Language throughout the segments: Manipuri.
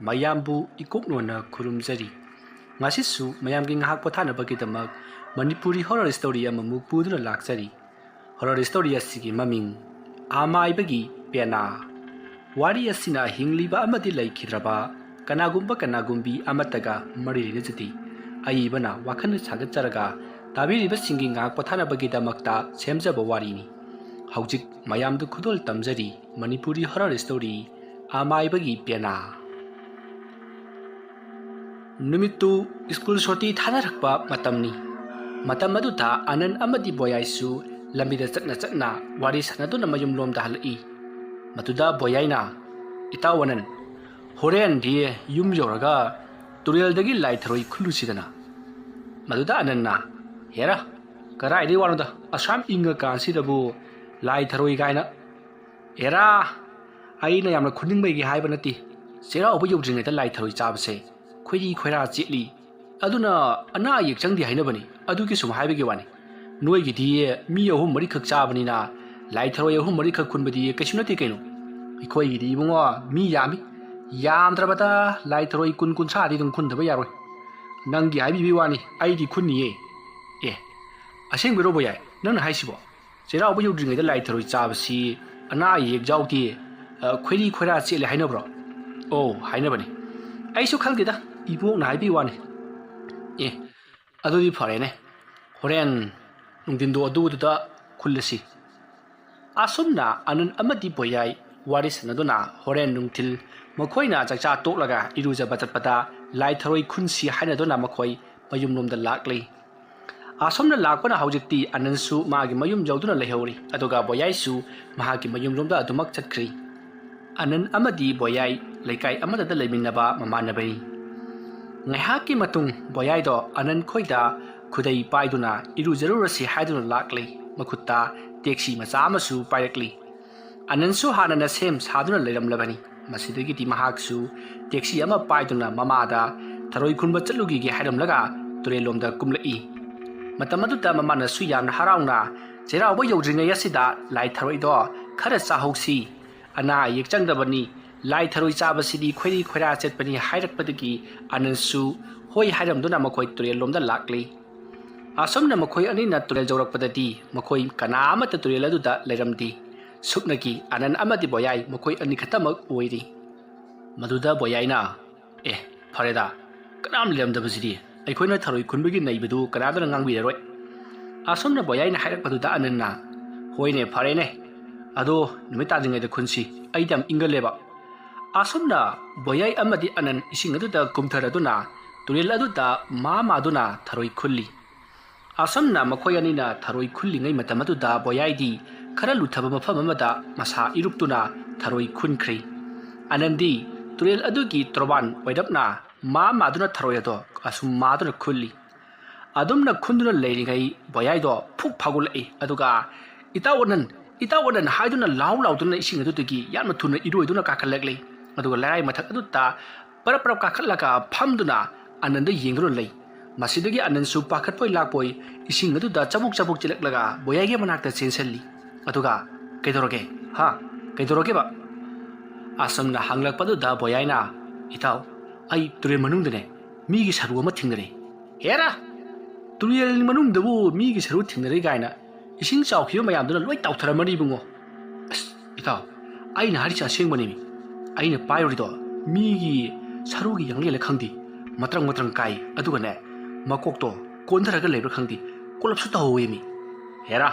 mayambu ikoknona khurumjari ngasisu mayamgi ngahak pothanabagidamag Manipuri horror story amamuk puduna laksari horror story asigi maming amaibagi pena wari asina hingliba amadi laikhidraba kanagumbi amataga marirejati aibana wakhana sagatjaraga tabiriba singi ngahak pothanabagidamagta semjaba warini haujik mayamdu khudol tamjari Manipuri horror story amaibagi pena Numitu school shoti thanarakpa matamni matam aduta anan amadi boyaisu lambida chakna wari sanaduna mayum lomda halai matuda boyaina itawanan horen di yum yoraga turel dagi lai throi khulusidana maduda ananna hera karai di wanuda asam inga kansi dabu lai throi gaina hera aina yamna khuning mai gi haiba nati sera obu yudringa da lai throi chabse khoiri khoira chili aduna ana yek changdi hainabani adugi sum haibegi wani noigi di mi ahum mari khak chabani na lai throi ahum mari khak khunbadi kaisuna te kaino ikoi gi di bungo mi yami yamdrabata lai throi kun sa di dum khun daba yaroi nangi haibi bi wani ai di khunni e aseng biro boyai nang haisibo sera obu yudringa da lai throi chabasi ana yek jauti khoiri khoira chele hainabro oh hainabani aisu khalgida ibo na haibi wani adudi farene horen nungdindo aduda khulasi asumna anan amadi boyai waris naduna horen nungtil makhoina chakcha toklaga iruja batapata lai tharoi khunsi hainaduna makhoi mayumlomda lakli asumna lakpana haujikti anansu magi mayum jawduna lehori aduga boyai su mahagi mayumlomda adumak chatkri anan amadi boyai laikai amada da leiminaba mamanabai ngaihaki matung boyai do anan khoida khudai paiduna irujarurasi haiduna lakli makutta taxi macha amasu pairakli anansu hanana sem saduna leiramlabani masidagi ti mahaksu taxi ama paiduna mamada tharoi khunba chatlugi gi hairamlaga turelomda kumlai matamadu ta mamana su yamna harauna cherawa yodringa yasida lai tharoi do khara chahausi ana yekchangdabani lai tharoi chabasidi khoiri khoira chetpani hairakpadagi anansu hoi hairamduna makhoi turel lomda lakli asomna makhoi anina turel jawrakpadadi makhoi kanama ta turel aduda leiramdi suknagi anan amadi boyai makhoi ani khatamak oiri maduda boyaina fareda kanam lemdabasidi aikhoina tharoi khunbagi naibedu kanadana ngangbidaroi asomna boyaina hairakpaduda ananna hoine farene ado numitadingaida khunsi aidam ingaleba asumna boyai amadi anan ising aduda kumtharaduna turel aduda maduna tharoi khulli asumna makhoi anina tharoi khulli ngai matam aduda boyai di khara luthaba mafam amada masa iruptuna tharoi khunkhri anandi turel adugi troban oidapna maduna tharoi ado asum maduna khulli adumna khunduna leiringai boyai do phuk phagulai aduga itawanan haiduna lauduna ising adugi yamna thuna iroiduna kakhalakli aduga larai mathak aduta parap kakhatlaka phamduna ananda yengro lei masidagi anansu pakhatpoi lakpoi ising aduda chabuk chilaklaga boyage manakta chenselli aduga kaidoroge ba asamna hanglakpaduda boyaina itaw ai turel manungdane migi saru ama thingnare hera turel manungdabu migi saru thingnare gaina ising chawkhiyo mayamduna loi tawtharamani bungo itaw aina harisa sengmani aina pairorido migi sarugi yangle khangdi matrang kai adugane makokto kontharaga lebra khangdi kolapsu tahowe mi hera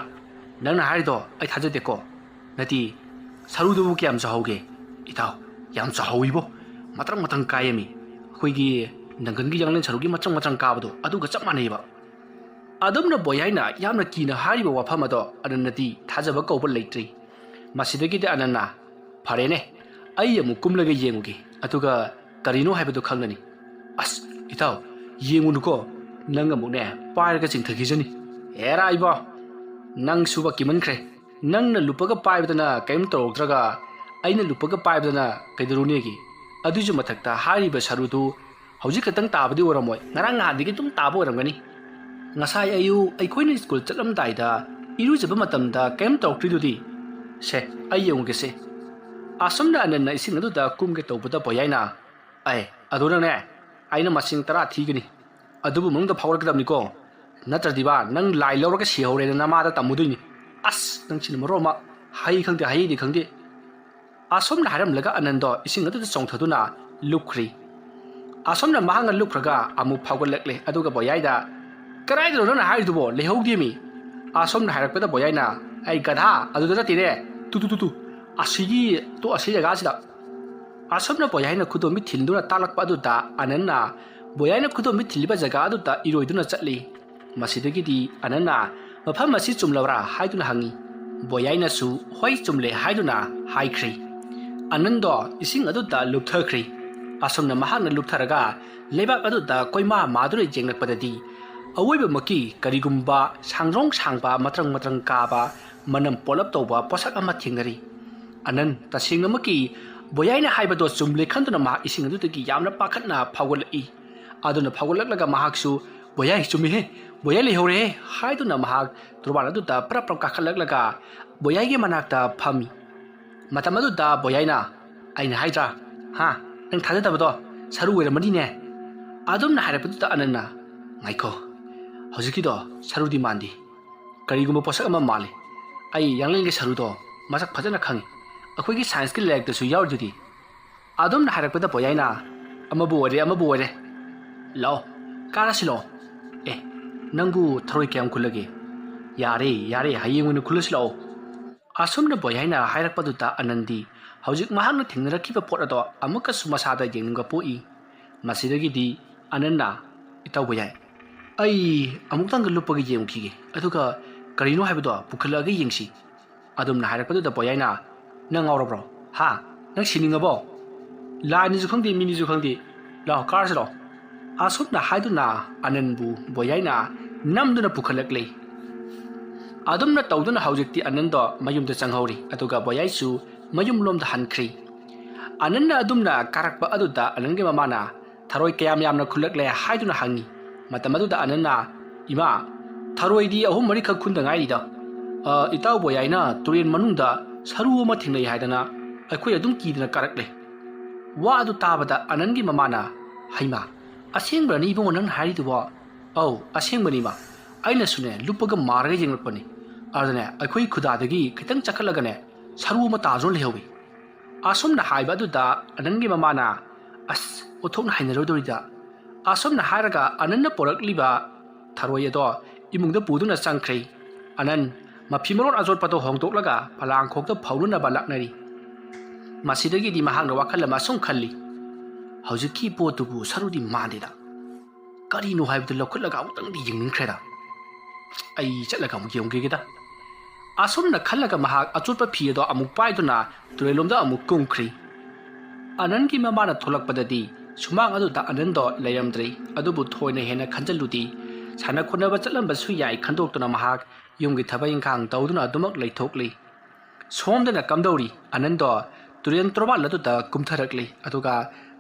nangna harido ai thajade ko nati sarudu kyam chahauge itaw yam chahawibo matrang kai mi khoigi nangangi yangle sarugi matrang kabado aduga chap manaiba adamna boyaina yamna kina hariba wafamado anannati thajaba kawba leitri masidagi de ananna farene ai amu kumlaga yenguge atuga karino haibadu khangnani as itaw yengunuko nang amune pairaga chingthagijani hera ibo nang suba kimankhre nangna lupaga paibadana kaim torokdraga aina lupaga paibadana kaidurunegi aduju mathakta hariba sarudu hojik katang tabadi oramoi ngarang hadigi tum tabo oramgani ngasai ayu aikhoina school chatlamdaida irujaba matamda kaim torokridudi se ai yenguge se asomna ananna ising aduda kumge tawbada boyaina ꯑꯩ ꯑꯗꯨꯅꯅꯦ ꯑꯩꯅ ꯃꯁꯤꯡ 10 ꯊꯤꯒꯅꯤ ꯑꯗꯨꯕꯨ ꯃꯅꯨꯡꯗ ꯐꯥꯎꯔꯛꯀꯗꯕꯅꯤꯀꯣ ꯅꯠꯇ꯭ꯔꯗꯤꯕ ꯅꯪ ꯂꯥꯏ ꯂꯧꯔꯒ ꯁꯤꯍꯧꯔꯦꯅ ꯅꯃꯥꯗ ꯇꯝꯃꯨꯗꯣꯏꯅꯤ ꯑꯁ ꯅꯪꯁꯤꯅ ꯃꯔꯣ ꯑꯃ ꯍꯩ ꯈꯪꯗꯦ ꯍꯩꯗꯤ ꯈꯪꯗꯦ ꯑꯁꯣꯝꯅ ꯍꯥꯏꯔꯝꯂꯒ ꯑꯅꯟꯗꯣ ꯏꯁꯤꯡ ꯑꯗꯨꯗ ꯆꯣꯡꯊꯗꯨꯅ ꯂꯨꯞꯈ꯭ꯔꯤ ꯑꯁꯣꯝꯅ ꯃꯍꯥꯛꯅ ꯂꯨꯞꯈ꯭ꯔꯒ ꯑꯃꯨꯛ ꯐꯥꯎꯒꯠꯂꯛꯂꯦ ꯑꯗꯨꯒ ꯕꯣꯌꯥꯏꯗ ꯀꯔꯥꯏꯗꯅꯣ ꯅꯪꯅ ꯍꯥꯏꯔꯤꯗꯨꯕꯣ ꯂꯩꯍꯧꯗꯦꯃꯤ ꯑꯁꯣꯝꯅ ꯍꯥꯏꯔꯛꯄꯗ ꯕꯣꯌꯥꯏꯅ ꯑꯩ ꯒꯙꯥ ꯑꯗꯨꯗ ꯅꯠꯇꯦꯅꯦ ꯇꯨ ꯑꯁꯤꯒꯤ ꯑꯁꯤ ꯖꯒꯥꯁꯤꯗ ꯑꯁꯣꯝꯅ ꯕꯣꯌꯥꯏꯅ ꯈꯨꯗꯣꯝꯕꯤ ꯊꯤꯟꯗꯨꯅ ꯇꯥꯛꯂꯛꯄ ꯑꯗꯨꯗ ꯑꯅꯟꯅ ꯕꯣꯌꯥꯏꯅ ꯈꯨꯗꯣꯝꯕꯤ ꯊꯤꯜꯂꯤꯕ ꯖꯒꯥ ꯑꯗꯨꯗ ꯏꯔꯣꯏꯗꯨꯅ ꯆꯠꯂꯤ ꯃꯁꯤꯗꯒꯤꯗꯤ ꯑꯅꯟꯅ ꯃꯐꯝ ꯑꯁꯤ ꯆꯨꯝꯂꯕ꯭ꯔꯥ ꯍꯥꯏꯗꯨꯅ ꯍꯪꯉꯤ ꯕꯣꯌꯥꯏꯅꯁꯨ ꯍꯣꯏ ꯆꯨꯝꯂꯦ ꯍꯥꯏꯗꯨꯅ ꯍꯥꯏꯈ꯭ꯔꯤ ꯑꯅꯟꯗꯣ ꯏꯁꯤꯡ ꯑꯗꯨꯗ ꯂꯨꯞꯊꯈ꯭ꯔꯤ ꯑꯁꯣꯝꯅ ꯃꯍꯥꯛꯅ ꯂꯨꯞꯊꯔꯒ ꯂꯩꯕꯥꯛ ꯑꯗꯨꯗ ꯀꯣꯏꯃꯥ ꯃꯥꯗꯨꯅ ꯌꯦꯡꯂꯛꯄꯗꯗꯤ ꯑꯋꯣꯏꯕꯃꯛꯀꯤ ꯀꯔꯤꯒꯨꯝꯕ ꯁꯥꯡꯗ꯭ꯔꯣꯡ ꯁꯥꯡꯕ ꯃꯇ꯭ꯔꯪ ꯀꯥꯕ ꯃꯅꯝ ꯄꯣꯂꯞ ꯇꯧꯕ ꯄꯣꯠꯁꯛ ꯑꯃ ꯊꯦꯡꯅꯔꯤ ꯑꯅꯟ ꯇꯁꯦꯡꯅꯃꯛꯀꯤ ꯕꯣꯌꯥꯏꯅ ꯍꯥꯏꯕꯗꯣ ꯆꯨꯝꯂꯦ ꯈꯟꯗꯨꯅ ꯃꯍꯥꯛ ꯏꯁꯤꯡ ꯑꯗꯨꯗꯒꯤ ꯌꯥꯝꯅ ꯄꯥꯈꯠꯅ ꯐꯥꯎꯒꯠꯂꯛꯏ ꯑꯗꯨꯅ ꯐꯥꯎꯒꯠꯂꯛꯂꯒ ꯃꯍꯥꯛꯁꯨ ꯕꯣꯌꯥꯏ ꯆꯨꯝꯃꯤꯍꯦ ꯕꯣꯌꯥꯏ ꯂꯩꯍꯧꯔꯦꯍꯦ ꯍꯥꯏꯗꯨꯅ ꯃꯍꯥꯛ ꯇꯨꯔꯕꯥꯟ ꯑꯗꯨꯗ ꯄ꯭ꯔꯞ ꯀꯥꯈꯠꯂꯛꯂꯒ ꯕꯣꯌꯥꯏꯒꯤ ꯃꯅꯥꯛꯇ ꯐꯝꯃꯤ ꯃꯇꯝ ꯑꯗꯨꯗ ꯕꯣꯌꯥꯏꯅ ꯑꯩꯅ ꯍꯥꯏꯗ꯭ꯔꯥ ꯅꯪ ꯊꯥꯖꯗꯕꯗꯣ ꯁꯔꯨ ꯑꯣꯏꯔꯝꯃꯅꯤꯅꯦ ꯑꯗꯨꯝꯅ ꯍꯥꯏꯔꯛꯄꯗꯨꯗ ꯑꯅꯟꯅ ꯉꯥꯏꯈꯣ ꯍꯧꯖꯤꯛꯀꯤꯗꯣ ꯁꯔꯨꯗꯤ ꯃꯥꯟꯗꯦ ꯀꯔꯤꯒꯨꯝꯕ ꯄꯣꯠꯁꯛ ꯑꯃ ꯃꯥꯜꯂꯤ ꯑꯩ ꯌꯥꯡꯂꯦꯟꯒꯤ ꯁꯔꯨꯗꯣ ꯃꯁꯛ ꯐꯖꯅ ꯈꯪꯉꯤ ꯑꯩꯈꯣꯏꯒꯤ ꯁꯥꯏꯟꯁꯀꯤ ꯂꯥꯏꯔꯤꯛꯇꯁꯨ ꯌꯥꯎꯔꯤꯗꯨꯗꯤ ꯑꯗꯨꯝꯅ ꯍꯥꯏꯔꯛꯄꯗ ꯕꯣꯌꯥꯏꯅ ꯑꯃꯕꯨ ꯑꯣꯏꯔꯦ ꯂꯥꯛꯑꯣ ꯀꯥꯔꯁꯤ ꯂꯥꯛꯑꯣ ꯅꯪꯕꯨ ꯊꯔꯣꯏ ꯀꯌꯥꯝ ꯈꯨꯜꯂꯒꯦ ꯌꯥꯔꯦ ꯍꯌꯦꯡ ꯑꯣꯏꯅ ꯈꯨꯜꯂꯁꯤ ꯂꯥꯛꯑꯣ ꯑꯁꯨꯝꯅ ꯕꯣꯌꯥꯏꯅ ꯍꯥꯏꯔꯛꯄꯗꯨꯗ ꯑꯅꯟꯗꯤ ꯍꯧꯖꯤꯛ ꯃꯍꯥꯛꯅ ꯊꯦꯡꯅꯔꯛꯈꯤꯕ ꯄꯣꯠ ꯑꯗꯣ ꯑꯃꯨꯛꯀꯁꯨ ꯃꯁꯥꯗ ꯌꯦꯡꯅꯤꯡꯕ ꯄꯣꯛꯏ ꯃꯁꯤꯗꯒꯤꯗꯤ ꯑꯅꯟꯅ ꯏꯇꯥꯎ ꯕꯣꯌꯥꯏ ꯑꯩ ꯑꯃꯨꯛꯇꯪꯒ ꯂꯨꯞꯄꯒ ꯌꯦꯡꯈꯤꯒꯦ ꯑꯗꯨꯒ ꯀꯔꯤꯅꯣ ꯍꯥꯏꯕꯗꯣ ꯄꯨꯈꯠꯂꯛꯑꯒ ꯌꯦꯡꯁꯤ ꯑꯗꯨꯝꯅ ꯍꯥꯏꯔꯛꯄꯗꯨꯗ ꯕꯣꯌꯥꯏꯅ ꯅꯪ ꯉꯥꯎꯔꯕ꯭ꯔꯣ ꯅꯪ ꯁꯤꯅꯤꯡꯉꯕꯣ ꯂꯥꯏꯅꯤꯁꯨ ꯈꯪꯗꯦ ꯃꯤꯅꯤꯁꯨ ꯈꯪꯗꯦ ꯂꯥꯛꯑꯣ ꯀꯥꯔꯁꯤ ꯂꯥꯛꯑꯣ ꯑꯁꯨꯝꯅ ꯍꯥꯏꯗꯨꯅ ꯑꯅꯟꯕꯨ ꯕꯣꯌꯥꯏꯅ ꯅꯝꯗꯨꯅ ꯄꯨꯈꯠꯂꯛꯂꯤ ꯑꯗꯨꯝꯅ ꯇꯧꯗꯨꯅ ꯍꯧꯖꯤꯛꯇꯤ ꯑꯅꯟꯗꯣ ꯃꯌꯨꯝꯗ ꯆꯪꯍꯧꯔꯤ ꯑꯗꯨꯒ ꯕꯣꯌꯥꯏꯁꯨ ꯃꯌꯨꯝꯂꯣꯝꯗ ꯍꯟꯈ꯭ꯔꯤ ꯑꯅꯟꯅ ꯑꯗꯨꯝꯅ ꯀꯥꯔꯛꯄ ꯑꯗꯨꯗ ꯑꯅꯟꯒꯤ ꯃꯃꯥꯅ ꯊꯔꯣꯏ ꯀꯌꯥꯝ ꯌꯥꯝꯅ ꯈꯨꯜꯂꯛꯂꯦ ꯍꯥꯏꯗꯨꯅ ꯍꯪꯉꯤ ꯃꯇꯝ ꯑꯗꯨꯗ ꯑꯅꯟꯅ ꯏꯃꯥ ꯊꯔꯣꯏꯗꯤ 3-4ꯈꯛ ꯈꯨꯟꯗ ꯉꯥꯏꯔꯤꯗ ꯏꯇꯥꯎ ꯕꯣꯌꯥꯏꯅ ꯇꯨꯔꯦꯟ ꯃꯅꯨꯡꯗ ꯁꯔꯨ ꯑꯃ ꯊꯦꯡꯅꯩ ꯍꯥꯏꯗꯅ ꯑꯩꯈꯣꯏ ꯑꯗꯨꯝ ꯀꯤꯗꯅ ꯀꯥꯔꯛꯂꯦ ꯋꯥ ꯑꯗꯨ ꯇꯥꯕꯗ ꯑꯅꯟꯒꯤ ꯃꯃꯥꯅ ꯍꯩꯃꯥ ꯑꯁꯦꯡꯕ꯭ꯔꯅꯤ ꯏꯕꯨꯡꯉꯣ ꯅꯪꯅ ꯍꯥꯏꯔꯤꯗꯨꯕꯣ ꯑꯧ ꯑꯁꯦꯡꯕꯅꯤ ꯏꯃꯥ ꯑꯩꯅꯁꯨꯅꯦ ꯂꯨꯞꯄꯒ ꯃꯥꯔꯒ ꯌꯦꯡꯂꯛꯄꯅꯤ ꯑꯗꯨꯅꯦ ꯑꯩꯈꯣꯏ ꯈꯨꯗꯥꯗꯒꯤ ꯈꯤꯇꯪ ꯆꯈꯠꯂꯒꯅꯦ ꯁꯔꯨ ꯑꯃ ꯇꯥꯗꯨꯅ ꯂꯩꯍꯧꯏ ꯑꯁꯨꯝꯅ ꯍꯥꯏꯕ ꯑꯗꯨꯗ ꯑꯅꯟꯒꯤ ꯃꯃꯥꯅ ꯑꯁ ꯑꯣꯊꯣꯛꯅ ꯍꯩꯅꯔꯣꯏꯗꯧꯔꯤꯗ ꯑꯁꯨꯝꯅ ꯍꯥꯏꯔꯒ ꯑꯅꯟꯅ ꯄꯣꯔꯛꯂꯤꯕ ꯊꯔꯣꯏ ꯑꯗꯣ ꯏꯃꯨꯡꯗ ꯄꯨꯗꯨꯅ ꯆꯪꯈ꯭ꯔꯤ ꯑꯅꯟ ꯃꯐꯤ ꯃꯔꯣꯟ ꯑꯆꯣꯠꯄꯗꯣ ꯍꯣꯡꯗꯣꯛꯂꯒ ꯐꯂꯥꯡꯈꯣꯛꯇ ꯐꯧꯅꯅꯕ ꯂꯥꯛꯅꯔꯤ ꯃꯁꯤꯗꯒꯤꯗꯤ ꯃꯍꯥꯛꯅ ꯋꯥꯈꯜ ꯑꯃ ꯁꯨꯝ ꯈꯜꯂꯤ ꯍꯧꯖꯤꯛꯀꯤ ꯄꯣꯠꯇꯨꯕꯨ ꯁꯔꯨꯗꯤ ꯃꯥꯟꯗꯦꯗ ꯀꯔꯤꯅꯣ ꯍꯥꯏꯕꯗꯨ ꯂꯧꯈꯠꯂꯒ ꯑꯃꯨꯛꯇꯪꯗꯤ ꯌꯦꯡꯅꯤꯡꯈ꯭ꯔꯦꯗ ꯑꯩ ꯆꯠꯂꯒ ꯑꯃꯨꯛ ꯌꯦꯡꯒꯦꯗ ꯑꯁꯨꯝꯅ ꯈꯜꯂꯒ ꯃꯍꯥꯛ ꯑꯆꯣꯠꯄ ꯐꯤ ꯑꯗꯣ ꯑꯃꯨꯛ ꯄꯥꯏꯗꯨꯅ ꯇꯨꯔꯦꯜꯂꯣꯝꯗ ꯑꯃꯨꯛ ꯀꯨꯝꯈ꯭ꯔꯤ ꯑꯅꯟꯒꯤ ꯃꯃꯥꯅ ꯊꯣꯛꯂꯛꯄꯗꯗꯤ ꯁꯨꯃꯥꯡ ꯑꯗꯨꯗ ꯑꯅꯟꯗꯣ ꯂꯩꯔꯝꯗ꯭ꯔꯤ ꯑꯗꯨꯕꯨ ꯊꯣꯏꯅ ꯍꯦꯟꯅ ꯈꯟꯖꯜꯂꯨꯗꯤ ꯁꯥꯟꯅ ꯈꯣꯠꯅꯕ ꯆꯠꯂꯝꯕꯁꯨ ꯌꯥꯏ ꯈꯟꯗꯣꯛꯇꯨꯅ ꯃꯍꯥꯛ ꯌꯨꯝꯒꯤ ꯊꯕꯛ ꯏꯪꯈꯥꯡ ꯇꯧꯗꯨꯅ ꯑꯗꯨꯃꯛ ꯂꯩꯊꯣꯛꯂꯤ ꯁꯣꯝꯗꯅ ꯀꯝꯗꯧꯔꯤ ꯑꯅꯟꯗꯣ ꯇꯨꯔꯦꯟ ꯇꯣꯔꯕꯥꯟ ꯑꯗꯨꯗ ꯀꯨꯝꯊꯔꯛꯂꯤ ꯑꯗꯨꯒ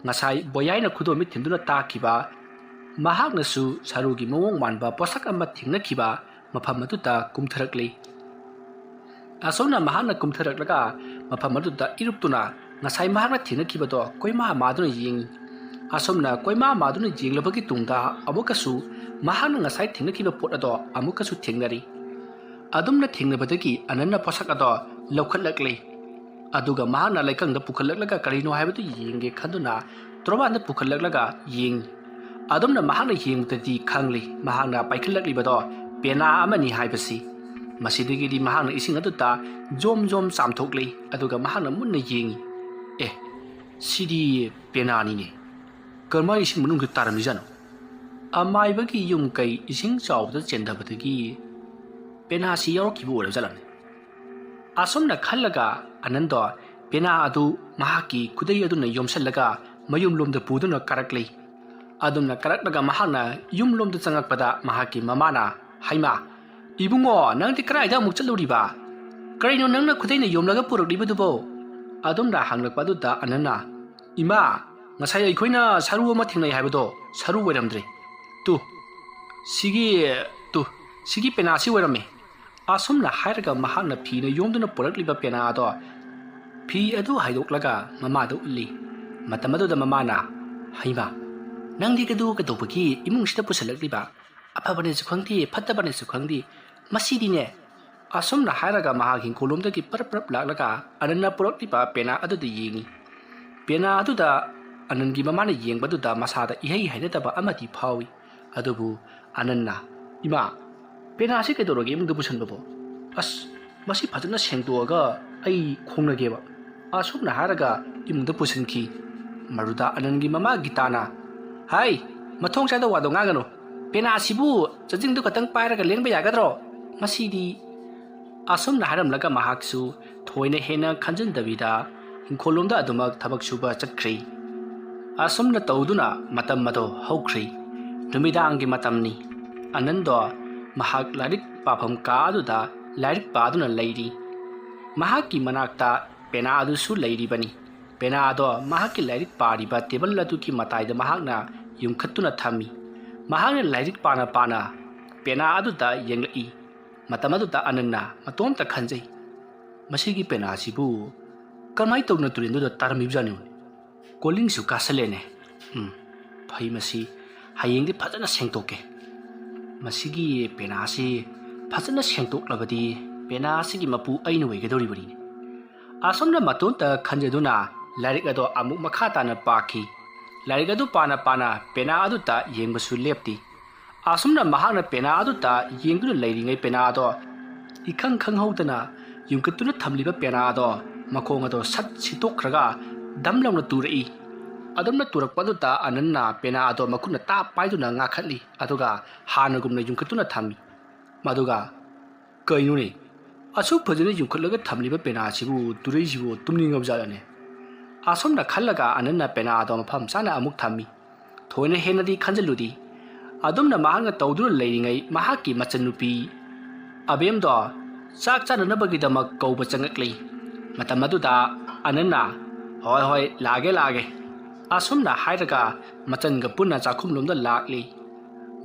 ꯉꯁꯥꯏ ꯕꯣꯌꯥꯏꯅ ꯈꯨꯗꯣꯝꯕꯤ ꯊꯤꯟꯗꯨꯅ ꯇꯥꯛꯈꯤꯕ ꯃꯍꯥꯛꯅꯁꯨ ꯁꯔꯨꯒꯤ ꯃꯑꯣꯡ ꯃꯥꯟꯕ ꯄꯣꯠꯁꯛ ꯑꯃ ꯊꯦꯡꯅꯈꯤꯕ ꯃꯐꯝ ꯑꯗꯨꯗ ꯀꯨꯝꯊꯔꯛꯂꯤ ꯑꯁꯣꯝꯅ ꯃꯍꯥꯛꯅ ꯀꯨꯝꯊꯔꯛꯂꯒ ꯃꯐꯝ ꯑꯗꯨꯗ ꯏꯔꯨꯞꯇꯨꯅ ꯉꯁꯥꯏ ꯃꯍꯥꯛꯅ ꯊꯦꯡꯅꯈꯤꯕꯗꯣ ꯀꯣꯏꯃꯥ ꯃꯥꯗꯨꯅ ꯌꯦꯡꯉꯤ ꯑꯁꯣꯝꯅ ꯀꯣꯏꯃꯥ ꯃꯥꯗꯨꯅ ꯌꯦꯡꯂꯕꯒꯤ ꯇꯨꯡꯗ ꯑꯃꯨꯛꯀꯁꯨ ꯃꯍꯥꯛꯅ ꯉꯁꯥꯏ ꯊꯦꯡꯅꯈꯤꯕ ꯄꯣꯠ ꯑꯗꯣ ꯑꯃꯨꯛꯀꯁꯨ ꯊꯦꯡꯅꯔꯤ ꯑꯗꯨꯝꯅ ꯊꯦꯡꯅꯕꯗꯒꯤ ꯑꯅꯟꯅ ꯄꯣꯠꯁꯛ ꯑꯗꯣ ꯂꯧꯈꯠꯂꯛꯂꯤ ꯑꯗꯨꯒ ꯃꯍꯥꯛꯅ ꯂꯩꯀꯪꯗ ꯄꯨꯈꯠꯂꯛꯂꯒ ꯀꯔꯤꯅꯣ ꯍꯥꯏꯕꯗꯨ ꯌꯦꯡꯒꯦ ꯈꯟꯗꯨꯅ ꯇꯣꯔꯕꯥꯟꯗ ꯄꯨꯈꯠꯂꯛꯂꯒ ꯌꯦꯡꯉꯤ ꯑꯗꯨꯝꯅ ꯃꯍꯥꯛꯅ ꯌꯦꯡꯕꯗꯗꯤ ꯈꯪꯂꯤ ꯃꯍꯥꯛꯅ ꯄꯥꯏꯈꯠꯂꯛꯂꯤꯕꯗꯣ ꯄꯦꯅꯥ ꯑꯃꯅꯤ ꯍꯥꯏꯕꯁꯤ ꯃꯁꯤꯗꯒꯤꯗꯤ ꯃꯍꯥꯛꯅ ꯏꯁꯤꯡ ꯑꯗꯨꯗ ꯖꯣꯝ ꯆꯥꯝꯊꯣꯛꯂꯤ ꯑꯗꯨꯒ ꯃꯍꯥꯛꯅ ꯃꯨꯟꯅ ꯌꯦꯡꯉꯤ ꯁꯤꯗꯤ ꯄꯦꯅꯥꯅꯤꯅꯦ ꯀꯔꯝꯍꯥꯏꯅ ꯏꯁꯤꯡ ꯃꯅꯨꯡꯗ ꯇꯥꯔꯝꯃꯤꯖꯥꯠꯅꯣ ꯑꯃꯥꯏꯕꯒꯤ ꯌꯨꯝ ꯀꯩ ꯏꯁꯤꯡ ꯆꯥꯎꯕꯗ ꯆꯦꯟꯊꯕꯗꯒꯤ ꯄꯦꯅꯥꯁꯤ ꯌꯥꯎꯔꯛꯈꯤꯕ ꯑꯣꯏꯔꯕꯖꯥꯠꯂꯅꯤ ꯑꯁꯨꯝꯅ ꯈꯜꯂꯒ ꯑꯅꯟꯗꯣ ꯄꯦꯅꯥ ꯑꯗꯨ ꯃꯍꯥꯛꯀꯤ ꯈꯨꯗꯩ ꯑꯗꯨꯅ ꯌꯣꯝꯁꯜꯂꯒ ꯃꯌꯨꯝꯂꯣꯝꯗ ꯄꯨꯗꯨꯅ ꯀꯥꯔꯛꯂꯤ ꯑꯗꯨꯝꯅ ꯀꯥꯔꯛꯂꯒ ꯃꯍꯥꯛꯅ ꯌꯨꯝꯂꯣꯝꯗ ꯆꯪꯉꯛꯄꯗ ꯃꯍꯥꯛꯀꯤ ꯃꯃꯥꯅ ꯍꯩꯃꯥ ꯏꯕꯨꯡꯉꯣ ꯅꯪꯗꯤ ꯀꯗꯥꯏꯗ ꯑꯃꯨꯛ ꯆꯠꯂꯨꯔꯤꯕ ꯀꯔꯤꯅꯣ ꯅꯪꯅ ꯈꯨꯗꯩꯅ ꯌꯣꯝꯂꯒ ꯄꯨꯔꯛꯂꯤꯕꯗꯨꯕꯣ ꯑꯗꯨꯝꯅ ꯍꯪꯂꯛꯄ ꯑꯗꯨꯗ ꯑꯅꯟꯅ ꯏꯃꯥ ꯉꯁꯥꯏ ꯑꯩꯈꯣꯏꯅ ꯁꯔꯨ ꯑꯃ ꯊꯦꯡꯅꯩ ꯍꯥꯏꯕꯗꯣ ꯁꯔꯨ ꯑꯣꯏꯔꯝꯗ꯭ꯔꯦ ꯁꯤꯒꯤ ꯄꯦꯅꯥꯁꯤ ꯑꯣꯏꯔꯝꯃꯦ ꯑꯁꯨꯝꯅ ꯍꯥꯏꯔꯒ ꯃꯍꯥꯛꯅ ꯐꯤꯅ ꯌꯣꯝꯗꯨꯅ ꯄꯨꯔꯛꯂꯤꯕ ꯄꯦꯅꯥ ꯑꯗꯣ ꯐꯤ ꯑꯗꯨ ꯍꯥꯏꯗꯣꯛꯂꯒ ꯃꯃꯥꯗ ꯎꯠꯂꯤ ꯃꯇꯝ ꯑꯗꯨꯗ ꯃꯃꯥꯅ ꯍꯩꯃꯥ ꯅꯪꯗꯤ ꯀꯩꯗꯧꯕꯒꯤ ꯏꯃꯨꯡꯁꯤꯗ ꯄꯨꯁꯜꯂꯛꯂꯤꯕ ꯑꯐꯕꯅꯦꯁꯨ ꯈꯪꯗꯦ ꯐꯠꯇꯕꯅꯦꯁꯨ ꯈꯪꯗꯦ ꯃꯁꯤꯗꯤꯅꯦ ꯑꯁꯨꯝꯅ ꯍꯥꯏꯔꯒ ꯃꯍꯥꯛ ꯍꯤꯡꯈꯣꯜꯂꯣꯝꯗꯒꯤ ꯄꯔꯞ ꯂꯥꯛꯂꯒ ꯑꯅꯟꯅ ꯄꯨꯔꯛꯂꯤꯕ ꯄꯦꯅꯥ ꯑꯗꯨꯗ ꯌꯦꯡꯉꯤ ꯄꯦꯅꯥ ꯑꯗꯨꯗ ꯑꯅꯟꯒꯤ ꯃꯃꯥꯅ ꯌꯦꯡꯕꯗꯨꯗ ꯃꯁꯥꯗ ꯏꯍꯩ ꯍꯩꯅꯗꯕ ꯑꯃꯗꯤ ꯐꯥꯎꯏ ꯑꯗꯨꯕꯨ ꯑꯅꯟꯅ ꯏꯃꯥ ꯄꯦꯅꯥꯁꯤ ꯀꯩꯗꯧꯔꯒꯦ ꯏꯃꯨꯡꯗ ꯄꯨꯁꯟꯕꯕꯣ ꯑꯁ ꯃꯁꯤ ꯐꯖꯅ ꯁꯦꯡꯗꯣꯛꯑꯒ ꯑꯩ ꯈꯣꯡꯅꯒꯦꯕ ꯑꯁꯨꯝꯅ ꯍꯥꯏꯔꯒ ꯏꯃꯨꯡꯗ ꯄꯨꯁꯤꯟꯈꯤ ꯃꯗꯨꯗ ꯑꯅꯟꯒꯤ ꯃꯃꯥ ꯒꯤꯇꯥꯅ ꯍꯥꯏ ꯃꯊꯣꯡ ꯆꯥꯗ ꯋꯥꯗꯣ ꯉꯥꯡꯒꯅꯨ ꯄꯦꯅꯥꯁꯤꯕꯨ ꯆꯖꯤꯡꯗꯨ ꯈꯛꯇꯪ ꯄꯥꯏꯔꯒ ꯂꯦꯡꯕ ꯌꯥꯒꯗ꯭ꯔꯣ ꯃꯁꯤꯗꯤ ꯑꯁꯨꯝꯅ ꯍꯥꯏꯔꯝꯂꯒ ꯃꯍꯥꯛꯁꯨ ꯊꯣꯏꯅ ꯍꯦꯟꯅ ꯈꯟꯖꯤꯟꯗꯕꯤꯗ ꯍꯤꯡꯈꯣꯜꯂꯣꯝꯗ ꯑꯗꯨꯃꯛ ꯊꯕꯛ ꯁꯨꯕ ꯆꯠꯈ꯭ꯔꯤ ꯑꯁꯨꯝꯅ ꯇꯧꯗꯨꯅ ꯃꯇꯝ ꯑꯗꯣ ꯍꯧꯈ꯭ꯔꯤ ꯅꯨꯃꯤꯗꯥꯡꯒꯤ ꯃꯇꯝꯅꯤ ꯑꯅꯟꯗꯣ ꯃꯍꯥꯛ ꯂꯥꯏꯔꯤꯛ ꯄꯥꯐꯝ ꯀꯥ ꯑꯗꯨꯗ ꯂꯥꯏꯔꯤꯛ ꯄꯥꯗꯨꯅ ꯂꯩꯔꯤ ꯃꯍꯥꯛꯀꯤ ꯃꯅꯥꯛꯇ ꯄꯦꯅꯥ ꯑꯗꯨꯁꯨ ꯂꯩꯔꯤꯕꯅꯤ ꯄꯦꯅꯥ ꯑꯗꯣ ꯃꯍꯥꯛꯀꯤ ꯂꯥꯏꯔꯤꯛ ꯄꯥꯔꯤꯕ ꯇꯦꯕꯜ ꯑꯗꯨꯒꯤ ꯃꯇꯥꯏꯗ ꯃꯍꯥꯛꯅ ꯌꯨꯝꯈꯠꯇꯨꯅ ꯊꯝꯃꯤ ꯃꯍꯥꯛꯅ ꯂꯥꯏꯔꯤꯛ ꯄꯥꯅ ꯄꯦꯅꯥ ꯑꯗꯨꯗ ꯌꯦꯡꯂꯛꯏ ꯃꯇꯝ ꯑꯗꯨꯗ ꯑꯅꯟꯅ ꯃꯇꯣꯝꯇ ꯈꯟꯖꯩ ꯃꯁꯤꯒꯤ ꯄꯦꯅꯥꯁꯤꯕꯨ ꯀꯃꯥꯏ ꯇꯧꯅ ꯇꯨꯔꯦꯟꯗꯨꯗ ꯇꯥꯔꯝꯃꯤꯕꯖꯥꯠꯅꯣ ꯀꯣꯂꯤꯡꯁꯨ ꯀꯥꯁꯜꯂꯦꯅꯦ ꯐꯩ ꯃꯁꯤ ꯍꯌꯦꯡꯗꯤ ꯐꯖꯅ ꯁꯦꯡꯗꯣꯛꯀꯦ ꯃꯁꯤꯒꯤ ꯄꯦꯅꯥꯁꯤ ꯐꯖꯅ ꯁꯦꯡꯗꯣꯛꯂꯕꯗꯤ ꯄꯦꯅꯥ ꯑꯁꯤꯒꯤ ꯃꯄꯨ ꯑꯩꯅ ꯑꯣꯏꯒꯗꯧꯔꯤꯕꯅꯤꯅꯦ ꯑꯁꯨꯝꯅ ꯃꯇꯣꯝꯇ ꯈꯟꯖꯗꯨꯅ ꯂꯥꯏꯔꯤꯛ ꯑꯗꯣ ꯑꯃꯨꯛ ꯃꯈꯥ ꯇꯥꯅ ꯄꯥꯈꯤ ꯂꯥꯏꯔꯤꯛ ꯑꯗꯨ ꯄꯥꯅ ꯄꯦꯅꯥ ꯑꯗꯨꯗ ꯌꯦꯡꯕꯁꯨ ꯂꯦꯞꯇꯤ ꯑꯁꯨꯝꯅ ꯃꯍꯥꯛꯅ ꯄꯦꯅꯥ ꯑꯗꯨꯗ ꯌꯦꯡꯗꯨꯅ ꯂꯩꯔꯤꯉꯩ ꯄꯦꯅꯥ ꯑꯗꯣ इखंग खंगहौदना युंकतुना थमलिबा पेनादो मखोंग अदो सट सितोखरगा दमलौना तुरई अदमना तुरकपदुता अनन्ना पेना अदो मखुना ता पाइदुना ngakhali aduga hanagumna युंकतुना थमी मदुगा कइनुने असु फजने युंखलगा थमलिबा पेना सिबु तुरैसिबु तुमनिंगबजालने असमना खल्लगा अनन्ना पेना अदो मफम साना अमुक थमी थोने हेनदी खंजलुदी अदमना महांगा तौदुना लेरिङै महाकी मचनुपी अबेमदो चाक चाननबगिदमक कौबा चंगक्लै मतमदुदा अनन्ना होय होय लागे असुमना हायरगा मचनगा पुन्ना चाखुमलोमदा लाक्ली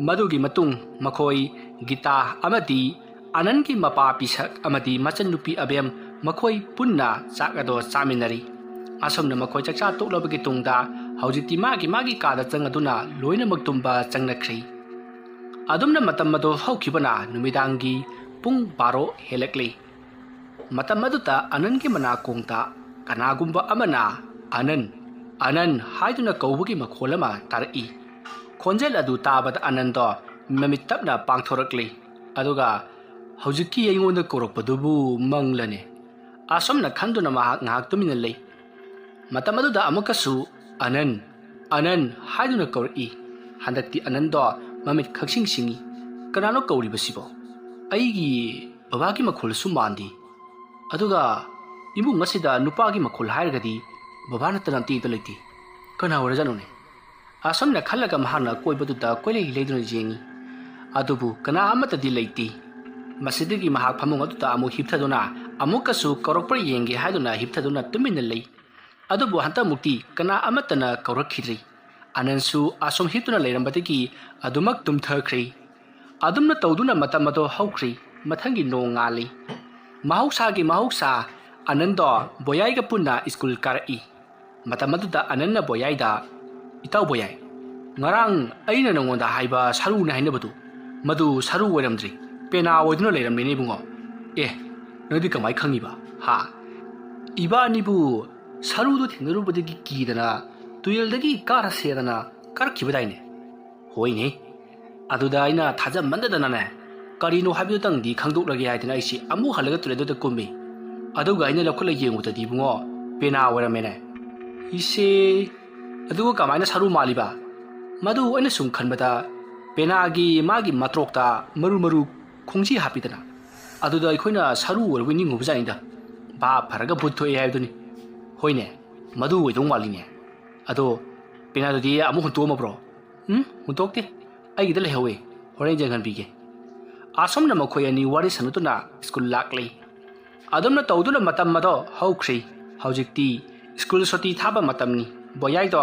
मदुगी मतुंग मखोई गीता अमदी अननकी मपा पिसक अमदी मचनुपी अबेम मखोई पुन्ना चाकदो चामिनरी असुमना मखोई चकचा तोक्लबगी तुंगदा हौजिति मागी कादा चंगदुना लोइनमक तुंबा चंगनख्री अदुमना मतमदो हौखिबना नुमिदांगी पुंग बारो हेलक्ली मतमदुता अननकी मनाकोंगता कनागुंबा अमना अनन हाइदुना कौबगी मखोलमा तारई खोंजेल अदु ताबद अनंदो ममित तपना पांगथोरक्ली अदुगा हौजिकी यैंगोंदा कोरकपदुबु मंगलने असमना खंदुना महाक ngahak tumina lei matamaduda amukasu अनन हाइदुना कौरई हंदक्ति अनंदो ममित खक्सिंग सिंगी कनानो कौरिबसिबो अईगी बाबागी मखोलसु मांदी अदुगा इमुंग असिदा नुपागी मखोल हायरगदी बाबा नतना तीत लेती कना वरजानुने असमना खल्लगा महाना कोइबदुदा कोइले लेदुना जेंगी अदुबु कना अमतदी लेती मसिदगी महाक फमुंग अदुदा अमु हिपथदुना अमुकसु कौरकपर येंगे हायदुना हिपथदुना तुमिन लei अदुबु हंता मुक्ति कना अमतना कौरखिद्री अननसु Assam हिपतुना लेरंबदगी अदुमक तुमथख्री अदुमना तौदुना मतमदो हौख्री मथंगी नोंग ngali mahausa anando boyaiga punna school karai matamaduda ananna boyaida itaw boyai ngarang aina nongonda haiba saru na hainabadu madu saru oiramdri pena oiduna leiramne bungo nodi kamai khangiba ha ibanibu saru do thinarubadagi kidana tuyeldagi kara sedana karkibadaine hoine aduda aina thajamandadana करीनो हाबिदंदी खंगदोक्लगे हाइदना इसी अमु हलगा तुलेदोदा कुम्बी अदुगा आइना लखुला येंगुतदी बुंगो पेना वरमेने इसे अदुगा कमाइना सारु मालिबा मदु अने सुम खनबदा पेनागी मागी मत्रोक्ता मरु खोंजी हापिदना अदुदा अखोइना सारु वरविनि ngubuजानिदा बा फरगा बुथोय हाइदुनी होइने मदु वइदों मालिने अदो पेनादुदी अमु हुंतोमब्रो हुंतोक्ते आइगिदा लेहवे होरेन जंगनबीगे असमना मखोय अनि वारी सनुतुना स्कूल लाक्लै अदमना तौदुना मतम मदो हौख्री हौजिक्ति स्कूल सोती थाबा मतमनी बोयाइदो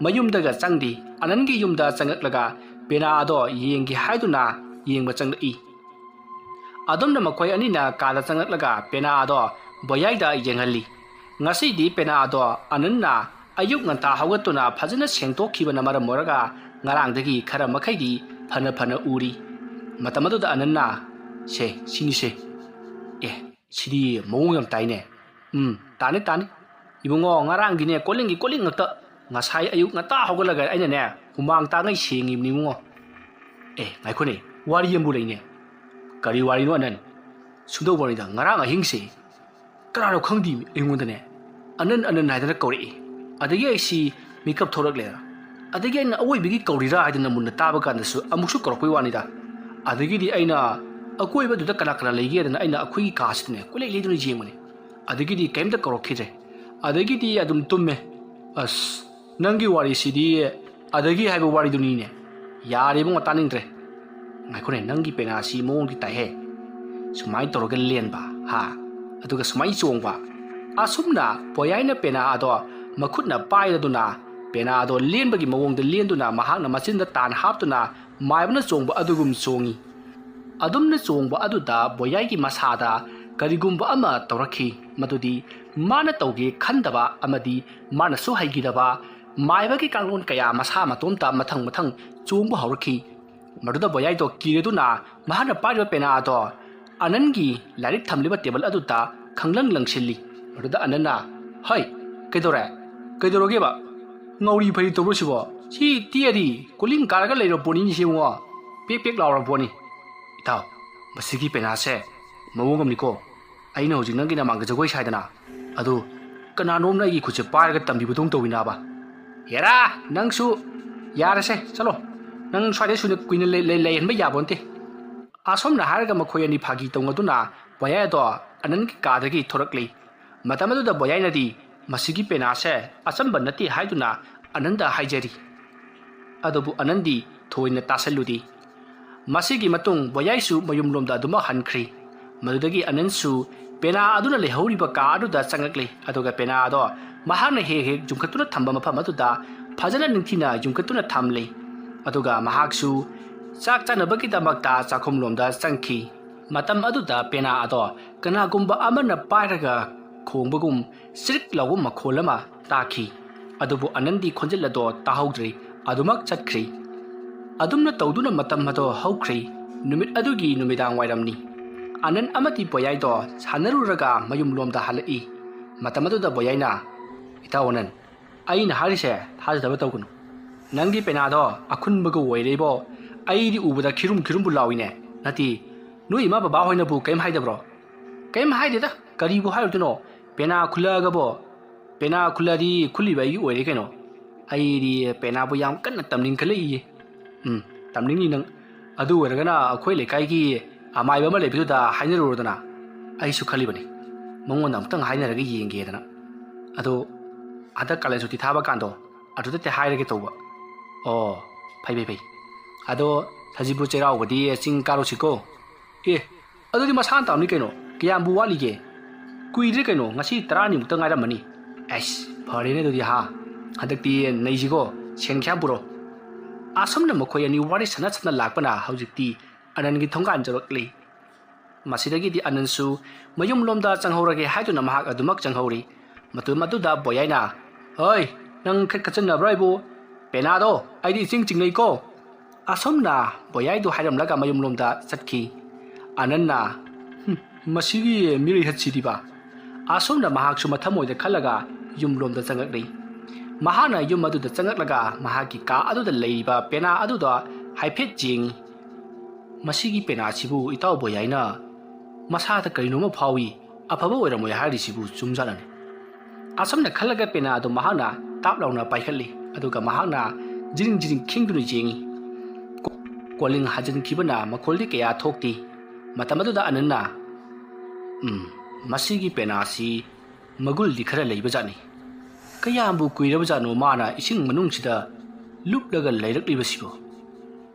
मयुमदगा चंगदी अननगी युमदा चंगक्लगा पेना अदो येंगी हाइदुना येंगबा चंगई अदमना मखोय अनिना कादा चंगक्लगा पेना अदो बोयाइदा येंगहली ngasi di pena ado ananna ꯑꯌꯨꯛ ꯉꯟꯇꯥ ꯍꯧꯒꯠꯇꯨꯅ ꯐꯖꯅ ꯁꯦꯡꯗꯣꯛꯈꯤꯕꯅ ꯃꯔꯝ ꯑꯣꯏꯔꯒ ꯉꯔꯥꯡꯗꯒꯤ ꯈꯔ ꯃꯈꯩꯗꯤ ꯐꯅ ꯎꯔꯤ ꯃꯇꯝ ꯑꯗꯨꯗ ꯑꯅꯟꯅ ꯁꯤꯅꯤꯁꯦ ꯁꯤꯗꯤ ꯃꯑꯣꯡ ꯌꯥꯝ ꯇꯥꯏꯅꯦ ꯇꯥꯅꯤ ꯏꯕꯨꯡꯉꯣ ꯉꯔꯥꯡꯒꯤꯅꯦ ꯀꯣꯂꯤꯡ ꯉꯛꯇ ꯉꯁꯥꯏ ꯑꯌꯨꯛ ꯉꯟꯇꯥ ꯍꯧꯒꯠꯂꯒ ꯑꯩꯅꯅꯦ ꯍꯨꯃꯥꯡ ꯇꯥꯉꯩ ꯁꯦꯡꯉꯤꯕꯅꯤ 이ꯕꯨꯡꯉꯣ ꯉꯥꯏꯈꯣꯅꯦ ꯋꯥꯔꯤ ꯑꯃꯕꯨ ꯂꯩꯅꯦ ꯀꯔꯤ ꯋꯥꯔꯤꯅꯣ ꯑꯅꯟ ꯁꯨꯝꯗꯧꯕꯅꯤꯗ ꯉꯔꯥꯡ ꯑꯍꯤꯡꯁꯦ ꯀꯅꯥꯅꯣ ꯈꯪꯗꯦ ꯑꯩꯉꯣꯟꯗꯅꯦ ꯑꯅꯟ ꯍꯥꯏꯗꯅ ꯀꯧꯔꯛꯏ ꯑꯗꯒꯤ ꯑꯩꯁꯤ ꯃꯤꯀꯞ ꯊꯣꯔꯛꯂꯦ ꯑꯗꯒꯤ ꯑꯩꯅ ꯑꯋꯣꯏꯕꯒꯤ ꯀꯧꯔꯤꯔꯥ ꯍꯥꯏꯗꯅ ꯃꯨꯟꯅ ꯇꯥꯕ ꯀꯥꯟꯗꯁꯨ ꯑꯃꯨꯛꯁꯨ ꯀꯧꯔꯛꯄꯩ ꯋꯥꯅꯤꯗ ꯑꯗꯒꯤꯗꯤ ꯑꯩꯅ ꯑꯀꯣꯏꯕꯗꯨꯗ ꯀꯅꯥ ꯂꯩꯒꯦꯗꯅ ꯑꯩꯅ ꯑꯩꯈꯣꯏꯒꯤ ꯀꯥꯁꯤꯗꯅꯦ ꯀꯣꯏꯂꯩ ꯂꯩꯗꯨꯅ ꯌꯦꯡꯕꯅꯦ ꯑꯗꯒꯤꯗꯤ ꯀꯩꯝꯇ ꯀꯧꯔꯛꯈꯤꯗ꯭ꯔꯦ ꯑꯗꯒꯤꯗꯤ ꯑꯗꯨꯝ ꯇꯨꯝꯃꯦ ꯑꯁ ꯅꯪꯒꯤ ꯋꯥꯔꯤꯁꯤꯗꯤ ꯑꯗꯒꯤ ꯍꯥꯏꯕ ꯋꯥꯔꯤꯗꯨꯅꯤꯅꯦ ꯌꯥꯔꯦ ꯏꯕꯨꯡꯉꯣ ꯇꯥꯅꯤꯡꯗ꯭ꯔꯦ ꯉꯥꯏꯈꯣꯅꯦ ꯅꯪꯒꯤ ꯄꯦꯅꯥꯁꯤ ꯃꯑꯣꯡꯗꯤ ꯇꯥꯏꯍꯦ ꯁꯨꯃꯥꯏꯅ ꯇꯧꯔꯒ ꯂꯦꯟꯕ ꯑꯗꯨꯒ ꯁꯨꯃꯥꯏꯅ ꯆꯣꯡꯕ ꯑꯁꯨꯝꯅ ꯄꯣꯌꯥꯏꯅ ꯄꯦꯅꯥ ꯑꯗꯣ ꯃꯈꯨꯠꯅ ꯄꯥꯏꯔꯗꯨꯅ ꯄꯦꯅꯥ ꯑꯗꯣ ꯂꯦꯟꯕꯒꯤ ꯃꯑꯣꯡꯗ ꯂꯦꯟꯗꯨꯅ ꯃꯍꯥꯛꯅ ꯃꯆꯤꯟꯗ ꯇꯥꯟ ꯍꯥꯞꯇꯨꯅ ꯃꯥꯏꯕꯅ ꯆꯣꯡꯕ ꯑꯗꯨꯒꯨꯝ ꯆꯣꯡꯉꯤ ꯑꯗꯨꯝꯅ ꯆꯣꯡꯕ ꯑꯗꯨꯗ ꯕꯣꯌꯥꯏꯒꯤ ꯃꯁꯥꯗ ꯀꯔꯤꯒꯨꯝꯕ ꯑꯃ ꯇꯧꯔꯛꯈꯤ ꯃꯗꯨꯗꯤ ꯃꯥꯅ ꯇꯧꯒꯦ ꯈꯟꯗꯕ ꯑꯃꯗꯤ ꯃꯥꯅꯁꯨ ꯍꯩꯈꯤꯗꯕ ꯃꯥꯏꯕꯒꯤ ꯀꯥꯡꯂꯣꯟ ꯀꯌꯥ ꯃꯁꯥ ꯃꯇꯣꯝꯇ ꯃꯊꯪ ꯆꯣꯡꯕ ꯍꯧꯔꯛꯈꯤ ꯃꯗꯨꯗ ꯕꯣꯌꯥꯏꯗꯣ ꯀꯤꯔꯗꯨꯅ ꯃꯍꯥꯛꯅ ꯄꯥꯏꯔꯤꯕ ꯄꯦꯅꯥ ꯑꯗꯣ ꯑꯅꯟꯒꯤ ꯂꯥꯏꯔꯤꯛ ꯊꯝꯂꯤꯕ ꯇꯦꯕꯜ ꯑꯗꯨꯗ ꯈꯪꯂꯪꯁꯤꯜꯂꯤ ꯃꯗꯨꯗ ꯑꯅꯟꯅ ꯍꯩ ꯀꯩꯗꯧꯔꯒꯦꯕ ꯉꯧꯔꯤ ꯐꯩ ꯇꯧꯕꯁꯤꯕꯣ ꯁꯤ ꯇꯤꯌꯥꯗꯤ ꯀꯣꯂꯤꯡ ꯀꯥꯔꯒ ꯂꯩꯔꯕ ꯄꯣꯠꯅꯤꯅꯤ ꯁꯤꯕꯨꯡꯉꯣ ꯄꯦꯛ ꯂꯥꯎꯔꯕ ꯄꯣꯠꯅꯤ ꯏꯇꯥꯎ ꯃꯁꯤꯒꯤ ꯄꯦꯅꯥꯁꯦ ꯃꯑꯣꯡ ꯑꯃꯅꯤꯀꯣ ꯑꯩꯅ ꯍꯧꯖꯤꯛ ꯅꯪꯒꯤ ꯅꯃꯥꯡꯗ ꯖꯒꯣꯏ ꯁꯥꯏꯗꯅ ꯑꯗꯨ ꯀꯅꯥꯅꯣꯝꯅ ꯑꯩꯒꯤ ꯈꯨꯠꯁꯦ ꯄꯥꯏꯔꯒ ꯇꯝꯕꯤꯕꯗꯧ ꯇꯧꯋꯤꯅꯥꯕ ꯍꯦꯔꯥ ꯅꯪꯁꯨ ꯌꯥꯔꯁꯦ ꯆꯠꯂꯣ ꯅꯪ ꯁ꯭ꯋꯥꯏꯗ ꯁꯨꯅ ꯀꯨꯏꯅ ꯂꯩꯍꯟꯕ ꯌꯥꯕ ꯅꯠꯇꯦ ꯑꯁꯣꯝꯅ ꯍꯥꯏꯔꯒ ꯃꯈꯣꯏ ꯑꯅꯤ ꯐꯥꯒꯤ ꯇꯧꯅꯗꯨꯅ ꯕꯣꯌꯥꯏ ꯑꯗꯣ ꯑꯅꯟꯒꯤ ꯀꯥꯗꯒꯤ ꯊꯣꯔꯛꯂꯤ ꯃꯇꯝ ꯑꯗꯨꯗ ꯕꯣꯌꯥꯏꯅꯗꯤ ꯃꯁꯤꯒꯤ ꯄꯦꯅꯥꯁꯦ ꯑꯆꯝꯕ ꯅꯠꯇꯦ ꯍꯥꯏꯗꯨꯅ ꯑꯅꯟꯗ ꯍꯥꯏꯖꯔꯤ ꯑꯗꯨꯕꯨ ꯑꯅꯟꯗꯤ ꯊꯣꯏꯅ ꯇꯥꯁꯜꯂꯨꯗꯦ ꯃꯁꯤꯒꯤ ꯃꯇꯨꯡ ꯕꯣꯌꯥꯏꯁꯨ ꯃꯌꯨꯝꯂꯣꯝꯗ ꯑꯗꯨꯃꯛ ꯍꯟꯈ꯭ꯔꯤ ꯃꯗꯨꯗꯒꯤ ꯑꯅꯟꯁꯨ ꯄꯦꯅꯥ ꯑꯗꯨꯅ ꯂꯩꯍꯧꯔꯤꯕ ꯀꯥ ꯑꯗꯨꯗ ꯆꯪꯂꯛꯂꯤ ꯑꯗꯨꯒ ꯄꯦꯅꯥ ꯑꯗꯣ ꯃꯍꯥꯛꯅ ꯍꯦꯛ ꯌꯨꯝꯈꯠꯇꯨꯅ ꯊꯝꯕ ꯃꯐꯝ ꯑꯗꯨꯗ ꯐꯖꯅ ꯅꯤꯡꯊꯤꯅ ꯌꯨꯝꯈꯠꯇꯨꯅ ꯊꯝꯂꯤ ꯑꯗꯨꯒ ꯃꯍꯥꯛꯁꯨ ꯆꯥꯛ ꯆꯥꯅꯕꯒꯤꯗꯃꯛꯇ ꯆꯥꯛꯈꯨꯝꯂꯣꯝꯗ ꯆꯪꯈꯤ ꯃꯇꯝ ꯑꯗꯨꯗ ꯄꯦꯅꯥ ꯑꯗꯣ ꯀꯅꯥꯒꯨꯝꯕ ꯑꯃꯅ ꯄꯥꯏꯔꯒ ꯈꯣꯡꯕꯒꯨꯝ ꯆꯤꯔꯤꯛ ꯂꯥꯎꯕ ꯃꯈꯣꯜ ꯑꯃ ꯇꯥꯈꯤ ꯑꯗꯨꯕꯨ ꯑꯅꯟꯗꯤ ꯈꯣꯟꯖꯦꯜ ꯑꯗꯣ ꯇꯥꯍꯧꯗ꯭ꯔꯤ ꯑꯗꯨꯃꯛ ꯆꯠꯈ꯭ꯔꯤ ꯑꯗꯨꯝꯅ ꯇꯧꯗꯨꯅ ꯃꯇꯝ ꯑꯗꯣ ꯍꯧꯈ꯭ꯔꯤ ꯅꯨꯃꯤꯠ ꯑꯗꯨꯒꯤ ꯅꯨꯃꯤꯗꯥꯡ ꯋꯥꯏꯔꯝꯅꯤ ꯑꯅꯟ ꯑꯃꯗꯤ ꯕꯣꯌꯥꯏꯗꯣ ꯁꯥꯟꯅꯔꯨꯔꯒ ꯃꯌꯨꯝꯂꯣꯝꯗ ꯍꯜꯂꯛꯏ ꯃꯇꯝ ꯑꯗꯨꯗ ꯕꯣꯌꯥꯏꯅ ꯏꯇꯥꯎ ꯑꯅꯟ ꯑꯩꯅ ꯍꯥꯏꯔꯤꯁꯦ ꯊꯥꯖꯗꯕ ꯇꯧꯒꯅꯨ ꯅꯪꯒꯤ ꯄꯦꯅꯥꯗꯣ ꯑꯈꯨꯟꯕꯒ ꯑꯣꯏꯔꯦꯕꯣ ꯑꯩꯗꯤ ꯎꯕꯗ ꯈꯤꯔꯨꯝꯕꯨ ꯂꯥꯎꯏꯅꯦ ꯅꯠꯇꯦ ꯅꯣꯏ ꯏꯃꯥ ꯕꯕꯥ ꯍꯣꯏꯅꯕꯨ ꯀꯩꯝ ꯍꯥꯏꯗꯕ꯭ꯔꯣ ꯀꯩꯝ ꯍꯥꯏꯗꯦꯗ ꯀꯔꯤꯕꯨ ꯍꯥꯏꯔꯨꯗꯣꯏꯅꯣ ꯄꯦꯅꯥ ꯈꯨꯜꯂꯛꯑꯒꯕꯣ ꯄꯦꯅꯥ ꯈꯨꯜꯂꯛꯑꯗꯤ ꯈꯨꯜꯂꯤꯕ ꯑꯩꯒꯤ ꯑꯣꯏꯔꯦ ꯀꯩꯅꯣ ꯑꯩꯗꯤ ꯄꯦꯅꯥꯕꯨ ꯌꯥꯝ ꯀꯟꯅ ꯇꯝꯅꯤꯡꯈꯠꯂꯛꯏꯌꯦ ꯇꯝꯅꯤꯡꯅꯤ ꯅꯪ ꯑꯗꯨ ꯑꯣꯏꯔꯒꯅ ꯑꯩꯈꯣꯏ ꯂꯩꯀꯥꯏꯒꯤ ꯑꯃꯥꯏꯕ ꯑꯃ ꯂꯩꯕꯗꯨꯗ ꯍꯥꯏꯅꯔꯨꯔꯗꯅ ꯑꯩꯁꯨ ꯈꯜꯂꯤꯕꯅꯤ ꯃꯉꯣꯟꯗ ꯑꯃꯨꯛꯇꯪ ꯍꯥꯏꯅꯔꯒ ꯌꯦꯡꯒꯦꯗꯅ ꯑꯗꯣ ꯍꯟꯗꯛ ꯀꯥꯂꯦꯟ ꯁꯨꯇꯤ ꯊꯥꯕ ꯀꯥꯟꯗꯣ ꯑꯗꯨꯗ ꯍꯥꯏꯔꯒꯦ ꯇꯧꯕ ꯑꯣ ꯐꯩ ꯑꯗꯣ ꯁꯖꯤꯕꯨ ꯆꯩꯔꯥꯎꯕꯗꯤ ꯆꯤꯡ ꯀꯥꯔꯨꯁꯤꯀꯣ ꯑꯗꯨꯗꯤ ꯃꯁꯥꯅ ꯇꯥꯕꯅꯤ ꯀꯩꯅꯣ ꯀꯌꯥꯝꯕꯨ ꯋꯥꯠꯂꯤꯒꯦ ꯀꯨꯏꯗ꯭ꯔꯦ ꯀꯩꯅꯣ ꯉꯁꯤ 10ꯃꯨꯛꯇ ꯉꯥꯏꯔꯝꯃꯅꯤ ꯐꯔꯦꯅꯦ ꯑꯗꯨꯗꯤ ꯍꯟꯗꯛꯇꯤ ꯅꯩꯁꯤꯀꯣ ꯁꯦꯟ ꯈꯌꯥꯝ ꯄꯨꯔꯣ ꯑꯁꯨꯝꯅ ꯃꯈꯣꯏ ꯑꯅꯤ ꯋꯥꯔꯤ ꯁꯥꯟꯅ ꯂꯥꯛꯄꯅ ꯍꯧꯖꯤꯛꯇꯤ ꯑꯅꯟꯒꯤ ꯊꯣꯡꯒꯥꯟ ꯌꯧꯔꯛꯂꯤ ꯃꯁꯤꯗꯒꯤꯗꯤ ꯑꯅꯟꯁꯨ ꯃꯌꯨꯝꯂꯣꯝꯗ ꯆꯪꯍꯧꯔꯒꯦ ꯍꯥꯏꯗꯨꯅ ꯃꯍꯥꯛ ꯑꯗꯨꯃꯛ ꯆꯪꯍꯧꯔꯤ ꯃꯇꯝ ꯑꯗꯨꯗ ꯕꯣꯌꯥꯏꯅ ꯍꯣꯏ ꯅꯪ ꯈꯠꯆꯟꯅꯕ꯭ꯔꯥ ꯑꯩꯕꯨ ꯄꯦꯅꯥꯗꯣ ꯑꯩꯗꯤ ꯏꯆꯤꯡ ꯆꯤꯡꯅꯩꯀꯣ ꯑꯁꯨꯝꯅ ꯕꯣꯌꯥꯏꯗꯨ ꯍꯥꯏꯔꯝꯂꯒ ꯃꯌꯨꯝꯂꯣꯝꯗ ꯆꯠꯈꯤ ꯑꯅꯟꯅ ꯃꯁꯤꯒꯤ ꯃꯤꯔꯩꯍꯠꯁꯤꯗꯤꯕ ꯑꯁꯨꯝꯅ ꯃꯍꯥꯛꯁꯨ ꯃꯊꯃꯣꯏꯗ ꯈꯜꯂꯒ ꯌꯨꯝꯂꯣꯝꯗ ꯆꯪꯂꯛꯂꯤ ꯃꯍꯥꯛꯅ ꯌꯨꯝ ꯑꯗꯨꯗ ꯆꯪꯂꯛꯂꯒ ꯃꯍꯥꯛꯀꯤ ꯀꯥ ꯑꯗꯨꯗ ꯂꯩꯔꯤꯕ ꯄꯦꯅꯥ ꯑꯗꯨꯗ ꯍꯥꯏꯐꯦꯠ ꯌꯦꯡꯉꯤ ꯃꯁꯤꯒꯤ ꯄꯦꯅꯥꯁꯤꯕꯨ ꯏꯇꯥꯎ ꯕꯣꯌꯥꯏꯅ ꯃꯁꯥꯗ ꯀꯔꯤꯅꯣꯃ ꯐꯥꯎꯏ ꯑꯐꯕ ꯑꯣꯏꯔꯝꯃꯣꯏ ꯍꯥꯏꯔꯤꯁꯤꯕꯨ ꯆꯨꯝꯖꯥꯠꯂꯅꯤ ꯑꯁꯨꯝꯅ ꯈꯜꯂꯒ ꯄꯦꯅꯥ ꯑꯗꯨ ꯃꯍꯥꯛꯅ ꯇꯥꯞ ꯂꯥꯎꯅ ꯄꯥꯏꯈꯠꯂꯤ ꯑꯗꯨꯒ ꯃꯍꯥꯛꯅ ꯖꯤꯔꯤꯡ ꯈꯤꯡꯗꯨꯅ ꯌꯦꯡꯉꯤ ꯀꯣꯂꯤꯡ ꯍꯥꯟꯖꯤꯟꯈꯤꯕꯅ ꯃꯈꯣꯜꯗꯤ ꯀꯌꯥ ꯊꯣꯛꯇꯦ ꯃꯇꯝ ꯑꯗꯨꯗ ꯑꯅꯟꯅ ꯃꯁꯤꯒꯤ ꯄꯦꯅꯥꯁꯤ ꯃꯒꯨꯜꯗꯤ ꯈꯔ ꯂꯩꯕꯖꯥꯠꯅꯤ ꯀꯌꯥꯝꯕꯨ ꯀꯨꯏꯔꯕꯖꯥꯠꯅꯣ ꯃꯥꯅ ꯏꯁꯤꯡ ꯃꯅꯨꯡꯁꯤꯗ ꯂꯨꯞꯂꯒ ꯂꯩꯔꯛꯂꯤꯕꯁꯤꯕꯨ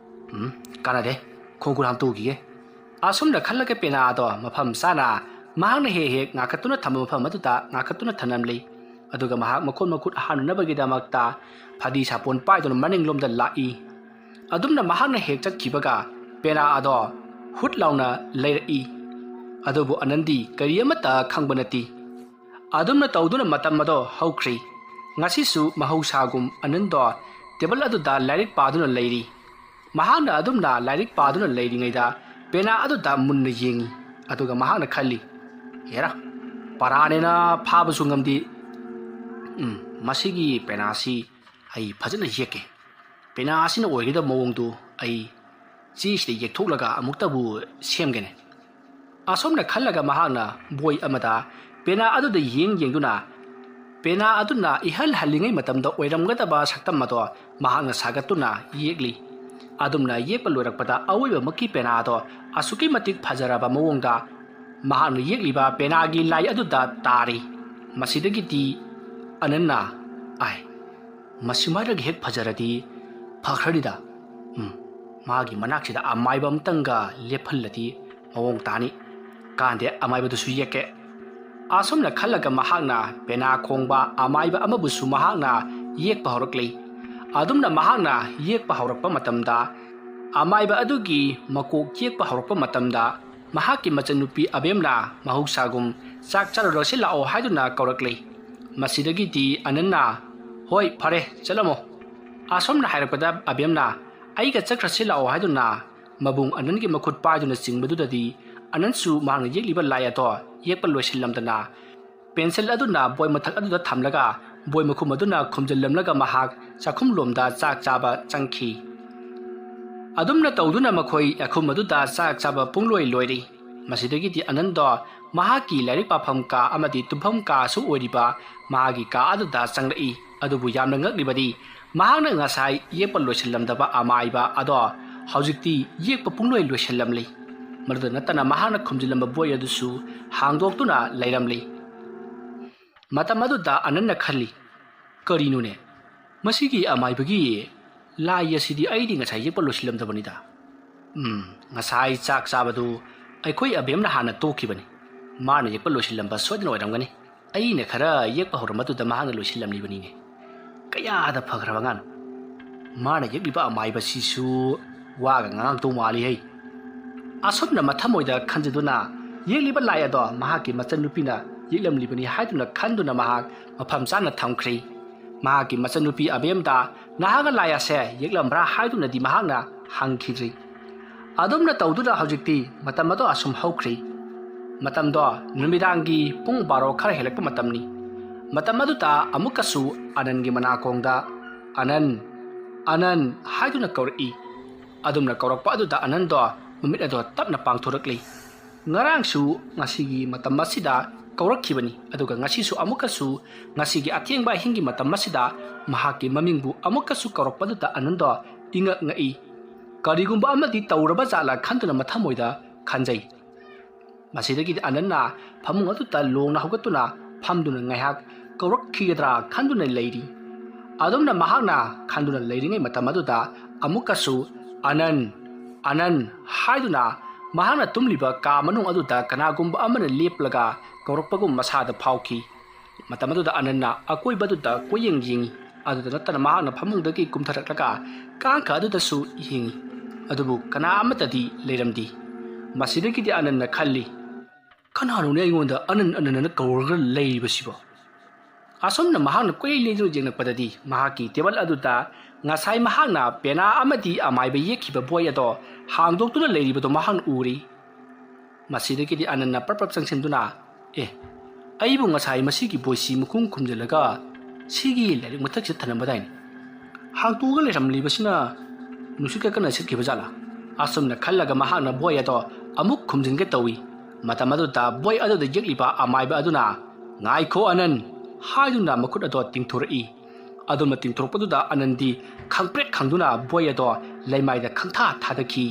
ꯀꯥꯟꯅꯗꯦ ꯈꯣꯡꯈꯨꯠ ꯍꯥꯝꯇꯣꯛꯈꯤꯒꯦ ꯑꯁꯨꯝꯅ ꯈꯜꯂꯒ ꯄꯦꯅꯥ ꯑꯗꯣ ꯃꯐꯝ ꯆꯥꯅ ꯃꯍꯥꯛꯅ ꯍꯦꯛ ꯉꯥꯛꯈꯠꯇꯨꯅ ꯊꯝꯕ ꯃꯐꯝ ꯑꯗꯨꯗ ꯉꯥꯛꯈꯠꯇꯨꯅ ꯊꯅꯝꯂꯤ ꯑꯗꯨꯒ ꯃꯍꯥꯛ ꯃꯈꯨꯠ ꯍꯥꯝꯅꯅꯕꯒꯤꯗꯃꯛꯇ ꯐꯗꯤ ꯁꯥꯄꯣꯟ ป้ꯥꯏꯗꯨꯅ ꯃꯅꯤꯡꯂꯣꯝꯗ ꯂꯥꯛꯏ ꯑꯗꯨꯝꯅ ꯃꯍꯥꯛꯅ ꯍꯦꯛ ꯆꯠꯈꯤꯕꯒ ꯄꯦꯅꯥ ꯑꯗꯣ ꯍꯨꯠ ꯂꯥꯎꯅ ꯂꯩꯔꯛꯏ ꯑꯗꯨꯕꯨ ꯑꯅꯟꯗꯤ ꯀꯔꯤ ꯑꯃꯠꯇ ꯈꯪꯕ ꯅꯠꯇꯦ ꯑꯗꯨꯝꯅ ꯇꯧꯗꯨꯅ ꯃꯇꯝ ꯑꯗꯣ ꯍꯧꯈ꯭ꯔꯤ ngasisu mahusagum anando table aduda lairik paduna leiri mahana adumna lairik paduna leiri ngaida pena aduda munna yengi aduga mahana khalli hera paranena phabasu ngamdi masigi penasi ai phajana yeke penasi na oigida mawongdu ai chiste yektholaga amuktabu semgene asomna khallaga mahana boy amada pena aduda yengduna pena aduna ihal halingai matamda oiramgadaba saktamado mahana sagatuna yekli adumna yekpa loirakpada awiba maki pena do asuki matik phajaraba mawongda mahana yekliba penagi lai aduda tari masidagiti ananna ai masimarag hek phajaradi phakharida magi manaksida amaiba amtanga lephallati mawong tani kande amaiba du suyeke asomna khallaga mahakna pena khongba amaiba amabusu mahakna yekpa horakli adumna mahakna yekpa horakpa matamda amaiba adugi makok yekpa horakpa matamda mahaki machanupi abemna mahuksagum chak charorosi lao haiduna kaurakli masidagiti ananna hoi phare chalamo asomna hairakpada abemna aiga chakrasi lao haiduna mabung anangi makhut paiduna chingbadudadi anansu mahakna yekliba lai ato yekpa loisillamdana pencil aduna boy mathak aduda thamlaga boy makhum aduna khumjallamlaga mahak chakhum lomda chak chaba changkhi adumna tawduna makhoi akhum aduda chak chaba pungloi loiri masidagiti anando mahaki lairik pafam ka amadi tumpham ka su oiriba mahagi ka aduda changlai adubu yamna ngaklibadi mahakna ngasai yekpa loisillamdaba amaiba ado haujikti yekpa pungloi loisillamli मरद नतना महान खुमजिलम बोय अदुसु हांगदोक्तुना लैरमली मतम अदुदा अनन्न खल्ली करिनुने मसिगी अमाइबगी लाई यसिदी आइदि ngасai yekpa losillamdabaniदा ngасai chak chabadu aikhoi abemna hana tokibani mana yekpa losilamba sodina oiramgani aine khara yekpa horamatuda mahana losillamlibani ne kaya da phagraba ngan mana yekliba amaiba sisu waga ngang to mali hei asomna mathamoida khanjiduna yekliba layado mahaki machanupina yeklamlibani haiduna khanduna mahak mafam chana thamkhri mahaki machanupi abemda nahaga laya se yeklamra haiduna di mahakna hangkhidri adumna tawduna hojikti matamado asum haukhri matamdo numidangi pung 12 khara helakpa matamni matamaduta amukasu anangi manakongda anan haiduna kauri adumna kaurakpa aduda anando mamit ado tapna pangthorakli ngarangsu ngasigi matam masida kaurakhibani aduga ngasisu amukasu ngasigi athengba hingi matam masida mahaki mamingbu amukasu kaurakpaduta anando inga ngai karigumba amadi tawraba jala khantuna mathamoida khanjai masidagi ananna phamung aduta longna hogatuna phamduna ngaihak kaurakkhigedra khanduna leiri adumna mahakna khanduna leiringai matam aduda amukasu anan haiduna mahana tumliba ka manung aduda kanagumba amana leplaga kaurakpagum masada phauki matamaduda ananna akoi baduda koyeng yingi aduda natana mahana phamungdagi kumtharaklaga kangka aduda su hingi adubu kana amatadi leiramdi masidagidi ananna khalli kananu ne ingonda anan kaurga leibasibo asomna mahana koy leju jengnapadadi mahaki tebal aduda ngasai mahakna pena amadi amaiba yekhiba boy ado hangdoktuna leiribado mahang uri masidagidi ananna parpap sangsenduna aibu ngasai masigi boisi mukum khumjalaga sigi lerik mathak se thanambadain hangtuga leramlibasina nusika kana sikhiba jala asomna khallaga mahakna boy ado amuk khumjinge tawi matamadu ta boy ado de yekliba amaiba aduna ngaikho anan haiduna makut ado tingthurai aduma tingthorpaduda anandi khangprek khangduna boy ado laimaida khangtha thadaki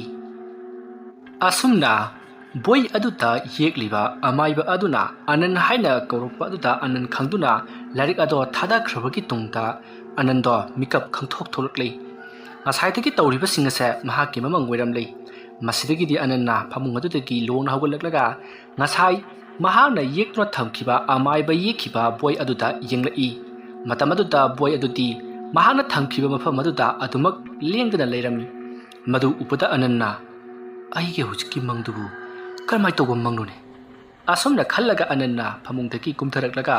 asumna boy aduta yekliba amaiba aduna anan haina kaurupa aduta anan khangduna larik ado thada khrabagi tungta anando mikap khangthok tholaklei ngasai thaki tawriba singase mahaki mamang weramlei masidagi di ananna phamung adudagi longna hawgalaklaga ngasai mahana yekna thamkiba amaiba yekhiba boy aduta yenglai matamaduta boy adudi mahana thamkiba mafam aduda adumak lengdana leirami madu upada ananna aige hujki mangdubu karmai togo mangnune asomna khallaga ananna phamungdagi kumtharaklaga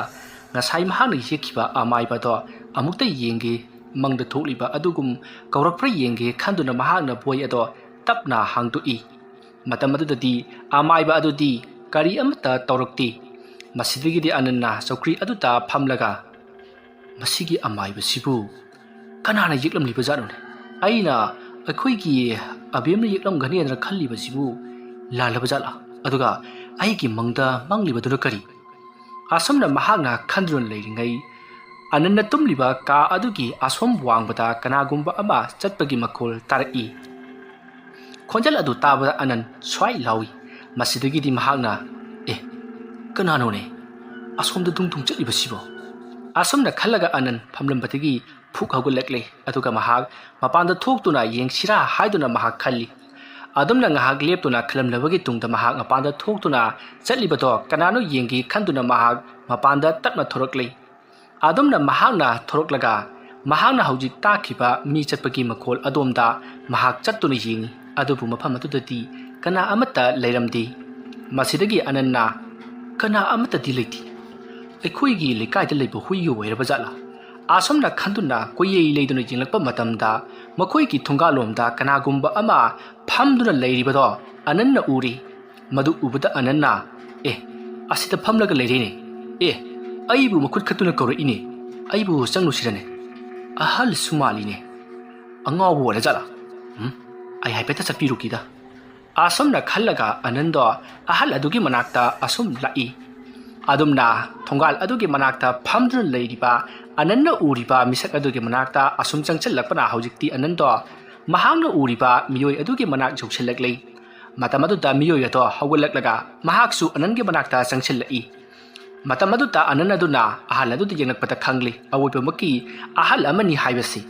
ngasai mahang ni yekhiba amai ba do amukta yenge mangda tholiba adugum kaurakpra yenge khanduna mahang na boy ado tapna hangtu I matam adudadi amai ba adudi kari amata tawrakti masidigi di ananna sokri aduta phamlaga masigi amai ba sibu kanana yeklam liba janu ne aina akhoi gi abemna yeklam gani andra khalli ba sibu lalaba jala aduga ai gi mangda mangli ba dura kari asomna mahagna khandrun leiringai ananna tumliba ka adugi asom wangbada kanagumba ama chatpagi makol tarai khonjal adu taba anan swai lawi masidagi di mahagna kanano ne asomda dungtung chatliba sibo asomna khallaga anan phamlambatagi phuk hagulakle aduga mahag mapanda thoktuna yengsira haiduna mahag khalli adumna ngahak leptuna khalamlabagi tungda mahag mapanda thoktuna chatlibato kanano yengi khanduna mahag mapanda tapna thoraklei adumna mahagna thoroklaga mahagna hauji takhiba mi chatpagi makhol adomda mahag chattuna yengi adubu mafam atudati kana amata leiramdi masidagi ananna kana amata dileti ꯑꯩꯈꯣꯏꯒꯤ ꯂꯩꯀꯥꯏꯗ ꯂꯩꯕ ꯍꯨꯏꯒ ꯑꯣꯏꯔꯕ ꯖꯥꯠꯂꯥ ꯑꯁꯣꯝꯅ ꯈꯟꯗꯨꯅ ꯀꯣꯏꯌꯩ ꯂꯩꯗꯨꯅ ꯌꯦꯡꯂꯛꯄ ꯃꯇꯝꯗ ꯃꯈꯣꯏꯒꯤ ꯊꯣꯡꯒꯥꯜꯂꯣꯝꯗ ꯀꯅꯥꯒꯨꯝꯕ ꯑꯃ ꯐꯝꯗꯨꯅ ꯂꯩꯔꯤꯕꯗꯣ ꯑꯅꯟꯅ ꯎꯔꯤ ꯃꯗꯨ ꯎꯕꯗ ꯑꯅꯟꯅ ꯑꯁꯤꯗ ꯐꯝꯂꯒ ꯂꯩꯔꯦꯅꯦ ꯑꯩꯕꯨ ꯃꯈꯨꯠ ꯈꯠꯇꯨꯅ ꯀꯧꯔꯛꯏꯅꯦ ꯑꯩꯕꯨ ꯆꯪꯂꯨꯁꯤꯔꯅꯦ ꯑꯍꯜꯁꯨ ꯃꯥꯜꯂꯤꯅꯦ ꯑꯉꯥꯎꯕ ꯑꯣꯏꯔ ꯖꯥꯠꯂꯥ ꯑꯩ ꯍꯥꯏꯐꯦꯠꯇ ꯆꯠꯄꯤꯔꯨꯈꯤꯗ ꯑꯁꯣꯝꯅ ꯈꯜꯂꯒ ꯑꯅꯟꯗꯣ ꯑꯍꯜ ꯑꯗꯨꯒꯤ ꯃꯅꯥꯛꯇ ꯑꯁꯨꯝ ꯂꯥꯛꯏ adumna thongal adugi manakta phamdrun leiriba ananna uriba misak adugi manakta asum changchalakpana haujikti anando mahangna uriba miyoi adugi manak joksellaklei matamadu da miyoi ato hawulaklaga mahaksu anangi manakta changchallai matamadu ta ananaduna ahal adugi yenakpata khangli awibamaki ahal amani haibasi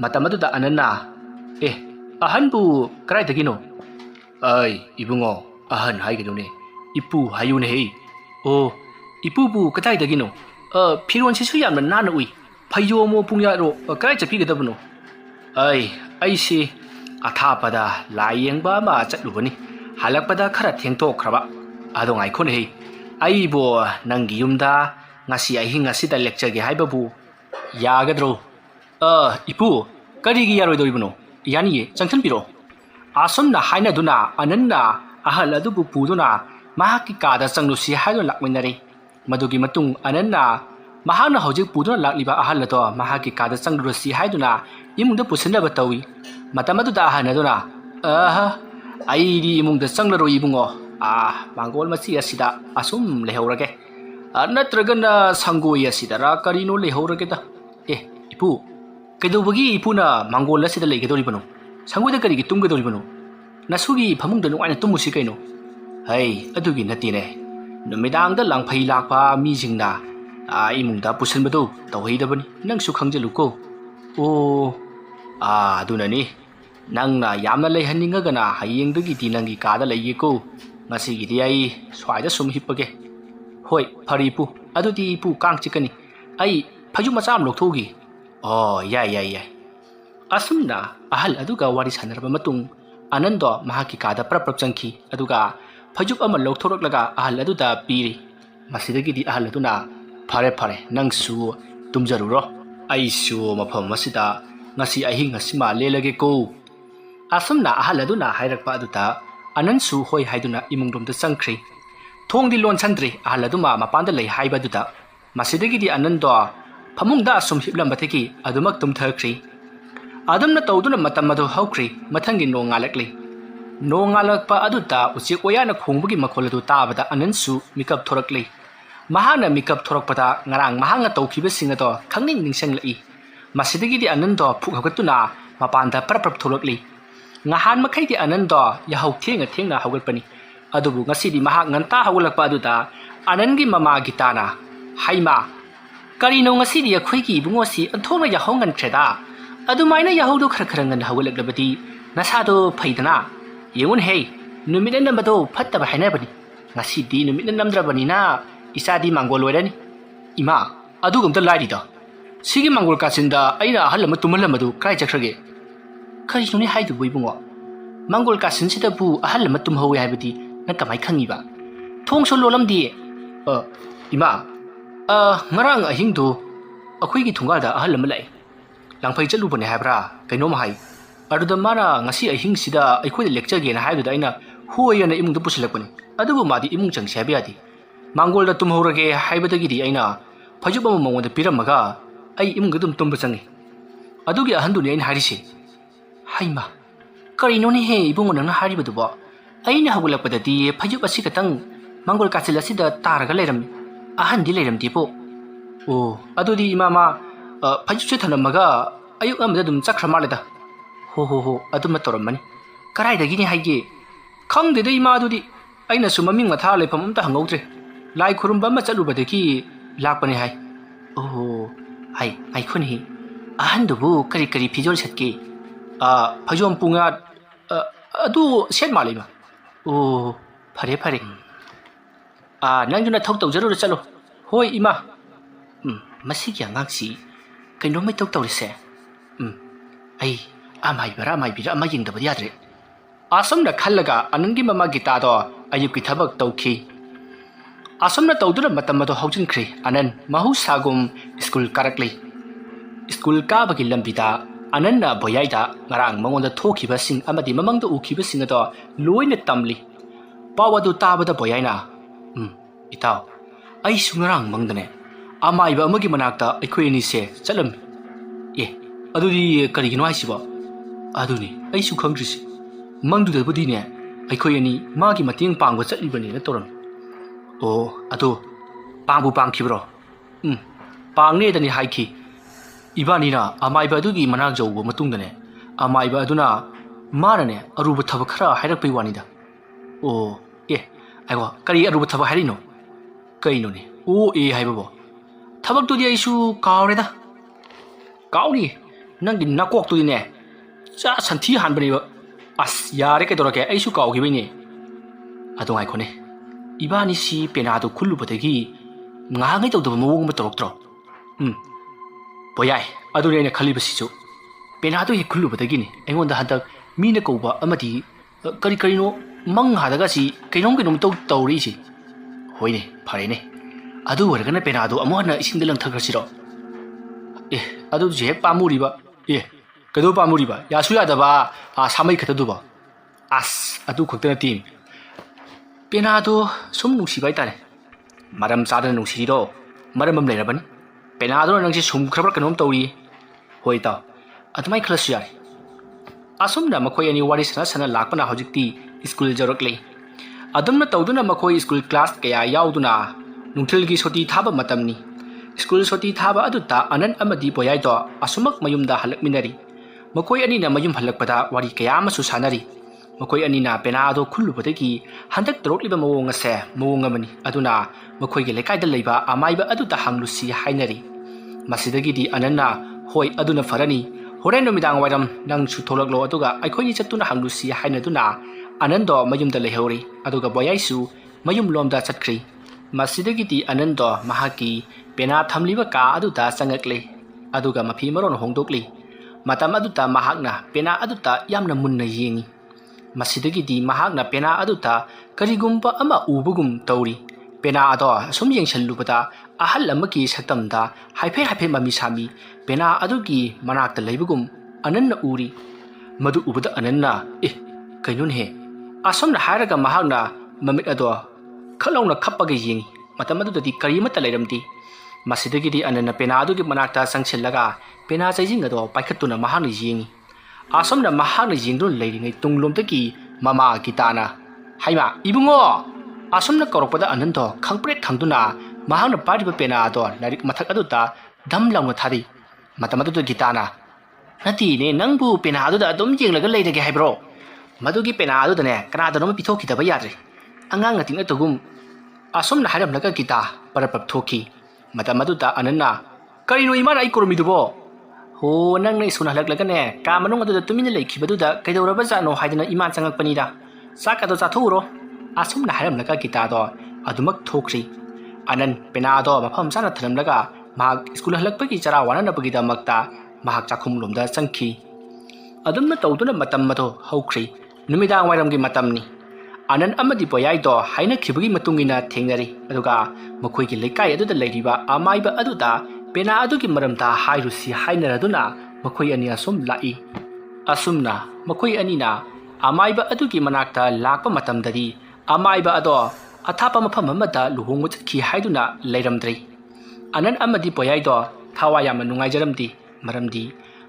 matamadu da ananna ahanbu karaidagino ai ibungo ahan haigedune ipu hayune hei ipubu kadaidagino phiron sisu yamna nana ui phayomo pungya ro kai chapigadabno ai si athapada layengba ma chatlubani halakpada khara thengtokhraba adongai khone hei ai bo nangi yumda ngasi ahi ngasi da lecture ge haibabu yagadro ipu karigi yaroidoribno yani changthanpiro asomna haina duna ananna ahal adubu puduna mahaki kada changlusi hailo lakminari madugi matung ananna mahana hojik puduna lakliba ahal lato mahaki kada changlusi haiduna imungda pusinaba tawi matamadu da ahanaduna aidi imungda changlaro ibungo mangol masi asida asum lehorage natragana sangoi asidara karino lehorage da ipu kedobagi ipuna mangol asida leigedoribano sangoida karigi tumgedoribano nasugi phamungda nuaina tumusi kaino adugi natine numidangda langphai lakpa mijingna imungda pusinbadu tawheidabani nangsu khangjaluko adunani nangna yamna leihaningagana hayengdagi dinangi kada leiyeko ngasigidi ai swaida sum hippage hoi phari pu adudi pu kang chikani ai phaju macham loktogi yai asumna ahal aduga wari sanarba matung anando mahaki kada prap changki aduga phajub ama lokthorok ahal aduda piri masidagi di ahal aduna phare nangsu tumjaruro aisu mafam masida ngasi ahing ngasima lelage ko asumna ahal aduna hairakpa aduta anansu hoi haiduna imungdomda changkhri thongdi lon chandri ahal aduma mapanda lei haiba duta masidagi di anando phamungda asum hiplambatheki adumak tumthakri adamna tawduna matamadu hawkri mathangi no ngalakli nongalakpa aduta uchi oyana khongbugi makholadu tabada anansu mikap thorakli mahana mikap thorakpada ngarang mahanga tawkhiba singado khangning ningsanglai masidagi di anando phukhagatuna mapanda prap thorakli ngahan makhai di anando yahau thenga hawgalpani adubu ngasi di mahak nganta hawgalakpa aduta anangi mama gitana haima karino ngasi di akhoigi bungosi anthona yahongan khreda adumaina yahudu kharakhrangan hawgalaklabadi nasado phaidana yengun hei numina nambado phattaba hainabani ngasidi numina namdrabani na isadi mangol oirani ima adugumta lairi da sigi mangol kasinda aina ahalama tumalamadu kai chakhrage kari suni haidu boibungo mangol kasin sida bu ahalama tumhawi haibadi na kamai khangiba thong so lolamdi ima ngarang ahingdu akhoi gi thungal da ahal lama lai langphai chalu bane habra kaino ma hai aduda mana ngasi ahing sida akhoi lecture ge na haidu da aina huoya na imung da pusilak bane adubu madi imung chang sabi adi mangol da tumhorage haibada gi di aina phajub ma mawon da piramaga ai imung ga dum tumba changi adugi ahandu ni aina harisi haima karino ni he ibung na hari badu ba aina hagulak padati phajub asi katang mangol kasil asi da taraga leram ahan di leram tipo o adudi imama phajub se thanamaga ayuk amda dum chakra maleda ho aduma toramani karai dagi ni haige khangde de ima adudi aina su maming matha lepham amta hangautre lai khurumba ma chalu badaki lakpani hai ai khuni ahan dubu kari pijol satki phajom punga adu set malima phare nangjuna thok tau jarur chalo hoi ima masi kya ngaksi kaino mai tok tawrise ai amai bira ama ying da badiadre asam na khallaga anangi mama gita do ayuk ki thabak tawki asam na tawdura matam do haujin khri anan mahu sagum school karakli school ka bagi lambida anan na boyai da ngarang mangonda thoki ba sing amadi mamang do uki ba sing do loina tamli pawadu tabada boyai na itaw ai sungarang mangdane amai ba amagi manakta aikhoi ni se chalam adudi karigino haisiba aduni ai su khangdrisi mangdu da budi ne aikhoi ani magi mating pangba chatlibani na toram ado pangbu pangkhibro pangne dani haiki ibani na amai ba adugi manak jawbo matung dane amai ba aduna mana ne aruba thaba khara hairak pai wani da aiwa kari aruba thaba hairino kaino ne haibabo thabak tu di aisu kawreda kawni nangi nakok tu ne cha santhi hanbani ba as yare ke dorake aisu kawgi bini adongai khone ibani si penado khullu badagi ngangai tawda mawong ma torok tro boyai adure ne khali basichu penado he khullu badagi ni engonda hadak mine kouba amadi kari no mang hadaga si kainom tawri si hoine phare ne adu wargana penado amona isingda lang thagrasiro adu je pamuri ba kado pamuri ba yasu yada ba samai khata du ba as adu khokta team penado sum nusi bai tare maram sada nusi ro maram am leirabani penado nang si sum khrabar kanom tawri hoi ta atmai khlas yare asum na makoi ani wari sana lakpana hojikti school jorokle adumna tawduna makoi school class kaya yauduna nungthilgi soti thaba matamni school soti thaba aduta anan amadi boyai to asumak mayumda halakminari makoi ani na mayum halakpada wari kaya masu sanari makoi ani na penado khulubadagi handak torokliba mawong ase mawong amani aduna makoi ge lekai da leiba amaiba aduta hanglusi hainari masidagi di ananna hoi aduna farani horen numidang wairam nang su tholaklo aduga aikhoi chatuna hanglusi hainaduna anando mayumda lehori aduga boyai su mayum lomda chatkri masidagi di anando mahaki pena thamliba ka aduta changakle aduga mafi maron hongdokli matam aduta mahakna pena aduta yamna munna yengi masidagi di mahakna pena aduta karigumba ama ubugum tawri pena ado sum yengshallubada ahal amaki satamda haife mami sami pena adugi manakta leibugum ananna uri madu ubada ananna kainun he asomna hairaga mahakna mamit ado khalongna khappaga yengi matam adudadi karimata leiramti masidagi di ananna pena adugi manakta sangsillaga pena chaijing ado paikhatuna mahakna yengi asomna mahakna jingdun leiringai tunglomdagi mama kitana haima ibungo asomna korokpada anando khangpret khangduna mahakna pariba pena ado larik mathak aduta damlangna thari matam adudu gitana nati ne nangbu pena aduda adum jenglaga leirage haibro madugi pena aduda ne kanadano pithoki daba yadre angang ating atugum asomna haramlaga gita parapap thoki matam aduda ananna karino imana ai koromidubo ho nang nei suna halak ne ka manung aduda tumina leikhibaduda kaidoraba jano haidana iman changakpanida saka do chathuro asomna haramlaga gita do adumak thokri anan pena do mafam sana tharamlaga mahak school halakpagi chara wananabagi damakta mahak chakhum lomda changki adumna tawduna matam mato hokri numidang wairamgi matamni ꯑꯅꯟ ꯑꯃꯗꯤ ꯄꯣꯌꯥꯏꯗꯣ ꯍꯥꯏꯅꯈꯤꯕꯒꯤ ꯃꯇꯨꯡ ꯏꯟꯅ ꯊꯦꯡꯅꯔꯤ ꯑꯗꯨꯒ ꯃꯈꯣꯏꯒꯤ ꯂꯩꯀꯥꯏ ꯑꯗꯨꯗ ꯂꯩꯔꯤꯕ ꯑꯃꯥꯏꯕ ꯑꯗꯨꯗ ꯄꯦꯅꯥ ꯑꯗꯨꯒꯤ ꯃꯔꯝꯗ ꯍꯥꯏꯔꯨꯁꯤ ꯍꯥꯏꯅꯔꯗꯨꯅ ꯃꯈꯣꯏ ꯑꯅꯤ ꯑꯁꯨꯝ ꯂꯥꯛꯏ ꯑꯁꯨꯝꯅ ꯃꯈꯣꯏ ꯑꯅꯤꯅ ꯑꯃꯥꯏꯕ ꯑꯗꯨꯒꯤ ꯃꯅꯥꯛꯇ ꯂꯥꯛꯄ ꯃꯇꯝꯗꯗꯤ ꯑꯃꯥꯏꯕ ꯑꯗꯣ ꯑꯊꯥꯞꯄ ꯃꯐꯝ ꯑꯃꯗ ꯂꯨꯍꯣꯡꯕ ꯆꯠꯈꯤ ꯍꯥꯏꯗꯨꯅ ꯂꯩꯔꯝꯗ꯭ꯔꯤ ꯑꯅꯟ ꯑꯃꯗꯤ ꯄꯣꯌꯥꯏꯗꯣ ꯊꯋꯥꯏ ꯌꯥꯝꯅ ꯅꯨꯡꯉꯥꯏꯖꯔꯝꯗꯤ ꯃꯔꯝꯗꯤ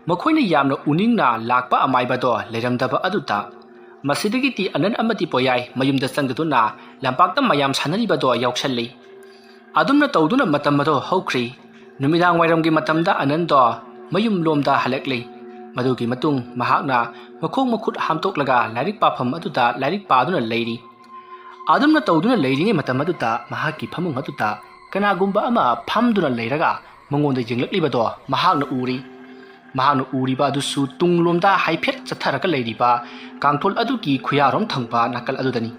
ꯃꯈꯣꯏꯅ ꯌꯥꯝꯅ ꯎꯅꯤꯡꯅ ꯂꯥꯛꯄ ꯑꯃꯥꯏꯕꯗꯣ ꯂꯩꯔꯝꯗꯕ ꯑꯗꯨꯗ ꯃꯁꯤꯗꯒꯤꯗꯤ ꯑꯅꯟ ꯑꯃꯗꯤ ꯄꯣꯌꯥꯏ ꯃꯌꯨꯝꯗ ꯆꯪꯗꯨꯅ ꯂꯝꯄꯥꯛꯇ ꯃꯌꯥꯝ ꯁꯥꯟꯅꯔꯤꯕꯗꯣ ꯌꯥꯎꯁꯜꯂꯤ ꯑꯗꯨꯝꯅ ꯇꯧꯗꯨꯅ ꯃꯇꯝ ꯑꯗꯣ ꯍꯧꯈ꯭ꯔꯤ ꯅꯨꯃꯤꯗꯥꯡ ꯋꯥꯏꯔꯝꯒꯤ ꯃꯇꯝꯗ ꯑꯅꯟꯗꯣ ꯃꯌꯨꯝ ꯂꯣꯝꯗ ꯍꯜꯂꯛꯂꯤ ꯃꯗꯨꯒꯤ ꯃꯇꯨꯡ ꯃꯍꯥꯛꯅ ꯃꯈꯣꯡ ꯃꯈꯨꯠ ꯍꯥꯝꯇꯣꯛꯂꯒ ꯂꯥꯏꯔꯤꯛ ꯄꯥꯐꯝ ꯑꯗꯨꯗ ꯂꯥꯏꯔꯤꯛ ꯄꯥꯗꯨꯅ ꯂꯩꯔꯤ ꯑꯗꯨꯝꯅ ꯇꯧꯗꯨꯅ ꯂꯩꯔꯤꯉꯩ ꯃꯇꯝ ꯑꯗꯨꯗ ꯃꯍꯥꯛꯀꯤ ꯐꯃꯨꯡ ꯑꯗꯨꯗ ꯀꯅꯥꯒꯨꯝꯕ ꯑꯃ ꯐꯝꯗꯨꯅ ꯂꯩꯔꯒ ꯃꯉꯣꯟꯗ ꯌꯦꯡꯂꯛꯂꯤꯕꯗꯣ ꯃꯍꯥꯛꯅ ꯎꯔꯤ ꯃꯍꯥꯛꯅ ꯎꯔꯤꯕ ꯑꯗꯨꯁꯨ ꯇꯨꯡꯂꯣꯝꯗ ꯍꯥꯏꯐꯦꯠ ꯆꯠꯊꯔꯒ ꯂꯩꯔꯤꯕ ꯀꯥꯡꯊꯣꯜ ꯑꯗꯨꯒꯤ ꯈꯨꯌꯥꯔꯣꯝ ꯊꯪꯕ ꯅꯥꯀꯜ ꯑꯗꯨꯗꯅꯤ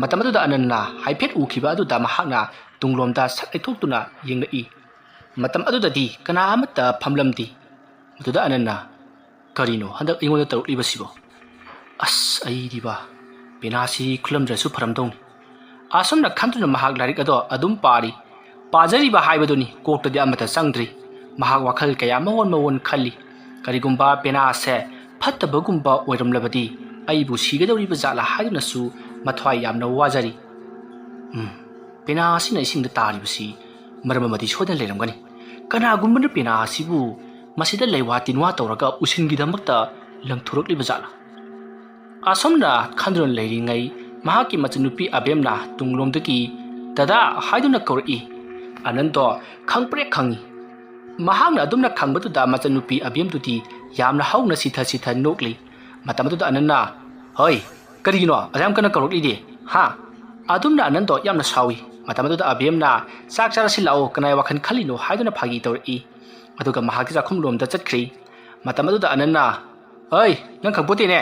ꯃꯇꯝ ꯑꯗꯨꯗ ꯑꯅꯟꯅ ꯍꯥꯏꯐꯦꯠ ꯎꯈꯤꯕ ꯑꯗꯨꯗ ꯃꯍꯥꯛꯅ ꯇꯨꯡꯂꯣꯝꯗ ꯁꯠ ꯂꯩꯊꯣꯛꯇꯨꯅ ꯌꯦꯡꯂꯛꯏ ꯃꯇꯝ ꯑꯗꯨꯗꯗꯤ ꯀꯅꯥ ꯑꯃꯠꯇ ꯐꯝꯂꯝꯗꯤ ꯃꯗꯨꯗ ꯑꯅꯟꯅ ꯀꯔꯤꯅꯣ ꯍꯟꯗꯛ ꯑꯩꯉꯣꯟꯗ ꯇꯧꯔꯛꯂꯤꯕꯁꯤꯕꯣ ꯑꯁ ꯑꯩꯗꯤꯕ ꯄꯦꯅꯥꯁꯤ ꯈꯨꯜꯂꯝꯗ꯭ꯔꯁꯨ ꯐꯔꯝꯗꯧꯅꯤ ꯑꯁꯨꯝꯅ ꯈꯟꯗꯨꯅ ꯃꯍꯥꯛ ꯂꯥꯏꯔꯤꯛ ꯑꯗꯣ ꯑꯗꯨꯝ ꯄꯥꯔꯤ ꯄꯥꯖꯔꯤꯕ ꯍꯥꯏꯕꯗꯨꯅꯤ ꯀꯣꯛꯇꯗꯤ ꯑꯃꯠꯇ ꯆꯪꯗ꯭ꯔꯤ ꯃꯍꯥꯛ ꯋꯥꯈꯜ ꯀꯌꯥ ꯃꯋꯣꯟ ꯈꯜꯂꯤ ꯀꯔꯤꯒꯨꯝꯕ ꯄꯦꯅꯥꯁꯦ ꯐꯠꯇꯕꯒꯨꯝꯕ ꯑꯣꯏꯔꯝꯂꯕꯗꯤ ꯑꯩꯕꯨ ꯁꯤꯒꯗꯧꯔꯤꯕ ꯖꯥꯠꯂꯥ ꯍꯥꯏꯗꯨꯅꯁꯨ ꯃꯊ꯭ꯋꯥꯏ ꯌꯥꯝꯅ ꯋꯥꯖꯔꯤ ꯄꯦꯅꯥ ꯑꯁꯤꯅ ꯏꯁꯤꯡꯗ ꯇꯥꯔꯤꯕꯁꯤ ꯃꯔꯝ ꯑꯃꯗꯤ ꯁꯣꯏꯗꯅ ꯂꯩꯔꯝꯒꯅꯤ ꯀꯅꯥꯒꯨꯝꯕꯅ ꯄꯦꯅꯥ ꯑꯁꯤꯕꯨ ꯃꯁꯤꯗ ꯂꯩꯋꯥ ꯇꯤꯟꯋꯥ ꯇꯧꯔꯒ ꯎꯁꯤꯟꯒꯤꯗꯃꯛꯇ ꯂꯪꯊꯣꯔꯛꯂꯤꯕ ꯖꯥꯠꯂꯥ ꯑꯁꯨꯝꯅ ꯈꯟꯗꯨꯅ ꯂꯩꯔꯤꯉꯩ ꯃꯍꯥꯛꯀꯤ ꯃꯆꯟꯅꯨꯄꯤ ꯑꯕꯦꯝꯅ ꯇꯨꯡꯂꯣꯝꯗꯒꯤ ꯗꯗꯥ ꯍꯥꯏꯗꯨꯅ ꯀꯧꯔꯛꯏ ꯑꯅꯟꯗꯣ ꯈꯪꯄ꯭ꯔꯦꯛ ꯈꯪꯏ ꯃꯍꯥꯛꯅ ꯑꯗꯨꯝꯅ ꯈꯪꯕꯗꯨꯗ ꯃꯆꯟꯅꯨꯄꯤ ꯑꯕꯦꯝꯗꯨꯗꯤ ꯌꯥꯝꯅ ꯍꯧꯅ ꯁꯤꯊ ꯅꯣꯛꯂꯤ ꯃꯇꯝ ꯑꯗꯨꯗ ꯑꯅꯟꯅ ꯍꯣꯏ ꯀꯔꯤꯒꯤꯅꯣ ꯑꯗꯨꯌꯥꯝ ꯀꯟꯅ ꯀꯧꯔꯛꯂꯤꯗꯤ ꯍꯥ ꯑꯗꯨꯝꯅ ꯑꯅꯟꯗꯣ ꯌꯥꯝꯅ ꯁꯥꯎꯏ ꯃꯇꯝ ꯑꯗꯨꯗ ꯑꯕꯦꯝꯅ ꯆꯥꯛ ꯆꯥꯔꯁꯤ ꯂꯥꯛꯑꯣ ꯀꯅꯥꯏ ꯋꯥꯈꯜ ꯈꯜꯂꯤꯅꯣ ꯍꯥꯏꯗꯨꯅ ꯐꯥꯒꯤ ꯇꯧꯔꯛꯏ ꯑꯗꯨꯒ ꯃꯍꯥꯛꯀꯤ ꯆꯥꯛꯈꯨꯝꯂꯣꯝꯗ ꯆꯠꯈ꯭ꯔꯤ ꯃꯇꯝ ꯑꯗꯨꯗ ꯑꯅꯟꯅ ꯍꯣꯏ ꯅꯪ ꯈꯪꯄꯣꯠꯇꯦꯅꯦ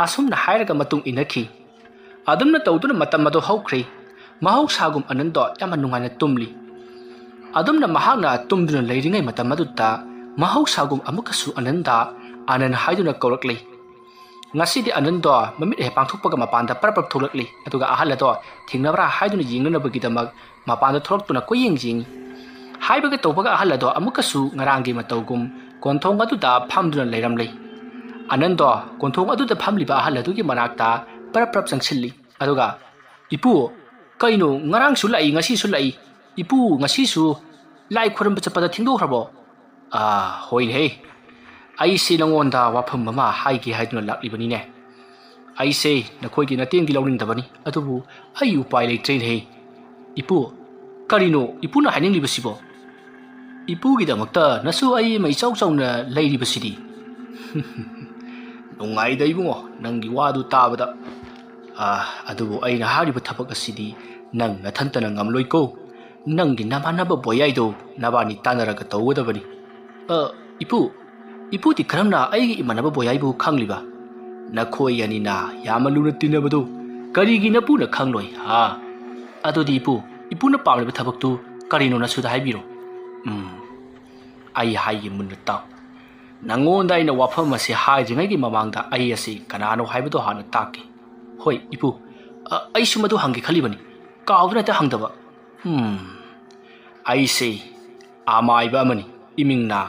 ꯑꯁꯨꯝꯅ ꯍꯥꯏꯔꯒ ꯃꯇꯨꯡ ꯏꯟꯅꯈꯤ ꯑꯗꯨꯝꯅ ꯇꯧꯗꯨꯅ ꯃꯇꯝ ꯑꯗꯨ ꯍꯧꯈ꯭ꯔꯤ ꯃꯍꯧꯁꯥꯒꯨꯝ ꯑꯅꯟꯗꯣ ꯌꯥꯝꯅ ꯅꯨꯡꯉꯥꯏꯅ ꯇꯨꯝꯂꯤ ꯑꯗꯨꯝꯅ ꯃꯍꯥꯛꯅ ꯇꯨꯝꯗꯨꯅ ꯂꯩꯔꯤꯉꯩ ꯃꯇꯝ ꯑꯗꯨꯗ ꯃꯍꯧꯁꯥꯒꯨꯝ ꯑꯃꯨꯛꯀꯁꯨ ꯑꯅꯟꯗ ꯑꯅꯟ ꯍꯥꯏꯗꯨꯅ ꯀꯧꯔꯛꯂꯤ ꯉꯁꯤꯗꯤ ꯑꯅꯟꯗꯣ ꯃꯃꯤꯠ ꯍꯦꯛ ꯄꯥꯡꯊꯣꯛꯄꯒ ꯃꯄꯥꯟꯗ ꯄꯔꯞ ꯊꯣꯛꯂꯛꯂꯤ ꯑꯗꯨꯒ ꯑꯍꯜ ꯑꯗꯣ ꯊꯦꯡꯅꯕ꯭ꯔꯥ ꯍꯥꯏꯗꯨꯅ ꯌꯦꯡꯅꯅꯕꯒꯤꯗꯃꯛ ꯃꯄꯥꯟꯗ ꯊꯣꯛꯂꯛꯇꯨꯅ ꯀꯣꯏꯌꯦꯡ ꯌꯦꯡꯉꯤ ꯍꯥꯏꯕꯒ ꯇꯧꯕꯒ ꯑꯍꯜ ꯑꯗꯣ ꯑꯃꯨꯛꯀꯁꯨ ꯉꯔꯥꯡꯒꯤ ꯃꯇꯧꯒꯨꯝ ꯀꯣꯟꯊꯣꯡ ꯑꯗꯨꯗ ꯐꯝꯗꯨꯅ ꯂꯩꯔꯝꯂꯤ ꯑꯅꯟꯗꯣ ꯀꯣꯟꯊꯣꯡ ꯑꯗꯨꯗ ꯐꯝꯂꯤꯕ ꯑꯍꯜ ꯑꯗꯨꯒꯤ ꯃꯅꯥꯛꯇ ꯄꯔꯞ ꯆꯪꯁꯤꯜꯂꯤ ꯑꯗꯨꯒ ꯏꯄꯨ ꯀꯩꯅꯣ ꯉꯔꯥꯡꯁꯨ ꯂꯥꯛꯏ ꯉꯁꯤꯁꯨ ꯂꯥꯛꯏ ꯏꯄꯨ ꯉꯁꯤꯁꯨ ꯂꯥꯏ ꯈꯨꯔꯨꯝꯕ ꯆꯠꯄꯗ ꯊꯦꯡꯗꯣꯛꯈ꯭ꯔꯕꯣ ꯍꯣꯏꯅꯦꯍꯦ ꯑꯩꯁꯦ ꯅꯉꯣꯟꯗ ꯋꯥꯐꯝ ꯑꯃ ꯍꯥꯏꯒꯦ ꯍꯥꯏꯗꯨꯅ ꯂꯥꯛꯂꯤꯕꯅꯤꯅꯦ ꯑꯩꯁꯦ ꯅꯈꯣꯏꯒꯤ ꯅꯇꯦꯡꯗꯤ ꯂꯧꯅꯤꯡꯗꯕꯅꯤ ꯑꯗꯨꯕꯨ ꯑꯩ ꯎꯄꯥꯏ ꯂꯩꯇ꯭ꯔꯦꯅꯦꯍꯦ ꯏꯄꯨ ꯀꯔꯤꯅꯣ ꯏꯄꯨꯅ ꯍꯥꯏꯅꯤꯡꯂꯤꯕꯁꯤꯕꯣ ꯏꯄꯨꯒꯤꯗꯃꯛꯇ ꯅꯁꯨ ꯑꯩ ꯑꯃ ꯏꯆꯥꯎ ꯆꯥꯎꯅ ꯂꯩꯔꯤꯕꯁꯤꯗꯤ ꯅꯨꯡꯉꯥꯏꯗ ꯏꯕꯨꯡꯉꯣ ꯅꯪꯒꯤ ꯋꯥꯗꯨ ꯇꯥꯕꯗ ꯑꯗꯨꯕꯨ ꯑꯩꯅ ꯍꯥꯏꯔꯤꯕ ꯊꯕꯛ ꯑꯁꯤꯗꯤ ꯅꯪ ꯅꯊꯟꯇꯅ ꯉꯝꯂꯣꯏꯀꯣ ꯅꯪꯒꯤ ꯅꯃꯥꯟꯅꯕ ꯕꯣꯌꯥꯏꯗꯣ ꯅꯕꯥꯅꯤ ꯇꯥꯟꯅꯔꯒ ꯇꯧꯒꯗꯕꯅꯤ ꯏꯄꯨꯗꯤ ꯀꯔꯝꯅ ꯑꯩꯒꯤ ꯏꯃꯥꯟꯅꯕ ꯕꯣꯌꯥꯏꯕꯨ ꯈꯪꯂꯤꯕ ꯅꯈꯣꯏ ꯑꯅꯤꯅ ꯌꯥꯝꯅ ꯂꯨꯅ ꯇꯤꯟꯅꯕꯗꯨ ꯀꯔꯤꯒꯤ ꯅꯄꯨꯅ ꯈꯪꯂꯣꯏ ꯑꯗꯨꯗꯤ ꯏꯄꯨꯅ ꯄꯥꯝꯂꯤꯕ ꯊꯕꯛꯇꯨ ꯀꯔꯤꯅꯣ ꯅꯁꯨꯗ ꯍꯥꯏꯕꯤꯔꯣ ꯑꯩ ꯍꯥꯏꯒꯦ ꯃꯨꯟꯅ ꯇꯥꯎ ꯅꯪꯉꯣꯟꯗ ꯑꯩꯅ ꯋꯥꯐꯝ ꯑꯁꯤ ꯍꯥꯏꯗ꯭ꯔꯤꯉꯩꯒꯤ ꯃꯃꯥꯡꯗ ꯑꯩ ꯑꯁꯤ ꯀꯅꯥꯅꯣ ꯍꯥꯏꯕꯗꯣ ꯍꯥꯟꯅ ꯇꯥꯛꯀꯦ ꯍꯣꯏ ꯏꯄꯨ ꯑꯩꯁꯨ ꯃꯗꯨ ꯍꯪꯒꯦ ꯈꯜꯂꯤꯕꯅꯤ ꯀꯥꯎꯗꯨꯅ ꯍꯦꯛꯇ ꯍꯪꯗꯕ ꯑꯩꯁꯦ ꯑꯃꯥꯏꯕ ꯑꯃꯅꯤ ꯏꯃꯤꯡꯅ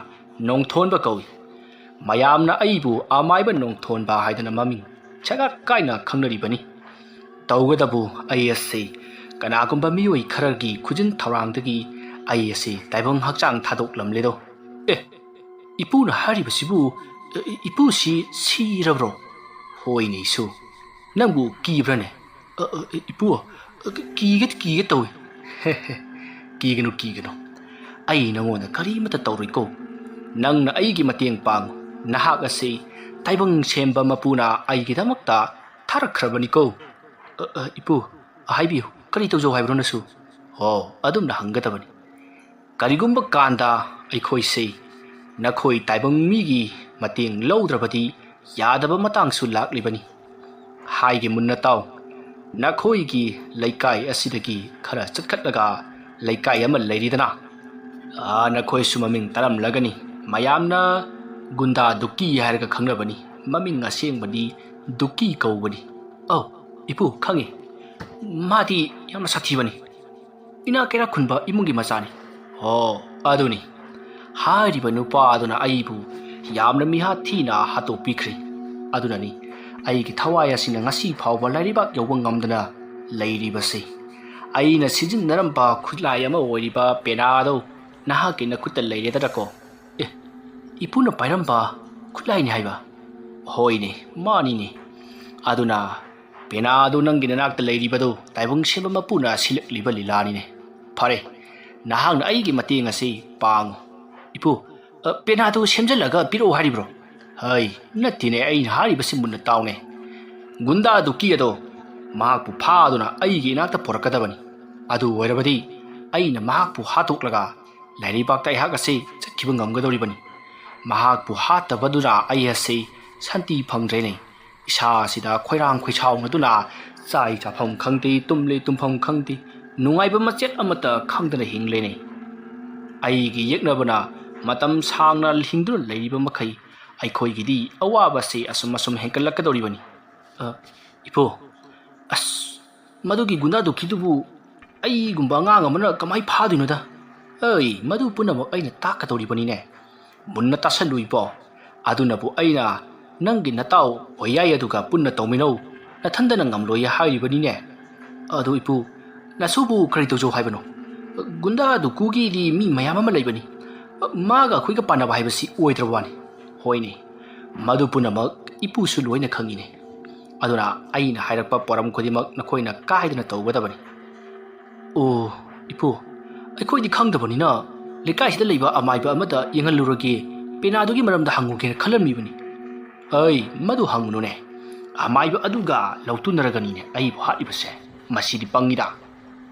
ꯅꯣꯡꯊꯣꯟꯕ ꯀꯧꯏ ꯃꯌꯥꯝꯅ ꯑꯩꯕꯨ ꯑꯃꯥꯏꯕ ꯅꯣꯡꯊꯣꯟꯕ ꯍꯥꯏꯗꯅ ꯃꯃꯤꯡ ꯁꯒꯥꯛ ꯀꯥꯏꯅ ꯈꯪꯅꯔꯤꯕꯅꯤ ꯇꯧꯒꯗꯕꯨ ꯑꯩ ꯑꯁꯤ ꯀꯅꯥꯒꯨꯝꯕ ꯃꯤꯑꯣꯏ ꯈꯔꯒꯤ ꯈꯨꯖꯤꯟ ꯊꯧꯔꯥꯡꯗꯒꯤ ꯑꯩ ꯑꯁꯤ ꯇꯥꯏꯕꯪ ꯍꯛꯆꯥꯡ ꯊꯥꯗꯣꯛꯂꯝꯂꯦꯗꯣ ꯏꯄꯨꯅ ꯍꯥꯏꯔꯤꯕꯁꯤꯕꯨ ꯏꯄꯨꯁꯤ ꯁꯤꯔꯕ꯭ꯔꯣ ꯍꯣꯏꯅꯦ ꯏꯁꯨ ꯅꯪꯕꯨ ꯀꯤꯕ꯭ꯔꯅꯦ ꯏꯄꯨ ꯀꯤꯒꯦ ꯇꯧꯏ ꯀꯤꯒꯅꯨ ꯑꯩ ꯅꯉꯣꯟꯗ ꯀꯔꯤꯃꯠꯇ ꯇꯧꯔꯣꯏꯀꯣ ꯅꯪꯅ ꯑꯩꯒꯤ ꯃꯇꯦꯡ ꯄꯥꯡꯉꯨ ꯅꯍꯥꯛ ꯑꯁꯤ ꯇꯥꯏꯕꯪ ꯁꯦꯝꯕ ꯃꯄꯨꯅ ꯑꯩꯒꯤꯗꯃꯛꯇ ꯊꯥꯔꯛꯈ꯭ꯔꯕꯅꯤꯀꯣ ꯏꯄꯨ ꯍꯥꯏꯕꯤꯌꯨ ꯀꯔꯤ ꯇꯧꯖꯧ ꯍꯥꯏꯕꯅꯣꯅꯁꯨ ꯑꯗꯨꯝꯅ ꯍꯪꯒꯗꯕꯅꯤ ꯀꯔꯤꯒꯨꯝꯕ ꯀꯥꯟꯗ ꯑꯩꯈꯣꯏꯁꯦ ꯅꯈꯣꯏ ꯇꯥꯏꯕꯪ ꯃꯤꯒꯤ ꯃꯇꯦꯡ ꯂꯧꯗ꯭ꯔꯕꯗꯤ ꯌꯥꯗꯕ ꯃꯇꯥꯡꯁꯨ ꯂꯥꯛꯂꯤꯕꯅꯤ ꯍꯥꯏꯒꯦ मुन्ना ताऊ नखोईगी लैकाई असिदगी खरा चटखटलगा लैकाई अमा लैरिदना नखोई सु ममिंग तारमलगनी मयामना गुंडा दुक्की हायरगा खंगनबनी ममिंग असेंगबदी दुक्की कौबनी Ipu khangi madi yamna sathibani ina kera khunba imungi machani ho aduni hairiba nupa aduna aibu yamna miha thina hato pikri adunani aigi thawaya sina ngasi phawba lairiba yawang ngamdana leiribase aina sijin naramba khulai ama oiriba penado nahaki na khutta leiredara ko ipuna pairamba khulai ni haiba hoine mani ni aduna penado nangi nanak ta leiribado taibung sema mapuna silak liba lilani ne phare nahang na aigi mating ase pang ipu penado semjalaga piro haribro hai natine ai hariba simunna tawne gunda du kiyado mahakpu phaduna aigi nakta porakadabani adu oirabadi aina mahakpu hatoklaga lairibak tai hak ase chakkiba ngamgadoribani mahakpu hatabaduna ai ase santi phangdrene isa sida khoirang khoichau ngaduna chai chapham khangti tumle tumpham khangti nungaiba machet amata khangdana hinglene aigi yeknabana matam sangna hingduna leiriba makhai aikhoigidi awaba se asum asum henkalakadoribani ipo as madugi gunda dukidubu ai gumba ngang amana kamai phadino da ai madu punamo aina takadoribani ne munna tasalui po aduna bu aina nangi natau oyai aduga punna tawmino nathandana ngamloi hairibani ne adu ipu nasubu kari tojo haibano gunda dukugi di mi mayam ama leibani maga khuiga panaba haibasi oidrabani hoine madu punamak ipu su loina khangine aduna aina hairakpa poram khodimak nakoina kaidana tawgadabani o ipu aikoi di khangdabani na lekai sida leiba amaiba amada yengalurage penadugi maramda hanguge khalamibani ai madu hangunu ne amaiba aduga lautunaragani ne ai bhatibase masidi pangida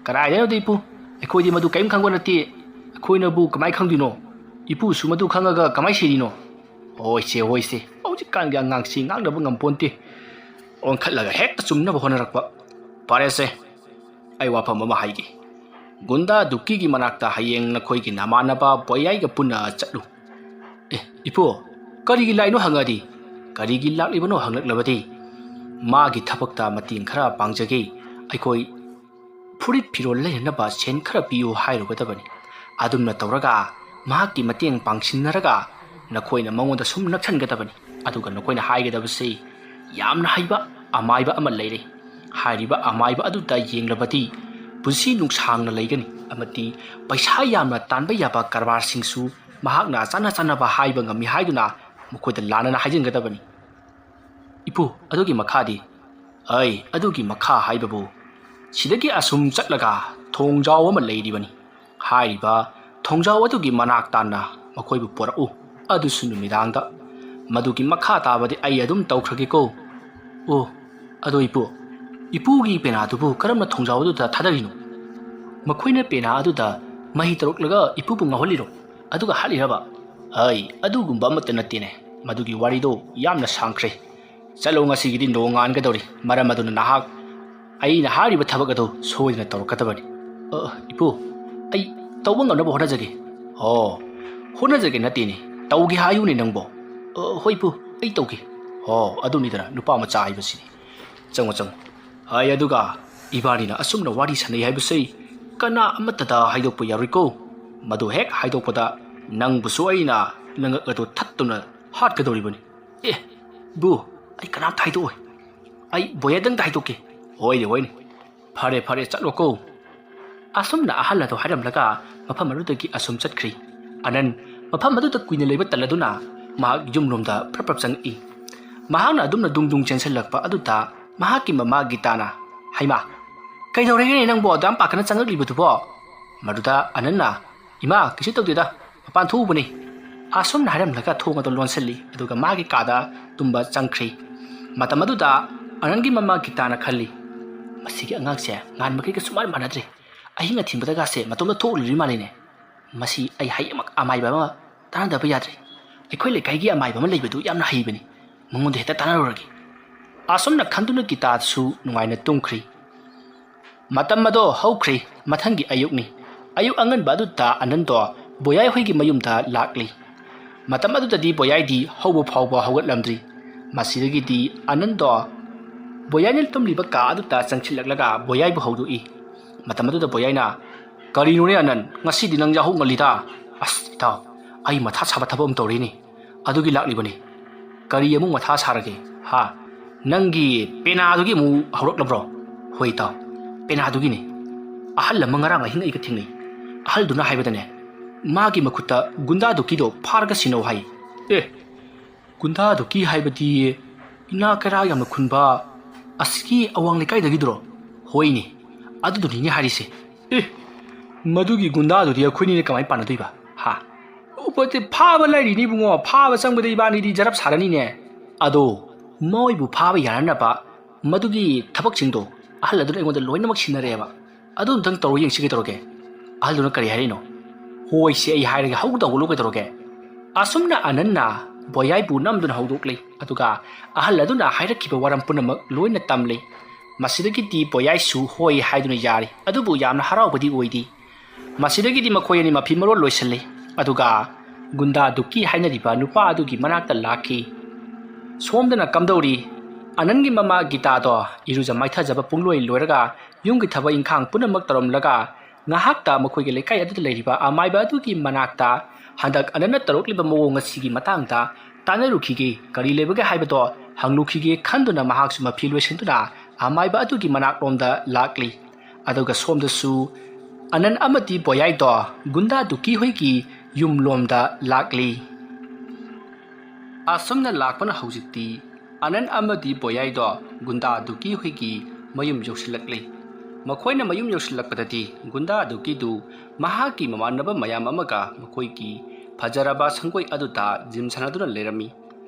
karai da ipu aikoi di madu kaim khangwanati akoina bu kamai khangdino ipu su madu khangaga kamai sirino hoise hauji kan ga ngang si ngang da bangam ponti on khallaga hekta chumna honarakpa parese ai wapham ma haigi gunda duki gi manakta hayeng na khoi gi namanaba boyai ga puna chatlu ipo kari gi laino hangadi kari gi laklibano hanglabadi ma gi thapakta mating khara pangjage aikoi furit phirol leina ba sen khara piu hairu gadabani adumna tawraga ma ki mateng pangsinnaraga nakoina mangonda sum naksan gadabani aduga nakoina haigadabase yamna haiba amaiba ama leire hairiba amaiba aduta yenglabati punsi nungsangna leigani amati paisa yamna tanba yaba karbar singsu mahakna chana chana ba haiba ngami haiduna mukoida lanana haijingadabani ipu adugi makhadi ai adugi makha haibabu sidagi asum chatlaga thongjaw ama leiribani hairiba thongjaw adugi manak tanna makoibu porau adu sunu midangda madugi makha tabadi ai adum tawkhrage ko o ado ipugi pena dubu karamna thongjaw adu ta thadarino makoina pena adu da mahi taruklaga ipubu ngaholiro aduga haliraba ai adugumba amata natine madugi warido yamna sangkhre chalo ngasi gidi nongan gadori maram aduna nahak ai na hariba thabak adu soidna tawkadabani ipu ai tawbang ngana bo honajage ho honajage natine tawgi hayu ni nangbo hoipu ai tawgi ho aduni dara nupa macha haibasini chang hai aduga ibani na asumna wari sanai haibasei kana amatada haidokpu yariko madu hek haidokpada nangbu soina nangado thattuna hat kadoribani bu ai kana thaido ai boyadang thaidoke hoine phare chatloko asumna ahalla to haramlaga mafam arudagi asum chatkhri anan mafam adu ta kuina leiba taladuna ma jumlomda prapap changi mahana adumna dungdung chensalakpa aduta mahaki mama gitana haima kaidorege nangbo dam pakana changaglibutubo maduda ananna ima kisu tawdeda mapan thubuni asumna haramlaga thonga to lonselli aduga magi kada tumba changkhri matamaduda anangi mama gitana khalli masigi angakse ngan maki ka sumar manadre ahinga thimbadaga se matomda tholi maline masi ai hai amai ba ma tanada ba yadre aikoi le kai gi amai ba ma leibedu yamna haibani mongonde heta tanaroragi asomna khanduna kita su nungaina tungkhri matamado haukhri mathangi ayukni ayuk angan badu ta anando boyai hoigi mayumda lakli matamadu tadi boyai di haubo phawba hawgat lamdri masidagi di anando ꯕꯣꯌꯥꯏꯅ ꯇꯨꯝꯂꯤꯕ ꯀꯥ ꯑꯗꯨꯗ ꯆꯪꯁꯤꯜꯂꯛꯂꯒ ꯕꯣꯌꯥꯏꯕꯨ ꯍꯧꯗꯣꯛꯏ ꯃꯇꯝ ꯑꯗꯨꯗ ꯕꯣꯌꯥꯏꯅ ꯀꯔꯤꯅꯣꯅꯦ ꯑꯅꯟ ꯉꯁꯤꯗꯤ ꯅꯪ ꯌꯥꯍꯧ ꯉꯜꯂꯤꯗ ꯑꯁ ꯏꯇꯥꯎ ꯑꯩ ꯃꯊꯥ ꯁꯥꯕ ꯊꯕꯛ ꯑꯃ ꯇꯧꯔꯤꯅꯤ ꯑꯗꯨꯒꯤ ꯂꯥꯛꯂꯤꯕꯅꯤ ꯀꯔꯤ ꯑꯃꯨꯛ ꯃꯊꯥ ꯁꯥꯔꯒꯦ ꯍꯥ ꯅꯪꯒꯤ ꯄꯦꯅꯥꯗꯨꯒꯤ ꯑꯃꯨꯛ ꯍꯧꯔꯛꯂꯕ꯭ꯔꯣ ꯍꯣꯏ ꯏꯇꯥꯎ ꯄꯦꯅꯥꯗꯨꯒꯤꯅꯤ ꯑꯍꯜ ꯑꯃ ꯉꯔꯥꯡ ꯑꯍꯤꯡ ꯑꯩꯒ ꯊꯦꯡꯅꯩ ꯑꯍꯜꯗꯨꯅ ꯍꯥꯏꯕꯗꯅꯦ ꯃꯥꯒꯤ ꯃꯈꯨꯠꯇ ꯒꯨꯟꯗꯥꯗꯨꯀꯤꯗꯣ ꯐꯥꯔꯒ ꯁꯤꯟꯅꯧ ꯍꯥꯏ ꯒꯨꯟꯗꯥꯗꯨꯀꯤ ꯍꯥꯏꯕꯗꯤ ꯏꯅꯥ ꯀꯩꯔꯥ ꯌꯥꯝꯅ ꯈꯨꯟꯕ ꯑꯁꯤꯒꯤ ꯑꯋꯥꯡ ꯂꯩꯀꯥꯏꯗꯒꯤꯗꯨꯔꯣ ꯍꯣꯏꯅꯦ ꯑꯗꯨꯗꯨꯅꯤꯅꯦ ꯍꯥꯏꯔꯤꯁꯦ ꯃꯗꯨꯒꯤ ꯒꯨꯟꯗꯥꯗꯨꯗꯤ ꯑꯩꯈꯣꯏꯅꯤꯅ ꯀꯃꯥꯏꯅ ꯄꯥꯟꯅꯗꯣꯏꯕ ꯍꯥ ꯎꯄꯠꯇꯤ ꯐꯥꯕ ꯂꯩꯔꯤꯅꯤ ꯏꯕꯨꯡꯉꯣ ꯐꯥꯕ ꯆꯪꯕꯗ ꯏꯕꯥꯅꯤꯗꯤ ꯖꯔꯞ ꯁꯥꯔꯅꯤꯅꯦ ꯑꯗꯣ ꯃꯣꯏꯕꯨ ꯐꯥꯕ ꯌꯥꯅꯅꯕ ꯃꯗꯨꯒꯤ ꯊꯕꯛꯁꯤꯡꯗꯣ ꯑꯍꯜ ꯑꯗꯨꯅ ꯑꯩꯉꯣꯟꯗ ꯂꯣꯏꯅꯃꯛ ꯁꯤꯟꯅꯔꯦꯕ ꯑꯗꯨ ꯑꯝꯇꯪ ꯇꯧꯔ ꯌꯦꯡꯁꯤ ꯀꯩꯗꯧꯔꯒꯦ ꯑꯍꯜꯗꯨꯅ ꯀꯔꯤ ꯍꯥꯏꯔꯤꯅꯣ ꯍꯣꯏꯁꯦ ꯑꯩ ꯍꯥꯏꯔꯒꯦ ꯍꯧꯗ ꯍꯧꯒꯠꯂꯨ ꯀꯩꯗꯧꯔꯒꯦ ꯑꯁꯨꯝꯅ ꯑꯅꯟꯅ ꯕꯣꯌꯥꯏꯕꯨ ꯅꯝꯗꯨꯅ ꯍꯧꯗꯣꯛꯂꯤ ꯑꯗꯨꯒ ꯑꯍꯜ ꯑꯗꯨꯅ ꯍꯥꯏꯔꯛꯈꯤꯕ ꯋꯥꯔꯝ ꯄꯨꯝꯅꯃꯛ ꯂꯣꯏꯅ ꯇꯝꯂꯤ ꯃꯁꯤꯗꯒꯤꯗꯤ ꯕꯣꯌꯥꯏꯁꯨ ꯍꯣꯏ ꯍꯥꯏꯗꯨꯅ ꯌꯥꯔꯤ ꯑꯗꯨꯕꯨ ꯌꯥꯝꯅ ꯍꯔꯥꯎꯕꯗꯤ ꯑꯣꯏꯗꯤ ꯃꯁꯤꯗꯒꯤꯗꯤ ꯃꯈꯣꯏ ꯑꯅꯤ ꯃꯐꯤ ꯃꯔꯣꯜ ꯂꯣꯏꯁꯤꯜꯂꯤ ꯑꯗꯨꯒ ꯒꯨꯟꯗꯥꯗꯨꯀꯤ ꯍꯥꯏꯅꯔꯤꯕ ꯅꯨꯄꯥ ꯑꯗꯨꯒꯤ ꯃꯅꯥꯛꯇ ꯂꯥꯛꯈꯤ ꯁꯣꯝꯗꯅ ꯀꯝꯗꯧꯔꯤ ꯑꯅꯟꯒꯤ ꯃꯃꯥ ꯒꯤꯇꯥꯗꯣ ꯏꯔꯨꯖ ꯃꯥꯏꯊꯖꯕ ꯄꯨꯡꯂꯣꯏ ꯂꯣꯏꯔꯒ ꯌꯨꯝꯒꯤ ꯊꯕꯛ ꯏꯪꯈꯥꯡ ꯄꯨꯝꯅꯃꯛ ꯇꯧꯔꯝꯂꯒ ꯉꯥꯏꯍꯥꯛꯇ ꯃꯈꯣꯏꯒꯤ ꯂꯩꯀꯥꯏ ꯑꯗꯨꯗ ꯂꯩꯔꯤꯕ ꯑꯃꯥꯏꯕ ꯑꯗꯨꯒꯤ ꯃꯅꯥꯛꯇ ꯍꯟꯗꯛ ꯑꯅꯟꯅ ꯇꯧꯔꯛꯂꯤꯕ ꯃꯑꯣꯡ ꯑꯁꯤꯒꯤ ꯃꯇꯥꯡꯗ ꯇꯥꯟꯅꯔꯨꯈꯤꯒꯦ ꯀꯔꯤ ꯂꯩꯕꯒꯦ ꯍꯥꯏꯕꯗꯣ ꯍꯪꯂꯨꯈꯤꯒꯦ ꯈꯟꯗꯨꯅ ꯃꯍꯥꯛꯁꯨ ꯃꯐꯤ ꯂꯣꯏꯁꯤꯟꯗꯨꯅ ꯑꯃꯥꯏꯕ ꯑꯗꯨꯒꯤ ꯃꯅꯥꯛꯂꯣꯝꯗ ꯂꯥꯛꯂꯤ ꯑꯗꯨꯒ ꯁꯣꯝꯗꯁꯨ ꯑꯅꯟ ꯑꯃꯗꯤ ꯕꯣꯌꯥꯏꯗꯣ ꯒꯨꯟꯗꯥꯗꯨꯀꯤ ꯍꯣꯏꯒꯤ ꯌꯨꯝꯂꯣꯝꯗ ꯂꯥꯛꯂꯤ ꯑꯁꯨꯝꯅ ꯂꯥꯛꯄꯅ ꯍꯧꯖꯤꯛꯇꯤ ꯑꯅꯟ ꯑꯃꯗꯤ ꯕꯣꯌꯥꯏꯗꯣ ꯒꯨꯟꯗꯥꯗꯨꯀꯤ ꯍꯣꯏꯒꯤ ꯃꯌꯨꯝ ꯌꯧꯁꯤꯜꯂꯛꯂꯤ ꯃꯈꯣꯏꯅ ꯃꯌꯨꯝ ꯌꯧꯁꯤꯜꯂꯛꯄꯗꯗꯤ ꯒꯨꯟꯗꯥꯗꯨꯀꯤꯗꯨ ꯃꯍꯥꯛꯀꯤ ꯃꯃꯥꯟꯅꯕ ꯃꯌꯥꯝ ꯑꯃꯒ ꯃꯈꯣꯏꯒꯤ ꯐꯖꯔꯕ ꯁꯪꯒꯣꯏ ꯑꯗꯨꯗ ꯖꯤꯝ ꯁꯥꯟꯅꯗꯨꯅ ꯂꯩꯔꯝꯃꯤ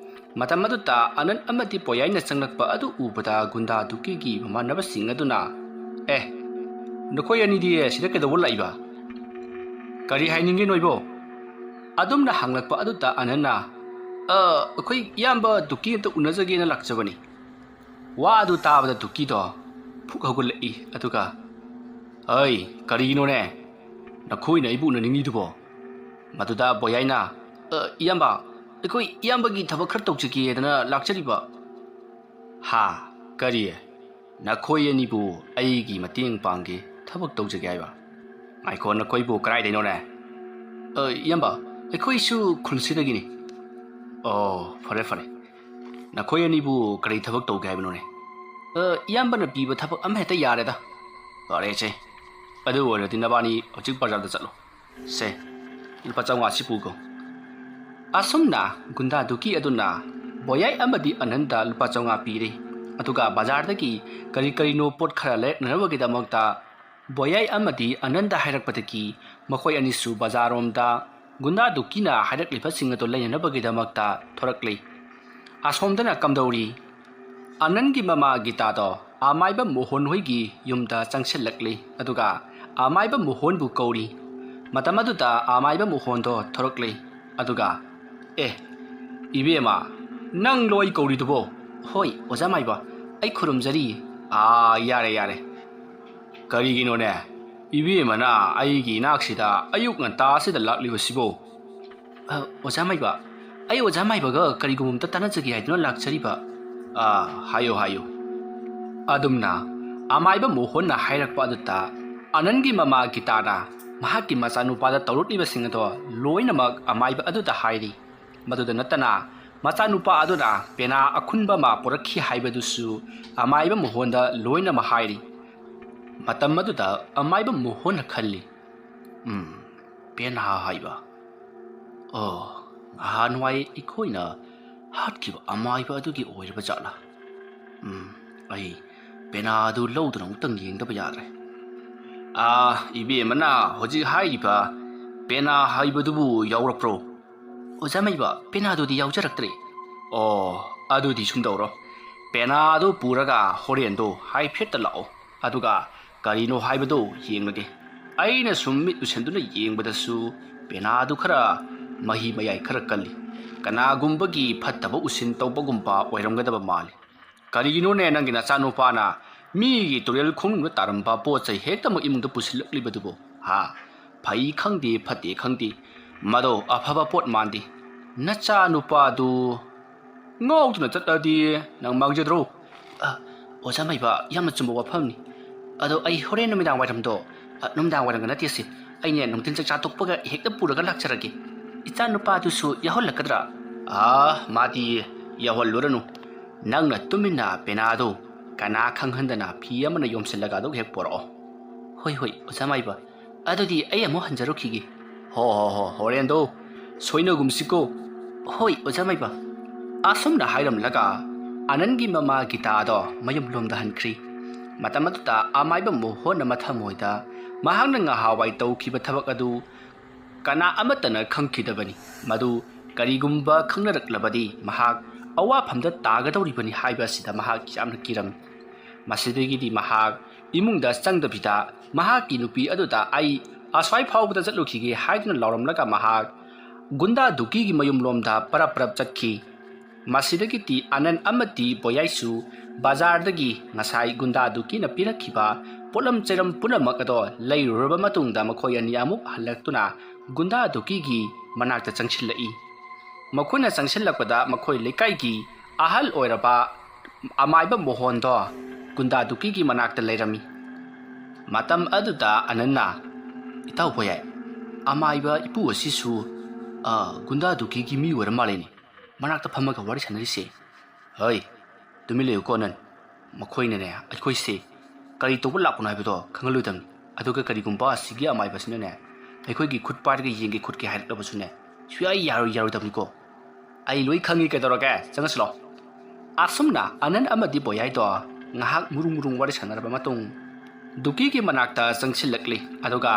ꯃꯇꯝ ꯑꯗꯨꯗ ꯑꯅꯟ ꯑꯃꯗꯤ ꯕꯣꯌꯥꯏꯅ ꯆꯪꯂꯛꯄ ꯑꯗꯨ ꯎꯕꯗ ꯒꯨꯟꯗꯥꯗꯨꯀꯤꯒꯤ ꯃꯃꯥꯟꯅꯕꯁꯤꯡ ꯑꯗꯨꯅ ꯅꯈꯣꯏ ꯑꯅꯤꯗꯤ ꯁꯤꯗ ꯀꯩꯗꯧꯕ ꯂꯥꯛꯏꯕ ꯀꯔꯤ ꯍꯥꯏꯅꯤꯡꯒꯦ ꯅꯣꯏꯕꯣ ꯑꯗꯨꯝꯅ ꯍꯪꯂꯛꯄ ꯑꯗꯨꯗ ꯑꯅꯟꯅ ꯑꯩꯈꯣꯏ ꯏꯌꯥꯝꯕ ꯗꯨꯀꯤ ꯑꯝꯇ ꯎꯅꯖꯒꯦꯅ ꯂꯥꯛꯆꯕꯅꯤ ꯋꯥ ꯑꯗꯨ ꯇꯥꯕꯗ ꯗꯨꯀꯤꯗꯣ ꯐꯨꯛ ꯍꯧꯒꯠꯂꯛꯏ ꯑꯗꯨꯒ ꯑꯩ ꯀꯔꯤꯒꯤꯅꯣꯅꯦ ꯅꯈꯣꯏꯅ ꯑꯩꯕꯨ ꯎꯅꯅꯤꯡꯉꯤꯗꯨꯕꯣ ꯃꯗꯨꯗ ꯕꯣꯌꯥꯏꯅ ꯏꯌꯥꯝꯕ ꯑꯩꯈꯣꯏ ꯏꯌꯥꯝꯕꯒꯤ ꯊꯕꯛ ꯈꯔ ꯇꯧꯖꯒꯦꯗꯅ ꯂꯥꯛꯆꯔꯤꯕ ꯍꯥ ꯀꯔꯤ ꯅꯈꯣꯏ ꯑꯅꯤꯕꯨ ꯑꯩꯒꯤ ꯃꯇꯦꯡ ꯄꯥꯡꯒꯦ ꯊꯕꯛ ꯇꯧꯖꯒꯦ ꯍꯥꯏꯕ ꯉꯥꯏꯈꯣ ꯅꯈꯣꯏꯕꯨ ꯀꯗꯥꯏꯗꯩꯅꯣꯅꯦ ꯏꯌꯥꯝꯕ ꯑꯩꯈꯣꯏꯁꯨ ꯈꯨꯜꯁꯤꯗꯒꯤꯅꯤ ꯑꯣ ꯐꯔꯦ ꯐꯔꯦ ꯅꯈꯣꯏ ꯑꯅꯤꯕꯨ ꯀꯔꯤ ꯊꯕꯛ ꯇꯧꯒꯦ ꯍꯥꯏꯕꯅꯣꯅꯦ ꯏꯌꯥꯝꯕꯅ ꯄꯤꯕ ꯊꯕꯛ ꯑꯃꯍꯦꯛꯇ ꯌꯥꯔꯦꯗ ꯐꯔꯦꯁꯦ ꯑꯗꯨ ꯑꯣꯏꯔꯗꯤ ꯅꯕꯥꯅꯤ ꯍꯧꯖꯤꯛ ꯕꯖꯥꯔꯗ ꯆꯠꯂꯣ ꯁꯦ ꯂꯨꯄꯥ 500 ꯄꯨꯈꯣ ꯑꯁꯨꯝꯅ ꯒꯨꯟꯗꯥꯗꯨꯀꯤ ꯑꯗꯨꯅ ꯕꯣꯌꯥꯏ ꯑꯃꯗꯤ ꯑꯅꯟꯗ ꯂꯨꯄꯥ 500 ꯄꯤꯔꯤ ꯑꯗꯨꯒ ꯕꯖꯥꯔꯗꯒꯤ ꯀꯔꯤ ꯀꯔꯤꯅꯣ ꯄꯣꯠ ꯈꯔ ꯂꯩꯔꯛꯅꯕꯒꯤꯗꯃꯛꯇ ꯕꯣꯌꯥꯏ ꯑꯃꯗꯤ ꯑꯅꯟꯗ ꯍꯥꯏꯔꯛꯄꯗꯒꯤ ꯃꯈꯣꯏ ꯑꯅꯤꯁꯨ ꯕꯖꯥꯔꯔꯣꯝꯗ ꯒꯨꯟꯗꯥꯗꯨꯀꯤꯅ ꯍꯥꯏꯔꯛꯂꯤꯕꯁꯤꯡ ꯑꯗꯨ ꯂꯩꯅꯅꯕꯒꯤꯗꯃꯛꯇ ꯊꯣꯔꯛꯂꯤ ꯑꯁꯣꯝꯗꯅ ꯀꯝꯗꯧꯔꯤ ꯑꯅꯟꯒꯤ ꯃꯃꯥ ꯒꯤꯇꯥꯗꯣ ꯑꯃꯥꯏꯕ ꯃꯣꯍꯣꯟ ꯍꯣꯏꯒꯤ ꯌꯨꯝꯗ ꯆꯪꯁꯤꯜꯂꯛꯂꯤ ꯑꯗꯨꯒ ꯑꯃꯥꯏꯕ ꯃꯣꯍꯣꯟꯕꯨ ꯀꯧꯔꯤ ꯃꯇꯝ ꯑꯗꯨꯗ ꯑꯃꯥꯏꯕ ꯃꯣꯍꯣꯟꯗꯣ ꯊꯣꯔꯛꯂꯤ ꯑꯗꯨꯒ ꯏꯕꯦꯝꯃ ꯅꯪ ꯂꯣꯏ ꯀꯧꯔꯤꯗꯨꯕꯣ ꯍꯣꯏ ꯑꯣꯖꯥ ꯃꯥꯏꯕ ꯑꯩ ꯈꯨꯔꯨꯝꯖꯔꯤ ꯌꯥꯔꯦ ꯀꯔꯤꯒꯤꯅꯣꯅꯦ ꯏꯕꯦꯝꯃꯅ ꯑꯩꯒꯤ ꯏꯅꯥꯛꯁꯤꯗ ꯑꯌꯨꯛ ꯉꯟꯇꯥꯁꯤꯗ ꯂꯥꯛꯂꯤꯕꯁꯤꯕꯣ ꯑꯣꯖꯥ ꯃꯥꯏꯕ ꯑꯩ ꯑꯣꯖꯥ ꯃꯥꯏꯕꯒ ꯀꯔꯤꯒꯨꯝꯕ ꯑꯝꯇ ꯇꯥꯟꯅꯖꯒꯦ ꯍꯥꯏꯗꯨꯅ ꯂꯥꯛꯆꯔꯤꯕ ꯍꯥꯏꯌꯣ ꯑꯗꯨꯝꯅ ꯑꯃꯥꯏꯕ ꯃꯣꯍꯣꯟꯅ ꯍꯥꯏꯔꯛꯄ ꯑꯗꯨꯗ ꯑꯅꯟꯒꯤ ꯃꯃꯥ ꯒꯤꯇꯥꯅ ꯃꯍꯥꯛꯀꯤ ꯃꯆꯥꯅꯨꯄꯥꯗ ꯇꯧꯔꯛꯂꯤꯕꯁꯤꯡ ꯑꯗꯣ ꯂꯣꯏꯅꯃꯛ ꯑꯃꯥꯏꯕ ꯑꯗꯨꯗ ꯍꯥꯏꯔꯤ ꯃꯗꯨꯗ ꯅꯠꯇꯅ ꯃꯆꯥꯅꯨꯄꯥ ꯑꯗꯨꯅ ꯄꯦꯅꯥ ꯑꯈꯨꯟꯕ ꯑꯃ ꯄꯨꯔꯛꯈꯤ ꯍꯥꯏꯕꯗꯨꯁꯨ ꯑꯃꯥꯏꯕ ꯃꯣꯍꯣꯟꯗ ꯂꯣꯏꯅꯃꯛ ꯍꯥꯏꯔꯤ ꯃꯇꯝ ꯑꯗꯨꯗ ꯑꯃꯥꯏꯕ ꯃꯣꯍꯣꯟꯅ ꯈꯜꯂꯤ ꯄꯦꯅꯥ ꯍꯥꯏꯕ ꯅꯍꯥꯟꯋꯥꯏ ꯑꯩꯈꯣꯏꯅ ꯍꯥꯠꯈꯤꯕ ꯑꯃꯥꯏꯕ ꯑꯗꯨꯒꯤ ꯑꯣꯏꯔꯕ ꯖꯥꯠꯂꯥ ꯑꯩ ꯄꯦꯅꯥ ꯑꯗꯨ ꯂꯧꯗꯨꯅ ꯑꯃꯨꯛꯇꯪ ꯌꯦꯡꯗꯕ ꯌꯥꯗ꯭ꯔꯦ ꯏꯕꯦꯝꯃꯅ ꯍꯧꯖꯤꯛ ꯍꯥꯏꯔꯤꯕ ꯄꯦꯅꯥ ꯍꯥꯏꯕꯗꯨꯕꯨ ꯌꯥꯎꯔꯛꯄ꯭ꯔꯣ ꯑꯣꯖꯥ ꯃꯩꯕ ꯄꯦꯅꯥꯗꯨꯗꯤ ꯌꯥꯎꯖꯔꯛꯇ꯭ꯔꯦ ꯑꯗꯨꯗꯤ ꯁꯨꯝꯗꯧꯔꯣ ꯄꯦꯅꯥ ꯑꯗꯨ ꯄꯨꯔꯒ ꯍꯣꯔꯦꯟꯗꯣ ꯍꯥꯏꯐꯦꯠꯇ ꯂꯥꯛꯑꯣ ꯑꯗꯨꯒ ꯀꯔꯤꯅꯣ ꯍꯥꯏꯕꯗꯣ ꯌꯦꯡꯂꯒꯦ ꯑꯩꯅ ꯁꯨꯝ ꯃꯤꯠ ꯎꯁꯟꯗꯨꯅ ꯌꯦꯡꯕꯗꯁꯨ ꯄꯦꯅꯥ ꯑꯗꯨꯈꯔ ꯃꯍꯤ ꯃꯌꯥꯏ ꯈꯔ ꯀꯜꯂꯤ ꯀꯅꯥꯒꯨꯝꯕꯒꯤ ꯐꯠꯇꯕ ꯎꯁꯤꯟ ꯇꯧꯕꯒꯨꯝꯕ ꯑꯣꯏꯔꯝꯒꯗꯕ ꯃꯥꯜꯂꯤ ꯀꯔꯤꯒꯤꯅꯣꯅꯦ ꯅꯪꯒꯤ ꯅꯆꯥꯅꯨꯄꯥꯅ ꯃꯤꯒꯤ ꯇꯨꯔꯦꯜ ꯈꯣꯡꯅꯨꯡꯗ ꯇꯥꯔꯝꯕ ꯄꯣꯠ ꯆꯩ ꯍꯦꯛꯇꯃꯛ ꯏꯃꯨꯡꯗ ꯄꯨꯁꯤꯜꯂꯛꯂꯤꯕꯗꯨꯕꯨ ꯐꯩ ꯈꯪꯗꯦ ꯐꯠꯇꯦ ꯈꯪꯗꯦ ꯃꯗꯣ ꯑꯐꯕ ꯄꯣꯠ ꯃꯥꯟꯗꯦ ꯅꯆꯥꯅꯨꯄꯥꯗꯨ ꯉꯥꯎꯗꯨꯅ ꯆꯠꯂꯗꯤ ꯅꯪ ꯃꯥꯡꯖꯗ꯭ꯔꯣ ꯑꯣꯖꯥ ꯃꯩꯕ ꯌꯥꯝꯅ ꯆꯨꯝꯕ ꯋꯥꯐꯝꯅꯤ ꯑꯗꯣ ꯑꯩ ꯍꯣꯔꯦꯟ ꯅꯨꯃꯤꯗꯥꯡ ꯋꯥꯏꯔꯝꯗꯣ ꯅꯨꯃꯤꯗꯥꯡ ꯋꯥꯏꯔꯝꯒ ꯅꯠꯇꯦꯁꯦ ꯑꯩꯅꯦ ꯅꯨꯡꯊꯤꯜ ꯆꯥꯛꯆꯥ ꯇꯣꯛꯄꯒ ꯍꯦꯛꯇ ꯄꯨꯔꯒ ꯂꯥꯛꯆꯔꯒꯦ ꯏꯆꯥ ꯅꯨꯄꯥꯗꯨꯁꯨ ꯌꯥꯎꯍꯜꯂꯛꯀꯗ꯭ꯔꯥ ꯃꯥꯗꯤ ꯌꯥꯎꯍꯜꯂꯨꯔꯅꯨ ꯅꯪꯅ ꯇꯨꯃꯤꯟꯅ ꯄꯦꯅꯥꯗꯣ ꯀꯅꯥ ꯈꯪꯍꯟꯗꯅ ꯐꯤ ꯑꯃꯅ ꯌꯣꯝꯁꯤꯜꯂꯒ ꯑꯗꯨ ꯍꯦꯛ ꯄꯣꯔꯛꯑꯣ ꯍꯣꯏ ꯍꯣꯏ ꯑꯣꯖꯥ ꯃꯩꯕ ꯑꯗꯨꯗꯤ ꯑꯩ ꯑꯃꯨꯛ ꯍꯟꯖꯔꯨꯈꯤꯒꯦ ꯍꯣ ꯍꯣꯔꯦꯟꯗꯣ ꯁꯣꯏꯅꯒꯨꯝꯁꯤꯀꯣ ꯍꯣꯏ ꯑꯣꯖꯥ ꯃꯩꯕ ꯑꯁꯨꯝꯅ ꯍꯥꯏꯔꯝꯂꯒ ꯑꯅꯟꯒꯤ ꯃꯃꯥ ꯒꯤꯇꯥꯗꯣ ꯃꯌꯨꯝꯂꯣꯝꯗ ꯍꯟꯈ꯭ꯔꯤ ꯃꯇꯝ ꯑꯗꯨꯗ ꯑꯃꯥꯏꯕ ꯃꯣꯍꯣꯟꯅ ꯃꯊꯃꯣꯏꯗ ꯃꯍꯥꯛꯅ ꯉꯍꯥꯟꯋꯥꯏ ꯇꯧꯈꯤꯕ ꯊꯕꯛ ꯑꯗꯨ ꯀꯅꯥ ꯑꯃꯠꯇꯅ ꯈꯪꯈꯤꯗꯕꯅꯤ ꯃꯗꯨ ꯀꯔꯤꯒꯨꯝꯕ ꯈꯪꯅꯔꯛꯂꯕꯗꯤ ꯃꯍꯥꯛ ꯑꯋꯥꯐꯝꯗ ꯇꯥꯒꯗꯧꯔꯤꯕꯅꯤ ꯍꯥꯏꯕ ꯑꯁꯤꯗ ꯃꯍꯥꯛ ꯌꯥꯝꯅ ꯀꯤꯔꯝꯃꯤ ꯃꯁꯤꯗꯒꯤꯗꯤ ꯃꯍꯥꯛ ꯏꯃꯨꯡꯗ ꯆꯪꯗꯕꯤꯗ ꯃꯍꯥꯛꯀꯤ ꯅꯨꯄꯤ ꯑꯗꯨꯗ ꯑꯩ ꯑꯁ꯭ꯋꯥꯏ ꯐꯥꯎꯕꯗ ꯆꯠꯂꯨꯈꯤꯒꯦ ꯍꯥꯏꯗꯨꯅ ꯂꯥꯎꯔꯝꯂꯒ ꯃꯍꯥꯛ ꯒꯨꯟꯗꯥ ꯗꯨꯀꯤꯒꯤ ꯃꯌꯨꯝꯂꯣꯝꯗ ꯄꯔꯞ ꯆꯠꯈꯤ ꯃꯁꯤꯗꯒꯤꯗꯤ ꯑꯅꯟ ꯑꯃꯗꯤ ꯕꯣꯌꯥꯏꯁꯨ ꯕꯖꯥꯔꯗꯒꯤ ꯉꯁꯥꯏ ꯒꯨꯟꯗꯥ ꯗꯨꯀꯤꯅ ꯄꯤꯔꯛꯈꯤꯕ ꯄꯣꯠꯂꯝ ꯆꯩꯔꯝ ꯄꯨꯝꯅꯃꯛ ꯑꯗꯣ ꯂꯩꯔꯨꯔꯕ ꯃꯇꯨꯡꯗ ꯃꯈꯣꯏ ꯑꯅꯤ ꯑꯃꯨꯛ ꯍꯜꯂꯛꯇꯨꯅ ꯒꯨꯟꯗꯥ ꯗꯨꯀꯤꯒꯤ ꯃꯅꯥꯛꯇ ꯆꯪꯁꯤꯜꯂꯛꯏ ꯃꯈꯣꯏꯅ ꯆꯪꯁꯤꯜꯂꯛꯄꯗ ꯃꯈꯣꯏ ꯂꯩꯀꯥꯏꯒꯤ ꯑꯍꯜ ꯑꯣꯏꯔꯕ ꯑꯃꯥꯏꯕ ꯃꯣꯍꯣꯟꯗꯣ ꯒꯨꯟꯗꯥ ꯗꯨꯀꯤꯒꯤ ꯃꯅꯥꯛꯇ ꯂꯩꯔꯝꯃꯤ ꯃꯇꯝ ꯑꯗꯨꯗ ꯑꯅꯟꯅ ꯏꯇꯥꯎ ꯕꯣꯌꯥꯏ ꯑꯃꯥꯏꯕ ꯏꯄꯨ ꯑꯁꯤꯁꯨ ꯒꯨꯟꯗꯥ ꯗꯨꯀꯤꯒꯤ ꯃꯤ ꯑꯣꯏꯔ ꯃꯥꯜꯂꯦꯅꯦ ꯃꯅꯥꯛꯇ ꯐꯝꯃꯒ ꯋꯥꯔꯤ ꯁꯥꯟꯅꯔꯤꯁꯦ ꯍꯣꯏ ꯇꯨꯃꯤꯟ ꯂꯩꯌꯨꯀꯣ ꯅꯟ ꯃꯈꯣꯏꯅꯅꯦ ꯑꯩꯈꯣꯏꯁꯦ ꯀꯔꯤ ꯇꯧꯕ ꯂꯥꯛꯄꯅꯣ ꯍꯥꯏꯕꯗꯣ ꯈꯪꯍꯜꯂꯣꯏꯗꯕꯅꯤ ꯑꯗꯨꯒ ꯀꯔꯤꯒꯨꯝꯕ ꯑꯁꯤꯒꯤ ꯑꯃꯥꯏꯕꯁꯤꯅꯅꯦ ꯑꯩꯈꯣꯏꯒꯤ ꯈꯨꯠ ꯄꯥꯏꯔꯒ ꯌꯦꯡꯒꯦ ꯈꯣꯠꯀꯦ ꯍꯥꯏꯔꯛꯂꯕꯁꯨꯅꯦ ꯁꯨꯡꯌꯥ ꯌꯥꯔꯣꯏꯗꯕꯅꯤꯀꯣ ꯑꯩ ꯂꯣꯏ ꯈꯪꯉꯤ ꯀꯩꯗꯧꯔꯒꯦ ꯆꯪꯉꯁꯤꯂꯣ ꯑꯁꯨꯝꯅ ꯑꯅꯟ ꯑꯃꯗꯤ ꯕꯣꯌꯥꯏꯗꯣ ꯉꯥꯏꯍꯥꯛ ꯃꯨꯔꯨꯡ ꯋꯥꯔꯤ ꯁꯥꯟꯅꯔꯕ ꯃꯇꯨꯡ ꯗꯨꯀꯤꯒꯤ ꯃꯅꯥꯛꯇ ꯆꯪꯁꯤꯜꯂꯛꯂꯤ ꯑꯗꯨꯒ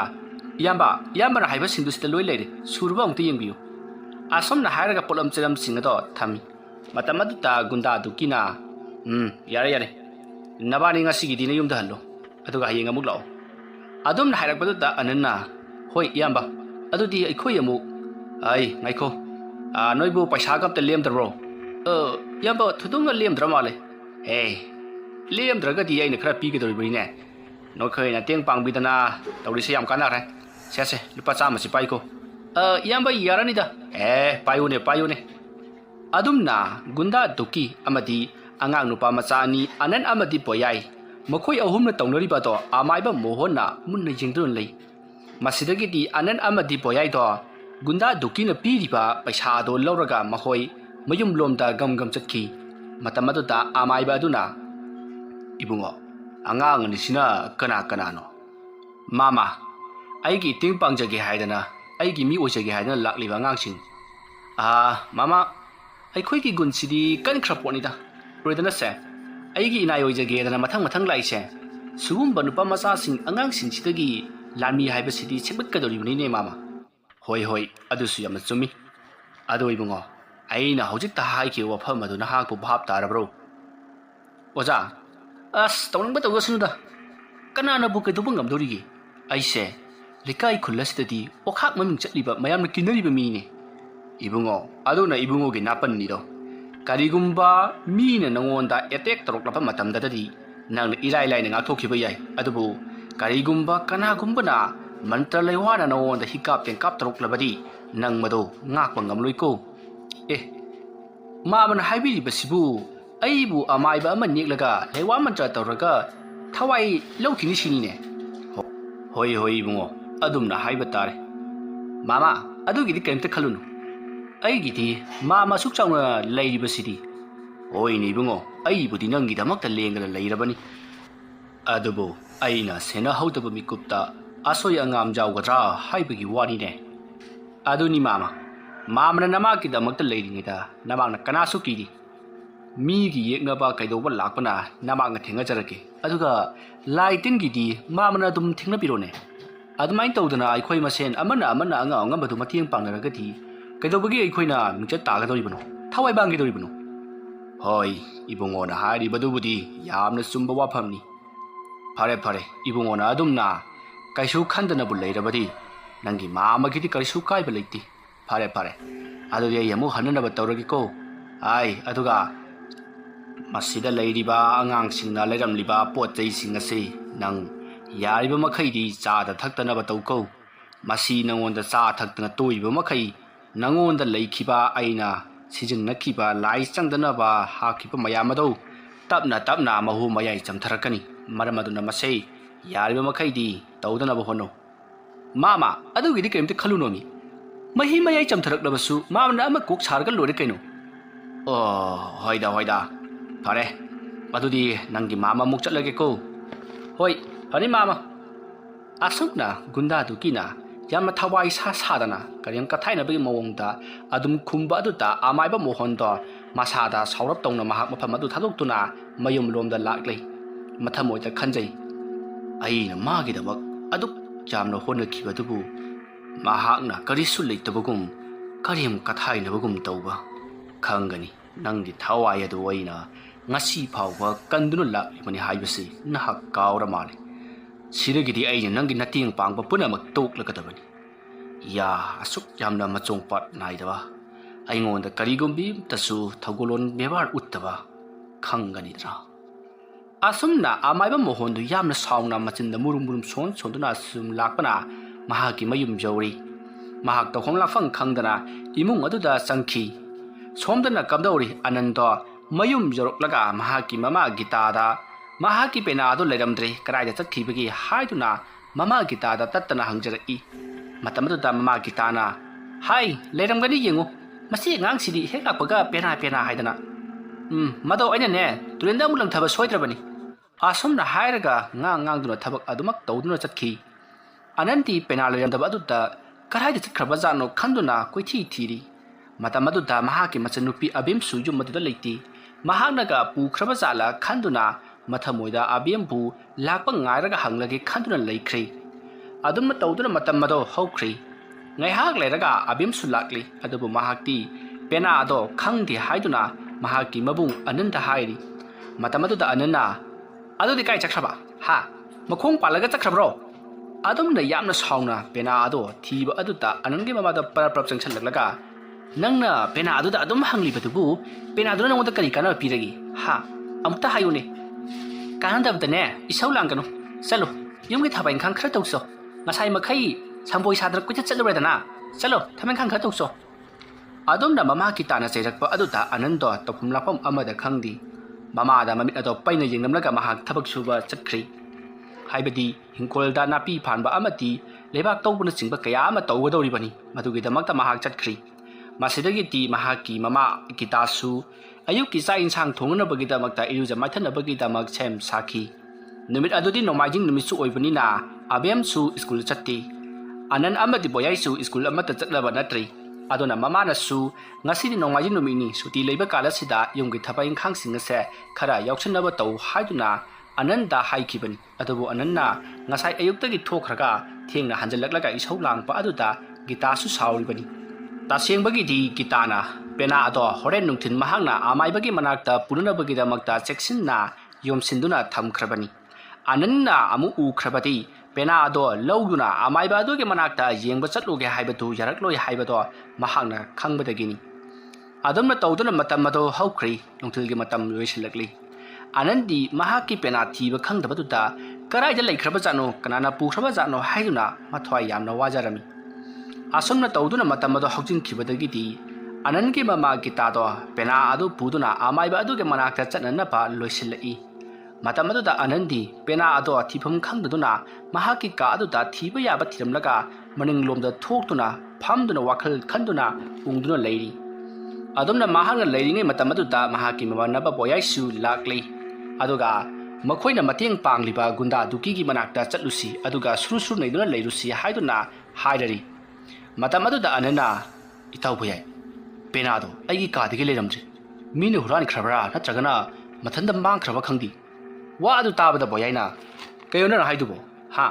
ꯏꯌꯥꯝꯕꯅ ꯍꯥꯏꯕꯁꯤꯡꯗꯨ ꯁꯤꯗ ꯂꯣꯏ ꯂꯩꯔꯦ ꯁꯨꯔꯕ ꯑꯃꯨꯛꯇ ꯌꯦꯡꯕꯤꯌꯨ ꯑꯁꯨꯝꯅ ꯍꯥꯏꯔꯒ ꯄꯣꯠꯂꯝ ꯆꯩꯔꯝꯁꯤꯡ ꯑꯗꯣ ꯊꯝꯃꯤ ꯃꯇꯝ ꯑꯗꯨꯗ ꯒꯨꯟꯗꯥ ꯗꯨꯀꯤꯅ ꯌꯥꯔꯦ ꯅꯕꯥꯅꯤ ꯉꯁꯤꯒꯤꯗꯤ ꯅꯌꯨꯝꯗ ꯍꯜꯂꯣ ꯑꯗꯨꯒ ꯍꯌꯦꯡ ꯑꯃꯨꯛ ꯂꯥꯛꯑꯣ ꯑꯗꯨꯝꯅ ꯍꯥꯏꯔꯛꯄꯗꯨꯗ ꯑꯅꯟꯅ ꯍꯣꯏ ꯏꯌꯥꯝꯕ ꯑꯗꯨꯗꯤ ꯑꯩꯈꯣꯏ ꯑꯃꯨꯛ ꯉꯥꯏꯈꯣ ꯅꯣꯏꯕꯨ ꯄꯩꯁꯥꯒ ꯑꯝꯇ ꯂꯦꯝꯗꯕ꯭ꯔꯣ ꯏꯌꯥꯝꯕ ꯊꯨꯗꯨꯡꯒ ꯂꯦꯝꯗ꯭ꯔ ꯃꯥꯜꯂꯦ ꯂꯦꯝꯗ꯭ꯔꯒꯗꯤ ꯑꯩꯅ ꯈꯔ ꯄꯤꯒꯗꯧꯔꯤꯕꯅꯤꯅꯦ ꯅꯈꯣꯏ ꯃꯇꯦꯡ ꯄꯥꯡꯕꯤꯗꯅ ꯇꯧꯔꯤꯁꯦ ꯌꯥꯝ ꯀꯥꯟꯅꯔꯦ ꯁꯦ ꯂꯨꯄꯥ 100ꯁꯤ ꯄꯥꯏꯀꯣ ꯏꯌꯥꯝꯕ ꯌꯥꯔꯅꯤꯗ ꯄꯥꯏꯌꯨꯅꯦ ꯑꯗꯨꯝꯅ ꯒꯨꯟꯗꯥ ꯗꯨꯀꯤ ꯑꯃꯗꯤ ꯑꯉꯥꯡ ꯅꯨꯄꯥ ꯃꯆꯥ ꯑꯅꯤ ꯑꯅꯟ ꯑꯃꯗꯤ ꯕꯣꯌꯥꯏ ꯃꯈꯣꯏ ꯑꯍꯨꯝꯅ ꯇꯧꯅꯔꯤꯕꯗꯣ ꯑꯃꯥꯏꯕ ꯃꯣꯍꯣꯟꯅ ꯃꯨꯟꯅ ꯌꯦꯡꯗꯨꯅ ꯂꯩ ꯃꯁꯤꯗꯒꯤꯗꯤ ꯑꯅꯟ ꯑꯃꯗꯤ ꯕꯣꯌꯥꯏꯗꯣ ꯒꯨꯟꯗꯥ ꯗꯨꯀꯤꯅ ꯄꯤꯔꯤꯕ ꯄꯩꯁꯥꯗꯣ ꯂꯧꯔꯒ ꯃꯈꯣꯏ ꯃꯌꯨꯝꯂꯣꯝꯗ ꯒꯝ ꯆꯠꯈꯤ ꯃꯇꯝ ꯑꯗꯨꯗ ꯑꯃꯥꯏꯕ ꯑꯗꯨꯅ ꯏꯕꯨꯡꯉꯣ ꯑꯉꯥꯡ ꯑꯅꯤꯁꯤꯅ ꯀꯅꯥꯅꯣ ꯃꯥꯃꯥ ꯑꯩꯒꯤ ꯃꯇꯦꯡ ꯄꯥꯡꯖꯒꯦ ꯍꯥꯏꯗꯅ ꯑꯩꯒꯤ ꯃꯤ ꯑꯣꯏꯖꯒꯦ ꯍꯥꯏꯗꯅ ꯂꯥꯛꯂꯤꯕ ꯑꯉꯥꯡꯁꯤꯡ ꯃꯥꯃꯥ ꯑꯩꯈꯣꯏꯒꯤ ꯒꯨꯟꯁꯤꯗꯤ ꯀꯟꯈ꯭ꯔ ꯄꯣꯠꯅꯤꯗ ꯂꯣꯏꯗꯅꯁꯦ ꯑꯩꯒꯤ ꯏꯅꯥꯏ ꯑꯣꯏꯖꯒꯦꯗꯅ ꯃꯊꯪ ꯂꯥꯛꯏꯁꯦ ꯁꯤꯒꯨꯝꯕ ꯅꯨꯄꯥ ꯃꯆꯥꯁꯤꯡ ꯑꯉꯥꯡꯁꯤꯡꯁꯤꯗꯒꯤ ꯂꯥꯟꯃꯤ ꯍꯥꯏꯕꯁꯤꯗꯤ ꯁꯦꯝꯒꯠꯀꯗꯧꯔꯤꯕꯅꯤꯅꯦ ꯃꯥꯃꯥ ꯍꯣꯏ ꯑꯗꯨꯁꯨ ꯌꯥꯝꯅ ꯆꯨꯝꯃꯤ ꯑꯗꯣ ꯏꯕꯨꯡꯉꯣ ꯑꯩꯅ ꯍꯧꯖꯤꯛꯇ ꯍꯥꯏꯈꯤꯕ ꯋꯥꯐꯝ ꯑꯗꯨ ꯅꯍꯥꯛꯄꯨ ꯚꯥꯞ ꯇꯥꯔꯕ꯭ꯔꯣ ꯑꯣꯖꯥ ꯇꯧꯅꯤꯡꯕ ꯇꯧꯖꯁꯅꯨꯗ ꯀꯅꯥꯅꯕꯨ ꯀꯩꯗꯧꯕ ꯉꯝꯗꯧꯔꯤꯒꯦ ꯑꯩꯁꯦ ꯂꯩꯀꯥꯏ ꯈꯨꯜ ꯑꯁꯤꯗꯗꯤ ꯑꯣꯈꯥꯛ ꯃꯃꯤꯡ ꯆꯠꯂꯤꯕ ꯃꯌꯥꯝꯅ ꯀꯤꯅꯔꯤꯕ ꯃꯤꯅꯦ ꯏꯕꯨꯡꯉꯣ ꯑꯗꯨꯅ ꯏꯕꯨꯡꯉꯣꯒꯤ ꯅꯥꯄꯟꯅꯤꯗꯣ ꯀꯔꯤꯒꯨꯝꯕ ꯃꯤꯅ ꯅꯉꯣꯟꯗ ꯑꯦꯇꯦꯛ ꯇꯧꯔꯛꯂꯕ ꯃꯇꯝꯗꯗꯤ ꯅꯪꯅ ꯏꯔꯥꯏ ꯂꯥꯏꯅ ꯉꯥꯛꯊꯣꯛꯈꯤꯕ ꯌꯥꯏ ꯑꯗꯨꯕꯨ ꯀꯔꯤꯒꯨꯝꯕ ꯀꯅꯥꯒꯨꯝꯕꯅ ꯃꯟꯇ꯭ꯔ ꯂꯩꯋꯥꯅ ꯅꯉꯣꯟꯗ ꯍꯤꯀꯥꯞ ꯇꯦꯡꯀꯥꯞ ꯇꯧꯔꯛꯂꯕꯗꯤ ꯅꯪ ꯃꯗꯣ ꯉꯥꯛꯄ ꯉꯝꯂꯣꯏꯀꯣ ꯃꯥꯃꯅ ꯍꯥꯏꯕꯤꯔꯤꯕꯁꯤꯕꯨ ꯑꯩꯕꯨ ꯑꯃꯥꯏꯕ ꯑꯃ ꯅꯦꯛꯂꯒ ꯂꯩꯋꯥ ꯃꯟꯇ꯭ꯔ ꯇꯧꯔꯒ ꯊꯋꯥꯏ ꯂꯧꯈꯤꯅꯤ ꯁꯤꯅꯤꯅꯦ ꯍꯣꯏ ꯏꯕꯨꯡꯉꯣ ꯑꯗꯨꯝꯅ ꯍꯥꯏꯕ ꯇꯥꯔꯦ ꯃꯥꯃꯥ ꯑꯗꯨꯒꯤꯗꯤ ꯀꯔꯤꯝꯇ ꯈꯜꯂꯨꯅꯨ ꯑꯩꯒꯤꯗꯤ ꯃꯥꯃ ꯑꯁꯨꯛ ꯆꯥꯎꯅ ꯂꯩꯔꯤꯕꯁꯤꯗꯤ ꯍꯣꯏꯅꯦ ꯏꯕꯨꯡꯉꯣ ꯑꯩꯕꯨꯗꯤ ꯅꯪꯒꯤꯗꯃꯛꯇ ꯂꯦꯡꯗꯅ ꯂꯩꯔꯕꯅꯤ ꯑꯗꯨꯕꯨ ꯑꯩꯅ ꯁꯦꯟꯅꯍꯧꯗꯕ ꯃꯤꯀꯨꯞꯇ ꯑꯁꯣꯏ ꯑꯉꯥꯝ ꯌꯥꯎꯒꯗ꯭ꯔꯥ ꯍꯥꯏꯕꯒꯤ ꯋꯥꯅꯤꯅꯦ ꯑꯗꯨꯅꯤ ꯃꯥꯃꯅ ꯅꯃꯥꯛꯀꯤꯗꯃꯛꯇ ꯂꯩꯔꯤꯉꯩꯗ ꯅꯃꯥꯛꯅ ꯀꯅꯥꯁꯨ ꯀꯤꯗꯤ ꯃꯤꯒꯤ ꯌꯦꯛꯅꯕ ꯀꯩꯗꯧꯕ ꯂꯥꯛꯄꯅ ꯅꯃꯥꯛꯅ ꯊꯦꯡꯅꯖꯔꯛꯀꯦ ꯑꯗꯨꯒ ꯂꯥꯏ ꯇꯤꯟꯒꯤꯗꯤ ꯃꯥꯃꯅ ꯑꯗꯨꯝ ꯊꯦꯡꯅꯕꯤꯔꯣꯅꯦ ꯑꯗꯨꯃꯥꯏꯅ ꯇꯧꯗꯅ ꯑꯩꯈꯣꯏ ꯃꯁꯦꯟ ꯑꯃꯅ ꯑꯉꯝ ꯑꯉꯝꯕꯗꯨ ꯃꯇꯦꯡ ꯄꯥꯡꯅꯔꯒꯗꯤ ꯀꯩꯗꯧꯕꯒꯤ ꯑꯩꯈꯣꯏꯅ ꯃꯤꯡꯆꯠ ꯇꯥꯒꯗꯧꯔꯤꯕꯅꯣ ꯊꯋꯥꯏ ꯃꯥꯡꯒꯗꯧꯔꯤꯕꯅꯣ ꯍꯣꯏ ꯏꯕꯨꯡꯉꯣꯅ ꯍꯥꯏꯔꯤꯕꯗꯨꯕꯨꯗꯤ ꯌꯥꯝꯅ ꯆꯨꯝꯕ ꯋꯥꯐꯝꯅꯤ ꯐꯔꯦ ꯏꯕꯨꯡꯉꯣꯅ ꯑꯗꯨꯝꯅ ꯀꯩꯁꯨ ꯈꯟꯗꯅꯕꯨ ꯂꯩꯔꯕꯗꯤ ꯅꯪꯒꯤ ꯃꯥꯃꯒꯤꯗꯤ ꯀꯔꯤꯁꯨ ꯀꯥꯏꯕ ꯂꯩꯇꯦ ꯐꯔꯦ ꯑꯗꯨꯗꯤ ꯑꯩ ꯑꯃꯨꯛ ꯍꯟꯅꯅꯕ ꯇꯧꯔꯒꯦꯀꯣ ꯑꯗꯨꯒ ꯃꯁꯤꯗ ꯂꯩꯔꯤꯕ ꯑꯉꯥꯡꯁꯤꯡꯅ ꯂꯩꯔꯝꯂꯤꯕ ꯄꯣꯠ ꯆꯩꯁꯤꯡ ꯑꯁꯤ ꯅꯪ ꯌꯥꯔꯤꯕ ꯃꯈꯩꯗꯤ ꯆꯥꯗ ꯊꯛꯇꯅꯕ ꯇꯧꯀꯣ ꯃꯁꯤ ꯅꯉꯣꯟꯗ ꯆꯥ ꯊꯛꯇꯅ ꯇꯣꯏꯕ ꯃꯈꯩ ꯅꯉꯣꯟꯗ ꯂꯩꯈꯤꯕ ꯑꯩꯅ ꯁꯤꯖꯤꯟꯅꯈꯤꯕ ꯂꯥꯏ ꯆꯪꯗꯅꯕ ꯍꯥꯞꯈꯤꯕ ꯃꯌꯥꯝ ꯑꯗꯨ ꯇꯞꯅ ꯃꯍꯨ ꯃꯌꯥꯏ ꯆꯝꯊꯔꯛꯀꯅꯤ ꯃꯔꯝ ꯑꯗꯨꯅ ꯃꯁꯤ ꯌꯥꯔꯤꯕ ꯃꯈꯩꯗꯤ ꯇꯧꯗꯅꯕ ꯍꯣꯠꯅꯧ ꯃꯥꯃ ꯑꯗꯨꯒꯤꯗꯤ ꯀꯔꯤꯝꯇ ꯈꯜꯂꯨꯅꯣꯃꯤ ꯃꯍꯤ ꯃꯌꯥꯏ ꯆꯝꯊꯔꯛꯂꯕꯁꯨ ꯃꯥꯃꯅ ꯑꯃ ꯀꯣꯛ ꯁꯥꯔꯒ ꯂꯣꯏꯔꯦ ꯀꯩꯅꯣ ꯑꯣ ꯍꯣꯏꯗ ꯐꯔꯦ ꯑꯗꯨꯗꯤ ꯅꯪꯒꯤ ꯃꯥꯃ ꯑꯃꯨꯛ ꯆꯠꯂꯒꯦꯀꯣ ꯍꯣꯏ ꯐꯅꯤ ꯃꯥꯃ ꯑꯁꯨꯝꯅ ꯒꯨꯟꯗꯥꯗꯨꯒꯤꯅ ꯌꯥꯝꯅ ꯊꯋꯥꯏ ꯁꯥꯗꯅ ꯀꯔꯤꯝ ꯀꯊꯥꯏꯅꯕꯒꯤ ꯃꯑꯣꯡꯗ ꯑꯗꯨꯝ ꯈꯨꯝꯕ ꯑꯗꯨꯗ ꯑꯃꯥꯏꯕ ꯃꯣꯍꯣꯟꯗꯣ ꯃꯁꯥꯗ ꯁꯥꯎꯔꯞ ꯇꯧꯅ ꯃꯍꯥꯛ ꯃꯐꯝ ꯑꯗꯨ ꯊꯥꯗꯣꯛꯇꯨꯅ ꯃꯌꯨꯝꯂꯣꯝꯗ ꯂꯥꯛꯂꯤ ꯃꯊꯃꯣꯏꯗ ꯈꯟꯖꯩ ꯑꯩꯅ ꯃꯥꯒꯤꯗꯃꯛ ꯑꯗꯨꯛ ꯌꯥꯝꯅ ꯍꯣꯠꯅꯈꯤꯕꯗꯨꯕꯨ ꯃꯍꯥꯛꯅ ꯀꯔꯤꯁꯨ ꯂꯩꯇꯕꯒꯨꯝ ꯀꯔꯤꯝ ꯀꯊꯥꯏꯅꯕꯒꯨꯝ ꯇꯧꯕ ꯈꯪꯒꯅꯤ ꯅꯪꯒꯤ ꯊꯋꯥꯏ ꯑꯗꯨ ꯑꯩꯅ ngasi phawba kanduna laklibani haibasi nahak kawra mali siragidi aina nangi nating pangba punamak toklakadabani ya asuk yamna machong pat naidaba aingonda karigumbi tasu thagolon bebar uttaba khangani dra asumna amaiba mohondu yamna saungna machinda murum son sonduna sum lakpana mahaki mayum jawri mahak ta homla fang khangdana imung aduda sangkhi somdana kamdawri ananda mayum joroklaga mahaki mama gitada mahaki penado leramdre karaida chakhibagi haiduna mama gitada tattana hangjarai matamadu mama gitana hai leramgani yengu masi ngang sidi hekakpaga pena haidana mado aina ne turenda mulang thaba soidrabani asomna hairaga ngang duna thabak adumak tawduna chakhi ananti pena leramdaba aduta karaida chakhraba jano khanduna koithi thiri matamadu mahaki machanupi abim sujum maduda leiti mahaknaga pukraba jala khanduna mathamoida abembu lakpa ngairaga hanglage khanduna laikhri adumna tawduna matamado hokri ngaihak leraga abem sulakli adubu mahakti pena ado khangdi haiduna mahaki mabung ananda hairi matamadu da anana adudi kai chakhraba ha makhong palaga chakhrabro adumna yamna sauna pena ado thiba aduta anangi mamada parap changsan laklaga nangna pena aduda adum hangli batubu pena aduna nangota kari kana piragi ha amta hayune kananda btane isau langkanu chalo yumgi thabai khang khra tawso ngasai makhai samboi sadrak kucha chalureda chalo thamen khang khra tawso adumna mama kitana cheirakpa aduda anando tokum lapam amada khangdi mama da mamit ado paina yengnamlaga mahak thabak suba chakri haibadi hingkolda napi phanba amati lebak tawbuna chingba kaya ama tawgodoribani madugi damakta mahak chakri masidagiti mahaki mama kitasu ayuki sa insang thongnabagidamagta iruja maithanabagidamag sem sakhi numit adudi nomaijing numitsu oibani na abem su school chatti anan amadi boyai su school amata chatlaba natri adona mama na su ngasidi nomaijing numini suti leiba kala sida yumgi thapai khangsin se khara yauksanaba taw haiduna ananda haikibani adubu ananna ngasai ayuktagi thokraga thengna hanjalaklaga isau langpa aduda gitasu sauribani tasyengbagidi gitana pena ado horen nungthin mahangna amaibagi manakta purunabagidamagta cheksinna yomsinduna thamkhrabani ananna amu ukhrabati pena ado lawguna amaiba adoge manakta yengba chatluge haibatu yarakloi haibado mahangna khangbadagini adamna tawduna matamado hawkhri nungthilgi matam loisilakli anandi mahaki pena thiba khangdabaduta karaida laikhraba jano kanana pukhraba jano haiduna mathwai yamna wajarami asomna tawduna matamado hawjin khibadagidi anangi mama gitado pena adu puduna amaiba aduge manakta chatnana pa loisilai matamado da anandi pena ado thifam khangduna mahaki ka adu da thiba yaba thiramlaga maninglomda thoktuna phamduna wakhal khanduna ungduna leiri adumna mahanga leiringai matamado da mahaki mama naba boyaisu lakli aduga makhoina mateng pangliba gunda dukigi manakta chatlusi aduga suru neiduna leirusi haiduna haidari matamadu da anana itaw boyai penado aigi kadigi leramje mine huran khrabra natragana mathanda mang khraba khangdi wa adu tabada boyaina kayona haidubo ha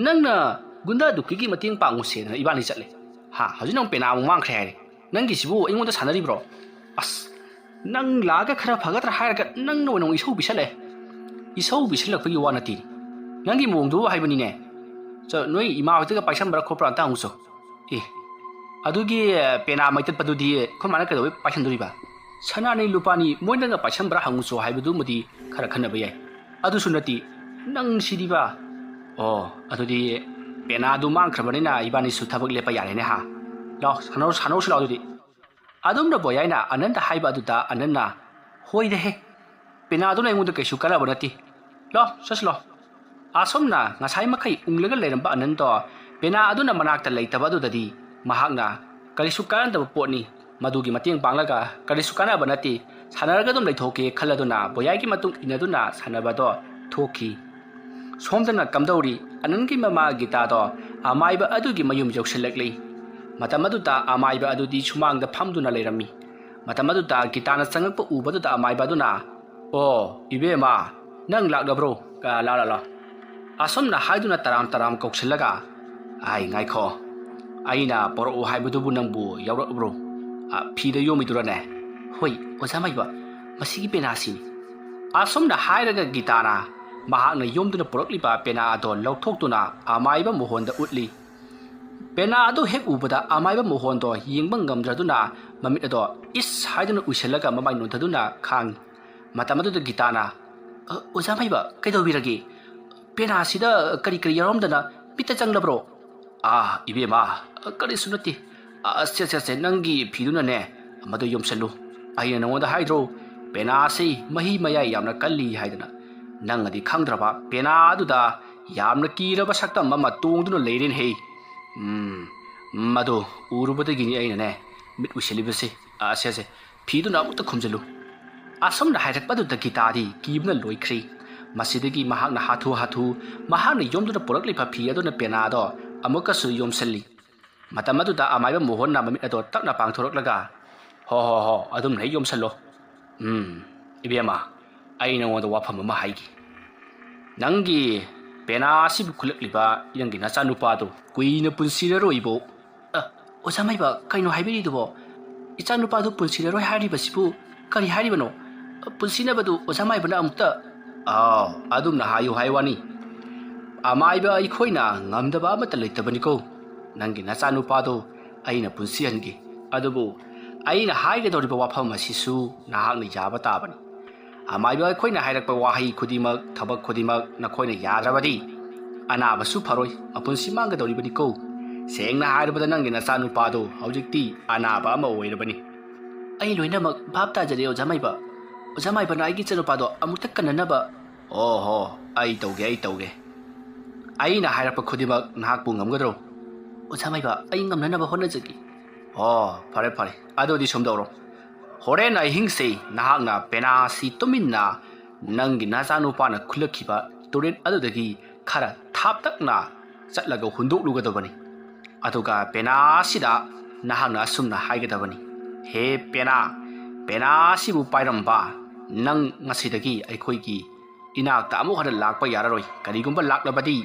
nangna gunda dukigi mating pangu sedana ibani chatle ha haju nang pena mu mang khre nangi sibu ingonda sanari bro as nang laga khara phagatra hairaga nang no nong isau bisale isau bisilakpagi wanati nangi mongdu haibani ne so noi ima hotiga paisam bra khopra ta hungso adugi pena maitat padudi khomana ka doi paisanduriba sanani lupani moinanga paisambra hanguso haibudu mudi khara khanaba yai adu sunati nang sidiba adudi pena du mangkhrabani na ibani su thabak lepa yare ne ha law sanau sula adudi adumna boyaina ananda haiba aduda ananna hoide he ꯄꯦꯅꯥ ꯑꯗꯨꯅ ꯑꯩꯉꯣꯟꯗ ꯀꯩꯁꯨ ꯀꯥꯟꯅꯕ ꯅꯠꯇꯦ ꯂꯣ ꯆꯠꯁꯤꯂꯣ ꯑꯁꯣꯝꯅ ꯉꯁꯥꯏ ꯃꯈꯩ ꯎꯪꯂꯒ ꯂꯩꯔꯝꯕ ꯑꯅꯟꯗꯣ ꯄꯦꯅꯥ ꯑꯗꯨꯅ ꯃꯅꯥꯛꯇ ꯂꯩꯇꯕ ꯑꯗꯨꯗꯗꯤ ꯃꯍꯥꯛꯅ ꯀꯔꯤꯁꯨ ꯀꯥꯟꯅꯗꯕ ꯄꯣꯠꯅꯤ ꯃꯗꯨꯒꯤ ꯃꯇꯦꯡ ꯄꯥꯡꯂꯒ ꯀꯔꯤꯁꯨ ꯀꯥꯟꯅꯕ ꯅꯠꯇꯦ ꯁꯥꯟꯅꯔꯒ ꯑꯗꯨꯝ ꯂꯩꯊꯣꯛꯀꯦ ꯈꯜꯂꯗꯨꯅ ꯕꯣꯌꯥꯏꯒꯤ ꯃꯇꯨꯡ 이ꯅꯗꯨꯅ ꯁꯥꯟꯅꯕꯗꯣ ꯊꯣꯛꯈꯤ ꯁꯣꯝꯗꯅ ꯀꯝꯗꯧꯔꯤ ꯑꯅꯟꯒꯤ ꯃꯃꯥ ꯒꯤꯇꯥꯗꯣ ꯑꯃꯥꯏꯕ ꯑꯗꯨꯒꯤ ꯃꯌꯨꯝ ꯌꯧꯁꯤꯜꯂꯛꯂꯤ ꯃꯇꯝ ꯑꯗꯨꯗ ꯑꯃꯥꯏꯕ ꯑꯗꯨꯗꯤ ꯁꯨꯃꯥꯡꯗ ꯐꯝꯗꯨꯅ ꯂꯩꯔꯝꯃꯤ ꯃꯇꯝ ꯑꯗꯨꯗ ꯒꯤꯇꯥꯅ ꯆꯪꯉꯛꯄ ꯎꯕꯗꯨꯗ ꯑꯃꯥꯏꯕ ꯑꯗꯨꯅ ꯑꯣ 이베마 ꯅꯪ ꯂꯥꯛꯂꯕ꯭ꯔꯣ ꯂꯥ ꯑꯁꯣꯝꯅ ꯍꯥꯏꯗꯨꯅ ꯇꯔꯥꯝ ꯀꯧꯁꯤꯜꯂꯒ ꯑꯩ ꯉꯥꯏꯈꯣ ꯑꯩꯅ ꯄꯣꯔꯛꯎ ꯍꯥꯏꯕꯗꯨꯕꯨ ꯅꯪꯕꯨ ꯌꯥꯎꯔꯛꯕ꯭ꯔꯣ ꯐꯤꯗ ꯌꯣꯝꯃꯤꯗꯨꯔꯅꯦ ꯍꯣꯏ ꯑꯣꯖꯥ ꯃꯥꯏꯕ ꯃꯁꯤꯒꯤ ꯄꯦꯅꯥꯁꯤꯅꯤ ꯑꯁꯣꯝꯅ ꯍꯥꯏꯔꯒ ꯒꯤꯇꯥꯅ ꯃꯍꯥꯛꯅ ꯌꯣꯝꯗꯨꯅ ꯄꯨꯔꯛꯂꯤꯕ ꯄꯦꯅꯥ ꯑꯗꯣ ꯂꯧꯊꯣꯛꯇꯨꯅ ꯑꯃꯥꯏꯕ ꯃꯣꯍꯣꯟꯗ ꯎꯠꯂꯤ ꯄꯦꯅꯥ ꯑꯗꯨ ꯍꯦꯛ ꯎꯕꯗ ꯑꯃꯥꯏꯕ ꯃꯣꯍꯣꯟꯗꯣ ꯌꯦꯡꯕ ꯉꯝꯗ꯭ꯔꯗꯨꯅ ꯃꯃꯤꯠ ꯑꯗꯣ ꯏꯁ ꯍꯥꯏꯗꯨꯅ ꯎꯏꯁꯤꯜꯂꯒ ꯃꯃꯥꯏ ꯅꯣꯟꯊꯗꯨꯅ ꯈꯥꯡꯉꯤ ꯃꯇꯝ ꯑꯗꯨꯗ ꯒꯤꯇꯥꯅ ꯑꯣꯖꯥ ꯃꯥꯏꯕ ꯀꯩꯗꯧꯕꯤꯔꯒꯦ ꯄꯦꯅꯥꯁꯤꯗ ꯀꯔꯤ ꯌꯥꯎꯔꯝꯗꯅ ꯃꯤꯠꯇ ꯆꯪꯂꯕ꯭ꯔꯣ 이베마 ꯀꯔꯤꯁꯨ ꯅꯠꯇꯦ ꯁꯦ ꯅꯪꯒꯤ ꯐꯤꯗꯨꯅꯅꯦ ꯃꯗꯨ ꯌꯣꯝꯁꯜꯂꯨ ꯑꯩꯅ ꯅꯉꯣꯟꯗ ꯍꯥꯏꯗ꯭ꯔꯣ ꯄꯦꯅꯥꯁꯤ ꯃꯍꯤ ꯃꯌꯥꯏ ꯌꯥꯝꯅ ꯀꯜꯂꯤ ꯍꯥꯏꯗꯅ ꯅꯪꯅꯗꯤ ꯈꯪꯗ꯭ꯔꯕ ꯄꯦꯅꯥ ꯑꯗꯨꯗ ꯌꯥꯝꯅ ꯀꯤꯔꯕ ꯁꯛꯇꯝ ꯑꯃ ꯇꯣꯡꯗꯨꯅ ꯂꯩꯔꯦꯅꯦꯍꯦ ꯃꯗꯨ ꯎꯔꯨꯕꯗꯒꯤꯅꯤ ꯑꯩꯅꯅꯦ ꯃꯤꯠ ꯎꯏꯁꯤꯜꯂꯤꯕꯁꯤ ꯁꯦ ꯐꯤꯗꯨꯅ ꯑꯃꯨꯛꯇ ꯈꯨꯝꯖꯤꯜꯂꯨ ꯑꯁꯣꯝꯅ ꯍꯥꯏꯔꯛꯄꯗꯨꯗ ꯒꯤꯇꯥꯗꯤ ꯀꯤꯕꯅ ꯂꯣꯏꯈ꯭ꯔꯤ ꯃꯁꯤꯗꯒꯤ ꯃꯍꯥꯛꯅ ꯍꯥꯊꯨ ꯃꯍꯥꯛꯅ ꯌꯣꯝꯗꯨꯅ ꯄꯨꯔꯛꯂꯤꯕ ꯐꯤ ꯑꯗꯨꯅ ꯄꯦꯅꯥꯗꯣ ꯑꯃꯨꯛꯀꯁꯨ ꯌꯣꯝꯁꯜꯂꯤ ꯃꯇꯝ ꯑꯗꯨꯗ ꯑꯃꯥꯏꯕ ꯃꯣꯍꯣꯟꯅ ꯃꯃꯤꯠ ꯑꯗꯣ ꯇꯞꯅ ꯄꯥꯡꯊꯣꯔꯛꯂꯒ ꯍꯣ ꯑꯗꯨꯝꯅ ꯍꯦꯛ ꯌꯣꯝꯁꯜꯂꯣ 이베마 ꯑꯩ ꯅꯉꯣꯟꯗ ꯋꯥꯐꯝ ꯑꯃ ꯍꯥꯏꯒꯦ ꯅꯪꯒꯤ ꯄꯦꯅꯥ ꯑꯁꯤꯕꯨ ꯈꯨꯜꯂꯛꯂꯤꯕ ꯅꯪꯒꯤ ꯅꯆꯥꯅꯨꯄꯥꯗꯣ ꯀꯨꯏꯅ ꯄꯨꯟꯁꯤꯔꯔꯣꯏꯕꯣ ꯑꯣꯖꯥ ꯃꯥꯏꯕ ꯀꯩꯅꯣ ꯍꯥꯏꯕꯤꯔꯤꯗꯨꯕꯣ ꯏꯆꯥꯅꯨꯄꯥꯗꯨ ꯄꯨꯟꯁꯤꯔꯔꯣꯏ ꯍꯥꯏꯔꯤꯕꯁꯤꯕꯨ ꯀꯔꯤ ꯍꯥꯏꯔꯤꯕꯅꯣ ꯄꯨꯟꯁꯤꯅꯕꯗꯨ ꯑꯣꯖꯥ ꯃꯥꯏꯕꯅ ꯑꯃꯨꯛꯇ ꯑꯗꯨꯝꯅ ꯍꯥꯏꯌꯨ ꯍꯥꯏ ꯋꯥꯅꯤ ꯑꯃꯥꯏꯕ ꯑꯩꯈꯣꯏꯅ ꯉꯝꯗꯕ ꯑꯃꯠꯇ ꯂꯩꯇꯕꯅꯤꯀꯣ ꯅꯪꯒꯤ ꯅꯆꯥꯅꯨꯄꯥꯗꯣ ꯑꯩꯅ ꯄꯨꯟꯁꯤꯍꯟꯒꯦ ꯑꯗꯨꯕꯨ ꯑꯩꯅ ꯍꯥꯏꯒꯗꯧꯔꯤꯕ ꯋꯥꯐꯝ ꯑꯁꯤꯁꯨ ꯅꯍꯥꯛꯅ ꯌꯥꯕ ꯇꯥꯕꯅꯤ ꯑꯃꯥꯏꯕ ꯑꯩꯈꯣꯏꯅ ꯍꯥꯏꯔꯛꯄ ꯋꯥꯍꯩ ꯈꯨꯗꯤꯡꯃꯛ ꯊꯕꯛ ꯈꯨꯗꯤꯡꯃꯛ ꯅꯈꯣꯏꯅ ꯌꯥꯗ꯭ꯔꯕꯗꯤ ꯑꯅꯥꯕꯁꯨ ꯐꯔꯣꯏ ꯃꯄꯨꯟꯁꯤ ꯃꯥꯡꯒꯗꯧꯔꯤꯕꯅꯤꯀꯣ ꯁꯦꯡꯅ ꯍꯥꯏꯔꯕꯗ ꯅꯪꯒꯤ ꯅꯆꯥꯅꯨꯄꯥꯗꯣ ꯍꯧꯖꯤꯛꯇꯤ ꯑꯅꯥꯕ ꯑꯃ ꯑꯣꯏꯔꯕꯅꯤ ꯑꯩ ꯂꯣꯏꯅꯃꯛ ꯚꯥꯞ ꯇꯥꯖꯔꯦ ꯑꯣꯖꯥ ꯃꯥꯏꯕꯅ ꯑꯩꯒꯤ ꯏꯆꯥꯅꯨꯄꯥꯗꯣ ꯑꯃꯨꯛꯇ ꯀꯟꯅꯅꯕ ꯑꯩ ꯇꯧꯒꯦ ꯑꯩꯅ ꯍꯥꯏꯔꯛꯄ ꯈꯨꯗꯤꯡꯃꯛ ꯅꯍꯥꯛꯄꯨ ꯉꯝꯒꯗ꯭ꯔꯣ ꯑꯣꯖꯥ ꯃꯥꯏꯕ ꯑꯩ ꯉꯝꯅꯅꯕ ꯍꯣꯠꯅꯖꯒꯦ ꯐꯔꯦ ꯑꯗꯨꯗꯤ ꯁꯨꯝꯗꯧꯔꯣ ꯍꯣꯔꯦꯟ ꯑꯍꯤꯡꯁꯦ ꯅꯍꯥꯛꯅ ꯄꯦꯅꯥ ꯑꯁꯤ ꯇꯨꯃꯤꯟꯅ ꯅꯪꯒꯤ ꯅꯆꯥꯅꯨꯄꯥꯅ ꯈꯨꯜꯂꯛꯈꯤꯕ ꯇꯨꯔꯦꯜ ꯑꯗꯨꯗꯒꯤ ꯈꯔ ꯊꯥꯞꯇꯛꯅ ꯆꯠꯂꯒ ꯍꯨꯟꯗꯣꯛꯂꯨꯒꯗꯕꯅꯤ ꯑꯗꯨꯒ ꯄꯦꯅꯥ ꯑꯁꯤꯗ ꯅꯍꯥꯛꯅ ꯑꯁꯨꯝꯅ ꯍꯥꯏꯒꯗꯕꯅꯤ ꯍꯦ ꯄꯦꯅꯥ ꯑꯁꯤꯕꯨ ꯄꯥꯏꯔꯝꯕ ꯅꯪ ꯉꯁꯤꯗꯒꯤ ꯑꯩꯈꯣꯏꯒꯤ ꯏꯅꯥꯛꯇ ꯑꯃꯨꯛ ꯍꯟꯅ ꯂꯥꯛꯄ ꯌꯥꯔꯔꯣꯏ ꯀꯔꯤꯒꯨꯝꯕ ꯂꯥꯛꯂꯕꯗꯤ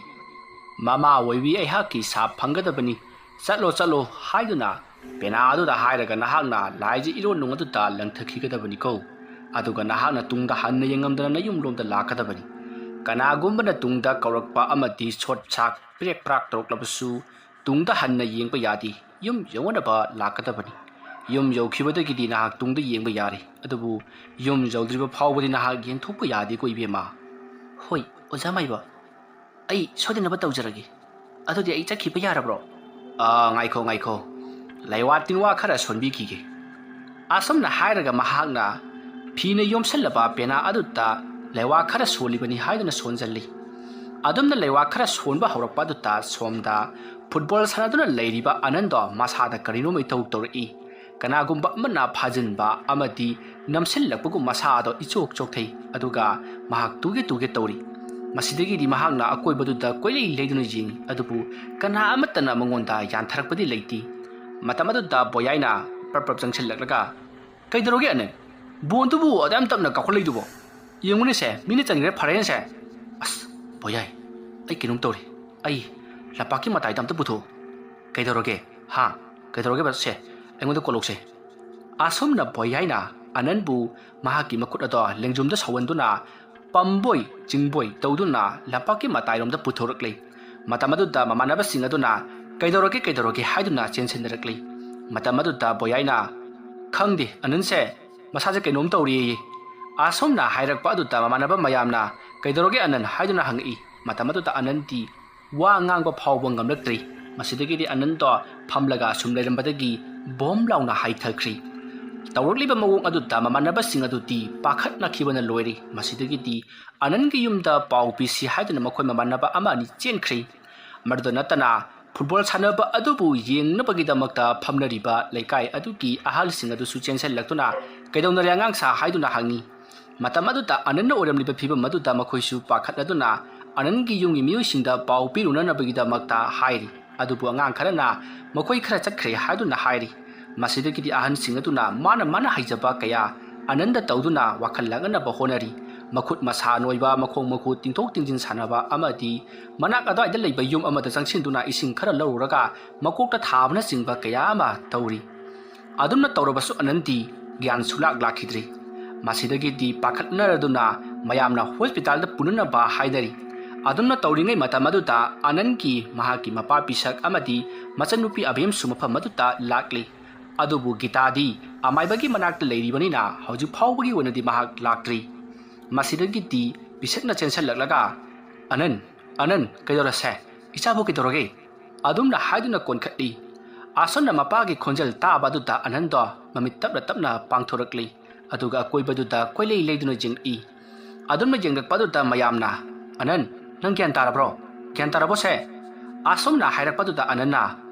ꯃꯃꯥ ꯑꯣꯏꯕꯤ ꯑꯩꯍꯥꯛꯀꯤ ꯁꯥꯞ ꯐꯪꯒꯗꯕꯅꯤ ꯆꯠꯂꯣ ꯍꯥꯏꯗꯨꯅ ꯄꯦꯅꯥ ꯑꯗꯨꯗ ꯍꯥꯏꯔꯒ ꯅꯍꯥꯛꯅ ꯂꯥꯏꯖ ꯏꯔꯣꯟ ꯅꯨꯡ ꯑꯗꯨꯗ ꯂꯪꯊꯈꯤꯒꯗꯕꯅꯤꯀꯣ ꯑꯗꯨꯒ ꯅꯍꯥꯛꯅ ꯇꯨꯡꯗ ꯍꯟꯅ ꯌꯦꯡꯉꯝꯗꯅ ꯅꯌꯨꯝꯂꯣꯝꯗ ꯂꯥꯛꯀꯗꯕꯅꯤ ꯀꯅꯥꯒꯨꯝꯕꯅ ꯇꯨꯡꯗ ꯀꯧꯔꯛꯄ ꯑꯃꯗꯤ ꯁꯣꯠ ꯁꯥꯛ ꯄ꯭ꯔꯦꯛ ꯄ꯭ꯔꯥꯛ ꯇꯧꯔꯛꯂꯕꯁꯨ ꯇꯨꯡꯗ ꯍꯟꯅ ꯌꯦꯡꯕ ꯌꯥꯗꯦ ꯌꯨꯝ ꯌꯧꯅꯕ ꯂꯥꯛꯀꯗꯕꯅꯤ ꯌꯨꯝ ꯌꯧꯈꯤꯕꯗꯒꯤꯗꯤ ꯅꯍꯥꯛ ꯇꯨꯡꯗ ꯌꯦꯡꯕ ꯌꯥꯔꯦ ꯑꯗꯨꯕꯨ ꯌꯨꯝ ꯌꯧꯗ꯭ꯔꯤꯕ ꯐꯥꯎꯕꯗꯤ ꯅꯍꯥꯛ ꯌꯦꯡꯊꯣꯛꯄ ꯌꯥꯗꯦꯀꯣ ꯏꯕꯦꯝꯃ ꯍꯣꯏ ꯑꯣꯖꯥ ꯃꯥꯏꯕ ꯑꯩ ꯁꯣꯏꯗꯅꯕ ꯇꯧꯖꯔꯒꯦ ꯑꯗꯨꯗꯤ ꯑꯩ ꯆꯠꯈꯤꯕ ꯌꯥꯔꯕ꯭ꯔꯣ ꯉꯥꯏꯈꯣ ꯂꯩꯋꯥ ꯇꯤꯟꯋꯥ ꯈꯔ ꯁꯣꯟꯕꯤꯈꯤꯒꯦ ꯑꯁꯨꯝꯅ ꯍꯥꯏꯔꯒ ꯃꯍꯥꯛꯅ ꯐꯤꯅ ꯌꯣꯝꯁꯜꯂꯕ ꯄꯦꯅꯥ ꯑꯗꯨꯗ ꯂꯩꯋꯥ ꯈꯔ ꯁꯣꯜꯂꯤꯕꯅꯤ ꯍꯥꯏꯗꯨꯅ ꯁꯣꯟꯖꯜꯂꯤ ꯑꯗꯨꯝꯅ ꯂꯩꯋꯥ ꯈꯔ ꯁꯣꯟꯕ ꯍꯧꯔꯛꯄ ꯑꯗꯨꯗ ꯁꯣꯝꯗ ꯐꯨꯠꯕꯣꯜ ꯁꯥꯟꯅꯗꯨꯅ ꯂꯩꯔꯤꯕ ꯑꯅꯟꯗꯣ ꯃꯁꯥꯗ ꯀꯔꯤꯅꯣꯝ ꯏꯇꯧ ꯇꯧꯔꯛꯏ ꯀꯅꯥꯒꯨꯝꯕ ꯑꯃꯅ ꯐꯥꯖꯤꯟꯕ ꯑꯃꯗꯤ ꯅꯝꯁꯤꯜꯂꯛꯄꯒꯨꯝ ꯃꯁꯥꯗꯣ ꯏꯆꯣꯛꯊꯩ ꯑꯗꯨꯒ ꯃꯍꯥꯛ ꯇꯨꯒꯦ ꯇꯧꯔꯤ ꯃꯁꯤꯗꯒꯤꯗꯤ ꯃꯍꯥꯛꯅ ꯑꯀꯣꯏꯕꯗꯨꯗ ꯀꯣꯏꯂꯩ ꯂꯩꯗꯨꯅ ꯌꯦꯡꯉꯤ ꯑꯗꯨꯕꯨ ꯀꯅꯥ ꯑꯃꯠꯇꯅ ꯃꯉꯣꯟꯗ ꯌꯥꯟꯊꯔꯛꯄꯗꯤ ꯂꯩꯇꯦ ꯃꯇꯝ ꯑꯗꯨꯗ ꯕꯣꯌꯥꯏꯅ ꯄ꯭ꯔꯞ ꯆꯪꯁꯤꯜꯂꯛꯂꯒ ꯀꯩꯗꯧꯔꯒꯦ ꯑꯅꯟ ꯕꯣꯟꯗꯨꯕꯨ ꯑꯗꯨꯌꯥꯝ ꯇꯞꯅ ꯀꯥꯎꯈꯠꯂꯛꯏꯗꯨꯕꯣ ꯌꯦꯡꯉꯨꯅꯦꯁꯦ ꯃꯤꯅ ꯆꯟꯈ꯭ꯔꯦ ꯐꯔꯦꯅꯦꯁꯦ ꯕꯣꯌꯥꯏ ꯑꯩ ꯀꯩꯅꯣꯝ ꯇꯧꯔꯤ ꯑꯩ ꯂꯝꯄꯥꯛꯀꯤ ꯃꯇꯥꯏꯗ ꯑꯝꯇ ꯄꯨꯊꯣꯛꯎ ꯀꯩꯗꯧꯔꯒꯦ ꯁꯦ ꯑꯩꯉꯣꯟꯗ ꯀꯣꯜꯂꯣꯛꯁꯦ ꯑꯁꯨꯝꯅ ꯕꯣꯌꯥꯏꯅ ꯑꯅꯟꯕꯨ ꯃꯍꯥꯛꯀꯤ ꯃꯈꯨꯠ ꯑꯗꯣ ꯂꯦꯡꯖꯨꯝꯗ ꯁꯧꯍꯟꯗꯨꯅ ꯄꯝꯕꯣꯏ ꯆꯤꯡꯕꯣꯏ ꯇꯧꯗꯨꯅ ꯂꯝꯄꯥꯛꯀꯤ ꯃꯇꯥꯏꯔꯣꯝꯗ ꯄꯨꯊꯣꯔꯛꯂꯤ ꯃꯇꯝ ꯑꯗꯨꯗ ꯃꯃꯥꯟꯅꯕꯁꯤꯡ ꯑꯗꯨꯅ ꯀꯩꯗꯧꯔꯒꯦ ꯍꯥꯏꯗꯨꯅ ꯆꯦꯟꯁꯤꯟꯅꯔꯛꯂꯤ ꯃꯇꯝ ꯑꯗꯨꯗ ꯕꯣꯌꯥꯏꯅ ꯈꯪꯗꯦ ꯑꯅꯟꯁꯦ ꯃꯁꯥꯁꯦ ꯀꯩꯅꯣꯝ ꯇꯧꯔꯤꯌꯦ ꯑꯁꯨꯝꯅ ꯍꯥꯏꯔꯛꯄ ꯑꯗꯨꯗ ꯃꯃꯥꯟꯅꯕ ꯃꯌꯥꯝꯅ ꯀꯩꯗꯧꯔꯒꯦ ꯑꯅꯟ ꯍꯥꯏꯗꯨꯅ ꯍꯪꯉꯛꯏ ꯃꯇꯝ ꯑꯗꯨꯗ ꯑꯅꯟꯗꯤ ꯋꯥ ꯉꯥꯡꯕ ꯐꯥꯎꯕ ꯉꯝꯂꯛꯇ꯭ꯔꯤ ꯃꯁꯤꯗꯒꯤꯗꯤ ꯑꯅꯟꯗꯣ ꯐꯝꯂꯒ ꯁꯨꯝ ꯂꯩꯔꯝꯕꯗꯒꯤ ꯕꯣꯝ ꯂꯥꯎꯅ ꯍꯥꯏꯊꯈ꯭ꯔꯤ ꯇꯧꯔꯛꯂꯤꯕ ꯃꯑꯣꯡ ꯑꯗꯨꯗ ꯃꯃꯥꯟꯅꯕꯁꯤꯡ ꯑꯗꯨꯗꯤ ꯄꯥꯈꯠꯅꯈꯤꯕꯅ ꯂꯣꯏꯔꯤ ꯃꯁꯤꯗꯒꯤꯗꯤ ꯑꯅꯟꯒꯤ ꯌꯨꯝꯗ ꯄꯥꯎ ꯄꯤꯁꯤ ꯍꯥꯏꯗꯨꯅ ꯃꯈꯣꯏ ꯃꯃꯥꯟꯅꯕ ꯑꯃ ꯑꯅꯤ ꯆꯦꯟꯈ꯭ꯔꯤ ꯃꯗꯨꯗ ꯅꯠꯇꯅ ꯐꯨꯠꯕꯣꯜ ꯁꯥꯟꯅꯕ ꯑꯗꯨꯕꯨ ꯌꯦꯡꯅꯕꯒꯤꯗꯃꯛꯇ ꯐꯝꯅꯔꯤꯕ ꯂꯩꯀꯥꯏ ꯑꯗꯨꯒꯤ ꯑꯍꯜꯁꯤꯡ ꯑꯗꯨꯁꯨ ꯆꯦꯟꯁꯤꯜꯂꯛꯇꯨꯅ ꯀꯩꯗꯧꯅꯔꯦ ꯑꯉꯥꯡꯁꯥ ꯍꯥꯏꯗꯨꯅ ꯍꯪꯉꯤ ꯃꯇꯝ ꯑꯗꯨꯗ ꯑꯅꯟꯅ ꯑꯣꯏꯔꯝꯂꯤꯕ ꯐꯤꯕꯝ ꯑꯗꯨꯗ ꯃꯈꯣꯏꯁꯨ ꯄꯥꯈꯠꯂꯗꯨꯅ ꯑꯅꯟꯒꯤ ꯌꯨꯝꯒꯤ ꯃꯤꯑꯣꯏꯁꯤꯡꯗ ꯄꯥꯎ ꯄꯤꯔꯨꯅꯅꯕꯒꯤꯗꯃꯛꯇ ꯍꯥꯏꯔꯤ ꯑꯗꯨꯕꯨ ꯑꯉꯥꯡ ꯈꯔꯅ ꯃꯈꯣꯏ ꯈꯔ ꯆꯠꯈ꯭ꯔꯦ ꯍꯥꯏꯗꯨꯅ ꯍꯥꯏꯔꯤ ꯃꯁꯤꯗꯒꯤꯗꯤ ꯑꯍꯟꯁꯤꯡ ꯑꯗꯨꯅ ꯃꯥꯅ ꯍꯩꯖꯕ ꯀꯌꯥ ꯑꯅꯟꯗ ꯇꯧꯗꯨꯅ ꯋꯥꯈꯜ ꯂꯥꯡꯅꯅꯕ ꯍꯣꯠꯅꯔꯤ ꯃꯈꯨꯠ ꯃꯁꯥ ꯅꯣꯏꯕ ꯃꯈꯣꯡ ꯃꯈꯨꯠ ꯇꯤꯡꯊꯣꯛ ꯇꯤꯡꯁꯤꯟ ꯁꯥꯟꯅꯕ ꯑꯃꯗꯤ ꯃꯅꯥꯛ ꯑꯗꯨꯋꯥꯏꯗ ꯂꯩꯕ ꯌꯨꯝ ꯑꯃꯗ ꯆꯪꯁꯤꯟꯗꯨꯅ ꯏꯁꯤꯡ ꯈꯔ ꯂꯧꯔꯨꯔꯒ ꯃꯀꯣꯛꯇ ꯊꯥꯕꯅꯆꯤꯡꯕ ꯀꯌꯥ ꯑꯃ ꯇꯧꯔꯤ ꯑꯗꯨꯝꯅ ꯇꯧꯔꯕꯁꯨ ꯑꯅꯟꯗꯤ ꯒ꯭ꯌꯥꯟ ꯁꯨꯛꯂꯥꯛ ꯂꯥꯛꯈꯤꯗ꯭ꯔꯤ ꯃꯁꯤꯗꯒꯤꯗꯤ ꯄꯥꯈꯠꯅꯔꯗꯨꯅ ꯃꯌꯥꯝꯅ ꯍꯣꯁꯄꯤꯇꯥꯜꯗ ꯄꯨꯅꯅꯕ ꯍꯥꯏꯅꯔꯤ ꯑꯗꯨꯝꯅ ꯇꯧꯔꯤꯉꯩ ꯃꯇꯝ ꯑꯗꯨꯗ ꯑꯅꯟꯒꯤ ꯃꯍꯥꯛꯀꯤ ꯃꯄꯥ ꯄꯤꯁꯛ ꯑꯃꯗꯤ ꯃꯆꯟꯅꯨꯄꯤ ꯑꯕꯦꯝꯁꯨ ꯃꯐꯝ ꯑꯗꯨꯗ ꯂꯥꯛꯂꯤ ꯑꯗꯨꯕꯨ ꯒꯤꯇꯥꯗꯤ ꯑꯃꯥꯏꯕꯒꯤ ꯃꯅꯥꯛꯇ ꯂꯩꯔꯤꯕꯅꯤꯅ ꯍꯧꯖꯤꯛ ꯐꯥꯎꯕꯒꯤ ꯑꯣꯏꯅꯗꯤ ꯃꯍꯥꯛ ꯂꯥꯛꯇ꯭ꯔꯤ ꯃꯁꯤꯗꯒꯤꯗꯤ ꯄꯤꯁꯛꯅ ꯆꯦꯟꯁꯤꯜꯂꯛꯂꯒ ꯑꯅꯟ ꯀꯩꯗꯧꯔꯁꯦ ꯏꯆꯥꯕꯨ ꯀꯩꯗꯧꯔꯒꯦ ꯑꯗꯨꯝꯅ ꯍꯥꯏꯗꯨꯅ ꯀꯣꯟꯈꯠꯂꯤ ꯑꯁꯣꯝꯅ ꯃꯄꯥꯒꯤ ꯈꯣꯟꯖꯦꯜ ꯇꯥꯕ ꯑꯗꯨꯗ ꯑꯅꯟꯗꯣ ꯃꯃꯤꯠ ꯇꯞꯅ ꯇꯞꯅ ꯄꯥꯡꯊꯣꯔꯛꯂꯤ ꯑꯗꯨꯒ ꯑꯀꯣꯏꯕꯗꯨꯗ ꯀꯣꯏꯂꯩ ꯂꯩꯗꯨꯅ ꯌꯦꯡꯂꯛꯏ ꯑꯗꯨꯝꯅ ꯌꯦꯡꯂꯛꯄ ꯑꯗꯨꯗ ꯃꯌꯥꯝꯅ ꯑꯅꯟ ꯅꯪ ꯒ꯭ꯌꯥꯟ ꯇꯥꯔꯕ꯭ꯔꯣ ꯒ꯭ꯌꯥꯟ ꯇꯥꯔꯕꯣꯁꯦ ꯑꯁꯣꯝꯅ ꯍꯥꯏꯔꯛꯄꯗꯨꯗ ꯑꯅꯟꯅ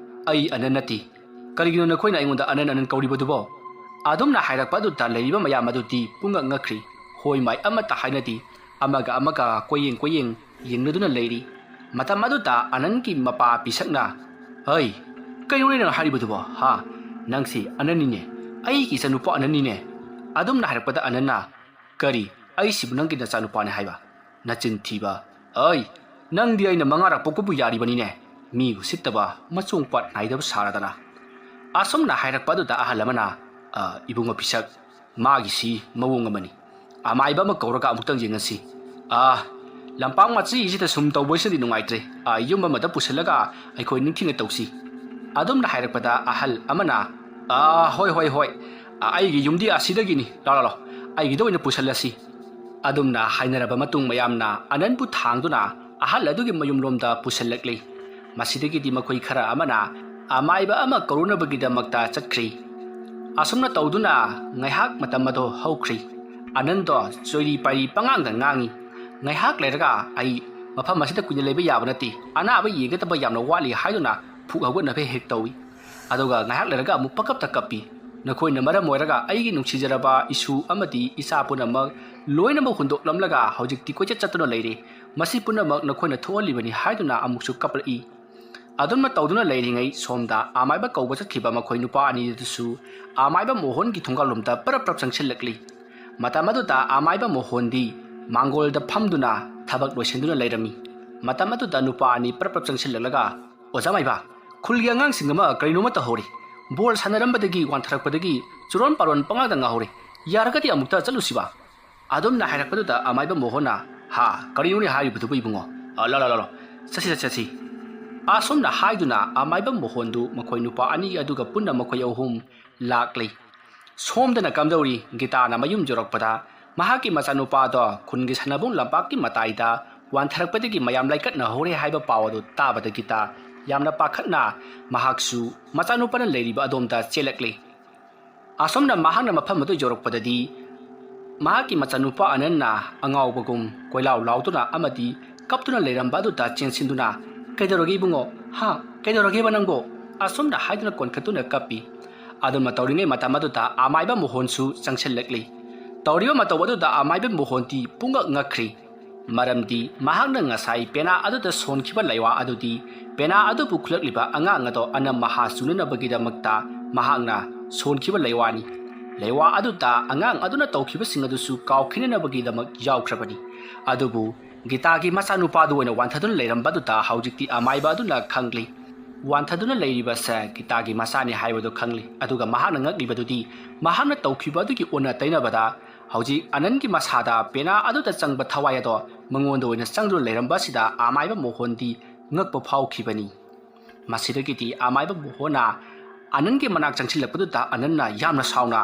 ꯑꯩ ꯑꯅꯟ ꯅꯠꯇꯦ ꯀꯔꯤꯒꯤꯅꯣ ꯅꯈꯣꯏꯅ ꯑꯩꯉꯣꯟꯗ ꯑꯅꯟ ꯀꯧꯔꯤꯕꯗꯨꯕꯣ ꯑꯗꯨꯝꯅ ꯍꯥꯏꯔꯛꯄ ꯑꯗꯨꯗ ꯂꯩꯔꯤꯕ ꯃꯌꯥꯝ ꯑꯗꯨꯗꯤ ꯄꯨꯡꯉꯛ ꯉꯛꯈ꯭ꯔꯤ ꯍꯣꯏ ꯃꯥꯏ ꯑꯃꯠꯇ ꯍꯥꯏꯅꯗꯤ ꯑꯃꯒ ꯀꯣꯌꯦꯡ ꯌꯦꯡꯅꯗꯨꯅ ꯂꯩꯔꯤ ꯃꯇꯝ ꯑꯗꯨꯗ ꯑꯅꯟꯒꯤ ꯃꯄꯥ ꯄꯤꯁꯛꯅ ꯍꯩ ꯀꯩꯅꯣꯅꯦ ꯅꯪ ꯍꯥꯏꯔꯤꯕꯗꯨꯕꯣ ꯍꯥ ꯅꯪꯁꯤ ꯑꯅꯟꯅꯤꯅꯦ ꯑꯩꯒꯤ ꯏꯆꯥꯅꯨꯄꯥ ꯑꯅꯟꯅꯤꯅꯦ ꯑꯗꯨꯝꯅ ꯍꯥꯏꯔꯛꯄꯗ ꯑꯅꯟꯅ ꯀꯔꯤ ꯑꯩꯁꯤꯕꯨ ꯅꯪꯒꯤ ꯅꯆꯥꯅꯨꯄꯥꯅꯦ ꯍꯥꯏꯕ ꯅꯆꯤꯟ ꯊꯤꯕ ꯅꯪꯗꯤ ꯑꯩꯅ ꯃꯉꯥꯔꯛ ꯄꯣꯛꯄꯕꯨ ꯌꯥꯔꯤꯕꯅꯤꯅꯦ ꯃꯤ ꯎꯁꯤꯠꯇꯕ ꯃꯆꯣꯡ ꯄꯥꯠ ꯅꯥꯏꯗꯕ ꯁꯥꯔꯗꯅ ꯑꯁꯨꯝꯅ ꯍꯥꯏꯔꯛꯄ ꯑꯗꯨꯗ ꯑꯍꯜ ꯑꯃꯅ ꯏꯕꯨꯡꯉꯣ ꯄꯤꯁꯛ ꯃꯥꯒꯤꯁꯤ ꯃꯑꯣꯡ ꯑꯃꯅꯤ ꯑꯃꯥꯏꯕ ꯑꯃ ꯀꯧꯔꯒ ꯑꯃꯨꯛꯇꯪ ꯌꯦꯡꯉꯁꯤ ꯂꯝꯄꯥꯛ ꯃꯆꯤꯁꯤꯗ ꯁꯨꯝ ꯇꯧꯕꯁꯤꯗꯤ ꯅꯨꯡꯉꯥꯏꯇ꯭ꯔꯦ ꯌꯨꯝ ꯑꯃꯗ ꯄꯨꯁꯤꯜꯂꯒ ꯑꯩꯈꯣꯏ ꯅꯤꯡꯊꯤꯅ ꯇꯧꯁꯤ ꯑꯗꯨꯝꯅ ꯍꯥꯏꯔꯛꯄꯗ ꯑꯍꯜ ꯑꯃꯅ ꯍꯣꯏ ꯑꯩꯒꯤ ꯌꯨꯝꯗꯤ ꯑꯁꯤꯗꯒꯤꯅꯤ ꯂꯥꯎ ꯑꯩꯒꯤꯗ ꯑꯣꯏꯅ ꯄꯨꯁꯜꯂꯁꯤ ꯑꯗꯨꯝꯅ ꯍꯥꯏꯅꯔꯕ ꯃꯇꯨꯡ ꯃꯌꯥꯝꯅ ꯑꯅꯟꯕꯨ ꯊꯥꯡꯗꯨꯅ ꯑꯍꯜ ꯑꯗꯨꯒꯤ ꯃꯌꯨꯝꯂꯣꯝꯗ ꯄꯨꯁꯜꯂꯛꯂꯤ ꯃꯁꯤꯗꯒꯤꯗꯤ ꯃꯈꯣꯏ ꯈꯔ ꯑꯃꯅ ꯑꯃꯥꯏꯕ ꯑꯃ ꯀꯧꯔꯨꯅꯕꯒꯤꯗꯃꯛꯇ ꯆꯠꯈ꯭ꯔꯤ ꯑꯁꯨꯝꯅ ꯇꯧꯗꯨꯅ ꯉꯥꯏꯍꯥꯛ ꯃꯇꯝ ꯑꯗꯨ ꯍꯧꯈ꯭ꯔꯤ ꯑꯅꯟꯗꯣ ꯆꯣꯏꯔꯤ ꯄꯥꯏꯔꯤ ꯄꯉꯥꯡꯗ ꯉꯥꯡꯉꯤ ꯉꯥꯏꯍꯥꯛ ꯂꯩꯔꯒ ꯑꯩ ꯃꯐꯝ ꯑꯁꯤꯗ ꯀꯨꯏꯅ ꯂꯩꯕ ꯌꯥꯕ ꯅꯠꯇꯦ ꯑꯅꯥꯕ ꯌꯦꯡꯒꯗꯕ ꯌꯥꯝꯅ ꯋꯥꯠꯂꯤ ꯍꯥꯏꯗꯨꯅ ꯐꯨꯛ ꯍꯧꯒꯠꯅꯕ ꯍꯦꯛ ꯇꯧꯏ ꯑꯗꯨꯒ ꯉꯥꯏꯍꯥꯛ ꯂꯩꯔꯒ ꯑꯃꯨꯛ ꯄꯀꯞꯇ ꯀꯞꯄꯤ ꯅꯈꯣꯏꯅ ꯃꯔꯝ ꯑꯣꯏꯔꯒ ꯑꯩꯒꯤ ꯅꯨꯡꯁꯤꯖꯔꯕ ꯏꯁꯨ ꯑꯃꯗꯤ ꯏꯆꯥ ꯄꯨꯝꯅꯃꯛ ꯂꯣꯏꯅꯃꯛ ꯍꯨꯟꯗꯣꯛꯂꯝꯂꯒ ꯍꯧꯖꯤꯛꯇꯤ ꯀꯣꯏꯆꯠ ꯆꯠꯇꯨꯅ ꯂꯩꯔꯦ ꯃꯁꯤ ꯄꯨꯝꯅꯃꯛ ꯅꯈꯣꯏꯅ ꯊꯣꯛꯍꯜꯂꯤꯕꯅꯤ ꯍꯥꯏꯗꯨꯅ ꯑꯃꯨꯛꯁꯨ ꯀꯞꯂꯛꯏ ꯑꯗꯨꯝꯅ ꯇꯧꯗꯨꯅ ꯂꯩꯔꯤꯉꯩ ꯁꯣꯝꯗ ꯑꯃꯥꯏꯕ ꯀꯧꯕ ꯆꯠꯈꯤꯕ ꯃꯈꯣꯏ ꯅꯨꯄꯥ ꯑꯅꯤꯗꯨꯁꯨ ꯑꯃꯥꯏꯕ ꯃꯣꯍꯣꯟꯒꯤ ꯊꯣꯡꯒꯥꯜꯂꯣꯝꯗ ꯄꯔꯞ ꯆꯪꯁꯤꯜꯂꯛꯂꯤ ꯃꯇꯝ ꯑꯗꯨꯗ ꯑꯃꯥꯏꯕ ꯃꯣꯍꯣꯟꯗꯤ ꯃꯥꯡꯒꯣꯜꯗ ꯐꯝꯗꯨꯅ ꯊꯕꯛ ꯂꯣꯏꯁꯤꯟꯗꯨꯅ ꯂꯩꯔꯝꯃꯤ ꯃꯇꯝ ꯑꯗꯨꯗ ꯅꯨꯄꯥ ꯑꯅꯤ ꯄꯔꯞ ꯆꯪꯁꯤꯜꯂꯛꯂꯒ ꯑꯣꯖꯥ ꯃꯥꯏꯕ ꯈꯨꯜꯒꯤ ꯑꯉꯥꯡꯁꯤꯡ ꯑꯃ ꯀꯔꯤꯅꯣꯃ ꯇꯧꯍꯧꯔꯤ ꯕꯣꯜ ꯁꯥꯟꯅꯔꯝꯕꯗꯒꯤ ꯋꯥꯟꯊꯔꯛꯄꯗꯒꯤ ꯆꯨꯔꯣꯟ ꯄꯥꯔꯣꯟ ꯄꯉꯥꯡꯗ ꯉꯥꯍꯧꯔꯤ ꯌꯥꯔꯒꯗꯤ ꯑꯃꯨꯛꯇ ꯆꯠꯂꯨꯁꯤꯕ ꯑꯗꯨꯝꯅ ꯍꯥꯏꯔꯛꯄꯗꯨꯗ ꯑꯃꯥꯏꯕ ꯃꯣꯍꯣꯟꯅ ꯀꯔꯤꯅꯣꯅꯦ ꯍꯥꯏꯔꯤꯕꯗꯨꯕꯨ ꯏꯕꯨꯡꯉꯣ ꯂꯥꯎ ꯆꯠꯁꯤ ꯑꯁꯨꯝꯅ ꯍꯥꯏꯗꯨꯅ ꯑꯃꯥꯏꯕ ꯃꯣꯍꯣꯟꯗꯨ ꯃꯈꯣꯏ ꯅꯨꯄꯥ ꯑꯅꯤ ꯑꯗꯨꯒ ꯄꯨꯟꯅ ꯃꯈꯣꯏ ꯑꯍꯨꯝ ꯂꯥꯛꯂꯤ ꯁꯣꯝꯗꯅ ꯀꯝꯗꯧꯔꯤ ꯒꯤꯇꯥꯅ ꯃꯌꯨꯝ ꯌꯧꯔꯛꯄꯗ ꯃꯍꯥꯛꯀꯤ ꯃꯆꯥꯅꯨꯄꯥꯗꯣ ꯈꯨꯟꯒꯤ ꯁꯥꯟꯅꯕꯨꯡ ꯂꯝꯄꯥꯛꯀꯤ ꯃꯇꯥꯏꯗ ꯋꯥꯟꯊꯔꯛꯄꯗꯒꯤ ꯃꯌꯥꯝ ꯂꯥꯏꯀꯠꯅꯍꯧꯔꯦ ꯍꯥꯏꯕ ꯄꯥꯎ ꯑꯗꯨ ꯇꯥꯕꯗ ꯒꯤꯇꯥ ꯌꯥꯝꯅ ꯄꯥꯈꯠꯅ ꯃꯍꯥꯛꯁꯨ ꯃꯆꯥꯅꯨꯄꯥꯅ ꯂꯩꯔꯤꯕ ꯑꯗꯣꯝꯗ ꯆꯦꯜꯂꯛꯂꯤ ꯑꯁꯣꯝꯅ ꯃꯍꯥꯛꯅ ꯃꯐꯝ ꯑꯗꯨ ꯌꯧꯔꯛꯄꯗꯗꯤ ꯃꯍꯥꯛꯀꯤ ꯃꯆꯥꯅꯨꯄꯥ ꯑꯅꯟꯅ ꯑꯉꯥꯎꯕꯒꯨꯝ ꯀꯣꯏꯂꯥꯎ ꯂꯥꯎꯗꯨꯅ ꯑꯃꯗꯤ ꯀꯞꯇꯨꯅ ꯂꯩꯔꯝꯕ ꯑꯗꯨꯗ ꯆꯦꯟꯁꯤꯟꯗꯨꯅ ꯀꯩꯗꯧꯔꯒꯦ ꯏꯕꯨꯡꯉꯣ ꯀꯩꯗꯧꯔꯒꯦꯕ ꯅꯪꯕꯣ ꯑꯁꯣꯝꯅ ꯍꯥꯏꯗꯨꯅ ꯀꯣꯟꯈꯠꯇꯨꯅ ꯀꯞꯄꯤ ꯑꯗꯨꯝꯅ ꯇꯧꯔꯤꯉꯩ ꯃꯇꯝ ꯑꯗꯨꯗ ꯑꯃꯥꯏꯕ ꯃꯣꯍꯣꯟꯁꯨ ꯆꯪꯁꯤꯜꯂꯛꯂꯤ ꯇꯧꯔꯤꯕ ꯃꯇꯧ ꯑꯗꯨꯗ ꯑꯃꯥꯏꯕ ꯃꯣꯍꯣꯟꯗꯤ ꯄꯨꯡꯉꯛ ꯉꯛꯈ꯭ꯔꯤ ꯃꯔꯝꯗꯤ ꯃꯍꯥꯛꯅ ꯉꯁꯥꯏ ꯄꯦꯅꯥ ꯑꯗꯨꯗ ꯁꯣꯟꯈꯤꯕ ꯂꯩꯋꯥ ꯑꯗꯨꯗꯤ ꯄꯦꯅꯥ ꯑꯗꯨꯕꯨ ꯈꯨꯜꯂꯛꯂꯤꯕ ꯑꯉꯥꯡ ꯑꯗꯣ ꯑꯅꯝ ꯃꯍꯥ ꯆꯨꯅꯅꯕꯒꯤꯗꯃꯛꯇ ꯃꯍꯥꯛꯅ ꯁꯣꯟꯈꯤꯕ ꯂꯩꯋꯥꯅꯤ ꯂꯩꯋꯥ ꯑꯗꯨꯗ ꯑꯉꯥꯡ ꯑꯗꯨꯅ ꯇꯧꯈꯤꯕꯁꯤꯡ ꯑꯗꯨꯁꯨ ꯀꯥꯎꯈꯤꯅꯅꯕꯒꯤꯗꯃꯛ ꯌꯥꯎꯈ꯭ꯔꯕꯅꯤ ꯑꯗꯨꯕꯨ ꯒꯤꯇꯥꯒꯤ ꯃꯆꯥꯅꯨꯄꯥꯗꯨ ꯑꯣꯏꯅ ꯋꯥꯟꯊꯗꯨꯅ ꯂꯩꯔꯝꯕꯗꯨꯗ ꯍꯧꯖꯤꯛꯇꯤ ꯑꯃꯥꯏꯕ ꯑꯗꯨꯅ ꯈꯪꯂꯤ ꯋꯥꯟꯊꯗꯨꯅ ꯂꯩꯔꯤꯕꯁꯦ ꯒꯤꯇꯥꯒꯤ ꯃꯆꯥꯅꯤ ꯍꯥꯏꯕꯗꯨ ꯈꯪꯂꯤ ꯑꯗꯨꯒ ꯃꯍꯥꯛꯅ ꯉꯛꯂꯤꯕꯗꯨꯗꯤ ꯃꯍꯥꯛꯅ ꯇꯧꯈꯤꯕ ꯑꯗꯨꯒꯤ ꯑꯣꯟꯅ ꯇꯩꯅꯕꯗ ꯍꯧꯖꯤꯛ ꯑꯅꯟꯒꯤ ꯃꯁꯥꯗ ꯄꯦꯅꯥ ꯑꯗꯨꯗ ꯆꯪꯕ ꯊꯋꯥꯏ ꯑꯗꯣ ꯃꯉꯣꯟꯗ ꯑꯣꯏꯅ ꯆꯪꯗꯨꯅ ꯂꯩꯔꯝꯕꯁꯤꯗ ꯑꯃꯥꯏꯕ ꯃꯣꯍꯣꯟꯗꯤ ꯉꯛꯄ ꯐꯥꯎꯈꯤꯕꯅꯤ ꯃꯁꯤꯗꯒꯤꯗꯤ ꯑꯃꯥꯏꯕ ꯃꯣꯍꯣꯟꯅ ꯑꯅꯟꯒꯤ ꯃꯅꯥꯛ ꯆꯪꯁꯤꯜꯂꯛꯄꯗꯨꯗ ꯑनꯟꯅ ꯌꯥꯝꯅ ꯁꯥꯎꯅ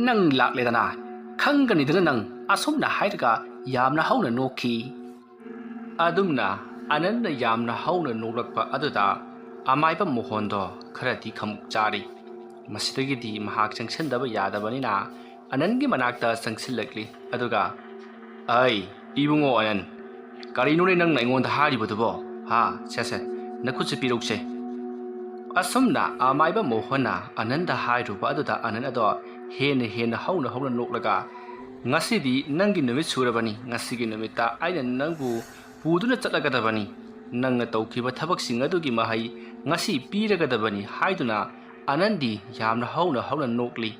ꯅꯪ ꯂꯥꯛꯂꯦꯗꯅ ꯈꯪꯒꯅꯤꯗꯅ ꯅꯪ ꯑꯁꯨꯝꯅ ꯍꯥꯏꯔꯒ ꯌꯥꯝꯅ ꯍꯧꯅ ꯅꯣꯛꯈꯤ ꯑꯗꯨꯝꯅ ꯑꯅꯟꯅ ꯌꯥꯝꯅ ꯍꯧꯅ ꯅꯣꯛꯂꯛꯄ ꯑꯗꯨꯗ ꯑꯃꯥꯏꯕ ꯃꯣꯍꯣꯟꯗꯣ ꯈꯔꯗꯤ ꯈꯃꯨꯛ ꯆꯥꯔꯤ ꯃꯁꯤꯗꯒꯤꯗꯤ ꯃꯍꯥꯛ ꯆꯪꯁꯤꯟꯗꯕ ꯌꯥꯗꯕꯅꯤꯅ ꯑꯅꯟꯒꯤ ꯃꯅꯥꯛꯇ ꯆꯪꯁꯤꯜꯂꯛꯂꯤ ꯑꯗꯨꯒ ꯑꯩ ꯏꯕꯨꯡꯉꯣ ꯑꯅꯟ ꯀꯔꯤꯅꯣꯅꯦ ꯅꯪꯅ ꯑꯩꯉꯣꯟꯗ ꯍꯥꯏꯔꯤꯕꯗꯨꯕꯣ ꯍꯥ ꯁꯦ ꯅꯈꯨꯠꯁꯦ ꯄꯤꯔꯧꯁꯦ ꯑꯁꯨꯝꯅ ꯑꯃꯥꯏꯕ ꯃꯣꯍꯟꯅ ꯑꯅꯟꯗ ꯍꯥꯏꯔꯨꯕ ꯑꯗꯨꯗ ꯑꯅꯟ ꯑꯗꯣ ꯍꯦꯟꯅ ꯍꯧꯅ ꯅꯣꯛꯂꯒ ꯉꯁꯤꯗꯤ ꯅꯪꯒꯤ ꯅꯨꯃꯤꯠ ꯁꯨꯔꯕꯅꯤ ꯉꯁꯤꯒꯤ ꯅꯨꯃꯤꯠꯇ ꯑꯩꯅ ꯅꯪꯕꯨ ꯄꯨꯗꯨꯅ ꯆꯠꯂꯒꯗꯕꯅꯤ ꯅꯪꯅ ꯇꯧꯈꯤꯕ ꯊꯕꯛꯁꯤꯡ ꯑꯗꯨꯒꯤ ꯃꯍꯩ ꯉꯁꯤ ꯄꯤꯔꯒꯗꯕꯅꯤ ꯍꯥꯏꯗꯨꯅ ꯑꯅꯟꯗꯤ ꯌꯥꯝꯅ ꯍꯧꯅ ꯅꯣꯛꯂꯤ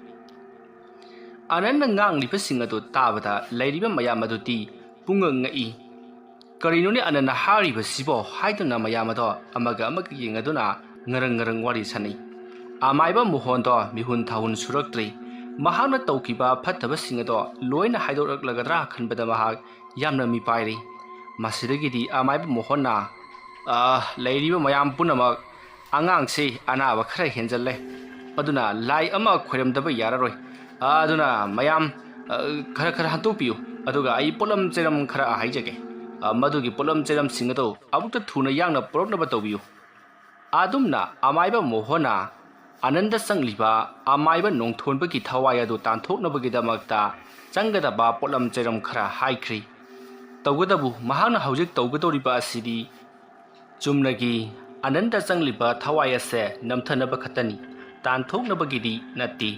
ꯑꯅꯟꯅ ꯉꯥꯡꯂꯤꯕꯁꯤꯡ ꯑꯗꯨ ꯇꯥꯕꯗ ꯂꯩꯔꯤꯕ ꯃꯌꯥꯝ ꯑꯗꯨꯗꯤ ꯄꯨꯡꯉꯛꯉꯛꯏ ꯀꯔꯤꯅꯣꯅꯦ ꯑꯅꯟꯅ ꯍꯥꯏꯔꯤꯕꯁꯤꯕꯣ ꯍꯥꯏꯗꯨꯅ ꯃꯌꯥꯝ ꯑꯗꯣ ꯑꯃꯒ ꯌꯦꯡꯅꯗꯨꯅ ꯉꯔꯪ ꯋꯥꯔꯤ ꯁꯥꯅꯩ ꯑꯃꯥꯏꯕ ꯃꯣꯍꯣꯟꯗꯣ ꯃꯤꯍꯨꯟ ꯊꯥꯍꯨꯟ ꯁꯨꯔꯛꯇ꯭ꯔꯤ ꯃꯍꯥꯛꯅ ꯇꯧꯈꯤꯕ ꯐꯠꯇꯕꯁꯤꯡ ꯑꯗꯣ ꯂꯣꯏꯅ ꯍꯥꯏꯗꯣꯛꯂꯛꯂꯒꯗ꯭ꯔꯥ ꯈꯟꯕꯗ ꯃꯍꯥꯛ ꯌꯥꯝꯅ ꯃꯤꯄꯥꯏꯔꯤ ꯃꯁꯤꯗꯒꯤꯗꯤ ꯑꯃꯥꯏꯕ ꯃꯣꯍꯣꯟꯅ ꯂꯩꯔꯤꯕ ꯃꯌꯥꯝ ꯄꯨꯝꯅꯃꯛ ꯑꯉꯥꯡꯁꯤ ꯑꯅꯥꯕ ꯈꯔ ꯍꯦꯟꯖꯜꯂꯦ ꯑꯗꯨꯅ ꯂꯥꯏ ꯑꯃ ꯈꯣꯏꯔꯝꯗꯕ ꯌꯥꯔꯔꯣꯏ ꯑꯗꯨꯅ ꯃꯌꯥꯝ ꯈꯔ ꯍꯟꯇꯣꯛꯄꯤꯌꯨ ꯑꯗꯨꯒ ꯑꯩ ꯄꯣꯠꯂꯝ ꯆꯩꯔꯝ ꯈꯔ ꯍꯥꯏꯖꯒꯦ ꯃꯗꯨꯒꯤ ꯄꯣꯠꯂꯝ ꯆꯩꯔꯝꯁꯤꯡ ꯑꯗꯨ ꯑꯃꯨꯛꯇ ꯊꯨꯅ ꯌꯥꯡꯅ ꯄꯨꯔꯛꯅꯕ ꯇꯧꯕꯤꯌꯨ ꯑꯗꯨꯝꯅ ꯑꯃꯥꯏꯕ ꯃꯣꯍꯣꯟꯅ ꯑꯅꯟꯗ ꯆꯪꯂꯤꯕ ꯑꯃꯥꯏꯕ ꯅꯣꯡꯊꯣꯟꯕꯒꯤ ꯊꯋꯥꯏ ꯑꯗꯨ ꯇꯥꯟꯊꯣꯛꯅꯕꯒꯤꯗꯃꯛꯇ ꯆꯪꯒꯗꯕ ꯄꯣꯠꯂꯝ ꯆꯩꯔꯝ ꯈꯔ ꯍꯥꯏꯈ꯭ꯔꯤ ꯇꯧꯕꯇꯕꯨ ꯃꯍꯥꯛꯅ ꯍꯧꯖꯤꯛ ꯇꯧꯒꯗꯧꯔꯤꯕ ꯑꯁꯤꯗꯤ ꯆꯨꯝꯅꯒꯤ ꯑꯅꯟꯗ ꯆꯪꯂꯤꯕ ꯊꯋꯥꯏ ꯑꯁꯦ ꯅꯝꯊꯅꯕ ꯈꯛꯇꯅꯤ ꯇꯥꯟꯊꯣꯛꯅꯕꯒꯤꯗꯤ ꯅꯠꯇꯦ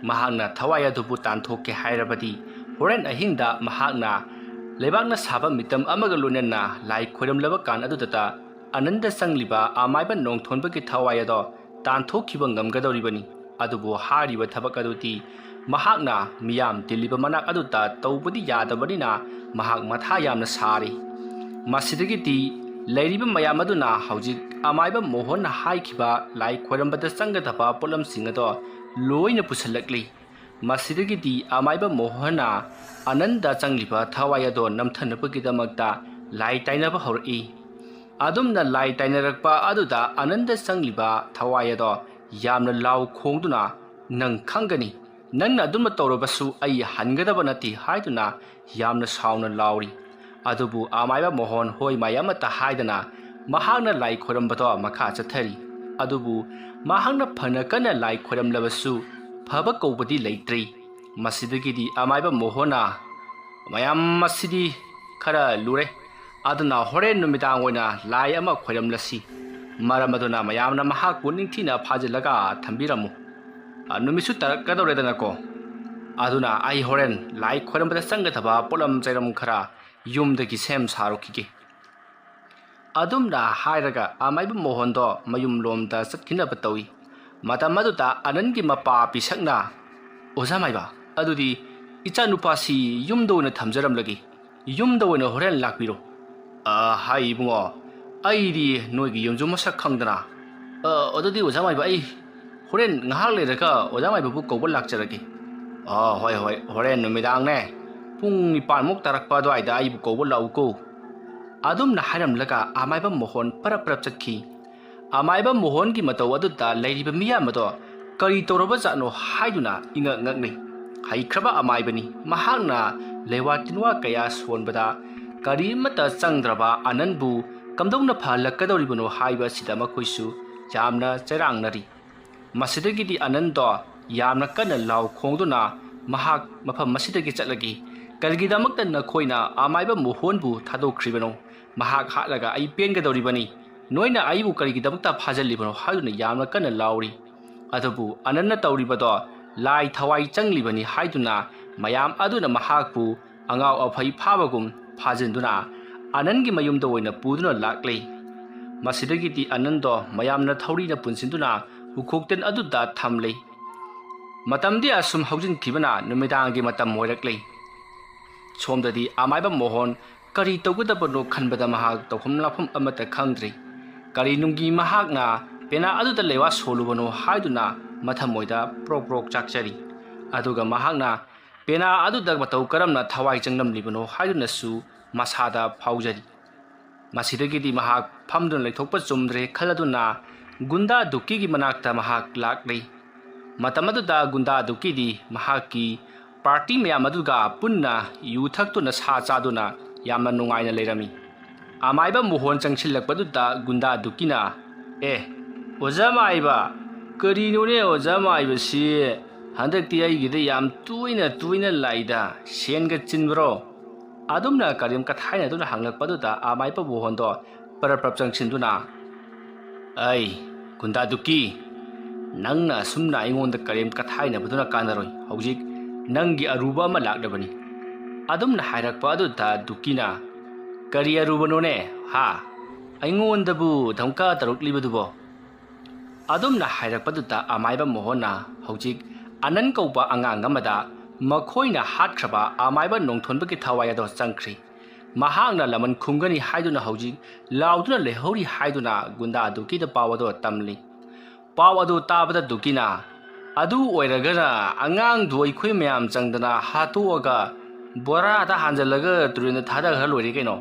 ꯃꯍꯥꯛꯅ ꯊꯋꯥꯏ ꯑꯗꯨꯕꯨ ꯇꯥꯟꯊꯣꯛꯀꯦ ꯍꯥꯏꯔꯕꯗꯤ ꯍꯣꯔꯦꯟ ꯑꯍꯤꯡꯗ ꯃꯍꯥꯛꯅ ꯂꯩꯕꯥꯛꯅ ꯁꯥꯕ ꯃꯤꯇꯝ ꯑꯃꯒ ꯂꯣꯏꯅꯅ ꯂꯥꯏ ꯈꯣꯏꯔꯝꯂꯕ ꯀꯥꯟ ꯑꯗꯨꯗ ꯑꯅꯟꯗ ꯆꯪꯂꯤꯕ ꯑꯃꯥꯏꯕ ꯅꯣꯡꯊꯣꯟꯕꯒꯤ ꯊꯋꯥꯏ ꯑꯗꯣ ꯇꯥꯟꯊꯣꯛꯈꯤꯕ ꯉꯝꯒꯗꯧꯔꯤꯕꯅꯤ ꯑꯗꯨꯕꯨ ꯍꯥꯏꯔꯤꯕ ꯊꯕꯛ ꯑꯗꯨꯗꯤ ꯃꯍꯥꯛꯅ ꯃꯤꯌꯥꯝ ꯇꯤꯜꯂꯤꯕ ꯃꯅꯥꯛ ꯑꯗꯨꯗ ꯇꯧꯕꯗꯤ ꯌꯥꯗꯕꯅꯤꯅ ꯃꯍꯥꯛ ꯃꯊꯥ ꯌꯥꯝꯅ ꯁꯥꯔꯤ ꯃꯁꯤꯗꯒꯤꯗꯤ ꯂꯩꯔꯤꯕ ꯃꯌꯥꯝ ꯑꯗꯨꯅ ꯍꯧꯖꯤꯛ ꯑꯃꯥꯏꯕ ꯃꯣꯍꯣꯟꯅ ꯍꯥꯏꯈꯤꯕ ꯂꯥꯏ ꯈꯣꯏꯔꯝꯕꯗ ꯆꯪꯒꯗꯕ ꯄꯣꯠꯂꯝꯁꯤꯡ ꯑꯗꯣ ꯂꯣꯏꯅ ꯄꯨꯁꯤꯜꯂꯛꯂꯤ ꯃꯁꯤꯗꯒꯤꯗꯤ ꯑꯃꯥꯏꯕ ꯃꯣꯍꯣꯟꯅ ꯑꯅꯟꯗ ꯆꯪꯂꯤꯕ ꯊꯋꯥꯏ ꯑꯗꯣ ꯅꯝꯊꯅꯕꯒꯤꯗꯃꯛꯇ ꯂꯥꯏ ꯇꯥꯏꯅꯕ ꯍꯧꯔꯛꯏ ꯑꯗꯨꯝꯅ ꯂꯥꯏ ꯇꯥꯏꯅꯔꯛꯄ ꯑꯗꯨꯗ ꯑꯅꯟꯗ ꯆꯪꯂꯤꯕ ꯊꯋꯥꯏ ꯑꯗꯣ ꯌꯥꯝꯅ ꯂꯥꯎ ꯈꯣꯡꯗꯨꯅ ꯅꯪ ꯈꯪꯒꯅꯤ ꯅꯪꯅ ꯑꯗꯨꯝꯅ ꯇꯧꯔꯕꯁꯨ ꯑꯩ ꯍꯟꯒꯗꯕ ꯅꯠꯇꯦ ꯍꯥꯏꯗꯨꯅ ꯌꯥꯝꯅ ꯁꯥꯎꯅ ꯂꯥꯎꯔꯤ ꯑꯗꯨꯕꯨ ꯑꯃꯥꯏꯕ ꯃꯣꯍꯣꯟ ꯍꯣꯏ ꯃꯥꯏ ꯑꯃꯠꯇ ꯍꯥꯏꯗꯅ ꯃꯍꯥꯛꯅ ꯂꯥꯏ ꯈꯣꯏꯔꯝꯕꯗꯣ ꯃꯈꯥ ꯆꯠꯊꯔꯤ ꯑꯗꯨꯕꯨ ꯃꯍꯥꯛꯅ ꯐꯅ ꯀꯟꯅ ꯂꯥꯏ ꯈꯣꯏꯔꯝꯂꯕꯁꯨ ꯐꯕ ꯀꯧꯕꯗꯤ ꯂꯩꯇ꯭ꯔꯤ ꯃꯁꯤꯗꯒꯤꯗꯤ ꯑꯃꯥꯏꯕ ꯃꯣꯍꯣꯟꯅ ꯃꯌꯥꯝ ꯑꯁꯤꯗꯤ ꯈꯔ ꯂꯨꯔꯦ ꯑꯗꯨꯅ ꯍꯣꯔꯦꯟ ꯅꯨꯃꯤꯗꯥꯡ ꯑꯣꯏꯅ ꯂꯥꯏ ꯑꯃ ꯈꯣꯏꯔꯝꯂꯁꯤ ꯃꯔꯝ ꯑꯗꯨꯅ ꯃꯌꯥꯝꯅ ꯃꯍꯥꯛꯄꯨ ꯅꯤꯡꯊꯤꯅ ꯐꯥꯖꯤꯜꯂꯒ ꯊꯝꯕꯤꯔꯝꯃꯨ ꯅꯨꯃꯤꯠꯁꯨ ꯇꯥꯔꯛꯀꯗꯧꯔꯦꯗꯅꯀꯣ ꯑꯗꯨꯅ ꯑꯩ ꯍꯣꯔꯦꯟ ꯂꯥꯏ ꯈꯣꯏꯔꯝꯕꯗ ꯆꯪꯒꯗꯕ ꯄꯣꯠꯂꯝ ꯆꯩꯔꯝ ꯈꯔ ꯌꯨꯝꯗꯒꯤ ꯁꯦꯝ ꯁꯥꯔꯨꯈꯤꯒꯦ ꯑꯗꯨꯝꯅ ꯍꯥꯏꯔꯒ ꯑꯃꯥꯏꯕ ꯃꯣꯍꯣꯟꯗꯣ ꯃꯌꯨꯝꯂꯣꯝꯗ ꯆꯠꯈꯤꯅꯕ ꯇꯧꯏ ꯃꯇꯝ ꯑꯗꯨꯗ ꯑꯅꯟꯒꯤ ꯃꯄꯥ ꯄꯤꯁꯛꯅ ꯑꯣꯖꯥ ꯃꯥꯏꯕ ꯑꯗꯨꯗꯤ ꯏꯆꯥꯅꯨꯄꯥꯁꯤ ꯌꯨꯝꯗ ꯑꯣꯏꯅ ꯊꯝꯖꯔꯝꯂꯒꯦ ꯌꯨꯝꯗ ꯑꯣꯏꯅ ꯍꯣꯔꯦꯟ ꯂꯥꯛꯄꯤꯔꯣ ꯍꯥꯏ ꯏꯕꯨꯡꯉꯣ ꯑꯩꯗꯤ ꯅꯣꯏꯒꯤ ꯌꯨꯝꯁꯨ ꯃꯁꯛ ꯈꯪꯗꯅ ꯑꯗꯨꯗꯤ ꯑꯣꯖꯥ ꯃꯥꯏꯕ ꯑꯩ ꯍꯣꯔꯦꯟ ꯉꯥꯏꯍꯥꯛ ꯂꯩꯔꯒ ꯑꯣꯖꯥ ꯃꯥꯏꯕꯕꯨ ꯀꯧꯕ ꯂꯥꯛꯆꯔꯒꯦ ꯍꯣꯏ ꯍꯣꯔꯦꯟ ꯅꯨꯃꯤꯗꯥꯡꯅꯦ ꯄꯨꯡ 9 ꯇꯥꯔꯛꯄ ꯑꯗꯨꯋꯥꯏꯗ ꯑꯩꯕꯨ ꯀꯧꯕ ꯂꯥꯛꯎꯀꯣ ꯑꯗꯨꯝꯅ ꯍꯥꯏꯔꯝꯂꯒ ꯑꯃꯥꯏꯕ ꯃꯣꯍꯣꯟ ꯄꯔꯞ ꯆꯠꯈꯤ ꯑꯃꯥꯏꯕ ꯃꯣꯍꯣꯟꯒꯤ ꯃꯇꯧ ꯑꯗꯨꯗ ꯂꯩꯔꯤꯕ ꯃꯤꯌꯥꯝ ꯑꯗꯣ ꯀꯔꯤ ꯇꯧꯔꯕꯖꯥꯠꯅꯣ ꯍꯥꯏꯗꯨꯅ ꯉꯛꯅꯩ ꯍꯩꯈ꯭ꯔꯕ ꯑꯃꯥꯏꯕꯅꯤ ꯃꯍꯥꯛꯅ ꯂꯩꯋꯥ ꯇꯤꯟꯋꯥꯀꯌꯥ ꯁꯣꯟꯕꯗ ꯀꯔꯤꯃꯠꯇ ꯆꯪꯗ꯭ꯔꯕ ꯑꯅꯟꯕꯨ ꯀꯝꯗꯧꯅ ꯐꯍꯜꯂꯛꯀꯗꯧꯔꯤꯕꯅꯣ ꯍꯥꯏꯕ ꯑꯁꯤꯗ ꯃꯈꯣꯏꯁꯨ ꯌꯥꯝꯅ ꯆꯩꯔꯥꯡꯅꯔꯤ ꯃꯁꯤꯗꯒꯤꯗꯤ ꯑꯅꯟꯗꯣ ꯌꯥꯝꯅ ꯀꯟꯅ ꯂꯥꯎ ꯈꯣꯡꯗꯨꯅ ꯃꯍꯥꯛ ꯃꯐꯝ ꯑꯁꯤꯗꯒꯤ ꯆꯠꯂꯒꯦ ꯀꯔꯤꯒꯤꯗꯃꯛꯇ ꯅꯈꯣꯏꯅ ꯑꯃꯥꯏꯕ ꯃꯣꯍꯣꯟꯕꯨ ꯊꯥꯗꯣꯛꯈ꯭ꯔꯤꯕꯅꯣ ꯃꯍꯥꯛ ꯍꯥꯠꯂꯒ ꯑꯩ ꯄꯦꯟꯒꯗꯧꯔꯤꯕꯅꯤ ꯅꯣꯏꯅ ꯑꯩꯕꯨ ꯀꯔꯤꯒꯤꯗꯃꯛꯇ ꯐꯥꯖꯤꯜꯂꯤꯕꯅꯣ ꯍꯥꯏꯗꯨꯅ ꯌꯥꯝꯅ ꯀꯟꯅ ꯂꯥꯎꯔꯤ ꯑꯗꯨꯕꯨ ꯑꯅꯟꯅ ꯇꯧꯔꯤꯕꯗꯣ ꯂꯥꯏ ꯊꯋꯥꯏ ꯆꯪꯂꯤꯕꯅꯤ ꯍꯥꯏꯗꯨꯅ ꯃꯌꯥꯝ ꯑꯗꯨꯅ ꯃꯍꯥꯛꯄꯨ ꯑꯉꯥꯎ ꯑꯐꯩ ꯐꯥꯕꯒꯨꯝ ꯐꯥꯖꯤꯟꯗꯨꯅ ꯑꯅꯟꯒꯤ ꯃꯌꯨꯝꯗ ꯑꯣꯏꯅ ꯄꯨꯗꯨꯅ ꯂꯥꯛꯂꯤ ꯃꯁꯤꯗꯒꯤꯗꯤ ꯑꯅꯟꯗꯣ ꯃꯌꯥꯝꯅ ꯊꯧꯔꯤꯅ ꯄꯨꯟꯁꯤꯟꯗꯨꯅ ꯎꯈꯣꯛꯇꯦꯟ ꯑꯗꯨꯗ ꯊꯝꯂꯤ ꯃꯇꯝꯗꯤ ꯑꯁꯨꯝ ꯍꯧꯖꯤꯟꯈꯤꯕꯅ ꯅꯨꯃꯤꯗꯥꯡꯒꯤ ꯃꯇꯝ ꯑꯣꯏꯔꯛꯂꯤ ꯁꯣꯝꯗꯗꯤ ꯑꯃꯥꯏꯕ ꯃꯣꯍꯣꯟ ꯀꯔꯤ ꯇꯧꯒꯗꯕꯅꯣ ꯈꯟꯕꯗ ꯃꯍꯥꯛ ꯇꯧꯐꯝ ꯂꯥꯛꯐꯝ ꯑꯃꯠꯇ ꯈꯪꯗ꯭ꯔꯤ ꯀꯔꯤꯅꯨꯡꯒꯤ ꯃꯍꯥꯛꯅ ꯄꯦꯅꯥ ꯑꯗꯨꯗ ꯂꯩꯋꯥ ꯁꯣꯜꯂꯨꯕꯅꯣ ꯍꯥꯏꯗꯨꯅ ꯃꯊꯃꯣꯏꯗ ꯄ꯭ꯔꯣꯛ ꯆꯥꯛꯆꯔꯤ ꯑꯗꯨꯒ ꯃꯍꯥꯛꯅ ꯄꯦꯅꯥ ꯑꯗꯨꯗ ꯃꯇꯧ ꯀꯔꯝꯅ ꯊꯋꯥꯏ ꯆꯪꯂꯝꯂꯤꯕꯅꯣ ꯍꯥꯏꯗꯨꯅꯁꯨ ꯃꯁꯥꯗ ꯐꯥꯎꯖꯔꯤ ꯃꯁꯤꯗꯒꯤꯗꯤ ꯃꯍꯥꯛ ꯐꯝꯗꯨꯅ ꯂꯩꯊꯣꯛꯄ ꯆꯨꯝꯗ꯭ꯔꯦ ꯈꯜꯂꯗꯨꯅ ꯒꯨꯟꯗꯥ ꯗꯨꯛꯀꯤꯒꯤ ꯃꯅꯥꯛꯇ ꯃꯍꯥꯛ ꯂꯥꯛꯂꯤ ꯃꯇꯝ ꯑꯗꯨꯗ ꯒꯨꯟꯗꯥ ꯗꯨꯛꯀꯤꯗꯤ ꯃꯍꯥꯛꯀꯤ ꯄꯥꯔꯇꯤ ꯃꯌꯥꯝ ꯑꯗꯨꯒ ꯄꯨꯟꯅ ꯌꯨ ꯊꯛꯇꯨꯅ ꯁꯥ ꯆꯥꯗꯨꯅ ꯌꯥꯝꯅ ꯅꯨꯡꯉꯥꯏꯅ ꯂꯩꯔꯝꯃꯤ ꯑꯃꯥꯏꯕ ꯃꯣꯍꯣꯟ ꯆꯪꯁꯤꯜꯂꯛꯄꯗꯨꯗ ꯒꯨꯟꯗꯥ ꯗꯨꯛꯀꯤꯅ ꯑꯣꯖꯥ ꯃꯥꯏꯕ ꯀꯔꯤꯅꯣꯅꯦ ꯑꯣꯖꯥ ꯃꯥꯏꯕꯁꯤ ꯍꯟꯗꯛꯇꯤ ꯑꯩꯒꯤꯗ ꯌꯥꯝ ꯇꯣꯏꯅ ꯂꯥꯛꯏꯗ ꯁꯦꯟꯒ ꯆꯤꯟꯕ꯭ꯔꯣ ꯑꯗꯨꯝꯅ ꯀꯔꯤꯝ ꯀꯊꯥꯏꯅꯗꯨꯅ ꯍꯪꯂꯛꯄꯗꯨꯗ ꯑꯃꯥꯏꯕ ꯃꯣꯍꯣꯟꯗꯣ ꯄꯔꯞ ꯆꯪꯁꯤꯟꯗꯨꯅ ꯑꯩ ꯒꯨꯟꯗꯥꯗꯨꯀꯤ ꯅꯪꯅ ꯑꯁꯨꯝꯅ ꯑꯩꯉꯣꯟꯗ ꯀꯔꯤꯝ ꯀꯊꯥꯏꯅꯕꯗꯨꯅ ꯀꯥꯟꯅꯔꯣꯏ ꯍꯧꯖꯤꯛ ꯅꯪꯒꯤ ꯑꯔꯨꯕ ꯑꯃ ꯂꯥꯛꯂꯕꯅꯤ ꯑꯗꯨꯝꯅ ꯍꯥꯏꯔꯛꯄ ꯑꯗꯨꯗ ꯗꯨꯀꯤꯅ ꯀꯔꯤ ꯑꯔꯨꯕꯅꯣꯅꯦ ꯍꯥ ꯑꯩꯉꯣꯟꯗꯕꯨ ꯙꯝꯀꯥ ꯇꯧꯔꯛꯂꯤꯕꯗꯨꯕꯣ ꯑꯗꯨꯝꯅ ꯍꯥꯏꯔꯛꯄꯗꯨꯗ ꯑꯃꯥꯏꯕ ꯃꯣꯍꯣꯟꯅ ꯍꯧꯖꯤꯛ ꯑꯅꯟ ꯀꯧꯕ ꯑꯉꯥꯡ ꯑꯃꯗ ꯃꯈꯣꯏꯅ ꯍꯥꯠꯈ꯭ꯔꯕ ꯑꯃꯥꯏꯕ ꯅꯣꯡꯊꯣꯟꯕꯒꯤ ꯊꯋꯥꯏ ꯑꯗꯣ ꯆꯪꯈ꯭ꯔꯤ ꯃꯍꯥꯛꯅ ꯂꯃꯟ ꯈꯨꯝꯒꯅꯤ ꯍꯥꯏꯗꯨꯅ ꯍꯧꯖꯤꯛ ꯂꯥꯎꯗꯨꯅ ꯂꯩꯍꯧꯔꯤ ꯍꯥꯏꯗꯨꯅ ꯒꯨꯟꯗꯥ ꯗꯨꯀꯤꯗ ꯄꯥꯎ ꯑꯗꯣ ꯇꯝꯂꯤ ꯄꯥꯎ ꯑꯗꯨ ꯇꯥꯕꯗ ꯗꯨꯀꯤꯅ ꯑꯗꯨ ꯑꯣꯏꯔꯒꯅ ꯑꯉꯥꯡꯗꯨ ꯑꯩꯈꯣꯏ ꯃꯌꯥꯝ ꯆꯪꯗꯅ ꯍꯥꯠꯇꯣꯛꯑꯒ ꯕꯣꯔꯥꯗ ꯍꯥꯟꯖꯜꯂꯒ ꯇꯨꯔꯦꯟꯗ ꯊꯥꯗꯈ꯭ꯔ ꯂꯣꯏꯔꯦ ꯀꯩꯅꯣ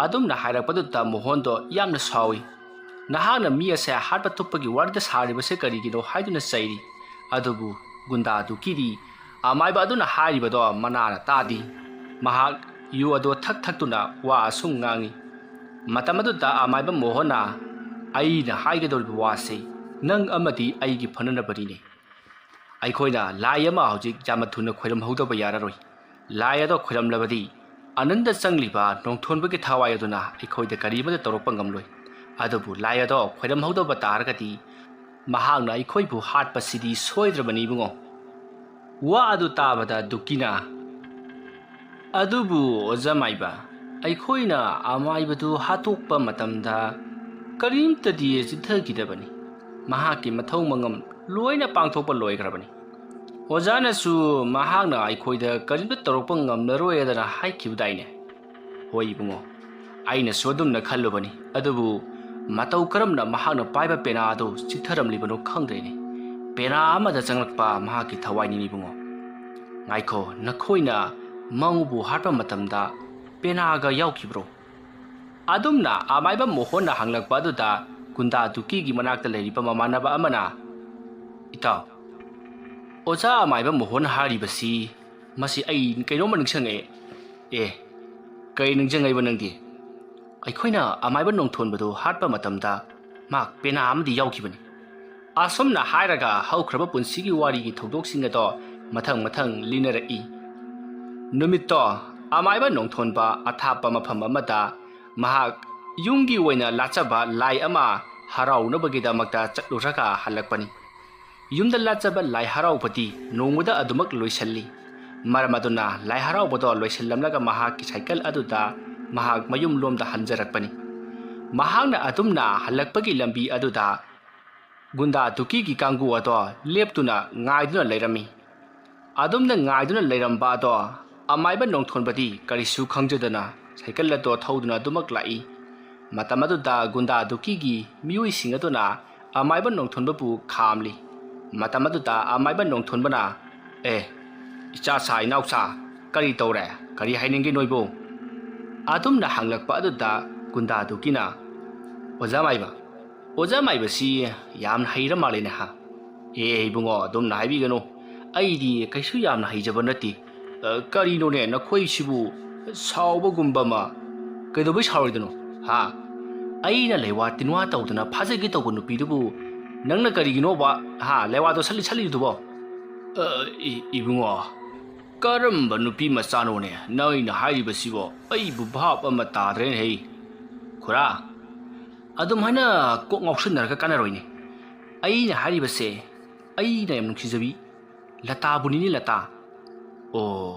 ꯑꯗꯨꯝꯅ ꯍꯥꯏꯔꯛꯄꯗꯨꯗ ꯃꯣꯍꯣꯟꯗꯣ ꯌꯥꯝꯅ ꯁꯥꯎꯏ ꯅꯍꯥꯛꯅ ꯃꯤ ꯑꯁꯦ ꯍꯥꯠꯄ ꯇꯨꯞꯄꯒꯤ ꯋꯥꯔꯤꯗ ꯁꯥꯔꯤꯕꯁꯦ ꯀꯔꯤꯒꯤꯅꯣ ꯍꯥꯏꯗꯨꯅ ꯆꯩꯔꯤ ꯑꯗꯨꯕꯨ ꯒꯨꯟꯗꯥ ꯗꯨꯀꯤꯗꯤ ꯑꯃꯥꯏꯕ ꯑꯗꯨꯅ ꯍꯥꯏꯔꯤꯕꯗꯣ ꯃꯅꯥꯅ ꯇꯥꯗꯤ ꯃꯍꯥꯛ ꯌꯨ ꯑꯗꯣ ꯊꯛꯇꯨꯅ ꯋꯥ ꯑꯁꯨꯝ ꯉꯥꯡꯏ ꯃꯇꯝ ꯑꯗꯨꯗ ꯑꯃꯥꯏꯕ ꯃꯣꯍꯣꯟꯅ ꯑꯩꯅ ꯍꯥꯏꯒꯗꯧꯔꯤꯕ ꯋꯥꯁꯦ ꯅꯪ ꯑꯃꯗꯤ ꯑꯩꯒꯤ ꯐꯅꯅꯕꯅꯤꯅꯦ ꯑꯩꯈꯣꯏꯅ ꯂꯥꯏ ꯑꯃ ꯍꯧꯖꯤꯛ ꯌꯥꯝꯅ ꯊꯨꯅ ꯈꯣꯏꯔꯝꯍꯧꯗꯕ ꯌꯥꯔꯔꯣꯏ ꯂꯥꯏ ꯑꯗꯣ ꯈꯣꯏꯔꯝꯂꯕꯗꯤ ꯑꯅꯟꯗ ꯆꯪꯂꯤꯕ ꯅꯣꯡꯊꯣꯟꯕꯒꯤ ꯊꯋꯥꯏ ꯑꯗꯨꯅ ꯑꯩꯈꯣꯏꯗ ꯀꯔꯤꯃꯠꯇ ꯇꯧꯔꯛꯄ ꯉꯝꯂꯣꯏ ꯑꯗꯨꯕꯨ ꯂꯥꯏ ꯑꯗꯣ ꯈꯣꯏꯔꯝꯍꯧꯗꯕ ꯇꯥꯔꯒꯗꯤ ꯃꯍꯥꯛꯅ ꯑꯩꯈꯣꯏꯕꯨ ꯍꯥꯠꯄꯁꯤꯗꯤ ꯁꯣꯏꯗ꯭ꯔꯕꯅꯤ ꯏꯕꯨꯡꯉꯣ ꯋꯥ ꯑꯗꯨ ꯇꯥꯕꯗ ꯗꯨꯀꯤꯅ ꯑꯗꯨꯕꯨ ꯑꯣꯖꯥ ꯃꯥꯏꯕ ꯑꯩꯈꯣꯏꯅ ꯑꯃꯥꯏꯕꯗꯨ ꯍꯥꯠꯇꯣꯛꯄ ꯃꯇꯝꯗ ꯀꯔꯤꯝꯇꯗꯤ ꯆꯤꯊꯈꯤꯗꯕꯅꯤ ꯃꯍꯥꯛꯀꯤ ꯃꯊꯧ ꯃꯉꯝ ꯂꯣꯏꯅ ꯄꯥꯡꯊꯣꯛꯄ ꯂꯣꯏꯈ꯭ꯔꯕꯅꯤ ꯑꯣꯖꯥꯅꯁꯨ ꯃꯍꯥꯛꯅ ꯑꯩꯈꯣꯏꯗ ꯀꯔꯤꯝꯇ ꯇꯧꯔꯛꯄ ꯉꯝꯂꯔꯣꯏꯗꯅ ꯍꯥꯏꯈꯤꯕꯗꯥꯏꯅꯦ ꯍꯣꯏ ꯏꯕꯨꯡꯉꯣ ꯑꯩꯅꯁꯨ ꯑꯗꯨꯝꯅ ꯈꯜꯂꯨꯕꯅꯤ ꯑꯗꯨꯕꯨ ꯃꯇꯧ ꯀꯔꯝꯅ ꯃꯍꯥꯛꯅ ꯄꯥꯏꯕ ꯄꯦꯅꯥ ꯑꯗꯨ ꯆꯤꯊꯔꯝꯂꯤꯕꯅꯣ ꯈꯪꯗ꯭ꯔꯦꯅꯦ ꯄꯦꯅꯥ ꯑꯃꯗ ꯆꯪꯂꯛꯄ ꯃꯍꯥꯛꯀꯤ ꯊꯋꯥꯏꯅꯤ ꯏꯕꯨꯡꯉꯣ ꯉꯥꯏꯈꯣ ꯅꯈꯣꯏꯅ ꯃꯧꯕꯨ ꯍꯥꯠꯄ ꯃꯇꯝꯗ ꯄꯦꯅꯥꯒ ꯌꯥꯎꯈꯤꯕ꯭ꯔꯣ ꯑꯗꯨꯝꯅ ꯑꯃꯥꯏꯕ ꯃꯣꯍꯣꯟꯅ ꯍꯪꯂꯛꯄ ꯑꯗꯨꯗ ꯒꯨꯟꯗꯥ ꯗꯨꯀꯤꯒꯤ ꯃꯅꯥꯛꯇ ꯂꯩꯔꯤꯕ ꯃꯃꯥꯟꯅꯕ ꯑꯃꯅ ꯏꯇꯥꯎ ꯑꯣꯖꯥ ꯑꯃꯥꯏꯕ ꯃꯣꯍꯣꯟ ꯍꯥꯏꯔꯤꯕꯁꯤ ꯃꯁꯤ ꯑꯩ ꯀꯩꯅꯣꯝꯃ ꯅꯤꯡꯁꯤꯡꯉꯛꯑꯦ ꯀꯔꯤ ꯅꯤꯡꯁꯤꯡꯉꯛꯏꯕ ꯅꯪꯗꯤ ꯑꯩꯈꯣꯏꯅ ꯑꯃꯥꯏꯕ ꯅꯣꯡꯊꯣꯟꯕꯗꯨ ꯍꯥꯠꯄ ꯃꯇꯝꯗ ꯃꯍꯥꯛ ꯄꯦꯅꯥ ꯑꯃꯗꯤ ꯌꯥꯎꯈꯤꯕꯅꯤ ꯑꯁꯨꯝꯅ ꯍꯥꯏꯔꯒ ꯍꯧꯈ꯭ꯔꯕ ꯄꯨꯟꯁꯤꯒꯤ ꯋꯥꯔꯤꯒꯤ ꯊꯧꯗꯣꯛꯁꯤꯡ ꯑꯗꯣ ꯃꯊꯪ ꯂꯤꯅꯔꯛꯏ ꯅꯨꯃꯤꯠꯇꯣ ꯑꯃꯥꯏꯕ ꯅꯣꯡꯊꯣꯟꯕ ꯑꯊꯥꯞꯄ ꯃꯐꯝ ꯑꯃꯗ ꯃꯍꯥꯛ ꯌꯨꯝꯒꯤ ꯑꯣꯏꯅ ꯂꯥꯠꯆꯕ ꯂꯥꯏ ꯑꯃ ꯍꯔꯥꯎꯅꯕꯒꯤꯗꯃꯛꯇ ꯆꯠꯂꯨꯔꯒ ꯍꯜꯂꯛꯄꯅꯤ ꯌꯨꯝꯗ ꯂꯥꯠꯆꯕ ꯂꯥꯏ ꯍꯔꯥꯎꯕꯗꯤ ꯅꯣꯡꯃꯗ ꯑꯗꯨꯃꯛ ꯂꯣꯏꯁꯤꯜꯂꯤ ꯃꯔꯝ ꯑꯗꯨꯅ ꯂꯥꯏ ꯍꯔꯥꯎꯕꯗꯣ ꯂꯣꯏꯁꯤꯜꯂꯝꯂꯒ ꯃꯍꯥꯛꯀꯤ ꯁꯥꯏꯀꯜ ꯑꯗꯨꯗ ꯃꯍꯥꯛ ꯃꯌꯨꯝ ꯂꯣꯝꯗ ꯍꯟꯖꯔꯛꯄꯅꯤ ꯃꯍꯥꯛꯅ ꯑꯗꯨꯝꯅ ꯍꯜꯂꯛꯄꯒꯤ ꯂꯝꯕꯤ ꯑꯗꯨꯗ ꯒꯨꯟꯗꯥ ꯗꯨꯀꯤꯒꯤ ꯀꯥꯡꯕꯨ ꯑꯗꯣ ꯂꯦꯞꯇꯨꯅ ꯉꯥꯏꯗꯨꯅ ꯂꯩꯔꯝꯃꯤ ꯑꯗꯨꯝꯅ ꯉꯥꯏꯗꯨꯅ ꯂꯩꯔꯝꯕ ꯑꯗꯣ ꯑꯃꯥꯏꯕ ꯅꯣꯡꯊꯣꯟꯕꯗꯤ ꯀꯔꯤꯁꯨ ꯈꯪꯖꯗꯅ ꯁꯥꯏꯀꯜ ꯑꯗꯣ ꯊꯧꯗꯨꯅ ꯑꯗꯨꯃꯛ ꯂꯥꯛꯏ ꯃꯇꯝ ꯑꯗꯨꯗ ꯒꯨꯟꯗꯥ ꯗꯨꯀꯤꯒꯤ ꯃꯤꯑꯣꯏꯁꯤꯡ ꯑꯗꯨꯅ ꯑꯃꯥꯏꯕ ꯅꯣꯡꯊꯣꯟꯕꯕꯨ ꯈꯥꯝꯂꯤ ꯃꯇꯝ ꯑꯗꯨꯗ ꯑꯃꯥꯏꯕ ꯅꯣꯡꯊꯣꯟꯕꯅ ꯏꯆꯥꯁꯥ ꯏꯅꯥꯎꯆꯥ ꯀꯔꯤ ꯇꯧꯔꯦ ꯀꯔꯤ ꯍꯥꯏꯅꯤꯡꯒꯦ ꯅꯣꯏꯕꯨ ꯑꯗꯨꯝꯅ ꯍꯪꯂꯛꯄ ꯑꯗꯨꯗ ꯒꯨꯟꯗꯥ ꯗꯨꯀꯤꯅ ꯑꯣꯖꯥ ꯃꯥꯏꯕꯁꯤ ꯌꯥꯝꯅ ꯍꯩꯔ ꯃꯥꯜꯂꯦꯅꯦ ꯍꯥ ꯏꯕꯨꯡꯉꯣ ꯑꯗꯨꯝꯅ ꯍꯥꯏꯕꯤꯒꯅꯨ ꯑꯩꯗꯤ ꯀꯩꯁꯨ ꯌꯥꯝꯅ ꯍꯩꯖꯕ ꯅꯠꯇꯦ ꯀꯔꯤꯅꯣꯅꯦ ꯅꯈꯣꯏꯁꯤꯕꯨ ꯁꯥꯎꯕꯒꯨꯝꯕ ꯑꯃ ꯀꯩꯗꯧꯕꯩ ꯁꯥꯎꯔꯣꯏꯗꯅꯣ ꯍꯥ ꯑꯩꯅ ꯂꯩꯋꯥ ꯇꯤꯟꯋꯥ ꯇꯧꯗꯅ ꯐꯥꯖꯒꯦ ꯇꯧꯕ ꯅꯨꯄꯤꯗꯨꯕꯨ ꯅꯪꯅ ꯀꯔꯤꯒꯤꯅꯣꯕ ꯂꯩꯋꯥꯗꯣ ꯁꯜꯂꯤꯗꯨꯕꯣ ꯏꯕꯨꯡꯉꯣ ꯀꯔꯝꯕ ꯅꯨꯄꯤ ꯃꯆꯥꯅꯣꯅꯦ ꯅꯪꯅ ꯍꯥꯏꯔꯤꯕꯁꯤꯕꯣ ꯑꯩꯕꯨ ꯚꯥꯞ ꯑꯃ ꯇꯥꯗ꯭ꯔꯦꯅꯦ ꯈꯨꯔꯥ ꯑꯗꯨꯝꯍꯥꯏꯅ ꯀꯣꯛ ꯉꯥꯎꯁꯤꯟꯅꯔꯒ ꯀꯥꯟꯅꯔꯣꯏꯅꯦ ꯑꯩꯅ ꯍꯥꯏꯔꯤꯕꯁꯦ ꯑꯩꯅ ꯌꯥꯝ ꯅꯨꯡꯁꯤꯖꯕꯤ ꯂꯇꯥꯕꯨꯅꯤꯅꯦ ꯂꯇꯥ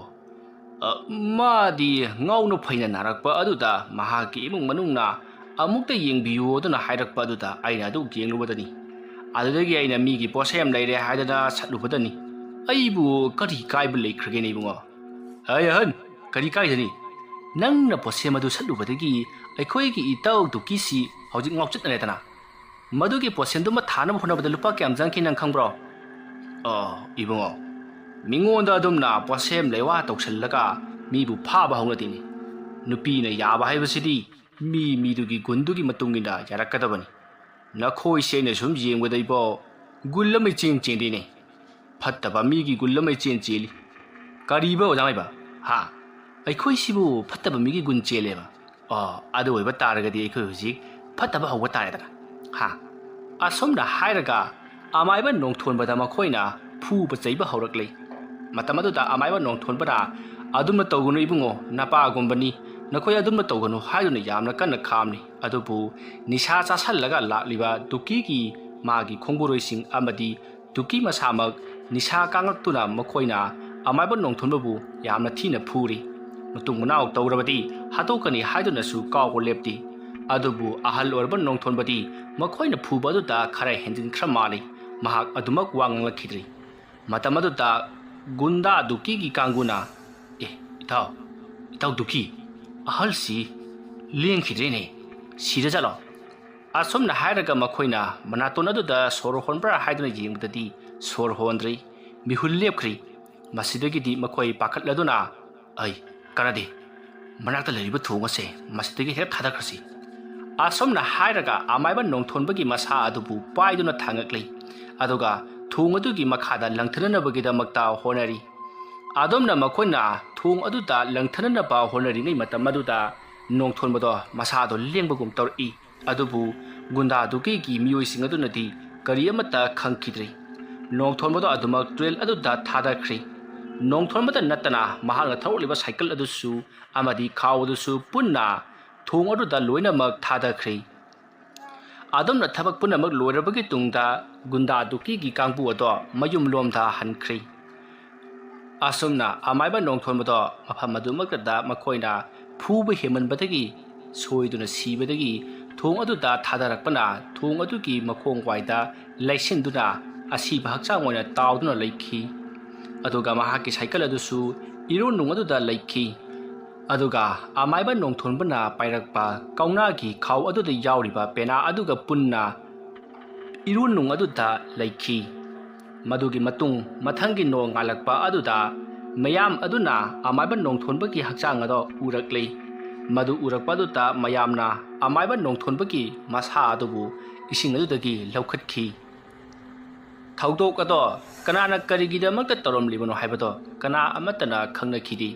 ꯃꯥꯗꯤ ꯉꯥꯎꯅ ꯐꯩꯅ ꯅꯥꯔꯛꯄ ꯑꯗꯨꯗ ꯃꯍꯥꯛꯀꯤ ꯏꯃꯨꯡ ꯃꯅꯨꯡꯅ ꯑꯃꯨꯛꯇ ꯌꯦꯡꯕꯤꯌꯨ ꯑꯗꯨꯅ ꯍꯥꯏꯔꯛꯄ ꯑꯗꯨꯗ ꯑꯩꯅ ꯑꯗꯨ ꯌꯦꯡꯂꯨꯕꯗꯅꯤ ꯑꯗꯨꯗꯒꯤ ꯑꯩꯅ ꯃꯤꯒꯤ ꯄꯣꯠꯁꯦꯝ ꯂꯩꯔꯦ ꯍꯥꯏꯗꯅ ꯁꯠꯂꯨꯕꯗꯅꯤ ꯑꯩꯕꯨ ꯀꯔꯤ ꯀꯥꯏꯕ ꯂꯩꯈ꯭ꯔꯒꯦꯅꯦ ꯏꯕꯨꯡꯉꯣ ꯑꯍꯟ ꯀꯔꯤ ꯀꯥꯏꯗꯅꯤ ꯅꯪꯅ ꯄꯣꯠꯁꯦꯝ ꯑꯗꯨ ꯁꯠꯂꯨꯕꯗꯒꯤ ꯑꯩꯈꯣꯏꯒꯤ ꯏꯇꯧ ꯗꯨꯀꯤꯁꯤ ꯍꯧꯖꯤꯛ ꯉꯥꯎꯆꯠꯅꯔꯦꯗꯅ ꯃꯗꯨꯒꯤ ꯄꯣꯠꯁꯦꯝꯗꯨꯃ ꯊꯥꯅꯕ ꯍꯣꯠꯅꯕꯗ ꯂꯨꯄꯥ ꯀꯌꯥꯝ ꯆꯪꯈꯤ ꯅꯪ ꯈꯪꯕ꯭ꯔꯣ ꯏꯕꯨꯡꯉꯣ ꯃꯤꯉꯣꯟꯗ ꯑꯗꯨꯝꯅ ꯄꯣꯠꯁꯦꯝ ꯂꯩꯋꯥ ꯇꯧꯁꯜꯂꯒ ꯃꯤꯕꯨ ꯐꯥꯕ ꯍꯧꯅꯗꯦꯅꯤ ꯅꯨꯄꯤꯅ ꯌꯥꯕ ꯍꯥꯏꯕꯁꯤꯗꯤ ꯃꯤꯗꯨꯒꯤ ꯒꯨꯟꯗꯨꯒꯤ ꯃꯇꯨꯡ ꯏꯟꯅ ꯌꯥꯔꯛꯀꯗꯕꯅꯤ ꯅꯈꯣꯏꯁꯦ ꯑꯩꯅ ꯁꯨꯝ ꯌꯦꯡꯕꯗ ꯏꯕꯣ ꯒꯨꯜ ꯑꯃ ꯏꯆꯦꯟ ꯆꯦꯟꯗꯦꯅꯦ ꯐꯠꯇꯕ ꯃꯤꯒꯤ ꯒꯨꯜ ꯑꯃ ꯏꯆꯦꯟ ꯆꯦꯜꯂꯤ ꯀꯔꯤꯕ ꯑꯣꯖꯥ ꯃꯥꯏꯕ ꯑꯩꯈꯣꯏꯁꯤꯕꯨ ꯐꯠꯇꯕ ꯃꯤꯒꯤ ꯒꯨꯟ ꯆꯦꯜꯂꯦꯕ ꯑꯗꯨ ꯑꯣꯏꯕ ꯇꯥꯔꯒꯗꯤ ꯑꯩꯈꯣꯏ ꯍꯧꯖꯤꯛ ꯐꯠꯇꯕ ꯍꯧꯕ ꯇꯥꯔꯦꯗꯅ ꯑꯁꯨꯝꯅ ꯍꯥꯏꯔꯒ ꯑꯃꯥꯏꯕ ꯅꯣꯡꯊꯣꯟꯕꯗ ꯃꯈꯣꯏꯅ ꯐꯨꯕ ꯆꯩꯕ ꯍꯧꯔꯛꯂꯤ ꯃꯇꯝ ꯑꯗꯨꯗ ꯑꯃꯥꯏꯕ ꯅꯣꯡꯊꯣꯟꯕꯅ ꯑꯗꯨꯝꯅ ꯇꯧꯒꯅꯨ ꯏꯕꯨꯡꯉꯣ ꯅꯄꯥꯒꯨꯝꯕꯅꯤ ꯅꯈꯣꯏ ꯑꯗꯨꯝꯅ ꯇꯧꯒꯅꯨ ꯍꯥꯏꯗꯨꯅ ꯌꯥꯝꯅ ꯀꯟꯅ ꯈꯥꯝꯂꯤ ꯑꯗꯨꯕꯨ ꯅꯤꯁꯥ ꯆꯥꯁꯜꯂꯒ ꯂꯥꯛꯂꯤꯕ ꯗꯨꯀꯤꯒꯤ ꯃꯥꯒꯤ ꯈꯣꯡꯕꯨꯔꯣꯏꯁꯤꯡ ꯑꯃꯗꯤ ꯗꯨꯀꯤ ꯃꯁꯥꯃꯛ ꯅꯤꯁꯥ ꯀꯥꯡꯂꯛꯇꯨꯅ ꯃꯈꯣꯏꯅ ꯑꯃꯥꯏꯕ ꯅꯣꯡꯊꯣꯟꯕꯕꯨ ꯌꯥꯝꯅ ꯊꯤꯅ ꯐꯨꯔꯤ ꯃꯇꯨꯡ ꯃꯅꯥꯎ ꯇꯧꯔꯕꯗꯤ ꯍꯥꯠꯇꯣꯛꯀꯅꯤ ꯍꯥꯏꯗꯨꯅꯁꯨ ꯀꯥꯎꯕ ꯂꯦꯞꯇꯤ ꯑꯗꯨꯕꯨ ꯑꯍꯜ ꯑꯣꯏꯔꯕ ꯅꯣꯡꯊꯣꯟꯕꯗꯤ ꯃꯈꯣꯏꯅ ꯐꯨꯕ ꯑꯗꯨꯗ ꯈꯔ ꯍꯦꯟꯖꯤꯟꯈ꯭ꯔ ꯃꯥꯜꯂꯤ ꯃꯍꯥꯛ ꯑꯗꯨꯃꯛ ꯋꯥ ꯉꯥꯡꯂꯛꯈꯤꯗ꯭ꯔꯤ ꯃꯇꯝ ꯑꯗꯨꯗ ꯒꯨꯟꯗꯥ ꯗꯨꯀꯤꯒꯤ ꯀꯥꯡꯕꯨꯅ ꯏꯇꯥꯎ ꯗꯨꯀꯤ ꯑꯍꯜꯁꯤ ꯂꯦꯡꯈꯤꯗ꯭ꯔꯦꯅꯦ ꯁꯤꯔ ꯆꯠꯂꯣ ꯑꯁꯨꯝꯅ ꯍꯥꯏꯔꯒ ꯃꯈꯣꯏꯅ ꯃꯅꯥꯇꯣꯟ ꯑꯗꯨꯗ ꯁꯣꯔ ꯍꯣꯟꯕ꯭ꯔꯥ ꯍꯥꯏꯗꯨꯅ ꯌꯦꯡꯕꯗꯗꯤ ꯁꯣꯔ ꯍꯣꯟꯗ꯭ꯔꯤ ꯃꯤꯍꯨꯜ ꯂꯦꯞꯈ꯭ꯔꯤ ꯃꯁꯤꯗꯒꯤꯗꯤ ꯃꯈꯣꯏ ꯄꯥꯈꯠꯂꯗꯨꯅ ꯀꯥꯟꯅꯗꯦ ꯃꯅꯥꯛꯇ ꯂꯩꯔꯤꯕ ꯊꯣꯡ ꯑꯁꯦ ꯃꯁꯤꯗꯒꯤ ꯍꯦꯛ ꯊꯥꯗꯈ꯭ꯔꯁꯤ ꯑꯁꯨꯝꯅ ꯍꯥꯏꯔꯒ ꯑꯃꯥꯏꯕ ꯅꯣꯡꯊꯣꯟꯕꯒꯤ ꯃꯁꯥ ꯑꯗꯨꯕꯨ ꯄꯥꯏꯗꯨꯅ ꯊꯥꯡꯒꯠꯂꯤ ꯑꯗꯨꯒ ꯊꯣꯡ ꯑꯗꯨꯒꯤ ꯃꯈꯥꯗ ꯂꯪꯊꯅꯅꯕꯒꯤꯗꯃꯛꯇ ꯍꯣꯠꯅꯔꯤ ꯑꯗꯣꯝꯅ ꯃꯈꯣꯏꯅ ꯊꯣꯡ ꯑꯗꯨꯗ ꯂꯪꯊꯅꯅꯕ ꯍꯣꯠꯅꯔꯤꯉꯩ ꯃꯇꯝ ꯑꯗꯨꯗ ꯅꯣꯡꯊꯣꯟꯕꯗꯣ ꯃꯁꯥꯗꯣ ꯂꯦꯡꯕꯒꯨꯝ ꯇꯧꯔꯛꯏ ꯑꯗꯨꯕꯨ ꯒꯨꯟꯗꯥ ꯗꯨꯀꯤꯒꯤ ꯃꯤꯑꯣꯏꯁꯤꯡ ꯑꯗꯨꯅꯗꯤ ꯀꯔꯤ ꯑꯃꯠꯇ ꯈꯪꯈꯤꯗ꯭ꯔꯤ ꯅꯣꯡꯊꯣꯟꯕꯗꯣ ꯑꯗꯨꯃꯛ ꯇꯨꯔꯦꯜ ꯑꯗꯨꯗ ꯊꯥꯗꯈ꯭ꯔꯤ ꯅꯣꯡꯊꯣꯟꯕꯗ ꯅꯠꯇꯅ ꯃꯍꯥꯛꯅ ꯊꯧꯔꯛꯂꯤꯕ ꯁꯥꯏꯀꯜ ꯑꯗꯨꯁꯨ ꯑꯃꯗꯤ ꯈꯥꯎ ꯑꯗꯨꯁꯨ ꯄꯨꯟꯅ ꯊꯣꯡ ꯑꯗꯨꯗ ꯂꯣꯏꯅꯃꯛ ꯊꯥꯗꯈ꯭ꯔꯤ ꯑꯗꯣꯝꯅ ꯊꯕꯛ ꯄꯨꯝꯅꯃꯛ ꯂꯣꯏꯔꯕꯒꯤ ꯇꯨꯡꯗ ꯒꯨꯟꯗꯥ ꯗꯨꯀꯤꯒꯤ ꯀꯥꯡꯕꯨ ꯑꯗꯣ ꯃꯌꯨꯝꯂꯣꯝꯗ ꯍꯟꯈ꯭ꯔꯤ ꯑꯁꯨꯝꯅ ꯑꯃꯥꯏꯕ ꯅꯣꯡꯊꯣꯟꯕꯗꯣ ꯃꯐꯝ ꯑꯗꯨꯃꯛꯇꯗ ꯃꯈꯣꯏꯅ ꯐꯨꯕ ꯍꯦꯃꯟꯕꯗꯒꯤ ꯁꯣꯏꯗꯨꯅ ꯁꯤꯕꯗꯒꯤ ꯊꯣꯡ ꯑꯗꯨꯗ ꯊꯥꯗꯔꯛꯄꯅ ꯊꯣꯡ ꯑꯗꯨꯒꯤ ꯃꯈꯣꯡꯋꯥꯏꯗ ꯂꯩꯁꯤꯟꯗꯨꯅ ꯑꯁꯤꯕ ꯍꯛꯆꯥꯡ ꯑꯣꯏꯅ ꯇꯥꯎꯗꯨꯅ ꯂꯩꯈꯤ ꯑꯗꯨꯒ ꯃꯍꯥꯛꯀꯤ ꯁꯥꯏꯀꯜ ꯑꯗꯨꯁꯨ ꯏꯔꯣꯟꯅꯨꯡ ꯑꯗꯨꯗ ꯂꯩꯈꯤ ꯑꯗꯨꯒ ꯑꯃꯥꯏꯕ ꯅꯣꯡꯊꯣꯟꯕꯅ ꯄꯥꯏꯔꯛꯄ ꯀꯧꯅꯥꯒꯤ ꯈꯥꯎ ꯑꯗꯨꯗ ꯌꯥꯎꯔꯤꯕ ꯄꯦꯅꯥ ꯑꯗꯨꯒ ꯄꯨꯟꯅ ꯏꯔꯣꯟꯅꯨꯡ ꯑꯗꯨꯗ ꯂꯩꯈꯤ ꯃꯗꯨꯒꯤ ꯃꯇꯨꯡ ꯃꯊꯪꯒꯤ ꯅꯣꯡ ꯉꯥꯜꯂꯛꯄ ꯑꯗꯨꯗ ꯃꯌꯥꯝ ꯑꯗꯨꯅ ꯑꯃꯥꯏꯕ ꯅꯣꯡꯊꯣꯟꯕꯒꯤ ꯍꯛꯆꯥꯡ ꯑꯗꯣ ꯎꯔꯛꯂꯤ ꯃꯗꯨ ꯎꯔꯛꯄ ꯑꯗꯨꯗ ꯃꯌꯥꯝꯅ ꯑꯃꯥꯏꯕ ꯅꯣꯡꯊꯣꯟꯕꯒꯤ ꯃꯁꯥ ꯑꯗꯨꯕు ꯏꯁꯤꯡ ꯑꯗꯨꯗꯒꯤ ꯂꯧꯈꯠꯈꯤ ꯊꯧꯗꯣꯛ ꯑꯗꯣ ꯀꯅꯥꯅ ꯀꯔꯤꯒꯤꯗꯃꯛꯇ ꯇꯧꯔꯝꯂꯤꯕꯅꯣ ꯍꯥꯏꯕꯗꯣ ꯀꯅꯥ ꯑꯃꯠꯇꯅ ꯈꯪꯅꯈꯤꯗꯦ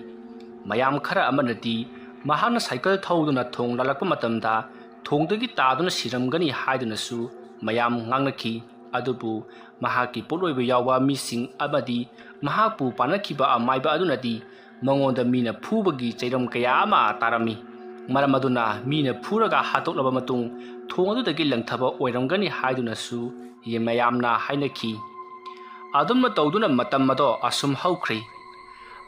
ꯃꯌꯥꯝ ꯈꯔ ꯑꯃꯅꯗꯤ ꯃꯍꯥꯛꯅ ꯁꯥꯏꯀꯜ ꯊꯧꯗꯨꯅ ꯊꯣꯡ ꯂꯥꯜꯂꯛꯄ ꯃꯇꯝꯗ ꯊꯣꯡꯗꯒꯤ ꯇꯥꯗꯨꯅ ꯁꯤꯔꯝꯒꯅꯤ ꯍꯥꯏꯗꯨꯅꯁꯨ ꯃꯌꯥꯝ ꯉꯥꯡꯅꯈꯤ ꯑꯗꯨꯕꯨ ꯃꯍꯥꯛꯀꯤ ꯄꯣꯠꯂꯣꯏꯕ ꯌꯥꯎꯕ ꯃꯤꯁꯤꯡ ꯑꯃꯗꯤ ꯃꯍꯥꯛꯄꯨ ꯄꯥꯅꯈꯤꯕ ꯑꯃꯥꯏꯕ ꯑꯗꯨꯅꯗꯤ ꯃꯉꯣꯟꯗ ꯃꯤꯅ ꯐꯨꯕꯒꯤ ꯆꯩꯔꯝ ꯀꯌꯥ ꯑꯃ ꯇꯥꯔꯝꯃꯤ ꯃꯔꯝ ꯑꯗꯨꯅ ꯃꯤꯅ ꯐꯨꯔꯒ ꯍꯥꯠꯇꯣꯛꯂꯕ ꯃꯇꯨꯡ ꯊꯣꯡ ꯑꯗꯨꯗꯒꯤ ꯂꯪꯊꯕ ꯑꯣꯏꯔꯝꯒꯅꯤ ꯍꯥꯏꯗꯨꯅꯁꯨ ꯃꯌꯥꯝꯅ ꯍꯥꯏꯅꯈꯤ ꯑꯗꯨꯝꯅ ꯇꯧꯗꯨꯅ ꯃꯇꯝ ꯑꯗꯣ ꯑꯁꯨꯝ ꯍꯧꯈ꯭ꯔꯤ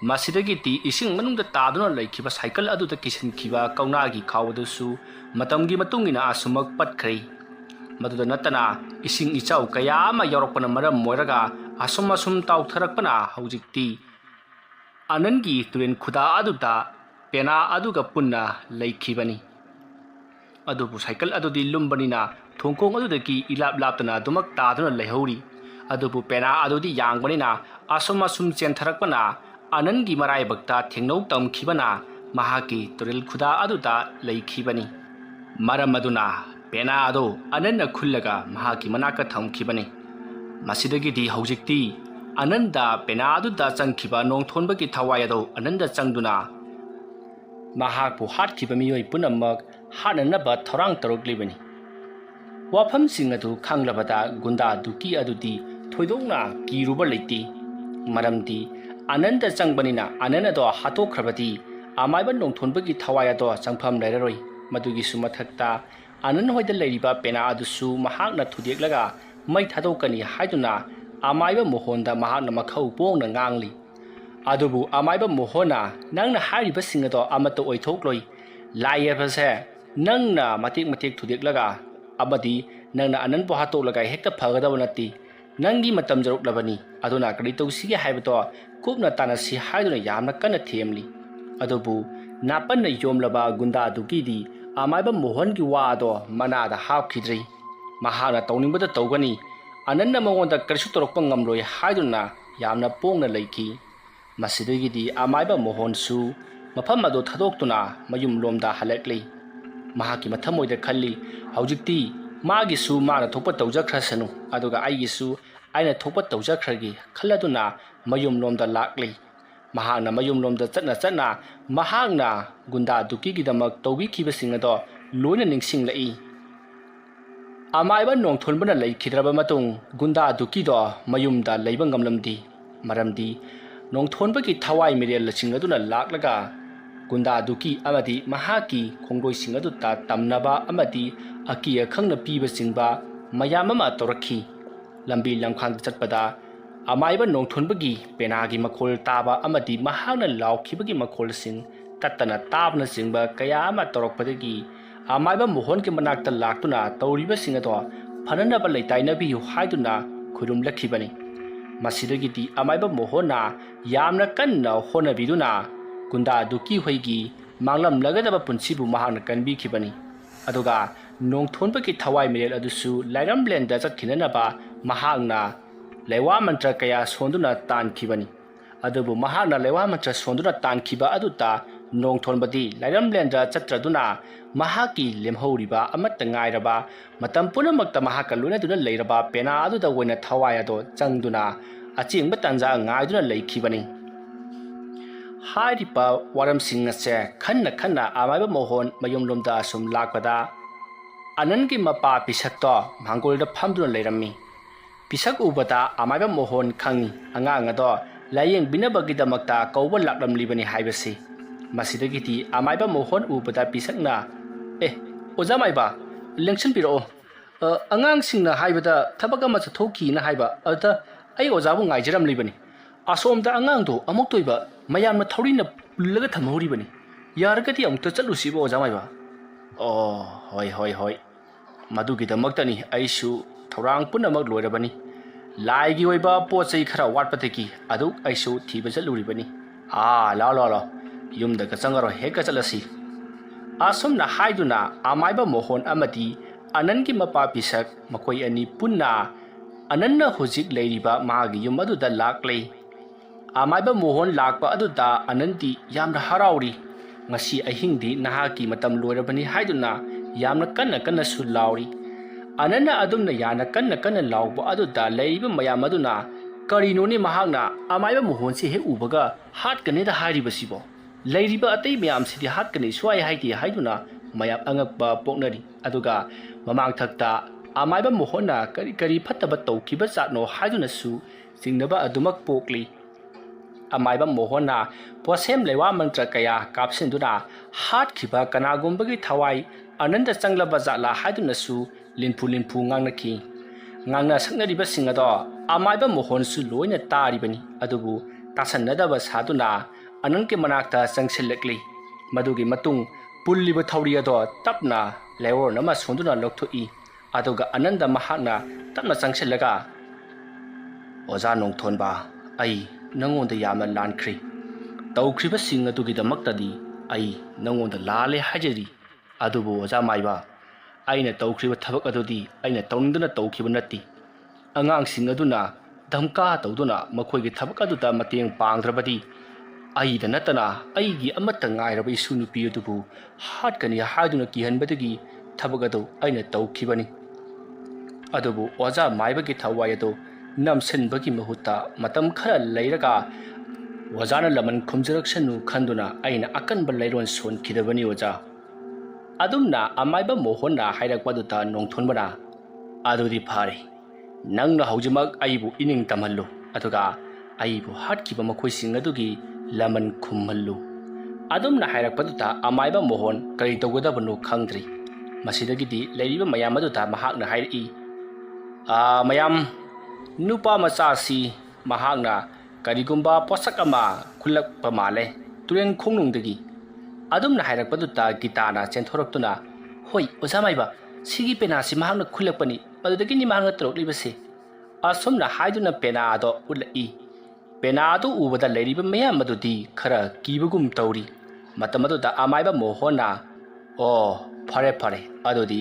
ꯃꯁꯤꯗꯒꯤꯗꯤ ꯏꯁꯤꯡ ꯃꯅꯨꯡꯗ ꯇꯥꯗꯨꯅ ꯂꯩꯈꯤꯕ ꯁꯥꯏꯀꯜ ꯑꯗꯨꯗ ꯀꯤꯁꯤꯟꯈꯤꯕ ꯀꯧꯅꯥꯒꯤ ꯈꯥꯎ ꯑꯗꯨꯁꯨ ꯃꯇꯝꯒꯤ ꯃꯇꯨꯡꯏꯟꯅ ꯑꯁꯨꯃꯛ ꯄꯠꯈ꯭ꯔꯤ ꯃꯗꯨꯗ ꯅꯠꯇꯅ ꯏꯁꯤꯡ ꯏꯆꯥꯎ ꯀꯌꯥ ꯑꯃ ꯌꯥꯎꯔꯛꯄꯅ ꯃꯔꯝ ꯑꯣꯏꯔꯒ ꯑꯁꯨꯝ ꯇꯥꯎꯊꯔꯛꯄꯅ ꯍꯧꯖꯤꯛꯇꯤ ꯑꯅꯟꯒꯤ ꯇꯨꯔꯦꯟ ꯈꯨꯗꯥ ꯑꯗꯨꯗ ꯄꯦꯅꯥ ꯑꯗꯨꯒ ꯄꯨꯟꯅ ꯂꯩꯈꯤꯕꯅꯤ ꯑꯗꯨꯕꯨ ꯁꯥꯏꯀꯜ ꯑꯗꯨꯗꯤ ꯂꯨꯝꯕꯅꯤꯅ ꯊꯣꯡꯈꯣꯡ ꯑꯗꯨꯗꯒꯤ ꯏꯂꯥꯞ ꯂꯥꯞꯇꯅ ꯑꯗꯨꯃꯛ ꯇꯥꯗꯨꯅ ꯂꯩꯍꯧꯔꯤ ꯑꯗꯨꯕꯨ ꯄꯦꯅꯥ ꯑꯗꯨꯗꯤ ꯌꯥꯡꯕꯅꯤna ꯑꯁꯨꯝ ꯆꯦꯟꯊꯔꯛꯄꯅ ꯑꯅꯟꯒꯤ ꯃꯔꯥꯏꯕꯛꯇ ꯊꯦꯡꯅꯧ ꯇꯝꯈꯤꯕꯅ ꯃꯍꯥꯛꯀꯤ ꯇꯨꯔꯦꯜ ꯈꯨꯗꯥ ꯑꯗꯨꯗ ꯂꯩꯈꯤꯕꯅꯤ ꯃꯔꯝ ꯑꯗꯨꯅ ꯄꯦꯅꯥ ꯑꯗꯨ ꯑꯅꯟꯅ ꯈꯨꯜꯂꯒ ꯃꯍꯥꯛꯀꯤ ꯃꯅꯥꯛꯇ ꯊꯝꯈꯤꯕꯅꯤ ꯃꯁꯤꯗꯒꯤꯗꯤ ꯍꯧꯖꯤꯛꯇꯤ ꯑꯅꯟꯗ ꯄꯦꯅꯥ ꯑꯗꯨꯗ ꯆꯪꯈꯤꯕ ꯅꯣꯡꯊꯣꯟꯕꯒꯤ ꯊꯋꯥꯏ ꯑꯗꯨ ꯑꯅꯟꯗ ꯆꯪꯗꯨꯅ ꯃꯍꯥꯛꯄꯨ ꯍꯥꯠꯈꯤꯕ ꯃꯤꯑꯣꯏ ꯄꯨꯝꯅꯃꯛ ꯍꯥꯠꯅꯅꯕ ꯊꯧꯔꯥꯡ ꯇꯧꯔꯛꯂꯤꯕꯅꯤ ꯋꯥꯐꯝꯁꯤꯡ ꯑꯗꯨ ꯈꯪꯂꯕꯗ ꯒꯨꯟꯗꯥ ꯗꯨꯀꯤ ꯑꯗꯨꯗꯤ ꯊꯣꯏꯗꯣꯛꯅ ꯀꯤꯔꯨꯕ ꯂꯩꯇꯦ ꯃꯔꯝꯗꯤ ꯑꯅꯟꯗ ꯆꯪꯕꯅꯤꯅ ꯑꯅꯟ ꯑꯗꯣ ꯍꯥꯠꯇꯣꯛꯈ꯭ꯔꯕꯗꯤ ꯑꯃꯥꯏꯕ ꯅꯣꯡꯊꯣꯟꯕꯒꯤ ꯊꯋꯥꯏ ꯑꯗꯣ ꯆꯪꯐꯝ ꯂꯩꯔꯔꯣꯏ ꯃꯗꯨꯒꯤꯁꯨ ꯃꯊꯛꯇ ꯑꯅꯟ ꯍꯣꯏꯗ ꯂꯩꯔꯤꯕ ꯄꯦꯅꯥ ꯑꯗꯨꯁꯨ ꯃꯍꯥꯛꯅ ꯊꯨꯗꯦꯛꯂꯒ ꯃꯩ ꯊꯥꯗꯣꯛꯀꯅꯤ ꯍꯥꯏꯗꯨꯅ ꯑꯃꯥꯏꯕ ꯃꯣꯍꯣꯟꯗ ꯃꯍꯥꯛꯅ ꯃꯈꯧ ꯄꯣꯡꯅ ꯉꯥꯡꯂꯤ ꯑꯗꯨꯕꯨ ꯑꯃꯥꯏꯕ ꯃꯣꯍꯣꯟꯅ ꯅꯪꯅ ꯍꯥꯏꯔꯤꯕꯁꯤꯡ ꯑꯗꯣ ꯑꯃꯠꯇ ꯑꯣꯏꯊꯣꯛꯂꯣꯏ ꯂꯥꯏ ꯌꯦꯛꯄꯁꯦ ꯅꯪꯅ ꯃꯇꯦꯛ ꯊꯨꯗꯦꯛꯂꯒ ꯑꯃꯗꯤ ꯅꯪꯅ ꯑꯅꯟꯕꯨ ꯍꯥꯠꯇꯣꯛꯂꯒ ꯍꯦꯛꯇ ꯐꯒꯗꯕ ꯅꯠꯇꯦ ꯅꯪꯒꯤ ꯃꯇꯝ ꯖꯔꯨꯛꯂꯕꯅꯤ ꯑꯗꯨꯅ ꯀꯔꯤ ꯇꯧꯁꯤꯒꯦ ꯍꯥꯏꯕꯗꯣ ꯀꯨꯞꯅ ꯇꯥꯟꯅꯁꯤ ꯍꯥꯏꯗꯨꯅ ꯌꯥꯝꯅ ꯀꯟꯅ ꯊꯦꯝꯂꯤ ꯑꯗꯨꯕꯨ ꯅꯥꯄꯟꯅ ꯌꯣꯝꯂꯕ ꯒꯨꯟꯗꯥ ꯗꯨꯀꯤꯗꯤ ꯑꯃꯥꯏꯕ ꯃꯣꯍꯟꯒꯤ ꯋꯥ ꯑꯗꯣ ꯃꯅꯥꯗ ꯍꯥꯞꯈꯤꯗ꯭ꯔꯤ ꯃꯍꯥꯛꯅ ꯇꯧꯅꯤꯡꯕꯗ ꯇꯧꯒꯅꯤ ꯑꯅꯟꯅ ꯃꯉꯣꯟꯗ ꯀꯔꯤꯁꯨ ꯇꯧꯔꯛꯄ ꯉꯝꯂꯣꯏ ꯍꯥꯏꯗꯨꯅ ꯌꯥꯝꯅ ꯄꯣꯡꯅ ꯂꯩꯈꯤ ꯃꯁꯤꯗꯒꯤꯗꯤ ꯑꯃꯥꯏꯕ ꯃꯣꯍꯣꯟꯁꯨ ꯃꯐꯝ ꯑꯗꯨ ꯊꯥꯗꯣꯛꯇꯨꯅ ꯃꯌꯨꯝꯂꯣꯝꯗ ꯍꯜꯂꯛꯂꯤ ꯃꯍꯥꯛꯀꯤ ꯃꯊꯃꯣꯏꯗ ꯈꯜꯂꯤ ꯍꯧꯖꯤꯛꯇꯤ ꯃꯥꯒꯤꯁꯨ ꯃꯥꯅ ꯊꯣꯛꯄ ꯇꯧꯖꯈ꯭ꯔꯁꯅꯨ ꯑꯗꯨꯒ ꯑꯩꯒꯤꯁꯨ ꯑꯩꯅ ꯊꯣꯛꯄ ꯇꯧꯖꯈ꯭ꯔꯒꯦ ꯈꯜꯂꯗꯨꯅ ꯃꯌꯨꯝꯂꯣꯝꯗ ꯂꯥꯛꯂꯤ ꯃꯍꯥꯛꯅ ꯃꯌꯨꯝꯂꯣꯝꯗ ꯆꯠꯅ ꯃꯍꯥꯛꯅ ꯒꯨꯟꯗꯥ ꯗꯨꯀꯤꯒꯤꯗꯃꯛ ꯇꯧꯕꯤꯈꯤꯕꯁꯤꯡ ꯑꯗꯣ ꯂꯣꯏꯅ ꯅꯤꯡꯁꯤꯡꯂꯛꯏ ꯑꯃꯥꯏꯕ ꯅꯣꯡꯊꯣꯟꯕꯅ ꯂꯩꯈꯤꯗ꯭ꯔꯕ ꯃꯇꯨꯡ ꯒꯨꯟꯗꯥ ꯗꯨꯀꯤꯗꯣ ꯃꯌꯨꯝꯗ ꯂꯩꯕ ꯉꯝꯂꯝꯗꯦ ꯃꯔꯝꯗꯤ ꯅꯣꯡꯊꯣꯟꯕꯒꯤ ꯊꯋꯥꯏ ꯃꯤꯔꯦꯜꯁꯤꯡ ꯑꯗꯨꯅ ꯂꯥꯛꯂꯒ ꯒꯨꯟꯗꯥ ꯗꯨꯀꯤ ꯑꯃꯗꯤ ꯃꯍꯥꯛꯀꯤ ꯈꯣꯡꯂꯣꯏꯁꯤꯡ ꯑꯗꯨꯗ ꯇꯝꯅꯕ ꯑꯃꯗꯤ ꯑꯀꯤ ꯑꯈꯪꯅ ꯄꯤꯕꯆꯤꯡꯕ ꯃꯌꯥꯝ ꯑꯃ ꯇꯧꯔꯛꯈꯤ ꯂꯝꯕꯤ ꯂꯝꯈꯥꯡꯗ ꯆꯠꯄꯗ ꯑꯃꯥꯏꯕ ꯅꯣꯡꯊꯣꯟꯕꯒꯤ ꯄꯦꯅꯥꯒꯤ ꯃꯈꯣꯜ ꯇꯥꯕ ꯑꯃꯗꯤ ꯃꯍꯥꯛꯅ ꯂꯥꯎꯈꯤꯕꯒꯤ ꯃꯈꯣꯜꯁꯤꯡ ꯇꯠꯇꯅ ꯇꯥꯕꯅꯆꯤꯡꯕ ꯀꯌꯥ ꯑꯃ ꯇꯧꯔꯛꯄꯗꯒꯤ ꯑꯃꯥꯏꯕ ꯃꯣꯍꯣꯟꯒꯤ ꯃꯅꯥꯛꯇ ꯂꯥꯛꯇꯨꯅ ꯇꯧꯔꯤꯕꯁꯤꯡ ꯑꯗꯣ ꯐꯅꯅꯕ ꯂꯩꯇꯥꯏꯅꯕꯤꯌꯨ ꯍꯥꯏꯗꯨꯅ ꯈꯨꯔꯨꯝꯂꯛꯈꯤꯕꯅꯤ ꯃꯁꯤꯗꯒꯤꯗꯤ ꯑꯃꯥꯏꯕ ꯃꯣꯍꯣꯟꯅ ꯌꯥꯝꯅ ꯀꯟꯅ ꯍꯣꯠꯅꯕꯤꯗꯨꯅ ꯒꯨꯟꯗꯥ ꯗꯨꯀꯤ ꯍꯣꯏꯒꯤ ꯃꯥꯡꯂꯝꯂꯒꯗꯕ ꯄꯨꯟꯁꯤꯕꯨ ꯃꯍꯥꯛꯅ ꯀꯟꯕꯤꯈꯤꯕꯅꯤ ꯑꯗꯨꯒ ꯅꯣꯡꯊꯣꯟꯕꯒꯤ ꯊꯋꯥꯏ ꯃꯤꯔꯦꯜ ꯑꯗꯨꯁꯨ ꯂꯥꯏꯔꯝꯂꯦꯟꯗ ꯆꯠꯈꯤꯅꯅꯕ ꯃꯍꯥꯛꯅ ꯂꯩꯋꯥ ꯃꯟꯇ꯭ꯔ ꯀꯌꯥ ꯁꯣꯟꯗꯨꯅ ꯇꯥꯟꯈꯤꯕꯅꯤ ꯑꯗꯨꯕꯨ ꯃꯍꯥꯛꯅ ꯂꯩꯋꯥ ꯃꯟꯇ꯭ꯔ ꯁꯣꯟꯗꯨꯅ ꯇꯥꯟꯈꯤꯕ ꯑꯗꯨꯗ ꯅꯣꯡꯊꯣꯟꯕꯗꯤ ꯂꯥꯏꯔꯝꯂꯦꯟꯗ ꯆꯠꯇ꯭ꯔꯗꯨꯅ ꯃꯍꯥꯛꯀꯤ ꯂꯦꯝꯍꯧꯔꯤꯕ ꯑꯃꯠꯇ ꯉꯥꯏꯔꯕ ꯃꯇꯝ ꯄꯨꯝꯅꯃꯛꯇ ꯃꯍꯥꯛꯀ ꯂꯣꯏꯅꯗꯨꯅ ꯂꯩꯔꯕ ꯄꯦꯅꯥ ꯑꯗꯨꯗ ꯑꯣꯏꯅ ꯊꯋꯥꯏ ꯑꯗꯣ ꯆꯪꯗꯨꯅ ꯑꯆꯦꯡꯕ ꯇꯥꯟꯖꯥ ꯉꯥꯏꯗꯨꯅ ꯂꯩꯈꯤꯕꯅꯤ ꯍꯥꯏꯔꯤꯕ ꯋꯥꯔꯝꯁꯤꯡ ꯑꯁꯦ ꯈꯟꯅ ꯈꯟꯅ ꯑꯃꯥꯏꯕ ꯃꯣꯍꯣꯟ ꯃꯌꯨꯝꯂꯣꯝꯗ ꯑꯁꯨꯝ ꯂꯥꯛꯄꯗ ꯑꯅꯟꯒꯤ ꯃꯄꯥ ꯄꯤꯁꯛꯇꯣ ꯃꯥꯡꯒꯣꯜꯗ ꯐꯝꯗꯨꯅ ꯂꯩꯔꯝꯃꯤ ꯄꯤꯁꯛ ꯎꯕꯗ ꯑꯃꯥꯏꯕ ꯃꯣꯍꯣꯟ ꯈꯪꯉꯤ ꯑꯉꯥꯡ ꯑꯗꯣ ꯂꯥꯌꯦꯡꯕꯤꯅꯕꯒꯤꯗꯃꯛꯇ ꯀꯧꯕ ꯂꯥꯛꯂꯝꯂꯤꯕꯅꯤ ꯍꯥꯏꯕꯁꯤ ꯃꯁꯤꯗꯒꯤꯗꯤ ꯑꯃꯥꯏꯕ ꯃꯣꯍꯣꯟ ꯎꯕꯗ ꯄꯤꯁꯛꯅ ꯑꯣꯖꯥ ꯃꯥꯏꯕ ꯂꯦꯡꯁꯤꯟꯕꯤꯔꯛꯑꯣ ꯑꯉꯥꯡꯁꯤꯡꯅ ꯍꯥꯏꯕꯗ ꯊꯕꯛ ꯑꯃ ꯆꯠꯊꯣꯛꯈꯤꯅ ꯍꯥꯏꯕ ꯑꯗꯨꯗ ꯑꯩ ꯑꯣꯖꯥꯕꯨ ꯉꯥꯏꯖꯔꯝꯂꯤꯕꯅꯤ ꯑꯁꯣꯝꯗ ꯑꯉꯥꯡꯗꯣ ꯑꯃꯨꯛꯇꯣꯏꯕ ꯃꯌꯥꯝꯅ ꯊꯧꯔꯤꯅ ꯄꯨꯜꯂꯒ ꯊꯝꯍꯧꯔꯤꯕꯅꯤ ꯌꯥꯔꯒꯗꯤ ꯑꯃꯨꯛꯇ ꯆꯠꯂꯨꯁꯤꯕ ꯑꯣꯖꯥ ꯃꯥꯏꯕ ꯍꯣꯏ ꯃꯗꯨꯒꯤꯗꯃꯛꯇꯅꯤ ꯑꯩꯁꯨ ꯊꯧꯔꯥꯡ ꯄꯨꯝꯅꯃꯛ ꯂꯣꯏꯔꯕꯅꯤ ꯂꯥꯏꯒꯤ ꯑꯣꯏꯕ ꯄꯣꯠ ꯆꯩ ꯈꯔ ꯋꯥꯠꯄꯗꯒꯤ ꯑꯗꯨꯛ ꯑꯩꯁꯨ ꯊꯤꯕ ꯆꯠꯂꯨꯔꯤꯕꯅꯤ ꯂꯥꯎ ꯌꯨꯝꯗꯒ ꯆꯪꯉꯔꯣꯏ ꯍꯦꯛꯀ ꯆꯠꯂꯁꯤ ꯑꯁꯨꯝꯅ ꯍꯥꯏꯗꯨꯅ ꯑꯃꯥꯏꯕ ꯃꯣꯍꯣꯟ ꯑꯃꯗꯤ ꯑꯅꯟꯒꯤ ꯃꯄꯥ ꯄꯤꯁꯛ ꯃꯈꯣꯏ ꯑꯅꯤ ꯄꯨꯟꯅ ꯑꯅꯟꯅ ꯍꯧꯖꯤꯛ ꯂꯩꯔꯤꯕ ꯃꯥꯒꯤ ꯌꯨꯝ ꯑꯗꯨꯗ ꯂꯥꯛꯂꯦ ꯑꯃꯥꯏꯕ ꯃꯣꯍꯣꯟ ꯂꯥꯛꯄ ꯑꯗꯨꯗ ꯑꯅꯟꯗꯤ ꯌꯥꯝꯅ ꯍꯔꯥꯎꯔꯤ ngasi ahingdi nahaki matam loirabani haiduna yamna kanna lauri anana adumna yana kanna lauba aduda leiba mayam aduna karinoni mahagna amaiba muhonsi he ubaga hatkane da haribasibo leiriba atei mayam sidi hatkane swai haiti haiduna mayam angakba poknari aduga mamang thakta amaiba muhonna kari phattaba tawkiba chatno haiduna su singnaba adumak pokli amaiba mohona posem lewa mantra kaya kapsinduna hat khiba kanagumbagi thawai ananda changlaba jala haiduna su linphu ngangna saknariba singado amaiba mohon su loina taribani adubu tasannadaba saduna ananke manakta changsilakli madugi matung pulliba thawri ado tapna lewor nama sonduna lokthui aduga ananda mahana tapna changsilaga oja nongthonba ai nangonda yamna lankhri tawkhriba sing adugidamaktadi ai nangonda lale hajari adubu oja maiba aina tawkhriba thabak adudi aina tawningduna tawkhiba natti angang sing aduna dhamka tawduna makhoigi thabak aduda mateng pangdrabadi ai da natana aigi amatta ngairaba isu nupi adubu hatkani haiduna kihanbadagi thabak adu aina tawkhibani adubu oja maibagi thawai adu namsenbagi mahutta matam khara leiraga wajana laman khumjaraksanu khanduna aina akanba leiron son khidabani oja adumna amaiba mohonna hairakpaduta nongthonbana adudi phare nangna haujimak aibu ining tamhallu aduga aibu hatkiba makhoi sing adugi laman khumhallu adumna hairakpaduta amaiba mohon kari tawgadabanu khangdri masidagidi leiriba mayam aduta mahakna hairi mayam nupa macasi mahagna karigumba posak ama khulak pamale turen khongnungdagi adumna hairakpaduta gitana chenthoroktuna hoi osamaiba sigi penasi mahagna khulakpani madudagi ni mahagna troklibase asomna haiduna pena ado ulai pena ado ubada leiriba mayam madudi khara kibagum tawri matamaduda amaiba mohona phare adudi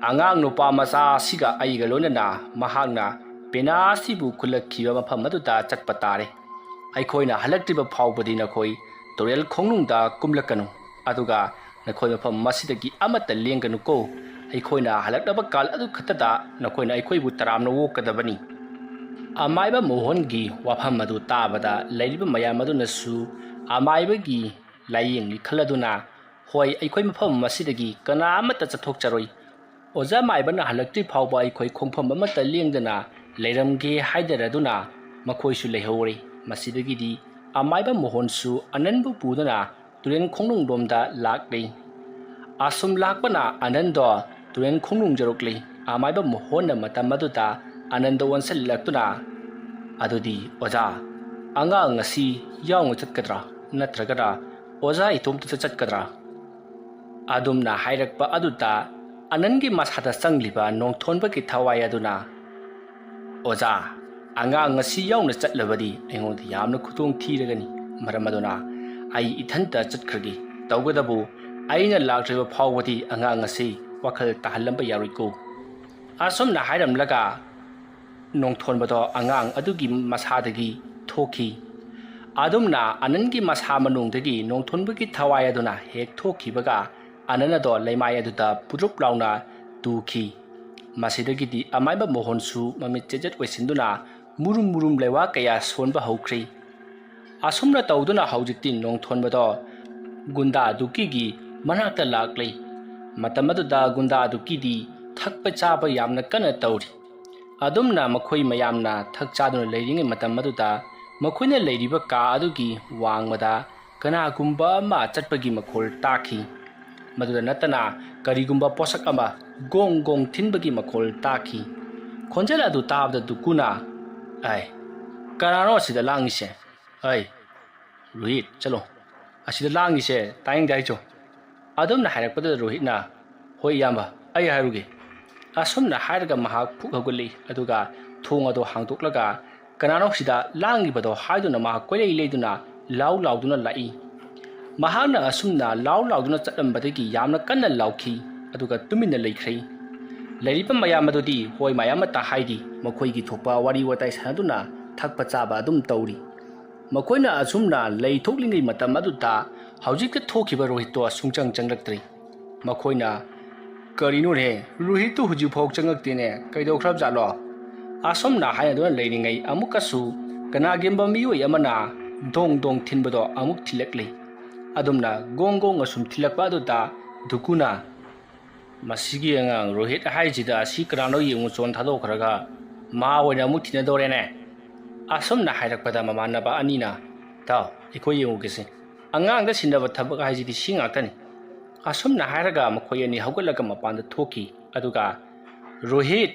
angang nupa macha siga aiga lonana mahagna penasibu khulakhiba mafam aduda chatpa tare aikhoina halaktriba phawbadi nakhoi torel khongnungda kumlakanu aduga nakhoi mafam masidagi amata lenganu ko aikhoina halakdaba kal adu khatada nakhoina aikhoibu taramna wokadabani amaiba mohongi wafam adu tabada leiriba mayam aduna su amaiba gi layengli khaladuna hoi aikhoi mafam masidagi kana amata chathok charoi ꯑꯣꯖꯥ ꯃꯥꯏꯕꯅ ꯍꯜꯂꯛꯇ꯭ꯔꯤ ꯐꯥꯎꯕ ꯑꯩꯈꯣꯏ ꯈꯣꯡꯐꯝ ꯑꯃꯠꯇ ꯂꯦꯡꯗꯅ ꯂꯩꯔꯝꯒꯦ ꯍꯥꯏꯗꯔꯗꯨꯅ ꯃꯈꯣꯏꯁꯨ ꯂꯩꯍꯧꯔꯦ꯫ ꯃꯁꯤꯗꯒꯤꯗꯤ ꯑꯃꯥꯏꯕ ꯃꯣꯍꯣꯟꯁꯨ ꯑꯅꯟꯕꯨ ꯄꯨꯗꯨꯅ ꯇꯨꯔꯦꯟ ꯈꯣꯡꯅꯨꯡꯂꯣꯝꯗ ꯂꯥꯛꯂꯤ꯫ ꯑꯁꯨꯝ ꯂꯥꯛꯄꯅ ꯑꯅꯟꯗꯣ ꯇꯨꯔꯦꯟ ꯈꯣꯡꯅꯨꯡꯖꯔꯛꯂꯤ꯫ ꯑꯃꯥꯏꯕ ꯃꯣꯍꯣꯟꯅ ꯃꯇꯝ ꯑꯗꯨꯗ ꯑꯅꯟꯗ ꯑꯣꯟꯁꯤꯜꯂꯛꯇꯨꯅ "ꯑꯗꯨꯗꯤ ꯑꯣꯖꯥ, ꯑꯉꯥꯡ ꯉꯁꯤ ꯌꯥꯎꯅ ꯆꯠꯀꯗ꯭ꯔꯥ ꯅꯠꯇ꯭ꯔꯒꯅ ꯑꯣꯖꯥ ꯏꯇꯣꯝꯇ ꯆꯠꯀꯗ꯭ꯔꯥ?" ꯑꯗꯨꯝꯅ ꯍꯥꯏꯔꯛꯄ ꯑꯗꯨꯗ ꯑꯅꯟꯒꯤ ꯃꯁꯥꯗ ꯆꯪꯂꯤꯕ ꯅꯣꯡꯊꯣꯟꯕꯒꯤ ꯊꯋꯥꯏ ꯑꯗꯨꯅ "ꯑꯣꯖꯥ, ꯑꯉꯥꯡ ꯉꯁꯤ ꯌꯥꯎꯅ ꯆꯠꯂꯕꯗꯤ ꯑꯩꯉꯣꯟꯗ ꯌꯥꯝꯅ ꯈꯨꯗꯣꯡ ꯊꯤꯔꯒꯅꯤ꯫ ꯃꯔꯝ ꯑꯗꯨꯅ ꯑꯩ ꯏꯊꯟꯇ ꯆꯠꯈ꯭ꯔꯒꯦ꯫ ꯇꯧꯕꯇꯕꯨ ꯑꯩꯅ ꯂꯥꯛꯇ꯭ꯔꯤꯕ ꯐꯥꯎꯕꯗꯤ ꯑꯉꯥꯡ ꯑꯁꯤ ꯋꯥꯈꯜ ꯇꯥꯍꯜꯂꯝꯕ ꯌꯥꯔꯣꯏꯀꯣ." ꯑꯁꯨꯝꯅ ꯍꯥꯏꯔꯝꯂꯒ ꯅꯣꯡꯊꯣꯟꯕꯗꯣ ꯑꯉꯥꯡ ꯑꯗꯨꯒꯤ ꯃꯁꯥꯗꯒꯤ ꯊꯣꯛꯈꯤ꯫ ꯑꯗꯨꯝꯅ ꯑꯅꯟꯒꯤ ꯃꯁꯥ ꯃꯅꯨꯡꯗꯒꯤ ꯅꯣꯡꯊꯣꯟꯕꯒꯤ ꯊꯋꯥꯏ ꯑꯗꯨꯅ ꯍꯦꯛ ꯊꯣꯛꯈꯤꯕꯒ ꯑꯅꯟ ꯑꯗꯣ ꯂꯩꯃꯥꯏ ꯑꯗꯨꯗ ꯄꯨꯗ꯭ꯔꯨꯞ ꯂꯥꯎꯅ ꯇꯨꯈꯤ꯫ ꯃꯁꯤꯗꯒꯤꯗꯤ ꯑꯃꯥꯏꯕ ꯃꯣꯍꯣꯟꯁꯨ ꯃꯃꯤꯠ ꯆꯦꯖꯠ ꯑꯣꯏꯁꯤꯟꯗꯨꯅ ꯃꯨꯔꯨꯝ ꯃꯨꯔꯨꯝ ꯂꯩꯋꯥ ꯀꯌꯥ ꯁꯣꯟꯕ ꯍꯧꯈ꯭ꯔꯦ꯫ ꯑꯁꯨꯝꯅ ꯇꯧꯗꯨꯅ ꯍꯧꯖꯤꯛꯇꯤ ꯅꯣꯡꯊꯣꯟꯕꯗꯣ ꯒꯨꯟꯗꯥ ꯗꯨꯀꯤꯒꯤ ꯃꯅꯥꯛꯇ ꯂꯥꯛꯂꯤ꯫ ꯃꯇꯝ ꯑꯗꯨꯗ ꯒꯨꯟꯗꯥ ꯗꯨꯀꯤꯗꯤ ꯊꯛꯄ ꯆꯥꯕ ꯌꯥꯝꯅ ꯀꯟꯅ ꯇꯧꯔꯤ꯫ ꯑꯗꯨꯝꯅ ꯃꯈꯣꯏ ꯃꯌꯥꯝꯅ ꯊꯛ ꯆꯥꯗꯨꯅ ꯂꯩꯔꯤꯉꯩ ꯃꯇꯝ ꯑꯗꯨꯗ ꯃꯈꯣꯏꯅ ꯂꯩꯔꯤꯕ ꯀꯥ ꯑꯗꯨꯒꯤ ꯋꯥꯡꯃꯗ ꯀꯅꯥꯒꯨꯝꯕ ꯑꯃ ꯆꯠꯄꯒꯤ ꯃꯈꯣꯜ ꯇꯥꯈꯤ꯫ ꯃꯗꯨꯗ ꯅꯠꯇꯅ ꯀꯔꯤꯒꯨꯝꯕ ꯄꯣꯠꯁꯛ ꯑꯃ ꯒꯣꯡ ꯒꯣꯡ ꯊꯤꯟꯕꯒꯤ ꯃꯈꯣꯜ ꯇꯥꯈꯤ꯫ ꯈꯣꯟꯖꯦꯜ ꯑꯗꯨ ꯇꯥꯕꯗ ꯗꯨꯀꯨꯅ "ꯑꯩ, ꯀꯅꯥꯅꯣ ꯑꯁꯤꯗ ꯂꯥꯡꯉꯤꯁꯦ? ꯑꯩ, ꯔꯣꯍꯤꯠ, ꯆꯠꯂꯣ, ꯑꯁꯤꯗ ꯂꯥꯡꯉꯤꯁꯦ ꯇꯥꯅꯤꯡꯗꯦ ꯍꯥꯏꯆꯣ." ꯑꯗꯨꯝꯅ ꯍꯥꯏꯔꯛꯄꯗ ꯔꯣꯍꯤꯠꯅ "ꯍꯣꯏ ꯏꯌꯥꯝꯕ, ꯑꯩ ꯍꯥꯏꯔꯨꯒꯦ." ꯑꯁꯨꯝꯅ ꯍꯥꯏꯔꯒ ꯃꯍꯥꯛ ꯐꯨꯛ ꯍꯧꯒꯠꯂꯤ꯫ ꯑꯗꯨꯒ ꯊꯣꯡ ꯑꯗꯨ ꯍꯥꯡꯗꯣꯛꯂꯒ "ꯀꯅꯥꯅꯣ ꯁꯤꯗ ꯂꯥꯡꯉꯤꯕꯗꯣ?" ꯍꯥꯏꯗꯨꯅ ꯃꯍꯥꯛ ꯀꯣꯏꯂꯩ ꯂꯩꯗꯨꯅ ꯂꯥꯎ ꯂꯥꯎꯗꯨꯅ ꯂꯥꯛꯏ꯫ ꯃꯍꯥꯛꯅ ꯑꯁꯨꯝꯅ ꯂꯥꯎ ꯂꯥꯎꯗꯨꯅ ꯆꯠꯂꯝꯕꯗꯒꯤ ꯌꯥꯝꯅ ꯀꯟꯅ ꯂꯥꯎꯈꯤ꯫ ꯑꯗꯨꯒ ꯇꯨꯃꯤꯟꯅ ꯂꯩꯈ꯭ꯔꯦ꯫ ꯂꯩꯔꯤꯕ ꯃꯌꯥꯝ ꯑꯗꯨꯗꯤ ꯍꯣꯏ ꯃꯥꯏ ꯑꯃꯠꯇ ꯍꯥꯏꯗꯤ ꯃꯈꯣꯏꯒꯤ ꯊꯣꯛꯄ ꯋꯥꯔꯤ ꯋꯥꯇꯥꯏ ꯁꯥꯟꯅꯗꯨꯅ ꯊꯛꯄ ꯆꯥꯕ ꯑꯗꯨꯝ ꯇꯧꯔꯤ꯫ ꯃꯈꯣꯏꯅ ꯑꯁꯨꯝꯅ ꯂꯩ ꯊꯣꯛꯂꯤꯉꯩ ꯃꯇꯝ ꯑꯗꯨꯗ ꯍꯧꯖꯤꯛꯇ ꯊꯣꯛꯈꯤꯕ ꯔꯣꯍꯤꯠꯇꯣ ꯁꯨꯡꯆꯪ ꯆꯪꯂꯛꯇ꯭ꯔꯤ꯫ ꯃꯈꯣꯏꯅ "ꯀꯔꯤꯅꯣꯅꯦ, ꯔꯣꯍꯤꯠꯇꯨ ꯍꯧꯖꯤꯛꯐꯥꯎ ꯆꯪꯂꯛꯇꯦꯅꯦ, ꯀꯩꯗꯧꯈ꯭ꯔꯕꯖꯥꯠꯂꯣ?" ꯑꯁꯨꯝꯅ ꯍꯥꯏꯅꯗꯨꯅ ꯂꯩꯔꯤꯉꯩ ꯑꯃꯨꯛꯀꯁꯨ ꯀꯅꯥꯒꯨꯝꯕ ꯃꯤꯑꯣꯏ ꯑꯃꯅ ꯗꯣꯡ ꯗꯣꯡ ꯊꯤꯟꯕꯗꯣ ꯑꯃꯨꯛ ꯊꯤꯜꯂꯛꯂꯤ꯫ ꯑꯗꯨꯝꯅ ꯒꯣꯡ ꯒꯣꯡ ꯑꯁꯨꯝ ꯊꯤꯜꯂꯛꯄ ꯑꯗꯨꯗ ꯗꯨꯀꯨꯅ "ꯃꯁꯤꯒꯤ ꯑꯉꯥꯡ ꯔꯣꯍꯤꯠ ꯍꯥꯏꯁꯤꯗ ꯑꯁꯤ ꯀꯅꯥꯅꯣ ꯌꯦꯡꯉꯨ ꯆꯣꯟ ꯊꯥꯗꯣꯛꯈ꯭ꯔꯒ ꯃꯥ ꯑꯣꯏꯅ ꯑꯃꯨꯛ ꯊꯤꯅꯗꯧꯔꯦꯅꯦ." ꯑꯁꯨꯝꯅ ꯍꯥꯏꯔꯛꯄꯗ ꯃꯃꯥꯟꯅꯕ ꯑꯅꯤꯅ "ꯇꯥꯎ, ꯑꯩꯈꯣꯏ ꯌꯦꯡꯉꯨꯒꯦꯁꯦ, ꯑꯉꯥꯡꯗ ꯁꯤꯟꯅꯕ ꯊꯕꯛ ꯍꯥꯏꯁꯤꯗꯤ ꯁꯤ ꯉꯥꯛꯇꯅꯤ." ꯑꯁꯨꯝꯅ ꯍꯥꯏꯔꯒ ꯃꯈꯣꯏ ꯑꯅꯤ ꯍꯧꯒꯠꯂꯒ ꯃꯄꯥꯟꯗ ꯊꯣꯛꯈꯤ꯫ ꯑꯗꯨꯒ "ꯔꯣꯍꯤꯠ,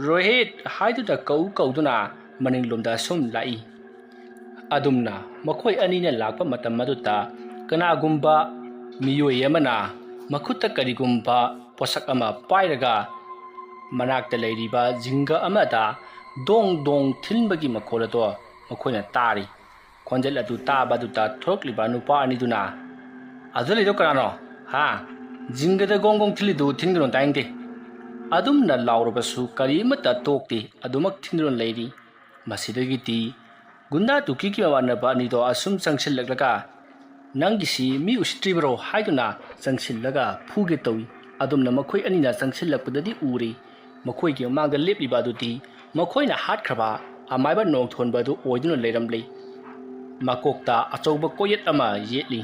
ꯔꯣꯍꯤꯠ" ꯍꯥꯏꯗꯨꯅ ꯀꯧꯗꯨꯅ ꯃꯅꯤꯡꯂꯣꯝꯗ ꯑꯁꯨꯝ ꯂꯥꯛꯏ꯫ ꯑꯗꯨꯝꯅ ꯃꯈꯣꯏ ꯑꯅꯤꯅ ꯂꯥꯛꯄ ꯃꯇꯝ ꯑꯗꯨꯗ ꯀꯅꯥꯒꯨꯝꯕ ꯃꯤꯑꯣꯏ ꯑꯃꯅ ꯃꯈꯨꯠꯇ ꯀꯔꯤꯒꯨꯝꯕ ꯄꯣꯠꯁꯛ ꯑꯃ ꯄꯥꯏꯔꯒ ꯃꯅꯥꯛꯇ ꯂꯩꯔꯤꯕ ꯖꯤꯡꯒ ꯑꯃꯗ ꯗꯣꯡ ꯗꯣꯡ ꯊꯤꯟꯕꯒꯤ ꯃꯈꯣꯜ ꯑꯗꯣ ꯃꯈꯣꯏꯅ ꯇꯥꯔꯤ꯫ ꯈꯣꯟꯖꯦꯜ ꯑꯗꯨ ꯇꯥꯕ ꯑꯗꯨꯗ ꯊꯣꯔꯛꯂꯤꯕ ꯅꯨꯄꯥ ꯑꯅꯤꯗꯨꯅ "ꯑꯗꯨ ꯂꯩꯗꯣ ꯀꯅꯥꯅꯣ? ꯍꯥ? ꯖꯤꯡꯒꯗ ꯒꯣꯡ ꯒꯣꯡ ꯊꯤꯜꯂꯤꯗꯨ ꯊꯤꯟꯒꯅꯨ, ꯇꯥꯅꯤꯡꯗꯦ." ꯑꯗꯨꯝꯅ ꯂꯥꯎꯔꯕꯁꯨ ꯀꯔꯤ ꯑꯃꯠꯇ ꯇꯣꯛꯇꯦ, ꯑꯗꯨꯃꯛ ꯊꯤꯟꯗꯨꯅ ꯂꯩꯔꯤ꯫ ꯃꯁꯤꯗꯒꯤꯗꯤ ꯒꯨꯟꯗꯥ ꯗꯨꯀꯤꯒꯤ ꯃꯃꯥꯟꯅꯕ ꯑꯅꯤꯗꯣ ꯑꯁꯨꯝ ꯆꯪꯁꯤꯜꯂꯛꯂꯒ "ꯅꯪꯒꯤꯁꯤ ꯃꯤ ꯎꯁꯤꯠꯇ꯭ꯔꯤꯕꯔꯣ?" ꯍꯥꯏꯗꯨꯅ ꯆꯪꯁꯤꯜꯂꯒ ꯐꯨꯒꯦ ꯇꯧꯏ꯫ ꯑꯗꯨꯝꯅ ꯃꯈꯣꯏ ꯑꯅꯤꯅ ꯆꯪꯁꯤꯜꯂꯛꯄꯗꯗꯤ ꯎꯔꯤ ꯃꯈꯣꯏꯒꯤ ꯃꯃꯥꯡꯗ ꯂꯦꯞꯂꯤꯕ ꯑꯗꯨꯗꯤ ꯃꯈꯣꯏꯅ ꯍꯥꯠꯈ꯭ꯔꯕ ꯑꯃꯥꯏꯕ ꯅꯣꯡꯊꯣꯟꯕ ꯑꯗꯨ ꯑꯣꯏꯗꯨꯅ ꯂꯩꯔꯝꯂꯤ꯫ ꯃꯀꯣꯛꯇ ꯑꯆꯧꯕ ꯀꯣꯌꯦꯠ ꯑꯃ ꯌꯦꯠꯂꯤ꯫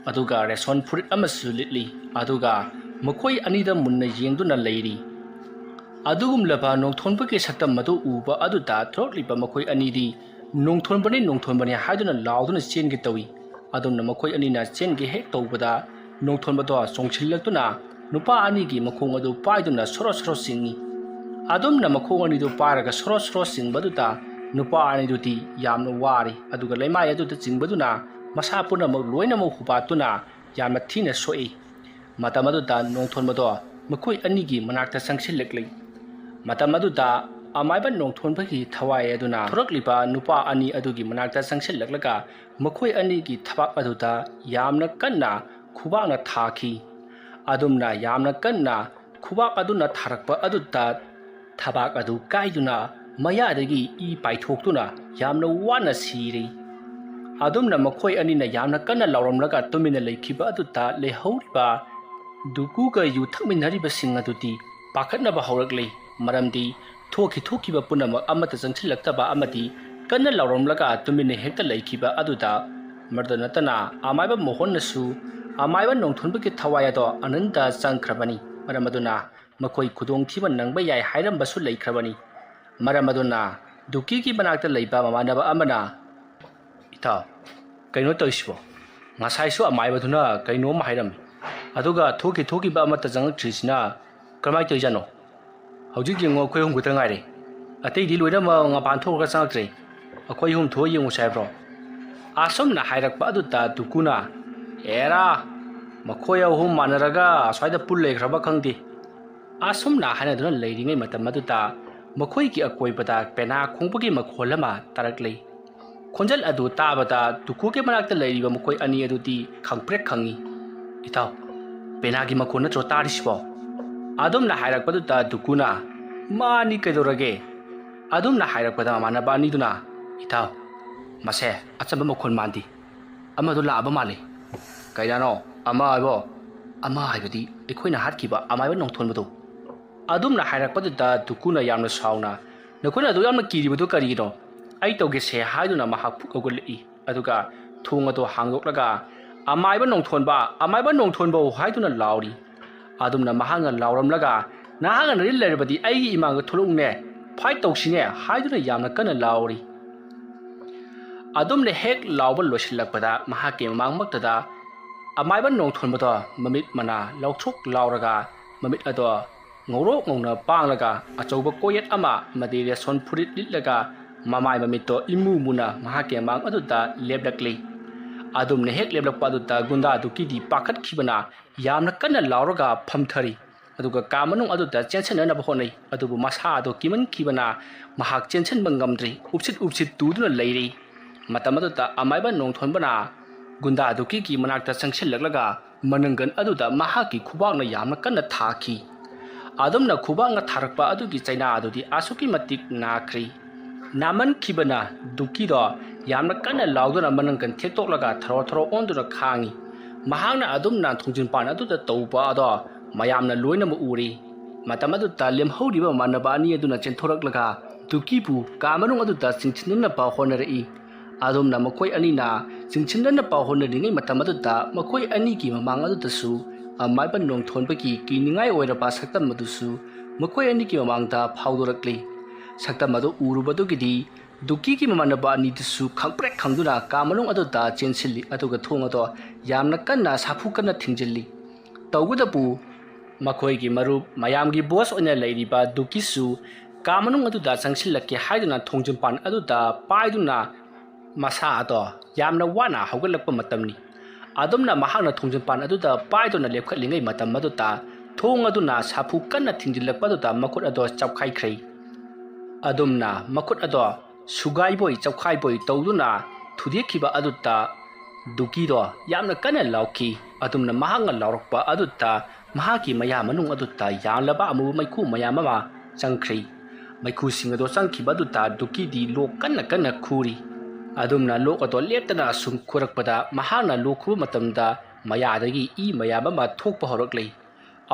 ꯑꯗꯨꯒ ꯔꯦꯁꯣꯟ ꯐꯨꯔꯤꯠ ꯑꯃꯁꯨ ꯂꯤꯠꯂꯤ꯫ ꯑꯗꯨꯒ ꯃꯈꯣꯏ ꯑꯅꯤꯗ ꯃꯨꯟꯅ ꯌꯦꯡꯗꯨꯅ ꯂꯩꯔꯤ꯫ ꯑꯗꯨꯒꯨꯝꯂꯕ ꯅꯣꯡꯊꯣꯟꯕꯒꯤ ꯁꯛꯇꯝ ꯑꯗꯨ ꯎꯕ ꯑꯗꯨꯗ ꯊꯣꯔꯛꯂꯤꯕ ꯃꯈꯣꯏ ꯑꯅꯤꯗꯤ "ꯅꯣꯡꯊꯣꯟꯕꯅꯤ, ꯅꯣꯡꯊꯣꯟꯕꯅꯤ" ꯍꯥꯏꯗꯨꯅ ꯂꯥꯎꯗꯨꯅ ꯆꯦꯟꯒꯦ ꯇꯧꯏ꯫ ꯑꯗꯨꯝꯅ ꯃꯈꯣꯏ ꯑꯅꯤꯅ ꯆꯦꯟꯒꯦ ꯍꯦꯛ ꯇꯧꯕꯗ ꯅꯣꯡꯊꯣꯟꯕꯗꯣ ꯆꯣꯡꯁꯤꯜꯂꯛꯇꯨꯅ ꯅꯨꯄꯥ ꯑꯅꯤꯒꯤ ꯃꯈꯣꯡ ꯑꯗꯨ ꯄꯥꯏꯗꯨꯅ ꯁꯣꯔꯣ ꯁꯣꯔꯣ ꯆꯤꯡꯏ꯫ ꯑꯗꯨꯝꯅ ꯃꯈꯣꯡ ꯑꯅꯤꯗꯨ ꯄꯥꯏꯔꯒ ꯁꯣꯔꯣ ꯁꯣꯔꯣ ꯆꯤꯡꯕꯗꯨꯗ ꯅꯨꯄꯥ ꯑꯅꯤꯗꯨꯗꯤ ꯌꯥꯝꯅ ꯋꯥꯔꯤ꯫ ꯑꯗꯨꯒ ꯂꯩꯃꯥꯏ ꯑꯗꯨꯗ ꯆꯤꯡꯕꯗꯨꯅ ꯃꯁꯥ ꯄꯨꯝꯅꯃꯛ ꯂꯣꯏꯅꯃꯛ ꯍꯨꯕꯥꯠꯇꯨꯅ ꯌꯥꯝꯅ ꯊꯤꯅ ꯁꯣꯛꯏ꯫ ꯃꯇꯝ ꯑꯗꯨꯗ ꯅꯣꯡꯊꯣꯟꯕꯗꯣ ꯃꯈꯣꯏ ꯑꯅꯤꯒꯤ ꯃꯅꯥꯛꯇ ꯆꯪꯁꯤꯜꯂꯛꯂꯤ꯫ ꯃꯇꯝ ꯑꯗꯨꯗ ꯑꯃꯥꯏꯕ ꯅꯣꯡꯊꯣꯟꯕꯒꯤ ꯊꯋꯥꯏ ꯑꯗꯨꯅ ꯊꯣꯔꯛꯂꯤꯕ ꯅꯨꯄꯥ ꯑꯅꯤ ꯑꯗꯨꯒꯤ ꯃꯅꯥꯛꯇ ꯆꯪꯁꯤꯜꯂꯛꯂꯒ ꯃꯈꯣꯏ ꯑꯅꯤꯒꯤ ꯊꯕꯥꯛ ꯑꯗꯨꯗ ꯌꯥꯝꯅ ꯀꯟꯅ ꯈꯨꯕꯥꯛꯅ ꯊꯥꯈꯤ꯫ ꯑꯗꯨꯝꯅ ꯌꯥꯝꯅ ꯀꯟꯅ ꯈꯨꯕꯥꯛ ꯑꯗꯨꯅ ꯊꯥꯔꯛꯄ ꯑꯗꯨꯗ ꯊꯕꯥꯛ ꯑꯗꯨ ꯀꯥꯏꯗꯨꯅ ꯃꯌꯥꯗꯒꯤ ꯏ ꯄꯥꯏꯊꯣꯛꯇꯨꯅ ꯌꯥꯝꯅ ꯋꯥꯅ ꯁꯤꯔꯤ꯫ ꯑꯗꯨꯝꯅ ꯃꯈꯣꯏ ꯑꯅꯤꯅ ꯌꯥꯝꯅ ꯀꯟꯅ ꯂꯥꯎꯔꯝꯂꯒ ꯇꯨꯃꯤꯟꯅ ꯂꯩꯈꯤꯕ ꯑꯗꯨꯗ ꯂꯩꯍꯧꯔꯤꯕ ꯗꯨꯀꯨꯒ ꯌꯨ ꯊꯛꯃꯤꯟꯅꯔꯤꯕꯁꯤꯡ ꯑꯗꯨꯗꯤ ꯄꯥꯈꯠꯅꯕ ꯍꯧꯔꯛꯂꯤ꯫ ꯃꯔꯝꯗꯤ ꯊꯣꯛꯈꯤꯕ ꯄꯨꯝꯅꯃꯛ ꯑꯃꯠꯇ ꯆꯪꯁꯤꯜꯂꯛꯇꯕ ꯑꯃꯗꯤ ꯀꯟꯅ ꯂꯥꯎꯔꯝꯂꯒ ꯇꯨꯃꯤꯟꯅ ꯍꯦꯛꯇ ꯂꯩꯈꯤꯕ ꯑꯗꯨꯗ ꯃꯗꯨ ꯅꯠꯇꯅ ꯑꯃꯥꯏꯕ ꯃꯣꯍꯣꯟꯅꯁꯨ ꯑꯃꯥꯏꯕ ꯅꯣꯡꯊꯣꯟꯕꯒꯤ ꯊꯋꯥꯏ ꯑꯗꯣ ꯑꯅꯟꯗ ꯆꯪꯈ꯭ꯔꯕꯅꯤ꯫ ꯃꯔꯝ ꯑꯗꯨꯅ ꯃꯈꯣꯏ ꯈꯨꯗꯣꯡꯊꯤꯕ ꯅꯪꯕ ꯌꯥꯏ ꯍꯥꯏꯔꯝꯕꯁꯨ ꯂꯩꯈ꯭ꯔꯕꯅꯤ ꯃꯔꯝ ꯑꯗꯨꯅ ꯗꯨꯀꯤꯒꯤ ꯃꯅꯥꯛꯇ ꯂꯩꯕ ꯃꯃꯥꯟꯅꯕ ꯑꯃꯅ ꯏꯇꯥꯎ ꯀꯩꯅꯣ ꯇꯧꯏꯁꯤꯕꯣ ꯉꯁꯥꯏꯁꯨ ꯑꯃꯥꯏꯕꯗꯨꯅ ꯀꯩꯅꯣꯝ ꯍꯥꯏꯔꯝꯃꯤ ꯑꯗꯨꯒ ꯊꯣꯛꯈꯤꯕ ꯑꯃꯠꯇ ꯆꯪꯉꯛꯇ꯭ꯔꯤꯁꯤꯅ ꯀꯔꯝꯍꯥꯏꯅ ꯇꯧꯔꯤꯖꯥꯠꯅꯣ ꯍꯧꯖꯤꯛ ꯌꯦꯡꯉꯣ ꯑꯩꯈꯣꯏ ꯑꯍꯨꯝ ꯈꯛꯇ ꯉꯥꯏꯔꯦ ꯑꯇꯩꯗꯤ ꯂꯣꯏꯅꯃꯛ ꯃꯄꯥꯟ ꯊꯣꯛꯑꯒ ꯆꯪꯉꯛꯇ꯭ꯔꯦ ꯑꯩꯈꯣꯏ ꯑꯍꯨꯝ ꯊꯣꯛꯑ ꯌꯦꯡꯉꯨꯁꯦ ꯍꯥꯏꯕ꯭ꯔꯣ ꯑꯁꯨꯝꯅ ꯍꯥꯏꯔꯛꯄ ꯑꯗꯨꯗ ꯗꯨꯀꯨꯅ ꯑꯦꯔꯥ ꯃꯈꯣꯏ ꯑꯍꯨꯝ ꯃꯥꯟꯅꯔꯒ ꯑꯁ꯭ꯋꯥꯏꯗ ꯄꯨꯜ ꯂꯩꯈ꯭ꯔꯕ ꯈꯪꯗꯦ ꯑꯁꯨꯝꯅ ꯍꯥꯏꯅꯗꯨꯅ ꯂꯩꯔꯤꯉꯩ ꯃꯇꯝ ꯑꯗꯨꯗ ꯃꯈꯣꯏꯒꯤ ꯑꯀꯣꯏꯕꯗ ꯄꯦꯅꯥ ꯈꯣꯡꯕꯒꯤ ꯃꯈꯣꯜ ꯑꯃ ꯇꯥꯔꯛꯂꯤ ꯈꯣꯟꯖꯦꯜ ꯑꯗꯨ ꯇꯥꯕꯗ ꯗꯨꯀꯨꯒꯤ ꯃꯅꯥꯛꯇ ꯂꯩꯔꯤꯕ ꯃꯈꯣꯏ ꯑꯅꯤ ꯑꯗꯨꯗꯤ ꯈꯪꯄ꯭ꯔꯦꯛ ꯈꯪꯉꯤ ꯏꯇꯥꯎ ꯄꯦꯅꯥꯒꯤ ꯃꯈꯣꯜ ꯅꯠꯇ꯭ꯔꯣ ꯇꯥꯔꯤꯁꯤꯕꯣ ꯑꯗꯨꯝꯅ ꯍꯥꯏꯔꯛꯄꯗꯨꯗ ꯗꯨꯀꯨꯅ ꯃꯥꯅꯤ ꯀꯩꯗꯧꯔꯒꯦ ꯑꯗꯨꯝꯅ ꯍꯥꯏꯔꯛꯄꯗ ꯃꯃꯥꯟꯅꯕ ꯑꯅꯤꯗꯨꯅ ꯏꯇꯥꯎ ꯃꯁꯦ ꯑꯆꯝꯕ ꯃꯈꯣꯜ ꯃꯥꯟꯗꯦ ꯑꯃꯗꯣ ꯂꯥꯛꯑꯕ ꯃꯥꯜꯂꯤ ꯀꯩꯅꯣ ꯑꯃ ꯍꯥꯏꯕꯣ ꯑꯃ ꯍꯥꯏꯕꯗꯤ ꯑꯩꯈꯣꯏꯅ ꯍꯥꯠꯈꯤꯕ ꯑꯃꯥꯏꯕ ꯅꯣꯡꯊꯣꯟꯕꯗꯣ ꯑꯗꯨꯝꯅ ꯍꯥꯏꯔꯛꯄꯗꯨꯗ ꯗꯨꯀꯨꯅ ꯌꯥꯝꯅ ꯁꯥꯎꯅ ꯅꯈꯣꯏꯅ ꯑꯗꯨ ꯌꯥꯝꯅ ꯀꯤꯔꯤꯕꯗꯨ ꯀꯔꯤꯒꯤꯅꯣ ꯑꯩ ꯇꯧꯒꯦꯁꯦ ꯍꯥꯏꯗꯨꯅ ꯃꯍꯥꯛ ꯐꯨꯛ ꯍꯧꯒꯠꯂꯛꯏ ꯑꯗꯨꯒ ꯊꯣꯡ ꯑꯗꯨ ꯍꯥꯡꯗꯣꯛꯂꯒ ꯑꯃꯥꯏꯕ ꯅꯣꯡꯊꯣꯟꯕ ꯍꯥꯏꯗꯨꯅ ꯂꯥꯎꯔꯤ ꯑꯗꯨꯝꯅ ꯃꯍꯥꯛꯅ ꯂꯥꯎꯔꯝꯂꯒ ꯅꯍꯥꯛꯅ ꯅꯔꯤꯜ ꯂꯩꯔꯕꯗꯤ ꯑꯩꯒꯤ ꯏꯃꯥꯡꯗ ꯊꯣꯛꯂꯛꯎꯅꯦ ꯐꯥꯏꯠ ꯇꯧꯁꯤꯅꯦ ꯍꯥꯏꯗꯨꯅ ꯌꯥꯝꯅ ꯀꯟꯅ ꯂꯥꯎꯔꯤ ꯑꯗꯨꯝꯅ ꯍꯦꯛ ꯂꯥꯎꯕ ꯂꯣꯏꯁꯤꯜꯂꯛꯄꯗ ꯃꯍꯥꯛꯀꯤ ꯃꯃꯥꯡꯃꯛꯇꯗ ꯑꯃꯥꯏꯕ ꯅꯣꯡꯊꯣꯟꯕꯗꯣ ꯃꯃꯤꯠ ꯃꯅꯥ ꯂꯧꯊꯣꯛ ꯂꯥꯎꯔꯒ ꯃꯃꯤꯠ ꯑꯗꯣ ꯉꯧꯔꯣꯛ ꯉꯧꯅ ꯄꯥꯡꯂꯒ ꯑꯆꯧꯕ ꯀꯣꯌꯦꯠ ꯑꯃ ꯑꯃꯗꯤ ꯔꯦꯁꯣꯟ ꯐꯨꯔꯤꯠ ꯂꯤꯠꯂꯒ ꯃꯃꯥꯏ ꯃꯃꯤꯠꯇꯣ ꯏꯃꯨ ꯃꯨꯅ ꯃꯍꯥꯛꯀꯤ ꯃꯃꯥꯡ ꯑꯗꯨꯗ ꯂꯦꯞꯂꯛꯂꯤ ꯑꯗꯨꯝꯅ ꯍꯦꯛ ꯂꯦꯞꯂꯛꯄ ꯑꯗꯨꯗ ꯒꯨꯟꯗꯥ ꯗꯨꯀꯤꯗꯤ ꯄꯥꯈꯠꯈꯤꯕꯅ ꯌꯥꯝꯅ ꯀꯟꯅ ꯂꯥꯎꯔꯒ ꯐꯝꯊꯔꯤ ꯑꯗꯨꯒ ꯀꯥ ꯃꯅꯨꯡ ꯑꯗꯨꯗ ꯆꯦꯟꯁꯤꯟꯅꯅꯕ ꯍꯣꯠꯅꯩ ꯑꯗꯨꯕꯨ ꯃꯁꯥ ꯑꯗꯨ ꯀꯤꯃꯟꯈꯤꯕꯅ ꯃꯍꯥꯛ ꯆꯦꯟꯁꯤꯟꯕ ꯉꯝꯗ꯭ꯔꯤ ꯎꯞꯁꯤꯠ ꯇꯨꯗꯨꯅ ꯂꯩꯔꯤ ꯃꯇꯝ ꯑꯗꯨꯗ ꯑꯃꯥꯏꯕ ꯅꯣꯡꯊꯣꯟꯕꯅ ꯒꯨꯟꯗꯥ ꯗꯨꯀꯤꯒꯤ ꯃꯅꯥꯛꯇ ꯆꯪꯁꯤꯜꯂꯛꯂꯒ ꯃꯅꯪꯒꯟ ꯑꯗꯨꯗ ꯃꯍꯥꯛꯀꯤ ꯈꯨꯕꯥꯛꯅ ꯌꯥꯝꯅ ꯀꯟꯅ ꯊꯥꯈꯤ ꯑꯗꯨꯝꯅ ꯈꯨꯕꯥꯛꯅ ꯊꯥꯔꯛꯄ ꯑꯗꯨꯒꯤ ꯆꯩꯅꯥ ꯑꯗꯨꯗꯤ ꯑꯁꯨꯛꯀꯤ ꯃꯇꯤꯛ ꯅꯥꯈ꯭ꯔꯤ ꯅꯥꯃꯟꯈꯤꯕꯅ ꯗꯨꯀꯤꯗꯣ ꯌꯥꯝꯅ ꯀꯟꯅ ꯂꯥꯎꯗꯨꯅ ꯃꯅꯪꯒꯟ ꯊꯦꯛꯇꯣꯛꯂꯒ ꯊꯔꯣ ꯑꯣꯟꯗꯨꯅ ꯈꯥꯡꯉꯤ ꯃꯍꯥꯛꯅ ꯑꯗꯨꯝꯅ ꯊꯣꯡꯖꯤꯟꯄꯥꯟ ꯑꯗꯨꯗ ꯇꯧꯕ ꯑꯗꯣ ꯃꯌꯥꯝꯅ ꯂꯣꯏꯅꯃꯛ ꯎꯔꯤ ꯃꯇꯝ ꯑꯗꯨꯗ ꯂꯦꯝꯍꯧꯔꯤꯕ ꯃꯃꯥꯟꯅꯕ ꯑꯅꯤ ꯑꯗꯨꯅ ꯆꯦꯟꯊꯣꯔꯛꯂꯒ ꯗꯨꯀꯤꯕꯨ ꯀꯥ ꯃꯅꯨꯡ ꯑꯗꯨꯗ ꯆꯤꯡꯁꯤꯟꯅꯅꯕ ꯍꯣꯠꯅꯔꯛꯏ ꯑꯗꯨꯝꯅ ꯃꯈꯣꯏ ꯑꯅꯤꯅ ꯆꯤꯡꯁꯤꯟꯅꯅꯕ ꯍꯣꯠꯅꯔꯤꯉꯩ ꯃꯇꯝ ꯑꯗꯨꯗ ꯃꯈꯣꯏ ꯑꯅꯤꯒꯤ ꯃꯃꯥꯡ ꯑꯗꯨꯗꯁꯨ ꯑꯃꯥꯏꯕ ꯅꯣꯡꯊꯣꯟꯕꯒꯤ ꯀꯤꯅꯤꯡꯉꯥꯏ ꯑꯣꯏꯔꯕ ꯁꯛꯇꯝ ꯑꯗꯨꯁꯨ ꯃꯈꯣꯏ ꯑꯅꯤꯒꯤ ꯃꯃꯥꯡꯗ ꯐꯥꯎꯗꯣꯔꯛꯂꯤ ꯁꯛꯇꯝ ꯑꯗꯨ ꯎꯔꯨꯕꯗꯨꯒꯤꯗꯤ ꯗꯨꯀꯤꯒꯤ ꯃꯃꯥꯟꯅꯕ ꯑꯅꯤꯗꯨꯁꯨ ꯈꯪꯄ꯭ꯔꯦꯛ ꯈꯪꯗꯨꯅ ꯀꯥ ꯃꯅꯨꯡ ꯑꯗꯨꯗ ꯆꯦꯟꯁꯤꯜꯂꯤ ꯑꯗꯨꯒ ꯊꯣꯡ ꯑꯗꯣ ꯌꯥꯝꯅ ꯀꯟꯅ ꯁꯥꯐꯨ ꯀꯟꯅ ꯊꯤꯡꯖꯤꯜꯂꯤ ꯇꯧꯕꯇꯕꯨ ꯃꯈꯣꯏꯒꯤ ꯃꯔꯨꯞ ꯃꯌꯥꯝꯒꯤ ꯕꯣꯁ ꯑꯣꯏꯅ ꯂꯩꯔꯤꯕ ꯗꯨꯀꯤꯁꯨ ꯀꯥ ꯃꯅꯨꯡ ꯑꯗꯨꯗ ꯆꯪꯁꯤꯜꯂꯛꯀꯦ ꯍꯥꯏꯗꯨꯅ ꯊꯣꯡꯖꯤꯟꯄꯥꯟ ꯑꯗꯨꯗ ป้ꯏꯗꯨꯅ ꯃꯁꯥ ꯑꯗꯣ ꯌꯥꯝꯅ ꯋꯥꯅ ꯍꯧꯒꯠꯂꯛꯄ ꯃꯇꯝꯅꯤ ꯑꯗꯨꯝꯅ ꯃꯍꯥꯛꯅ ꯊꯣꯡꯖꯤꯟꯄꯥꯟ ꯑꯗꯨꯗ ป้ꯏꯗꯨꯅ ꯂꯦꯞꯈꯠꯂꯤꯉꯩ ꯃꯇꯝ ꯑꯗꯨꯗ ꯊꯣꯡ ꯑꯗꯨꯅ ꯁꯥꯐꯨ ꯀꯟꯅ ꯊꯤꯡꯖꯤꯜꯂꯛꯄ ꯑꯗꯨꯗ ꯃꯈꯨꯠ ꯑꯗꯣ ꯆꯞꯈꯥꯏꯈ꯭ꯔꯦ ꯑꯗꯨꯝꯅ ꯃꯈꯨꯠ ꯑꯗꯣ ꯁꯨꯒꯥꯏꯕꯣꯏ ꯆꯞꯈꯥꯏꯕꯣꯏ ꯇꯧꯗꯨꯅ ꯊꯨꯗꯦꯛꯈꯤꯕ ꯑꯗꯨꯗ ꯗꯨꯀꯤꯗꯣ ꯌꯥꯝꯅ ꯀꯟꯅ ꯂꯥꯎꯈꯤ ꯑꯗꯨꯝꯅ ꯃꯍꯥꯛꯅ ꯂꯥꯎꯔꯛꯄ ꯑꯗꯨꯗ ꯃꯍꯥꯛꯀꯤ ꯃꯌꯥ ꯃꯅꯨꯡ ꯑꯗꯨꯗ ꯌꯥꯝꯂꯕ ꯑꯃꯨꯕ ꯃꯩꯈꯨ ꯃꯌꯥꯝ ꯑꯃ ꯆꯪꯈ꯭ꯔꯤ ꯃꯩꯈꯨꯁꯤꯡ ꯑꯗꯣ ꯆꯪꯈꯤꯕ ꯑꯗꯨꯗ ꯗꯨꯀꯤꯗꯤ ꯂꯣꯛ ꯀꯟꯅ ꯈꯨꯔꯤ ꯑꯗꯨꯝꯅ ꯂꯣꯛ ꯑꯗꯣ ꯂꯦꯞꯇꯅ ꯁꯨꯝ ꯈꯨꯔꯛꯄꯗ ꯃꯍꯥꯛꯅ ꯂꯣꯛ ꯈꯨꯕ ꯃꯇꯝꯗ ꯃꯌꯥꯗꯒꯤ ꯏ ꯃꯌꯥꯝ ꯑꯃ ꯊꯣꯛꯄ ꯍꯧꯔꯛꯂꯤ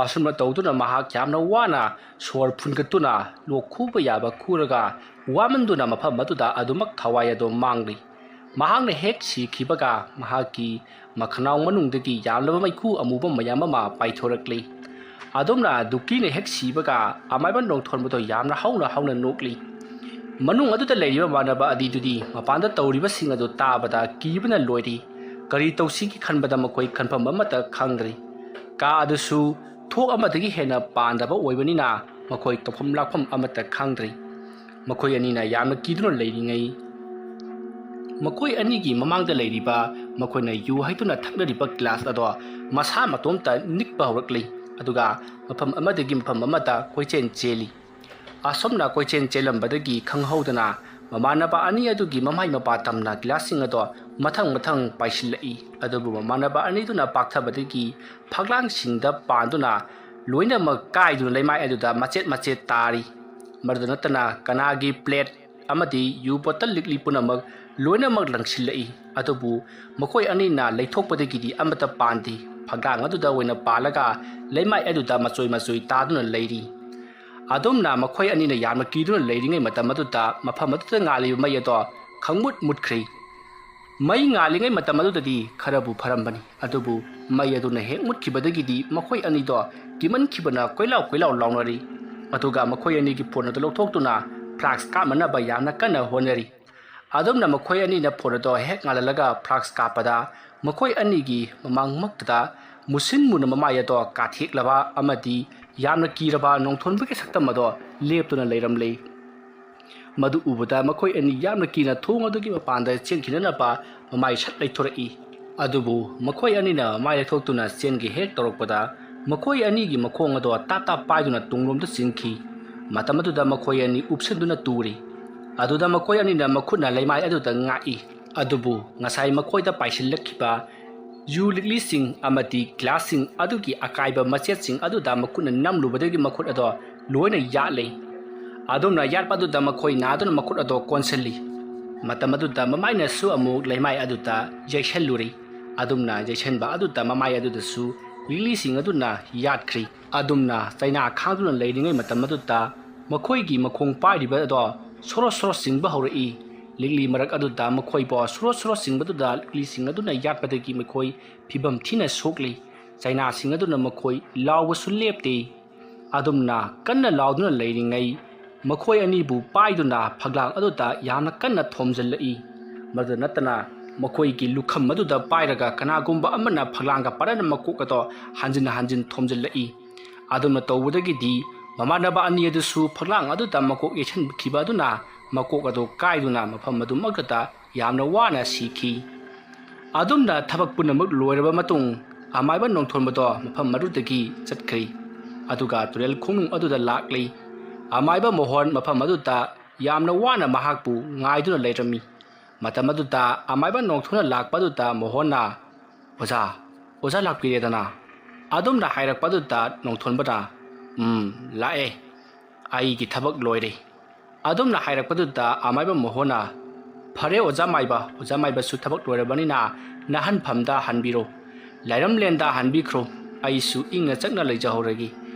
ꯑꯁꯨꯝꯅ ꯇꯧꯗꯨꯅ ꯃꯍꯥꯛ ꯌꯥꯝꯅ ꯋꯥꯅ ꯁꯣꯔ ꯐꯨꯟꯒꯠꯇꯨꯅ ꯂꯣꯛ ꯈꯨꯕ ꯌꯥꯕ ꯈꯨꯔꯒ ꯋꯥꯃꯟꯗꯨꯅ ꯃꯐꯝ ꯑꯗꯨꯗ ꯑꯗꯨꯃꯛ ꯊꯋꯥꯏ ꯑꯗꯣ ꯃꯥꯡꯂꯤ ꯃꯍꯥꯛꯅ ꯍꯦꯛ ꯁꯤꯈꯤꯕꯒ ꯃꯍꯥꯛꯀꯤ ꯃꯈꯅꯥꯎ ꯃꯅꯨꯡꯗꯒꯤ ꯌꯥꯝꯂꯕ ꯃꯩꯈꯨ ꯑꯃꯨꯕ ꯃꯌꯥꯝ ꯑꯃ ꯄꯥꯏꯊꯣꯔꯛꯂꯤ ꯑꯗꯨꯝꯅ ꯗꯨꯀꯤꯅ ꯍꯦꯛ ꯁꯤꯕꯒ ꯑꯃꯥꯏꯕ ꯅꯣꯡꯊꯣꯟꯕꯗꯣ ꯌꯥꯝꯅ ꯍꯧꯅ ꯅꯣꯛꯂꯤ ꯃꯅꯨꯡ ꯑꯗꯨꯗ ꯂꯩꯔꯤꯕ ꯃꯥꯟꯅꯕ ꯑꯗꯤꯗꯨꯗꯤ ꯃꯄꯥꯟꯗ ꯇꯧꯔꯤꯕꯁꯤꯡ ꯑꯗꯨ ꯇꯥꯕꯗ ꯀꯤꯕꯅ ꯂꯣꯏꯔꯤ ꯀꯔꯤ ꯇꯧꯁꯤꯒꯦ ꯈꯟꯕꯗ ꯃꯈꯣꯏ ꯈꯟꯐꯝ ꯑꯃꯠꯇ ꯈꯪꯗ꯭ꯔꯤ ꯀꯥ ꯑꯗꯨꯁꯨ ꯊꯣꯛ ꯑꯃꯗꯒꯤ ꯍꯦꯟꯅ ꯄꯥꯟꯗꯕ ꯑꯣꯏꯕꯅꯤꯅ ꯃꯈꯣꯏ ꯇꯧꯐꯝ ꯂꯥꯛꯐꯝ ꯑꯃꯠꯇ ꯈꯪꯗ꯭ꯔꯤ ꯃꯈꯣꯏ ꯑꯅꯤꯅ ꯌꯥꯝꯅ ꯀꯤꯗꯨꯅ ꯂꯩꯔꯤꯉꯩ ꯃꯈꯣꯏ ꯑꯅꯤꯒꯤ ꯃꯃꯥꯡꯗ ꯂꯩꯔꯤꯕ ꯃꯈꯣꯏꯅ ꯌꯨ ꯍꯩꯗꯨꯅ ꯊꯛꯅꯔꯤꯕ ꯒ꯭ꯂꯥꯁ ꯑꯗꯣ ꯃꯁꯥ ꯃꯇꯣꯝꯇ ꯅꯤꯛꯄ ꯍꯧꯔꯛꯂꯤ ꯑꯗꯨꯒ ꯃꯐꯝ ꯑꯃꯗꯒꯤ ꯃꯐꯝ ꯑꯃꯗ ꯀꯣꯏꯆꯦꯟ ꯆꯦꯜꯂꯤ ꯑꯁꯣꯝꯅ ꯀꯣꯏꯆꯦꯟ ꯆꯦꯜꯂꯝꯕꯗꯒꯤ ꯈꯪꯍꯧꯗꯅ ꯃꯃꯥꯟꯅꯕ ꯑꯅꯤ ꯑꯗꯨꯒꯤ ꯃꯃꯥꯏ ꯃꯄꯥ ꯇꯝꯅ ꯒ꯭ꯂꯥꯁꯁꯤꯡ ꯑꯗꯣ ꯃꯊꯪ ꯄꯥꯏꯁꯤꯜꯂꯛꯏ ꯑꯗꯨꯕꯨ ꯃꯃꯥꯟꯅꯕ ꯑꯅꯤꯗꯨꯅ ꯄꯥꯛꯊꯕꯗꯒꯤ ꯐꯛꯂꯥꯡꯁꯤꯡꯗ ꯄꯥꯟꯗꯨꯅ ꯂꯣꯏꯅꯃꯛ ꯀꯥꯏꯗꯨꯅ ꯂꯩꯃꯥꯏ ꯑꯗꯨꯗ ꯃꯆꯦꯠ ꯇꯥꯔꯤ ꯃꯗꯨ ꯅꯠꯇꯅ ꯀꯅꯥꯒꯤ ꯄ꯭ꯂꯦꯠ ꯑꯃꯗꯤ ꯌꯨ ꯕꯣꯇꯜ ꯂꯤꯛꯂꯤ ꯄꯨꯝꯅꯃꯛ ꯂꯣꯏꯅꯃꯛ ꯂꯪꯁꯤꯜꯂꯛꯏ ꯑꯗꯨꯕꯨ ꯃꯈꯣꯏ ꯑꯅꯤꯅ ꯂꯩꯊꯣꯛꯄꯗꯒꯤꯗꯤ ꯑꯃꯠꯇ ꯄꯥꯟꯗꯦ ꯐꯛꯂꯥꯡ ꯑꯗꯨꯗ ꯑꯣꯏꯅ ꯄꯥꯜꯂꯒ ꯂꯩꯃꯥꯏ ꯑꯗꯨꯗ ꯃꯆꯣꯏ ꯇꯥꯗꯨꯅ ꯂꯩꯔꯤ ꯑꯗꯨꯝꯅ ꯃꯈꯣꯏ ꯑꯅꯤꯅ ꯌꯥꯝꯅ ꯀꯤꯗꯨꯅ ꯂꯩꯔꯤꯉꯩ ꯃꯇꯝ ꯑꯗꯨꯗ ꯃꯐꯝ ꯑꯗꯨꯗ ꯉꯥꯜꯂꯤꯕ ꯃꯩ ꯑꯗꯣ ꯈꯪꯃꯨꯠ ꯃꯨꯠꯈ꯭ꯔꯤ ꯃꯩ ꯉꯥꯜꯂꯤꯉꯩ ꯃꯇꯝ ꯑꯗꯨꯗꯗꯤ ꯈꯔꯕꯨ ꯐꯔꯝꯕꯅꯤ ꯑꯗꯨꯕꯨ ꯃꯩ ꯑꯗꯨꯅ ꯍꯦꯛ ꯃꯨꯠꯈꯤꯕꯗꯒꯤꯗꯤ ꯃꯈꯣꯏ ꯑꯅꯤꯗꯣ ꯀꯤꯃꯟꯈꯤꯕꯅ ꯀꯣꯏꯂꯥꯎ ꯂꯥꯎꯅꯔꯤ ꯑꯗꯨꯒ ꯃꯈꯣꯏ ꯑꯅꯤꯒꯤ ꯐꯣꯟ ꯑꯗꯨ ꯂꯧꯊꯣꯛꯇꯨꯅ ꯐ꯭ꯂꯥꯛꯁ ꯀꯥꯞꯅꯅꯕ ꯌꯥꯝꯅ ꯀꯟꯅ ꯍꯣꯠꯅꯔꯤ ꯑꯗꯨꯝꯅ ꯃꯈꯣꯏ ꯑꯅꯤꯅ ꯐꯣꯟ ꯑꯗꯨ ꯍꯦꯛ ꯉꯥꯜꯍꯜꯂꯒ ꯐ꯭ꯂꯥꯛꯁ ꯀꯥꯞꯄꯗ ꯃꯈꯣꯏ ꯑꯅꯤꯒꯤ ꯃꯃꯥꯡꯃꯛꯇꯗ ꯃꯨꯁꯤꯟ ꯃꯨꯅ ꯃꯃꯥꯏ ꯑꯗꯣ ꯀꯥꯊꯦꯛꯂꯕ ꯑꯃꯗꯤ ꯌꯥꯝꯅ ꯀꯤꯔꯕ ꯅꯣꯡꯊꯣꯟꯕꯒꯤ ꯁꯛꯇꯝ ꯑꯗꯣ ꯂꯦꯞꯇꯨꯅ ꯂꯩꯔꯝꯂꯦ ꯃꯗꯨ ꯎꯕꯗ ꯃꯈꯣꯏ ꯑꯅꯤ ꯌꯥꯝꯅ ꯀꯤꯅ ꯊꯣꯡ ꯑꯗꯨꯒꯤ ꯃꯄꯥꯟꯗ ꯆꯦꯟꯈꯤꯅꯅꯕ ꯃꯃꯥꯏ ꯁꯠ ꯂꯩꯊꯣꯔꯛꯏ ꯑꯗꯨꯕꯨ ꯃꯈꯣꯏ ꯑꯅꯤꯅ ꯃꯃꯥꯏ ꯂꯩꯊꯣꯛꯇꯨꯅ ꯆꯦꯟꯒꯦ ꯍꯦꯛ ꯇꯧꯔꯛꯄꯗ ꯃꯈꯣꯏ ꯑꯅꯤꯒꯤ ꯃꯈꯣꯡ ꯑꯗꯣ ꯇꯥꯞ ꯄꯥꯏꯗꯨꯅ ꯇꯨꯡꯂꯣꯝꯗ ꯆꯤꯡꯈꯤ ꯃꯇꯝ ꯑꯗꯨꯗ ꯃꯈꯣꯏ ꯑꯅꯤ ꯎꯞꯁꯤꯟꯗꯨꯅ ꯇꯨꯔꯤ ꯑꯗꯨꯗ ꯃꯈꯣꯏ ꯑꯅꯤꯅ ꯃꯈꯨꯠꯅ ꯂꯩꯃꯥꯏ ꯑꯗꯨꯗ ꯉꯥꯛꯏ ꯑꯗꯨꯕꯨ ꯉꯁꯥꯏ ꯃꯈꯣꯏꯗ ꯄꯥꯏꯁꯤꯜꯂꯛꯈꯤꯕ ꯌꯨ ꯂꯤꯛꯂꯤꯁꯤꯡ ꯑꯃꯗꯤ ꯒ꯭ꯂꯥꯁꯁꯤꯡ ꯑꯗꯨꯒꯤ ꯑꯀꯥꯏꯕ ꯃꯆꯦꯠꯁꯤꯡ ꯑꯗꯨꯗ ꯃꯈꯨꯠꯅ ꯅꯝꯂꯨꯕꯗꯒꯤ ꯃꯈꯨꯠ ꯑꯗꯣ ꯂꯣꯏꯅ ꯌꯥꯠꯂꯦ ꯑꯗꯨꯝꯅ ꯌꯥꯠꯄ ꯑꯗꯨꯗ ꯃꯈꯣꯏ ꯅꯥꯗꯨꯅ ꯃꯈꯨꯠ ꯑꯗꯣ ꯀꯣꯟꯁꯤꯜꯂꯤ ꯃꯇꯝ ꯑꯗꯨꯗ ꯃꯃꯥꯏꯅꯁꯨ ꯑꯃꯨꯛ ꯂꯩꯃꯥꯏ ꯑꯗꯨꯗ ꯌꯩꯁꯜꯂꯨꯔꯤ ꯑꯗꯨꯝꯅ ꯌꯩꯁꯟꯕ ꯑꯗꯨꯗ ꯃꯃꯥꯏ ꯑꯗꯨꯗꯁꯨ ꯂꯤꯛꯂꯤꯁꯤꯡ ꯑꯗꯨꯅ ꯌꯥꯠꯈ꯭ꯔꯤ ꯑꯗꯨꯝꯅ ꯆꯩꯅꯥ ꯈꯥꯡꯗꯨꯅ ꯂꯩꯔꯤꯉꯩ ꯃꯇꯝ ꯑꯗꯨꯗ ꯃꯈꯣꯏꯒꯤ ꯃꯈꯣꯡ ꯄꯥꯏꯔꯤꯕ ꯑꯗꯣ ꯁꯣꯔꯣ ꯆꯤꯡꯕ ꯍꯧꯔꯛꯏ ꯂꯤꯛꯂꯤ ꯃꯔꯛ ꯑꯗꯨꯗ ꯃꯈꯣꯏꯕꯨ ꯁꯣꯔꯣ ꯆꯤꯡꯕꯗꯨꯗ ꯂꯤꯛꯂꯤꯁꯤꯡ ꯑꯗꯨꯅ ꯌꯥꯠꯄꯗꯒꯤ ꯃꯈꯣꯏ ꯐꯤꯕꯝ ꯊꯤꯅ ꯁꯣꯛꯂꯤ ꯆꯩꯅꯥꯁꯤꯡ ꯑꯗꯨꯅ ꯃꯈꯣꯏ ꯂꯥꯎꯕꯁꯨ ꯂꯦꯞꯇꯦ ꯑꯗꯨꯝꯅ ꯀꯟꯅ ꯂꯥꯎꯗꯨꯅ ꯂꯩꯔꯤꯉꯩ ꯃꯈꯣꯏ ꯑꯅꯤꯕꯨ ꯄꯥꯏꯗꯨꯅ ꯐꯛꯂꯥꯡ ꯑꯗꯨꯗ ꯌꯥꯝꯅ ꯀꯟꯅ ꯊꯣꯝꯖꯤꯜꯂꯛꯏ ꯃꯗꯨ ꯅꯠꯇꯅ ꯃꯈꯣꯏꯒꯤ ꯂꯨꯈꯝ ꯑꯗꯨꯗ ꯄꯥꯏꯔꯒ ꯀꯅꯥꯒꯨꯝꯕ ꯑꯃꯅ ꯐꯛꯂꯥꯡꯒ ꯄꯔꯅ ꯃꯀꯣꯛ ꯑꯗꯣ ꯍꯟꯖꯤꯟ ꯊꯣꯝꯖꯤꯜꯂꯛꯏ ꯑꯗꯨꯝꯅ ꯇꯧꯕꯗꯒꯤꯗꯤ ꯃꯃꯥꯟꯅꯕ ꯑꯅꯤ ꯑꯗꯨꯁꯨ ꯐꯛꯂꯥꯡ ꯑꯗꯨꯗ ꯃꯀꯣꯛ ꯌꯩꯁꯟꯈꯤꯕ ꯑꯗꯨꯅ ꯃꯀꯣꯛ ꯑꯗꯨ ꯀꯥꯏꯗꯨꯅ ꯃꯐꯝ ꯑꯗꯨꯃꯛꯇꯗ ꯌꯥꯝꯅ ꯋꯥꯅ ꯁꯤꯈꯤ ꯑꯗꯨꯝꯅ ꯊꯕꯛ ꯄꯨꯝꯅꯃꯛ ꯂꯣꯏꯔꯕ ꯃꯇꯨꯡ ꯑꯃꯥꯏꯕ ꯅꯣꯡꯊꯣꯟꯕꯗꯣ ꯃꯐꯝ ꯑꯗꯨꯗꯒꯤ ꯆꯠꯈ꯭ꯔꯤ ꯑꯗꯨꯒ ꯇꯨꯔꯦꯜ ꯈꯣꯡꯅꯨꯡ ꯑꯗꯨꯗ ꯂꯥꯛꯂꯤ ꯑꯃꯥꯏꯕ ꯃꯣꯍꯣꯟ ꯃꯐꯝ ꯑꯗꯨꯗ ꯌꯥꯝꯅ ꯋꯥꯅ ꯃꯍꯥꯛꯄꯨ ꯉꯥꯏꯗꯨꯅ ꯂꯩꯔꯝꯃꯤ ꯃꯇꯝ ꯑꯗꯨꯗ ꯑꯃꯥꯏꯕ ꯅꯣꯡꯊꯣꯟꯅ ꯂꯥꯛꯄ ꯑꯗꯨꯗ ꯃꯣꯍꯣꯟꯅ ꯑꯣꯖꯥ ꯂꯥꯛꯄꯤꯔꯦꯗꯅ ꯑꯗꯨꯝꯅ ꯍꯥꯏꯔꯛꯄ ꯑꯗꯨꯗ ꯅꯣꯡꯊꯣꯟꯕꯅ ꯂꯥꯛꯑꯦ ꯑꯩꯒꯤ ꯊꯕꯛ ꯂꯣꯏꯔꯦ ꯑꯗꯨꯝꯅ ꯍꯥꯏꯔꯛꯄꯗꯨꯗ ꯑꯃꯥꯏꯕ ꯃꯣꯍꯣꯟꯅ ꯐꯔꯦ ꯑꯣꯖꯥ ꯃꯥꯏꯕꯁꯨ ꯊꯕꯛ ꯂꯣꯏꯔꯕꯅꯤꯅ ꯅꯥꯍꯟꯐꯝꯗ ꯍꯟꯕꯤꯔꯣ ꯂꯥꯏꯔꯝꯂꯦꯟꯗ ꯍꯟꯕꯤꯈ꯭ꯔꯣ ꯑꯩꯁꯨ ꯏꯪꯅ ꯆꯛꯅ ꯂꯩꯖꯍꯧꯔꯒꯦ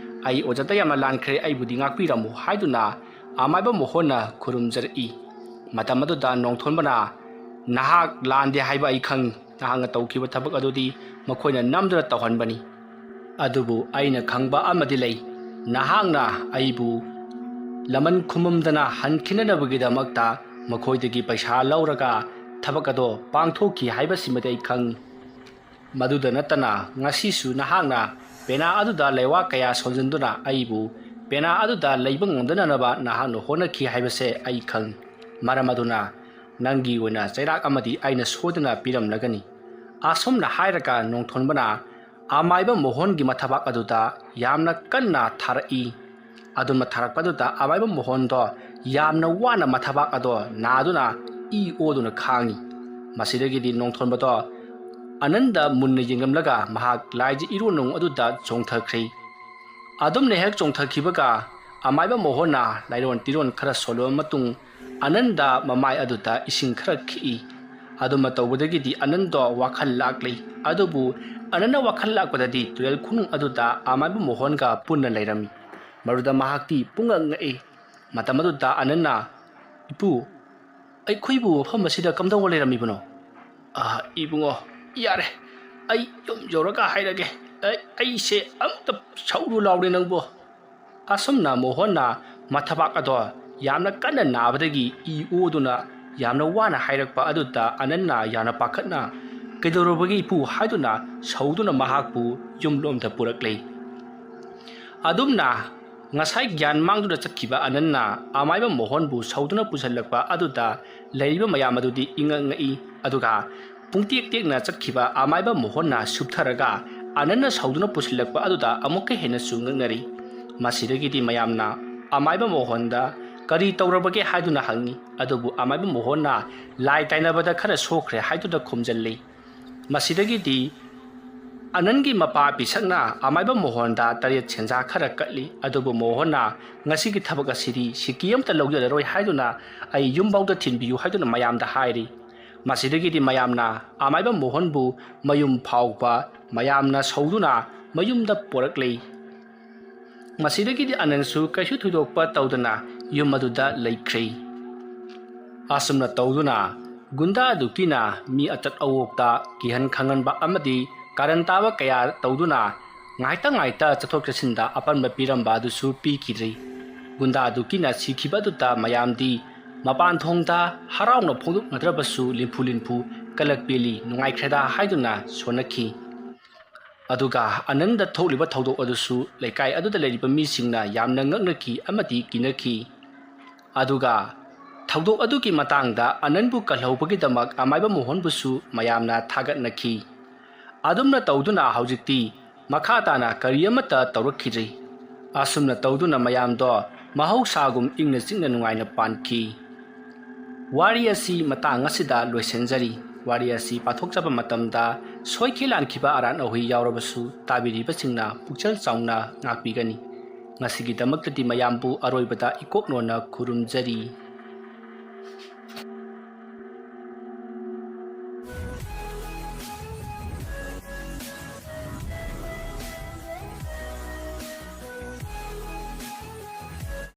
ꯑꯩ ꯑꯣꯖꯥꯗ ꯌꯥꯝꯅ ꯂꯥꯟꯈ꯭ꯔꯦ ꯑꯩꯕꯨꯗꯤ ꯉꯥꯛꯄꯤꯔꯝꯃꯨ ꯍꯥꯏꯗꯨꯅ ꯑꯃꯥꯏꯕ ꯃꯣꯍꯣꯟꯅ ꯈꯨꯔꯨꯝꯖꯔꯛꯏ ꯃꯇꯝ ꯑꯗꯨꯗ ꯅꯣꯡꯊꯣꯟꯕꯅ ꯅꯍꯥꯛ ꯂꯥꯟꯗꯦ ꯍꯥꯏꯕ ꯑꯩ ꯈꯪꯏ ꯅꯍꯥꯛꯅ ꯇꯧꯈꯤꯕ ꯊꯕꯛ ꯑꯗꯨꯗꯤ ꯃꯈꯣꯏꯅ ꯅꯝꯗꯨꯅ ꯇꯧꯍꯟꯕꯅꯤ ꯑꯗꯨꯕꯨ ꯑꯩꯅ ꯈꯪꯕ ꯑꯃꯗꯤ ꯂꯩ ꯅꯍꯥꯛꯅ ꯑꯩꯕꯨ ꯂꯃꯟ ꯈꯨꯃꯝꯗꯅ ꯍꯟꯈꯤꯅꯅꯕꯒꯤꯗꯃꯛꯇ ꯃꯈꯣꯏꯗꯒꯤ ꯄꯩꯁꯥ ꯂꯧꯔꯒ ꯊꯕꯛ ꯑꯗꯣ ꯄꯥꯡꯊꯣꯛꯈꯤ ꯍꯥꯏꯕꯁꯤꯃꯗꯤ ꯑꯩ ꯈꯪꯏ ꯃꯗꯨꯗ ꯅꯠꯇꯅ ꯉꯁꯤꯁꯨ ꯅꯍꯥꯛꯅ ꯄꯦꯅꯥ ꯑꯗꯨꯗ ꯂꯩꯋꯥ ꯀꯌꯥ ꯁꯣꯟꯖꯤꯟꯗꯨꯅ ꯑꯩꯕꯨ ꯄꯦꯅꯥ ꯑꯗꯨꯗ ꯂꯩꯕ ꯉꯝꯗꯅꯅꯕ ꯅꯍꯥꯛꯅ ꯍꯣꯠꯅꯈꯤ ꯍꯥꯏꯕꯁꯦ ꯑꯩ ꯈꯪꯏ ꯃꯔꯝ ꯑꯗꯨꯅ ꯅꯪꯒꯤ ꯑꯣꯏꯅ ꯆꯩꯔꯥꯛ ꯑꯃꯗꯤ ꯑꯩꯅ ꯁꯣꯏꯗꯅ ꯄꯤꯔꯝꯂꯒꯅꯤ ꯑꯁꯨꯝꯅ ꯍꯥꯏꯔꯒ ꯅꯣꯡꯊꯣꯟꯕꯅ ꯑꯃꯥꯏꯕ ꯃꯣꯍꯣꯟꯒꯤ ꯃꯊꯕꯥꯛ ꯑꯗꯨꯗ ꯌꯥꯝꯅ ꯀꯟꯅ ꯊꯥꯔꯛꯏ ꯑꯗꯨꯝꯅ ꯊꯥꯔꯛꯄꯗꯨꯗ ꯑꯃꯥꯏꯕ ꯃꯣꯍꯣꯟꯗꯣ ꯌꯥꯝꯅ ꯋꯥꯅ ꯃꯊꯕꯥꯛ ꯑꯗꯣ ꯅꯥꯗꯨꯅ ꯏ ꯑꯣꯗꯨꯅ ꯈꯥꯡꯉꯤ ꯃꯁꯤꯗꯒꯤꯗꯤ ꯅꯣꯡꯊꯣꯟꯕꯗꯣ ꯑꯅꯟꯗ ꯃꯨꯟꯅ ꯌꯦꯡꯂꯝꯂꯒ ꯃꯍꯥꯛ ꯂꯥꯏꯖ ꯏꯔꯣꯟꯅꯨꯡ ꯑꯗꯨꯗ ꯆꯣꯡꯊꯈ꯭ꯔꯤ ꯑꯗꯨꯝꯅ ꯍꯦꯛ ꯆꯣꯡꯊꯈꯤꯕꯒ ꯑꯃꯥꯏꯕ ꯃꯣꯍꯣꯟꯅ ꯂꯥꯏꯔꯣꯟ ꯇꯤꯔꯣꯟꯈꯔ ꯁꯣꯜꯂꯕ ꯃꯇꯨꯡ ꯑꯅꯟꯗ ꯃꯃꯥꯏ ꯑꯗꯨꯗ ꯏꯁꯤꯡ ꯈꯔ ꯈꯤꯛꯏ ꯑꯗꯨꯝꯅ ꯇꯧꯕꯗꯒꯤꯗꯤ ꯑꯅꯟꯗꯣ ꯋꯥꯈꯜ ꯂꯥꯛꯂꯤ ꯑꯗꯨꯕꯨ ꯑꯅꯟꯅ ꯋꯥꯈꯜ ꯂꯥꯛꯄꯗꯗꯤ ꯇꯨꯔꯦꯜ ꯈꯣꯡꯅꯨꯡ ꯑꯗꯨꯗ ꯑꯃꯥꯏꯕ ꯃꯣꯍꯣꯟꯒ ꯄꯨꯟꯅ ꯂꯩꯔꯝꯃꯤ ꯃꯗꯨꯗ ꯃꯍꯥꯛꯇꯤ ꯄꯨꯡꯉꯛ ꯉꯛꯏ ꯃꯇꯝ ꯑꯗꯨꯗ ꯑꯅꯟꯅ ꯏꯄꯨ ꯑꯩꯈꯣꯏꯕꯨ ꯃꯐꯝ ꯑꯁꯤꯗ ꯀꯝꯗꯧꯕ ꯂꯩꯔꯝꯃꯤꯕꯅꯣ ꯏꯕꯨꯡꯉꯣ ꯌꯥꯔꯦ ꯑꯩ ꯌꯨꯝ ꯌꯧꯔꯒ ꯍꯥꯏꯔꯒꯦ ꯑꯩꯁꯦ ꯑꯝꯇ ꯁꯧꯔꯨ ꯂꯥꯎꯔꯦ ꯅꯪꯕꯨ ꯑꯁꯨꯝꯅ ꯃꯣꯍꯣꯟꯅ ꯃꯊꯕꯥꯛ ꯑꯗꯣ ꯌꯥꯝꯅ ꯀꯟꯅ ꯅꯥꯕꯗꯒꯤ ꯏ ꯑꯣꯗꯨꯅ ꯌꯥꯝꯅ ꯋꯥꯅ ꯍꯥꯏꯔꯛꯄ ꯑꯗꯨꯗ ꯑꯅꯟꯅ ꯌꯥꯝꯅ ꯄꯥꯈꯠꯅ ꯀꯩꯗꯧꯔꯕꯒꯦ ꯏꯄꯨ ꯍꯥꯏꯗꯨꯅ ꯁꯧꯗꯨꯅ ꯃꯍꯥꯛꯄꯨ ꯌꯨꯝꯂꯣꯝꯗ ꯄꯨꯔꯛꯂꯦ ꯑꯗꯨꯝꯅ ꯉꯁꯥꯏ ꯒ꯭ꯌꯥꯟ ꯃꯥꯡꯗꯨꯅ ꯆꯠꯈꯤꯕ ꯑꯅꯟꯅ ꯑꯃꯥꯏꯕ ꯃꯣꯍꯣꯟꯕꯨ ꯁꯧꯗꯨꯅ ꯄꯨꯁꯤꯜꯂꯛꯄ ꯑꯗꯨꯗ ꯂꯩꯔꯤꯕ ꯃꯌꯥꯝ ꯑꯗꯨꯗꯤ ꯏꯉꯛ ꯉꯛꯏ ꯑꯗꯨꯒ ꯄꯨꯡꯇꯦꯛ ꯇꯦꯛꯅ ꯆꯠꯈꯤꯕ ꯑꯃꯥꯏꯕ ꯃꯣꯍꯣꯟꯅ ꯁꯨꯞꯊꯔꯒ ꯑꯅꯟꯅ ꯁꯧꯗꯨꯅ ꯄꯨꯁꯤꯜꯂꯛꯄ ꯑꯗꯨꯗ ꯑꯃꯨꯛꯀ ꯍꯦꯟꯅꯁꯨ ꯉꯛꯅꯔꯤ ꯃꯁꯤꯗꯒꯤꯗꯤ ꯃꯌꯥꯝꯅ ꯑꯃꯥꯏꯕ ꯃꯣꯍꯣꯟꯗ ꯀꯔꯤ ꯇꯧꯔꯕꯒꯦ ꯍꯥꯏꯗꯨꯅ ꯍꯪꯉꯤ ꯑꯗꯨꯕꯨ ꯑꯃꯥꯏꯕ ꯃꯣꯍꯣꯟꯅ ꯂꯥꯏ ꯇꯥꯏꯅꯕꯗ ꯈꯔ ꯁꯣꯛꯈ꯭ꯔꯦ ꯍꯥꯏꯗꯨꯅ ꯈꯨꯝꯖꯤꯜꯂꯤ ꯃꯁꯤꯗꯒꯤꯗꯤ ꯑनꯟꯒꯤ ꯃꯄꯥ ꯄꯤꯁꯛꯅ ꯑꯃꯥꯏꯕ ꯃꯣꯍꯣꯟꯗ ꯇꯔꯦꯠ ꯁꯦꯟꯖꯥ ꯈꯔ ꯀꯠꯂꯤ ꯑꯗꯨꯕꯨ ꯃꯣꯍꯣꯟꯅ ꯉꯁꯤꯒꯤ ꯊꯕꯛ ꯑꯁꯤꯗꯤ ꯁꯤꯀꯤ ꯑꯃꯇ ꯂꯧꯖꯔꯔꯣꯏ ꯍꯥꯏꯗꯨꯅ ꯑꯩ ꯌꯨꯝꯐꯥꯎꯗ ꯊꯤꯟꯕꯤꯌꯨ ꯍꯥꯏꯗꯨꯅ ꯃꯌꯥꯝꯗ ꯍꯥꯏꯔꯤ ꯃꯁꯤꯗꯒꯤꯗꯤ ꯃꯌꯥꯝꯅ ꯑꯃꯥꯏꯕ ꯃꯣꯍꯣꯟꯕꯨ ꯃꯌꯨꯝ ꯐꯥꯎꯕ ꯃꯌꯥꯝꯅ ꯁꯧꯗꯨꯅ ꯃꯌꯨꯝꯗ ꯄꯣꯔꯛꯂꯤ ꯃꯁꯤꯗꯒꯤꯗꯤ ꯑꯅꯟꯁꯨ ꯀꯩꯁꯨ ꯊꯣꯏꯗꯣꯛꯄ ꯇꯧꯗꯅ ꯌꯨꯝ ꯑꯗꯨꯗ ꯂꯩꯈ꯭ꯔꯤ ꯑꯁꯨꯝꯅ ꯇꯧꯗꯨꯅ ꯒꯨꯟꯗꯥ ꯑꯗꯨꯀꯤꯅ ꯃꯤ ꯑꯆꯠ ꯑꯋꯣꯛꯇ ꯀꯤꯍꯟ ꯈꯪꯍꯟꯕ ꯑꯃꯗꯤ ꯀꯥꯔꯟ ꯇꯥꯕ ꯀꯌꯥ ꯇꯧꯗꯨꯅ ꯉꯥꯏꯇ ꯆꯠꯊꯣꯛ ꯆꯠꯁꯤꯟꯗ ꯑꯄꯟꯕ ꯄꯤꯔꯝꯕ ꯑꯗꯨꯁꯨ ꯄꯤꯈꯤꯗ꯭ꯔꯤ꯫ ꯒꯨꯟꯗꯥ ꯑꯗꯨꯀꯤꯅ ꯁꯤꯈꯤꯕ ꯑꯗꯨꯗ ꯃꯌꯥꯝꯗꯤ ꯃꯄꯥꯟ ꯊꯣꯡꯗ ꯍꯔꯥꯎꯅ ꯐꯣꯡꯗꯣꯛꯅꯗ꯭ꯔꯕꯁꯨ ꯂꯤꯝꯐꯨ ꯀꯂꯛ ꯄꯦꯜꯂꯤ ꯅꯨꯡꯉꯥꯏꯈ꯭ꯔꯦꯗ ꯍꯥꯏꯗꯨꯅ ꯁꯣꯟꯅꯈꯤ꯫ ꯑꯗꯨꯒ ꯑꯅꯟꯗ ꯊꯣꯛꯂꯤꯕ ꯊꯧꯗꯣꯛ ꯑꯗꯨꯁꯨ ꯂꯩꯀꯥꯏ ꯑꯗꯨꯗ ꯂꯩꯔꯤꯕ ꯃꯤꯁꯤꯡꯅ ꯌꯥꯝꯅ ꯉꯛꯅꯈꯤ ꯑꯃꯗꯤ ꯀꯤꯅꯈꯤ꯫ ꯑꯗꯨꯒ ꯊꯧꯗꯣꯛ ꯑꯗꯨꯒꯤ ꯃꯇꯥꯡꯗ ꯑꯅꯟꯕꯨ ꯀꯜꯍꯧꯕꯒꯤꯗꯃꯛ ꯑꯃꯥꯏꯕ ꯃꯣꯍꯟꯕꯨꯁꯨ ꯃꯌꯥꯝꯅ ꯊꯥꯒꯠꯅꯈꯤ꯫ ꯑꯗꯨꯝꯅ ꯇꯧꯗꯨꯅ ꯍꯧꯖꯤꯛꯇꯤ ꯃꯈꯥ ꯇꯥꯅ ꯀꯔꯤ ꯑꯃꯠꯇ ꯇꯧꯔꯛꯈꯤꯗ꯭ꯔꯤ꯫ ꯑꯁꯨꯝꯅ ꯇꯧꯗꯨꯅ ꯃꯌꯥꯝꯗꯣ ꯃꯍꯧꯁꯥꯒꯨꯝ ꯏꯪꯅ ꯆꯤꯛꯅ ꯅꯨꯡꯉꯥꯏꯅ ꯄꯥꯟꯈꯤ꯫ ꯋꯥꯔꯤ ꯑꯁꯤ ꯃꯇꯥꯡ ꯑꯁꯤꯗ ꯂꯣꯏꯁꯤꯟꯖꯔꯤ꯫ ꯋꯥꯔꯤ ꯑꯁꯤ ꯄꯥꯊꯣꯛꯆꯕ ꯃꯇꯝꯗ ꯁꯣꯏꯈꯤ ꯂꯥꯟꯈꯤꯕ ꯑꯔꯥꯟ ꯑꯍꯣꯏ ꯌꯥꯎꯔꯕꯁꯨ ꯇꯥꯕꯤꯔꯤꯕꯁꯤꯡꯅ ꯄꯨꯛꯆꯦꯜ ꯆꯥꯎꯅ ꯉꯥꯛꯄꯤꯒꯅꯤ꯫ ꯉꯁꯤꯒꯤꯗꯃꯛꯇꯗꯤ ꯃꯌꯥꯝꯕꯨ ꯑꯔꯣꯏꯕꯗ ꯏꯀꯣꯛꯅꯣꯅ ꯈꯨꯔꯨꯝꯖꯔꯤ꯫